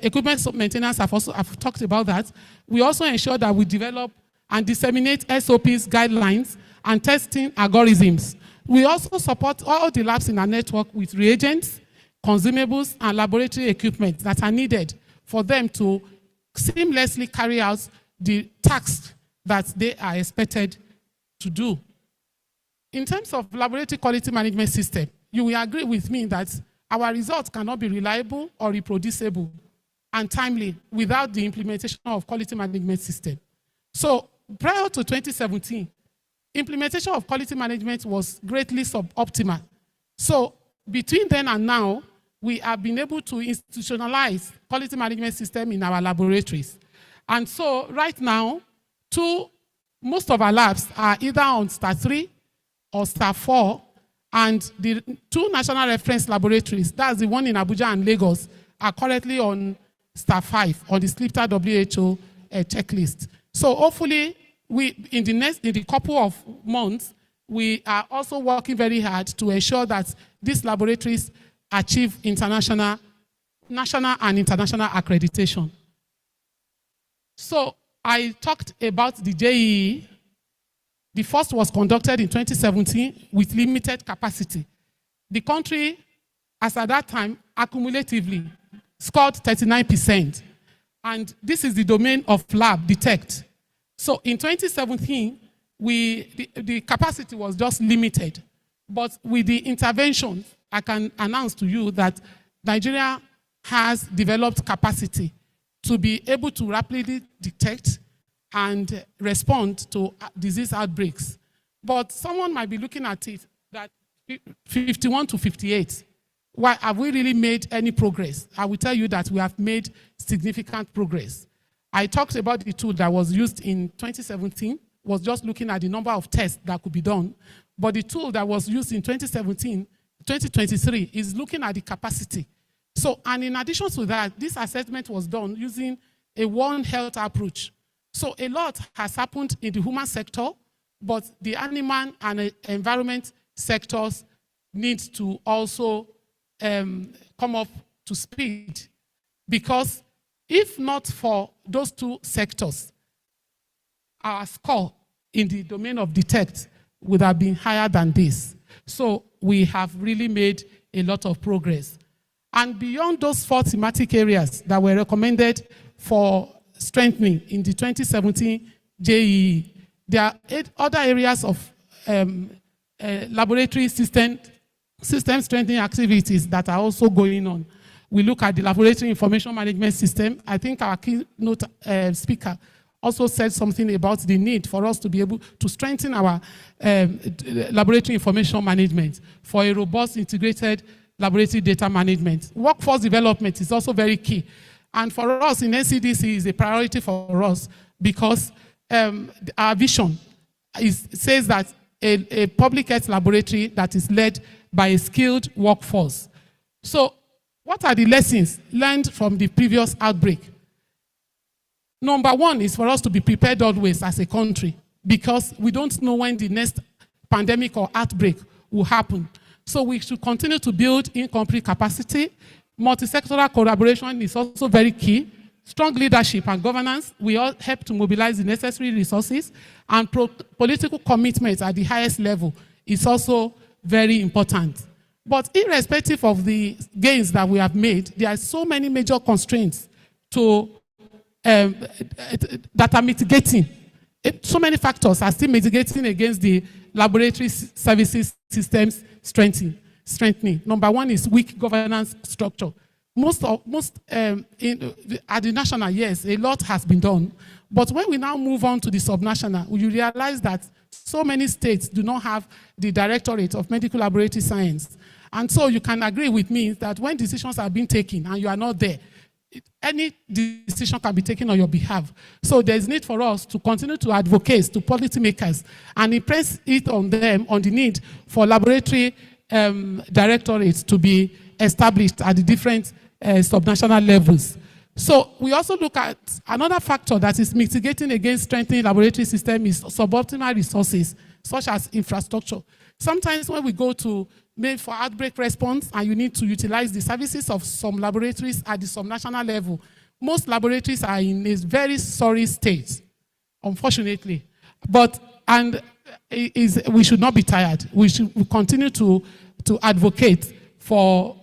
equipment maintenance, I've talked about that. We also ensure that we develop and disseminate SOPs, guidelines, and testing algorithms. We also support all the labs in our network with reagents, consumables, and laboratory equipment that are needed for them to seamlessly carry out the tasks that they are expected to do. In terms of laboratory quality management system, you will agree with me that our results cannot be reliable or reproducible and timely without the implementation of quality management system. So prior to 2017, implementation of quality management was greatly suboptimal. So between then and now, we have been able to institutionalize quality management system in our laboratories. And so right now, most of our labs are either on star 3 or star 4, and the 2 national reference laboratories, that's the one in Abuja and Lagos, are currently on star 5 on the SLIPTA WHO checklist. So hopefully, in the couple of months, we are also working very hard to ensure that these laboratories achieve national and international accreditation. So I talked about the JEE. The first was conducted in 2017 with limited capacity. The country, as at that time, accumulatively scored 39%. And this is the domain of lab detect. So in 2017, the capacity was just limited. But with the interventions, I can announce to you that Nigeria has developed capacity to be able to rapidly detect and respond to disease outbreaks. But someone might be looking at it that 51 to 58, why have we really made any progress? I will tell you that we have made significant progress. I talked about the tool that was used in 2017, was just looking at the number of tests that could be done. But the tool that was used in 2023 is looking at the capacity. So, and in addition to that, this assessment was done using a One Health approach. So a lot has happened in the human sector, but the animal and environment sectors need to also come up to speed, because if not for those 2 sectors, our score in the domain of detect would have been higher than this. So we have really made a lot of progress. And beyond those 4 thematic areas that were recommended for strengthening in the 2017 JEE, there are 8 other areas of laboratory system strengthening activities that are also going on. We look at the laboratory information management system. I think our keynote speaker also said something about the need for us to be able to strengthen our laboratory information management for a robust integrated laboratory data management. Workforce development is also very key. And for us in NCDC is a priority for us because our vision says that a public health laboratory that is led by a skilled workforce. So what are the lessons learned from the previous outbreak? Number 1 is for us to be prepared always as a country because we don't know when the next pandemic or outbreak will happen. So we should continue to build in-country capacity. Multi-sectoral collaboration is also very key. Strong leadership and governance will all help to mobilize the necessary resources, and political commitment at the highest level is also very important. But irrespective of the gains that we have made, there are so many major constraints that are mitigating. So many factors are still mitigating against the laboratory services systems strengthening. Number 1 is weak governance structure. At the national, yes, a lot has been done. But when we now move on to the subnational, we realize that so many states do not have the Directorate of Medical Laboratory Science. And so you can agree with me that when decisions are being taken and you are not there, any decision can be taken on your behalf. So there's need for us to continue to advocate to policymakers and impress it on them on the need for laboratory directorates to be established at the different subnational levels. So we also look at another factor that is mitigating against strengthening laboratory system is suboptimal resources, such as infrastructure. Sometimes when we go to for outbreak response and you need to utilize the services of some laboratories at the subnational level, most laboratories are in a very sorry state, unfortunately. We should not be tired. We should continue to advocate for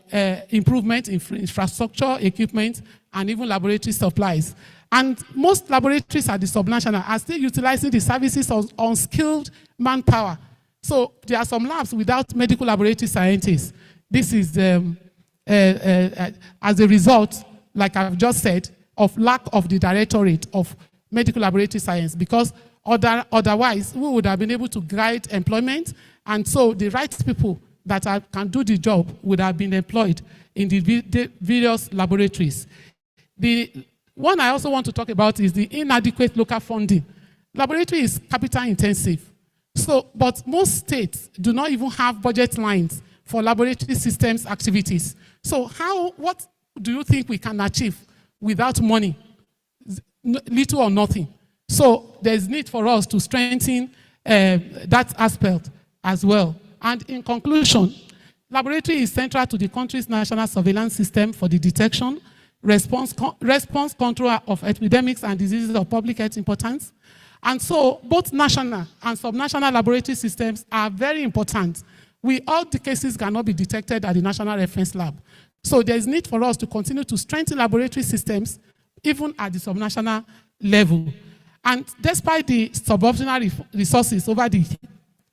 improvement in infrastructure, equipment, and even laboratory supplies. And most laboratories at the subnational are still utilizing the services of unskilled manpower. So there are some labs without medical laboratory scientists. This is as a result, like I've just said, of lack of the Directorate of Medical Laboratory Science, because otherwise we would have been able to guide employment, and so the right people that can do the job would have been employed in the various laboratories. The one I also want to talk about is the inadequate local funding. Laboratory is capital intensive. So, but most states do not even have budget lines for laboratory systems activities. So what do you think we can achieve without money? Little or nothing. So there's need for us to strengthen that aspect as well. And in conclusion, laboratory is central to the country's national surveillance system for the detection, response control of epidemics and diseases of public health importance. And so both national and subnational laboratory systems are very important. All the cases cannot be detected at the National Reference Lab. So there's need for us to continue to strengthen laboratory systems even at the subnational level. And despite the suboptimal resources over the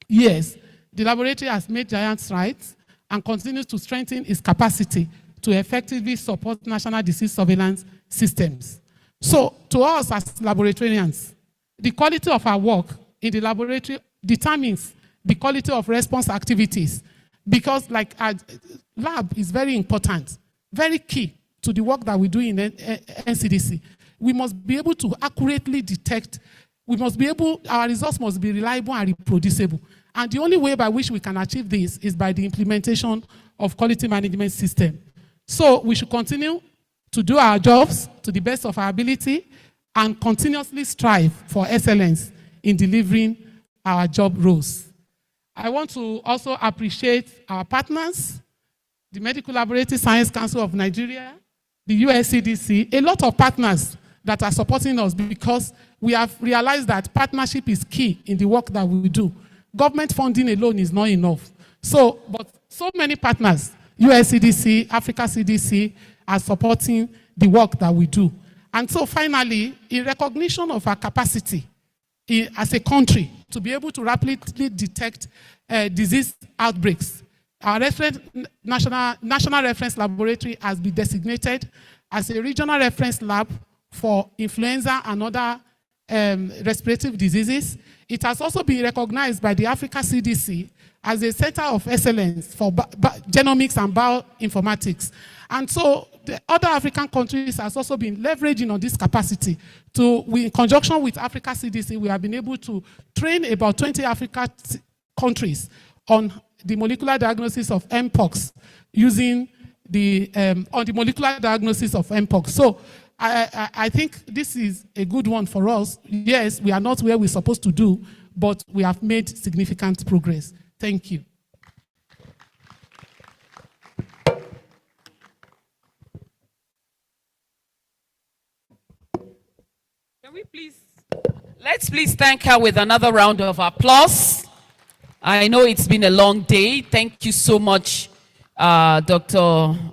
years, the laboratory has made giant strides and continues to strengthen its capacity to effectively support national disease surveillance systems. So to us as laboratorians, the quality of our work in the laboratory determines the quality of response activities, because like our lab is very important, very key to the work that we do in NCDC. We must be able to accurately detect. Our results must be reliable and reproducible. And the only way by which we can achieve this is by the implementation of quality management system. So we should continue to do our jobs to the best of our ability and continuously strive for excellence in delivering our job roles. I want to also appreciate our partners, the Medical Laboratory Science Council of Nigeria, the USCDC, a lot of partners that are supporting us, because we have realized that partnership is key in the work that we do. Government funding alone is not enough. So, but so many partners, US CDC, Africa CDC, are supporting the work that we do. And so finally, in recognition of our capacity as a country to be able to rapidly detect disease outbreaks, our national reference laboratory has been designated as a regional reference lab for influenza and other respiratory diseases. It has also been recognized by the Africa CDC as a center of excellence for genomics and bioinformatics. And so the other African countries has also been leveraging on this capacity in conjunction with Africa CDC, we have been able to train about 20 African countries on the molecular diagnosis of Mpox using on the molecular diagnosis of Mpox. So I think this is a good one for us. Yes, we are not where we're supposed to do, but we have made significant progress. Thank you. Can we let's please thank her with another round of applause. I know it's been a long day. Thank you so much, Dr.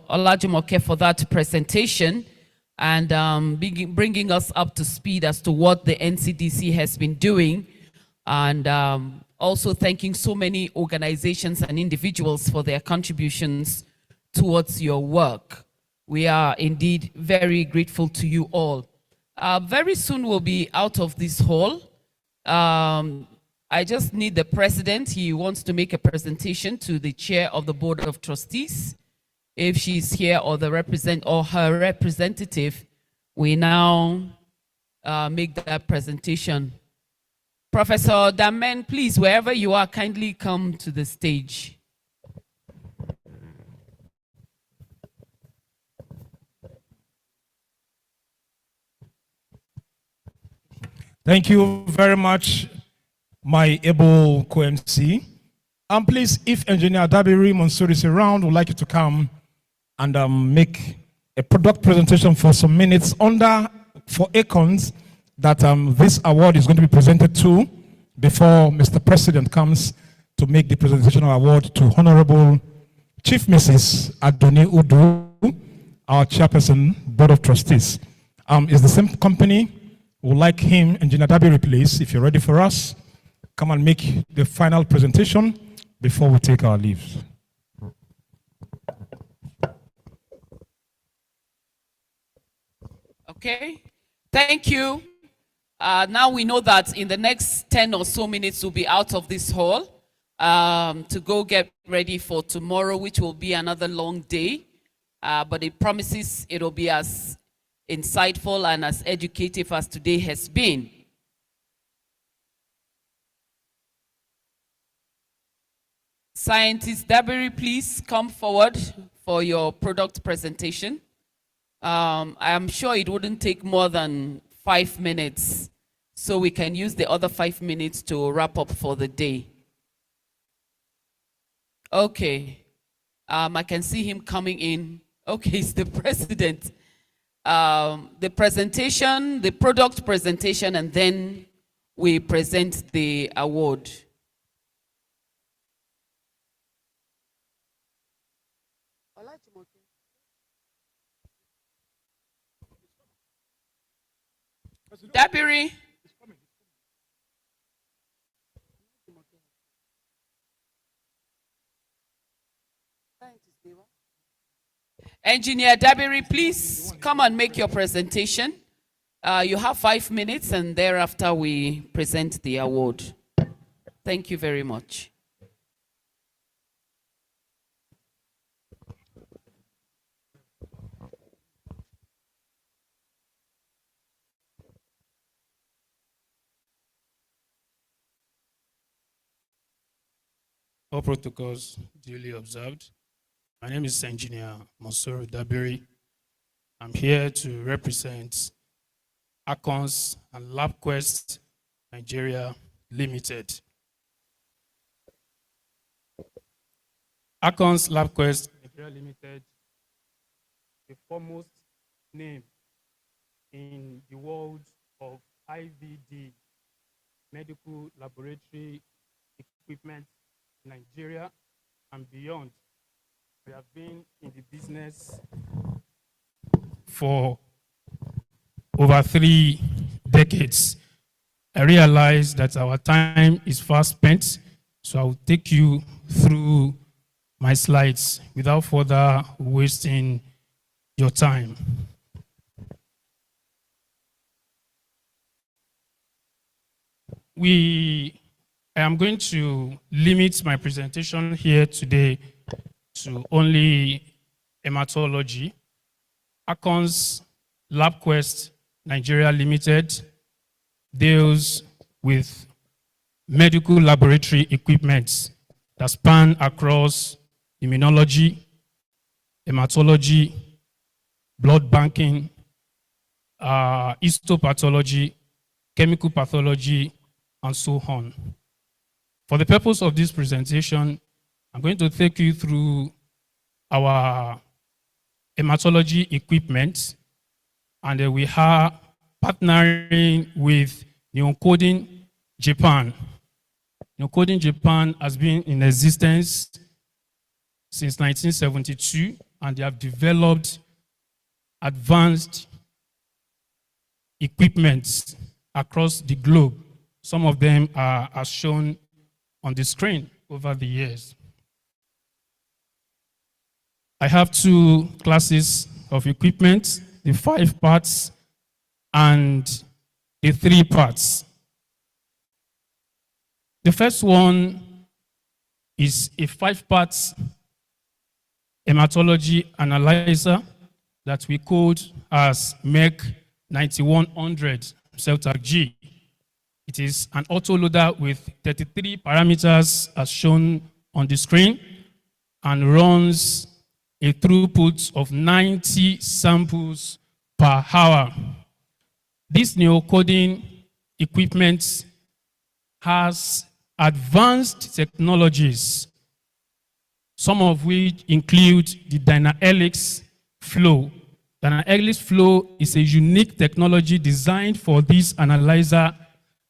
Olajumoke, for that presentation and bringing us up to speed as to what the NCDC has been doing, and also thanking so many organizations and individuals for their contributions towards your work. We are indeed very grateful to you all. Very soon we'll be out of this hall. I just need the president. He wants to make a presentation to the chair of the Board of Trustees. If she's here, or her representative, we now make that presentation. Professor Damen, please, wherever you are, kindly come to the stage. Thank you very much, my able co-MC. Please, if Engineer Dabiri Mansour is around, would like you to come and make a product presentation for some minutes for ACONs that this award is going to be presented to before Mr. President comes to make the presentation of award to Honorable Chief Mrs. Adoni Udu, our chairperson, Board of Trustees. It's the same company. Would like him, Engineer Dabiri, please, if you're ready for us, come and make the final presentation before we take our leaves. Okay, thank you. Now we know that in the next 10 or so minutes we'll be out of this hall to go get ready for tomorrow, which will be another long day. But it promises it'll be as insightful and as educative as today has been. Scientist Dabiri, please come forward for your product presentation. I'm sure it wouldn't take more than 5 minutes, so we can use the other 5 minutes to wrap up for the day. Okay, I can see him coming in. Okay, it's the president. The presentation, the product presentation, and then we present the award. Dabiri. Engineer Dabiri, please come and make your presentation. You have 5 minutes, and thereafter we present the award. Thank you very much. All protocols duly observed. My name is Engineer Mansour Dabiri. I'm here to represent ACONS and LabQuest Nigeria Limited. ACONS LabQuest Nigeria Limited, the foremost name in the world of IVD, medical laboratory equipment in Nigeria, and beyond. We have been in the business for over 3 decades. I realize that our time is fast spent, so I'll take you through my slides without further wasting your time. I am going to limit my presentation here today to only hematology. Akon's LabQuest Nigeria Limited deals with medical laboratory equipment that span across immunology, hematology, blood banking, histopathology, chemical pathology, and so on. For the purpose of this presentation, I'm going to take you through our hematology equipment, and we are partnering with Neocoding Japan. Neocoding Japan has been in existence since 1972, and they have developed advanced equipment across the globe. Some of them are as shown on the screen over the years. I have 2 classes of equipment, the 5 parts and the 3 parts. The first one is a 5-part hematology analyzer that we code as MEC 9100 Celtac G. It is an autoloader with 33 parameters as shown on the screen and runs a throughput of 90 samples per hour. This neocoding equipment has advanced technologies, some of which include the DynaHelix flow. DynaHelix flow is a unique technology designed for this analyzer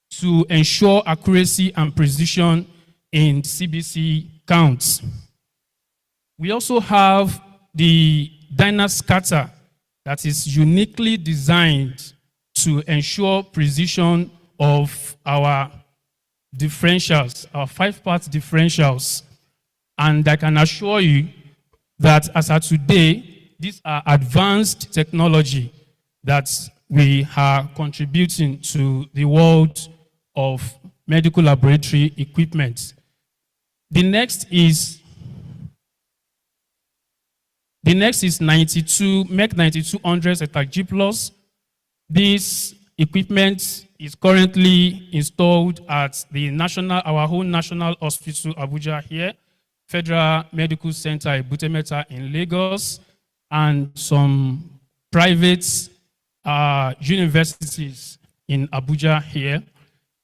to ensure accuracy and precision in CBC counts. We also have the DynaScatter that is uniquely designed to ensure precision of our differentials, our 5-part differentials. And I can assure you that as of today, these are advanced technology that we are contributing to the world of medical laboratory equipment. The next is MEC 9200 Celtac G+. This equipment is currently installed at our own National Hospital, Abuja here, Federal Medical Center, Butemeta in Lagos, and some private universities in Abuja here.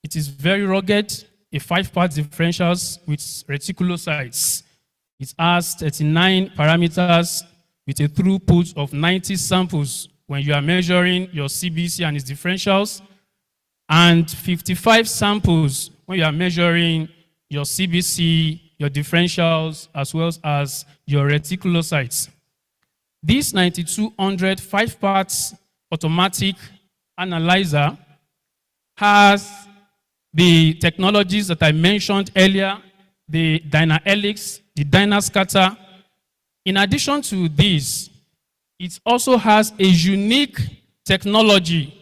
It is very rugged, a 5-part differentials with reticulocytes. It has 39 parameters with a throughput of 90 samples when you are measuring your CBC and its differentials, and 55 samples when you are measuring your CBC, your differentials, as well as your reticulocytes. This 9200 5-part automatic analyzer has the technologies that I mentioned earlier, the DynaHelix, the DynaScatter. In addition to this, it also has a unique technology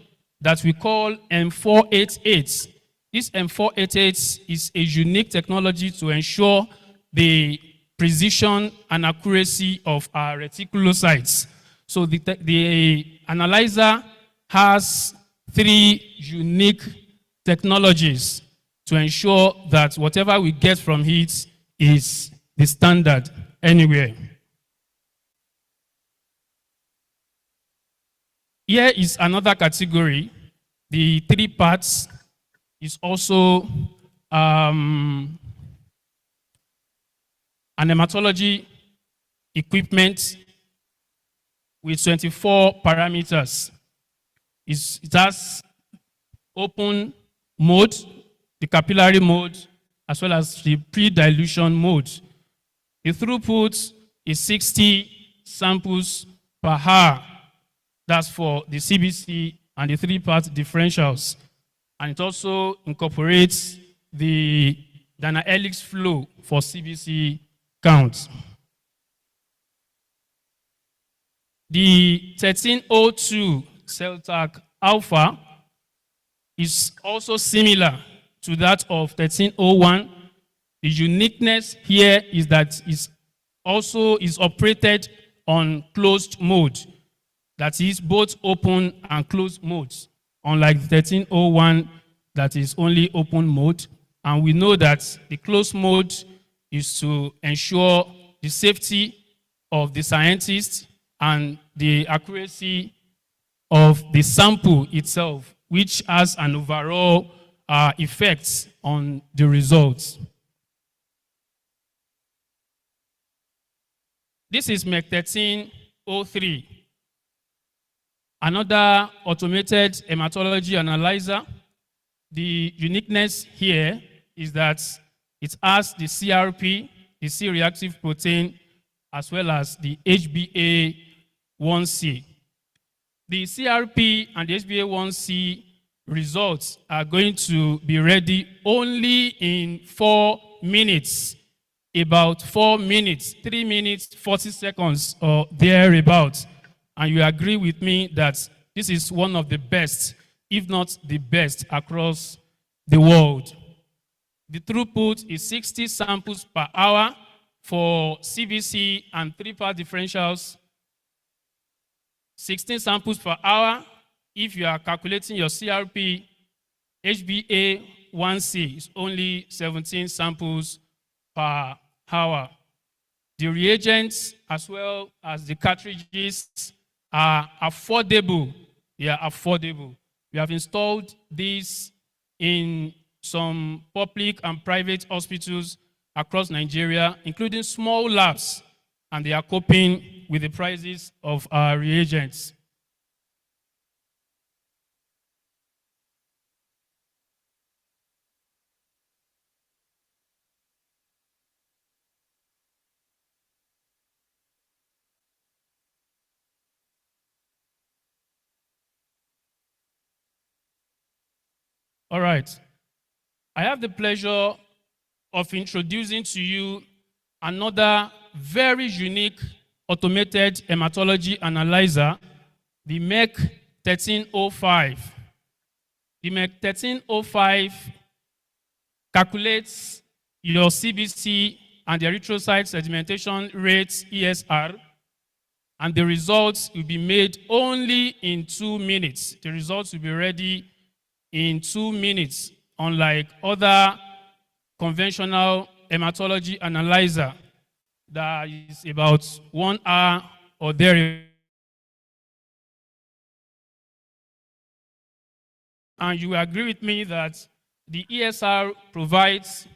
that we call M488. This M488 is a unique technology to ensure the precision and accuracy of our reticulocytes. So the analyzer has 3 unique technologies to ensure that whatever we get from it is the standard anywhere. Here is another category. The 3 parts is also an hematology equipment with 24 parameters. It has open mode, the capillary mode, as well as the pre-dilution mode. The throughput is 60 samples per hour. That's for the CBC and the three-part differentials. And it also incorporates the Dana-Helix flow for CBC counts. The 1302 CELTAC alpha is also similar to that of 1301. The uniqueness here is that it also is operated on closed mode. That is both open and closed modes, unlike 1301 that is only open mode. And we know that the closed mode is to ensure the safety of the scientist and the accuracy of the sample itself, which has an overall effect on the results. This is MEC 1303, another automated hematology analyzer. The uniqueness here is that it has the CRP, the C-reactive protein, as well as the HbA1c. The CRP and the HbA1c results are going to be ready only in 4 minutes, about 4 minutes, 3 minutes, 40 seconds or thereabouts. And you agree with me that this is one of the best, if not the best, across the world. The throughput is 60 samples per hour for CBC and three-part differentials, 16 samples per hour. If you are calculating your CRP, HbA1c is only 17 samples per hour. The reagents as well as the cartridges are affordable. They are affordable. We have installed these in some public and private hospitals across Nigeria, including small labs, and they are coping with the prices of our reagents. All right. I have the pleasure of introducing to you another very unique automated hematology analyzer, the MEC 1305. The MEC 1305 calculates your CBC and the erythrocyte sedimentation rates, ESR, and the results will be made only in 2 minutes. The results will be ready in 2 minutes, unlike other conventional hematology analyzer that is about 1 hour or there. And you agree with me that the ESR provides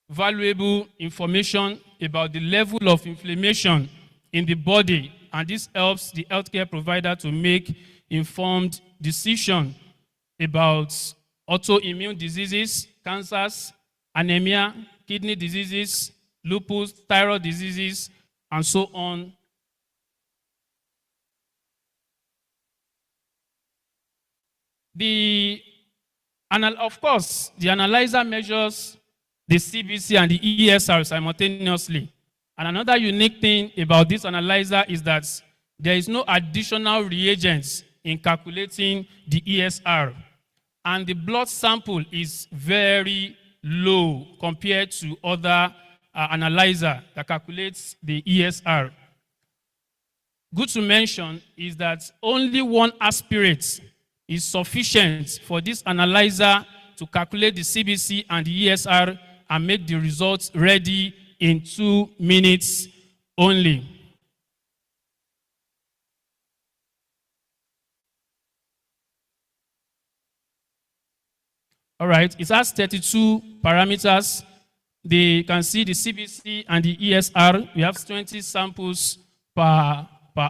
valuable information about the level of inflammation in the body, and this helps the healthcare provider to make informed decisions about autoimmune diseases, cancers, anemia, kidney diseases, lupus, thyroid diseases, and so on. Of course, the analyzer measures the CBC and the ESR simultaneously. And another unique thing about this analyzer is that there is no additional reagents in calculating the ESR. And the blood sample is very low compared to other analyzer that calculates the ESR. Good to mention is that only 1 aspirate is sufficient for this analyzer to calculate the CBC and the ESR and make the results ready in 2 minutes only. All right, it has 32 parameters. They can see the CBC and the ESR. We have 20 samples per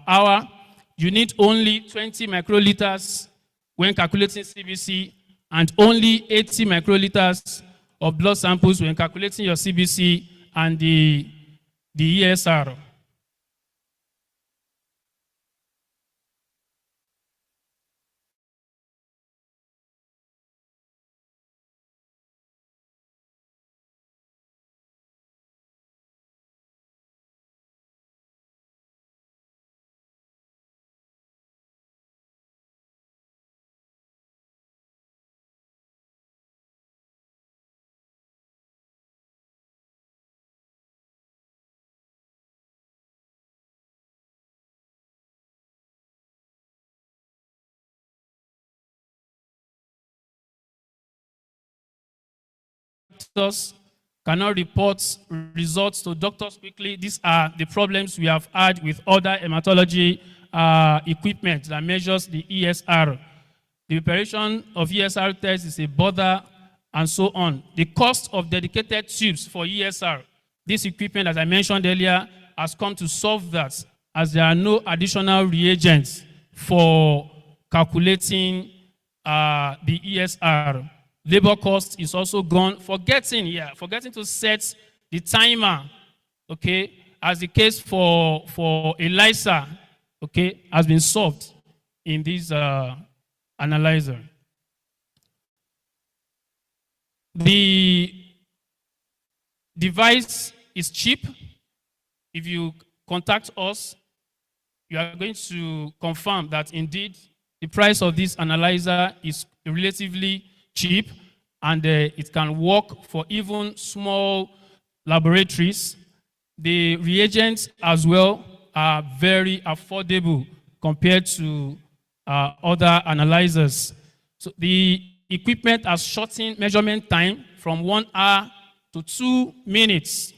hour. You need only 20 microliters when calculating CBC and only 80 microliters of blood samples when calculating your CBC and the the ESR. Doctors cannot report results to doctors quickly. These are the problems we have had with other hematology equipment that measures the ESR. The preparation of ESR tests is a bother, and so on. The cost of dedicated tubes for ESR, this equipment, as I mentioned earlier, has come to solve that, as there are no additional reagents for calculating the ESR. Labor cost is also gone. Forgetting to set the timer, okay, as the case for ELISA, okay, has been solved in this analyzer. The device is cheap. If you contact us, you are going to confirm that indeed the price of this analyzer is relatively cheap, and it can work for even small laboratories. The reagents as well are very affordable compared to other analyzers. So the equipment has shortened measurement time from 1 hour to 2 minutes.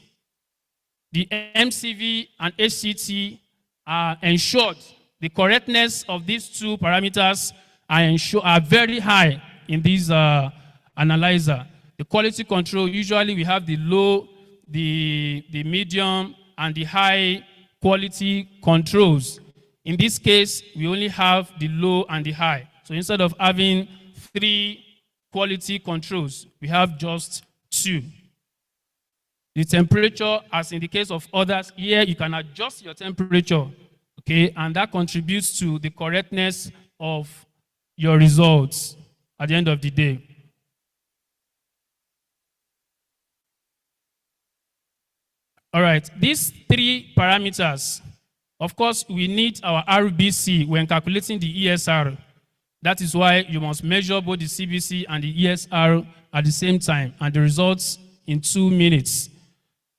The MCV and HCT are ensured. The correctness of these two parameters are very high in this analyzer. The quality control, usually we have the low, the medium, and the high quality controls. In this case, we only have the low and the high. So instead of having 3 quality controls, we have just 2. The temperature, as in the case of others, here you can adjust your temperature, okay, and that contributes to the correctness of your results at the end of the day. All right, these 3 parameters, of course, we need our RBC when calculating the ESR. That is why you must measure both the CBC and the ESR at the same time, and the results in 2 minutes.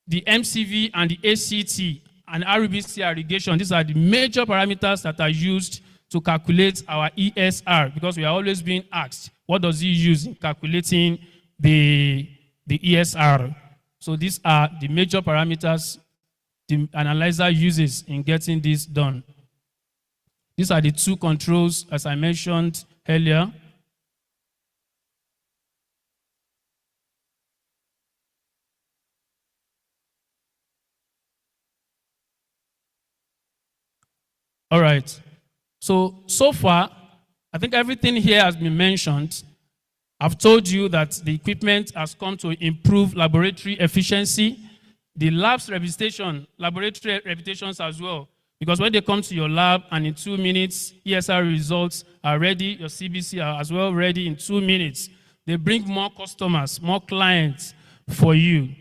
The MCV and the ACT and RBC aggregation, these are the major parameters that are used to calculate our ESR, because we are always being asked, what does he use in calculating the ESR? So these are the major parameters the analyzer uses in getting this done. These are the 2 controls, as I mentioned earlier. All right. So far, I think everything here has been mentioned. I've told you that the equipment has come to improve laboratory efficiency. The lab's reputation, laboratory reputations as well. Because when they come to your lab and in 2 minutes, ESR results are ready, your CBC are as well ready in 2 minutes. They bring more customers, more clients for you.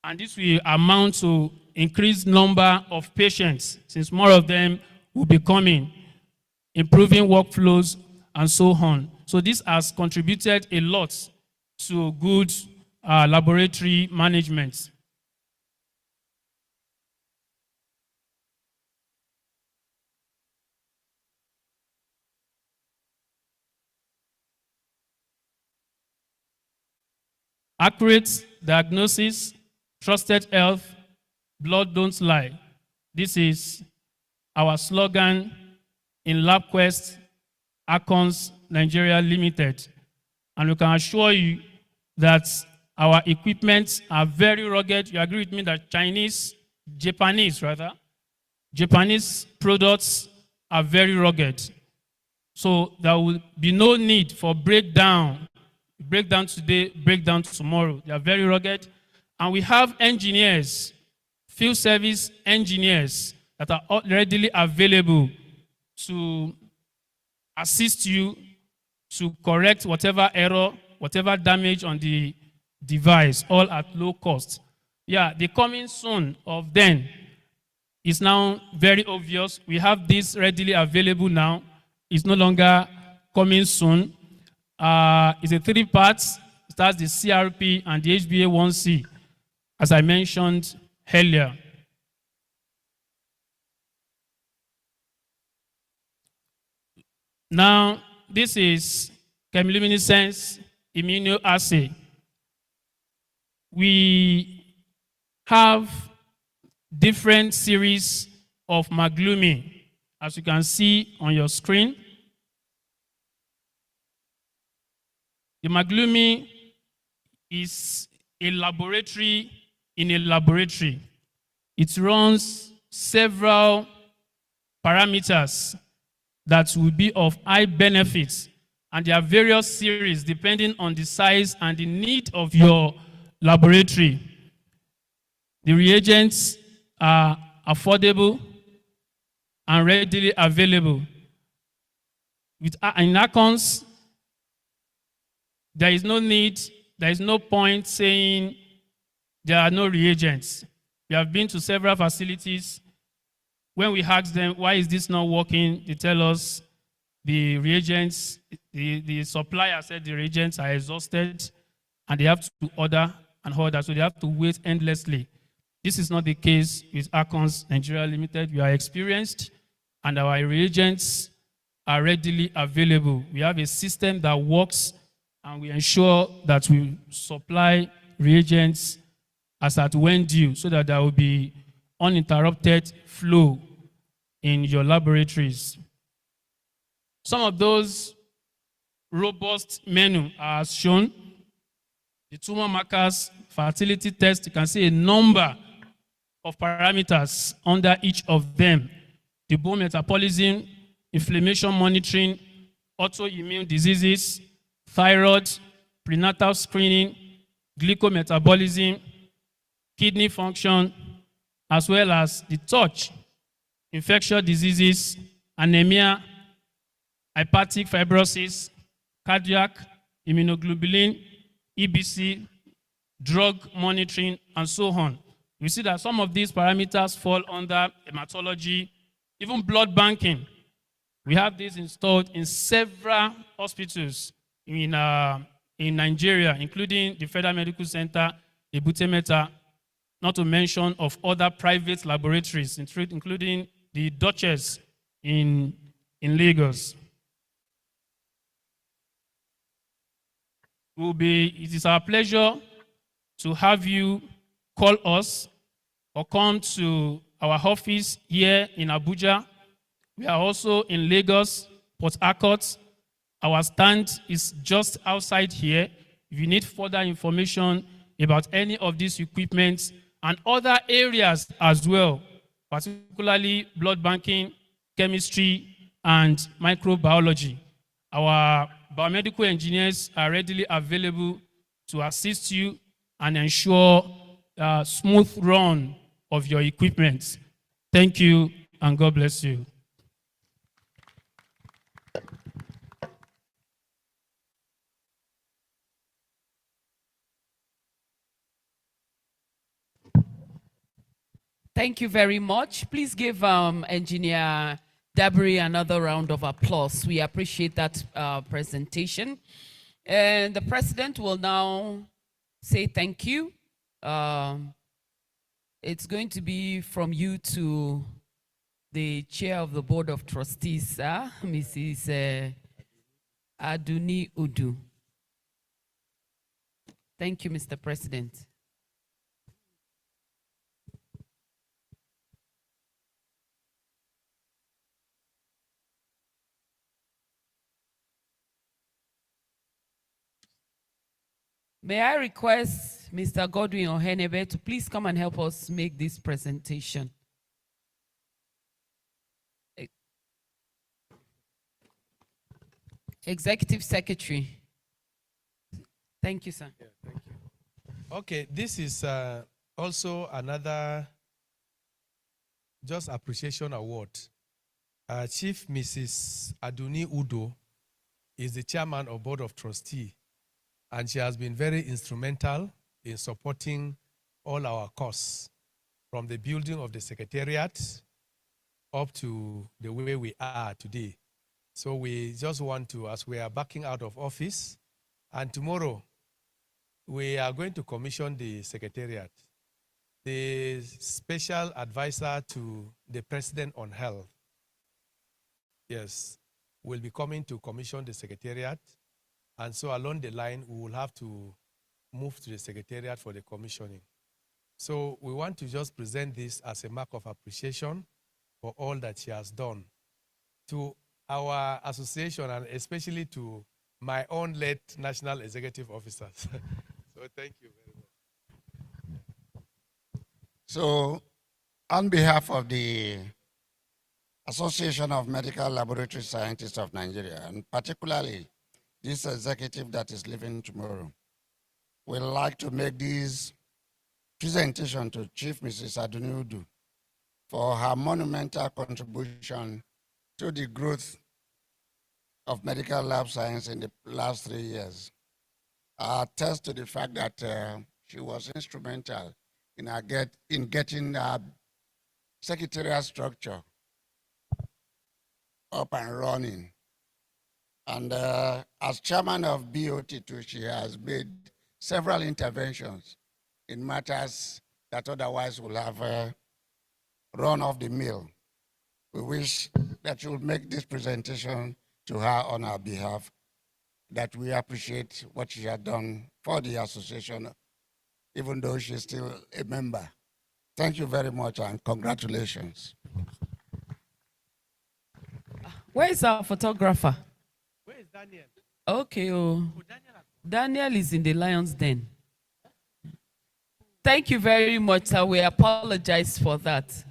And this will amount to increased number of patients, since more of them will be coming, improving workflows, and so on. So this has contributed a lot to good laboratory management. Accurate diagnosis, trusted health, blood don't lie. This is our slogan in LabQuest, Acons Nigeria Limited. And we can assure you that our equipment are very rugged. You agree with me that Japanese products are very rugged. So there will be no need for breakdown today, breakdown tomorrow. They are very rugged. And we have engineers field service engineers that are readily available to assist you to correct whatever error, whatever damage on the device, all at low cost. Yeah, the coming soon of then is now very obvious. We have this readily available now. It's no longer coming soon. It's a 3 parts. It starts the CRP and the HbA1c, as I mentioned earlier. Now, this is chemiluminescence immunoassay. We have different series of maglumi, as you can see on your screen. The maglumi is a laboratory in a laboratory. It runs several parameters that will be of high benefits, and there are various series depending on the size and the need of your laboratory. The reagents are affordable and readily available. In Acons, there is no need, there is no point saying there are no reagents. We have been to several facilities. When we ask them, why is this not working, they tell us the reagents, the supplier said the reagents are exhausted and they have to order and order, so they have to wait endlessly. This is not the case with Acons Nigeria Limited. We are experienced and our reagents are readily available. We have a system that works and we ensure that we supply reagents as at when due so that there will be uninterrupted flow in your laboratories. Some of those robust menu are as shown. The tumor markers, fertility test, you can see a number of parameters under each of them. The bone metabolism, inflammation monitoring, autoimmune diseases, thyroid, prenatal screening, glycometabolism, kidney function, as well as the touch, infectious diseases, anemia, hepatic fibrosis, cardiac, immunoglobulin, EBC, drug monitoring, and so on. We see that some of these parameters fall under hematology, even blood banking. We have this installed in several hospitals in Nigeria, including the Federal Medical Center, Ebute Metta, not to mention of other private laboratories, including the Duchess in Lagos. It is our pleasure to have you call us or come to our office here in Abuja. We are also in Lagos, Port Harcourt. Our stand is just outside here. If you need further information about any of these equipments and other areas as well, particularly blood banking, chemistry, and microbiology, our biomedical engineers are readily available to assist you and ensure a smooth run of your equipment. Thank you, and God bless you. Thank you very much. Please give Engineer Dabri another round of applause. We appreciate that presentation. And the President will now say thank you. It's going to be from you to the Chair of the Board of Trustees, Mrs. Aduni Udu. Thank you, Mr. President. May I request Mr. Godwin Ohenebe to please come and help us make this presentation. Executive Secretary. Thank you, sir. Yeah, thank you. Okay, this is also another just appreciation award. Chief Mrs. Aduni Udo is the chairman of Board of Trustees, and she has been very instrumental in supporting all our costs, from the building of the secretariat up to the way we are today. So we just want to, as we are backing out of office, and tomorrow we are going to commission the secretariat. The special advisor to the president on health, yes, will be coming to commission the secretariat. And so along the line, we will have to move to the secretariat for the commissioning. So we want to just present this as a mark of appreciation for all that she has done to our association, and especially to my own late national executive officers. So thank you very much. So on behalf of the Association of Medical Laboratory Scientists of Nigeria, and particularly this executive that is leaving tomorrow, we'd like to make this presentation to Chief Mrs. Adunudu for her monumental contribution to the growth of medical lab science in the last 3 years. I attest to the fact that she was instrumental in getting our secretariat structure up and running. And as chairman of BOT too, she has made several interventions in matters that otherwise will have run off the mill. We wish that you will make this presentation to her on our behalf, that we appreciate what she has done for the association, even though she's still a member. Thank you very much and congratulations. Where is our photographer? Where is Daniel? Okay, Daniel is in the lion's den. Thank you very much, sir. We apologize for that.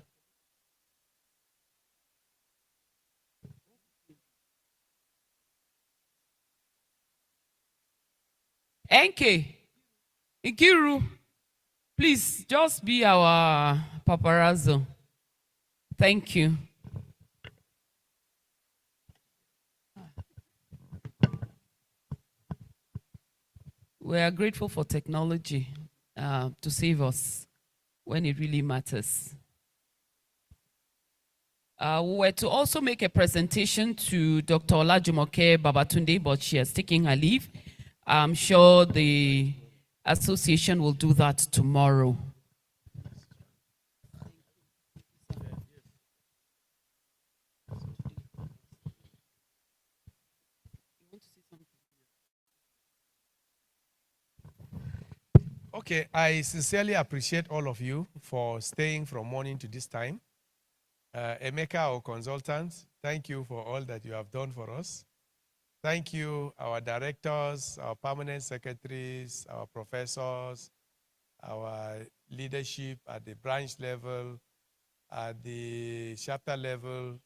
NK, Ikiru, please just be our paparazzo. Thank you. We are grateful for technology to save us when it really matters. We were to also make a presentation to Dr. Olajumoke Babatunde, but she has taken her leave. I'm sure the association will do that tomorrow. Okay, I sincerely appreciate all of you for staying from morning to this time. Emeka, our consultant, thank you for all that you have done for us. Thank you, our directors, our permanent secretaries, our professors, our leadership at the branch level, at the chapter level,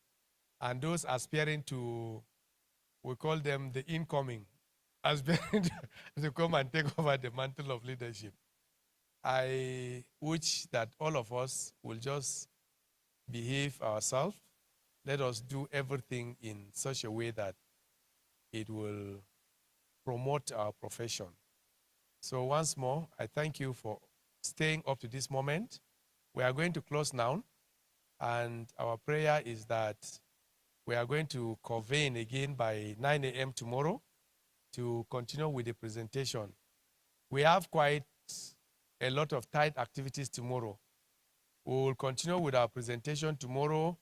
and those aspiring to, we call them the incoming, aspiring to come and take over the mantle of leadership. I wish that all of us will just behave ourselves. Let us do everything in such a way that it will promote our profession. So once more, I thank you for staying up to this moment. We are going to close now, and our prayer is that we are going to convene again by 9 a.m. tomorrow to continue with the presentation. We have quite a lot of tight activities tomorrow. We will continue with our presentation tomorrow,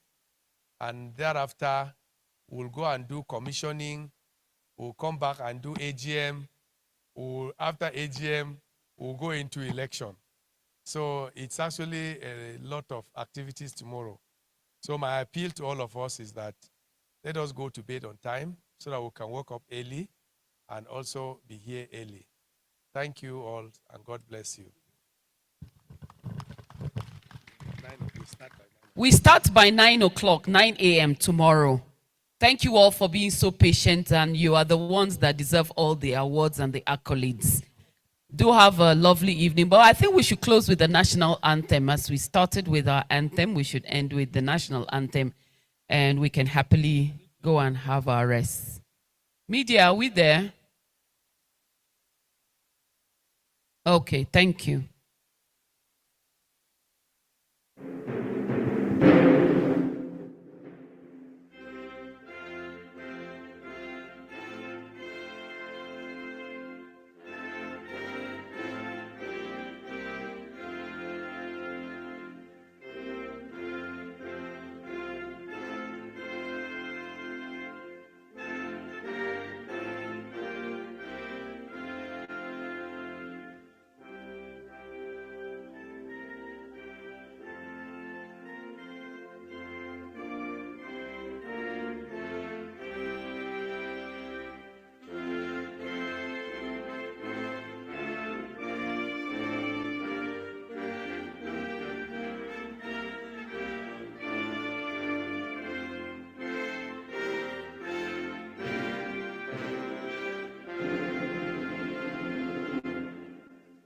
and thereafter, we'll go and do commissioning. We'll come back and do AGM. After AGM, we'll go into election. So it's actually a lot of activities tomorrow. So my appeal to all of us is that let us go to bed on time so that we can wake up early and also be here early. Thank you all, and God bless you. We start by 9 o'clock, 9 a.m. tomorrow. Thank you all for being so patient, and you are the ones that deserve all the awards and the accolades. Do have a lovely evening. But I think we should close with the national anthem. As we started with our anthem, we should end with the national anthem, and we can happily go and have our rest. Media, are we there? Okay, thank you.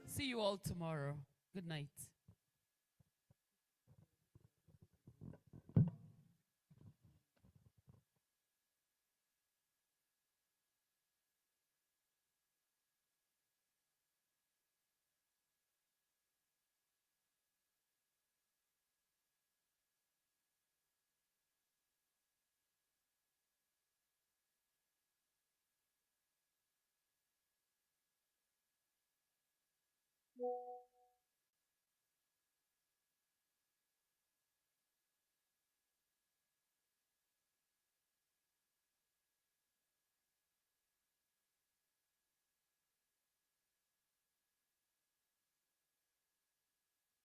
See you all tomorrow. Good night.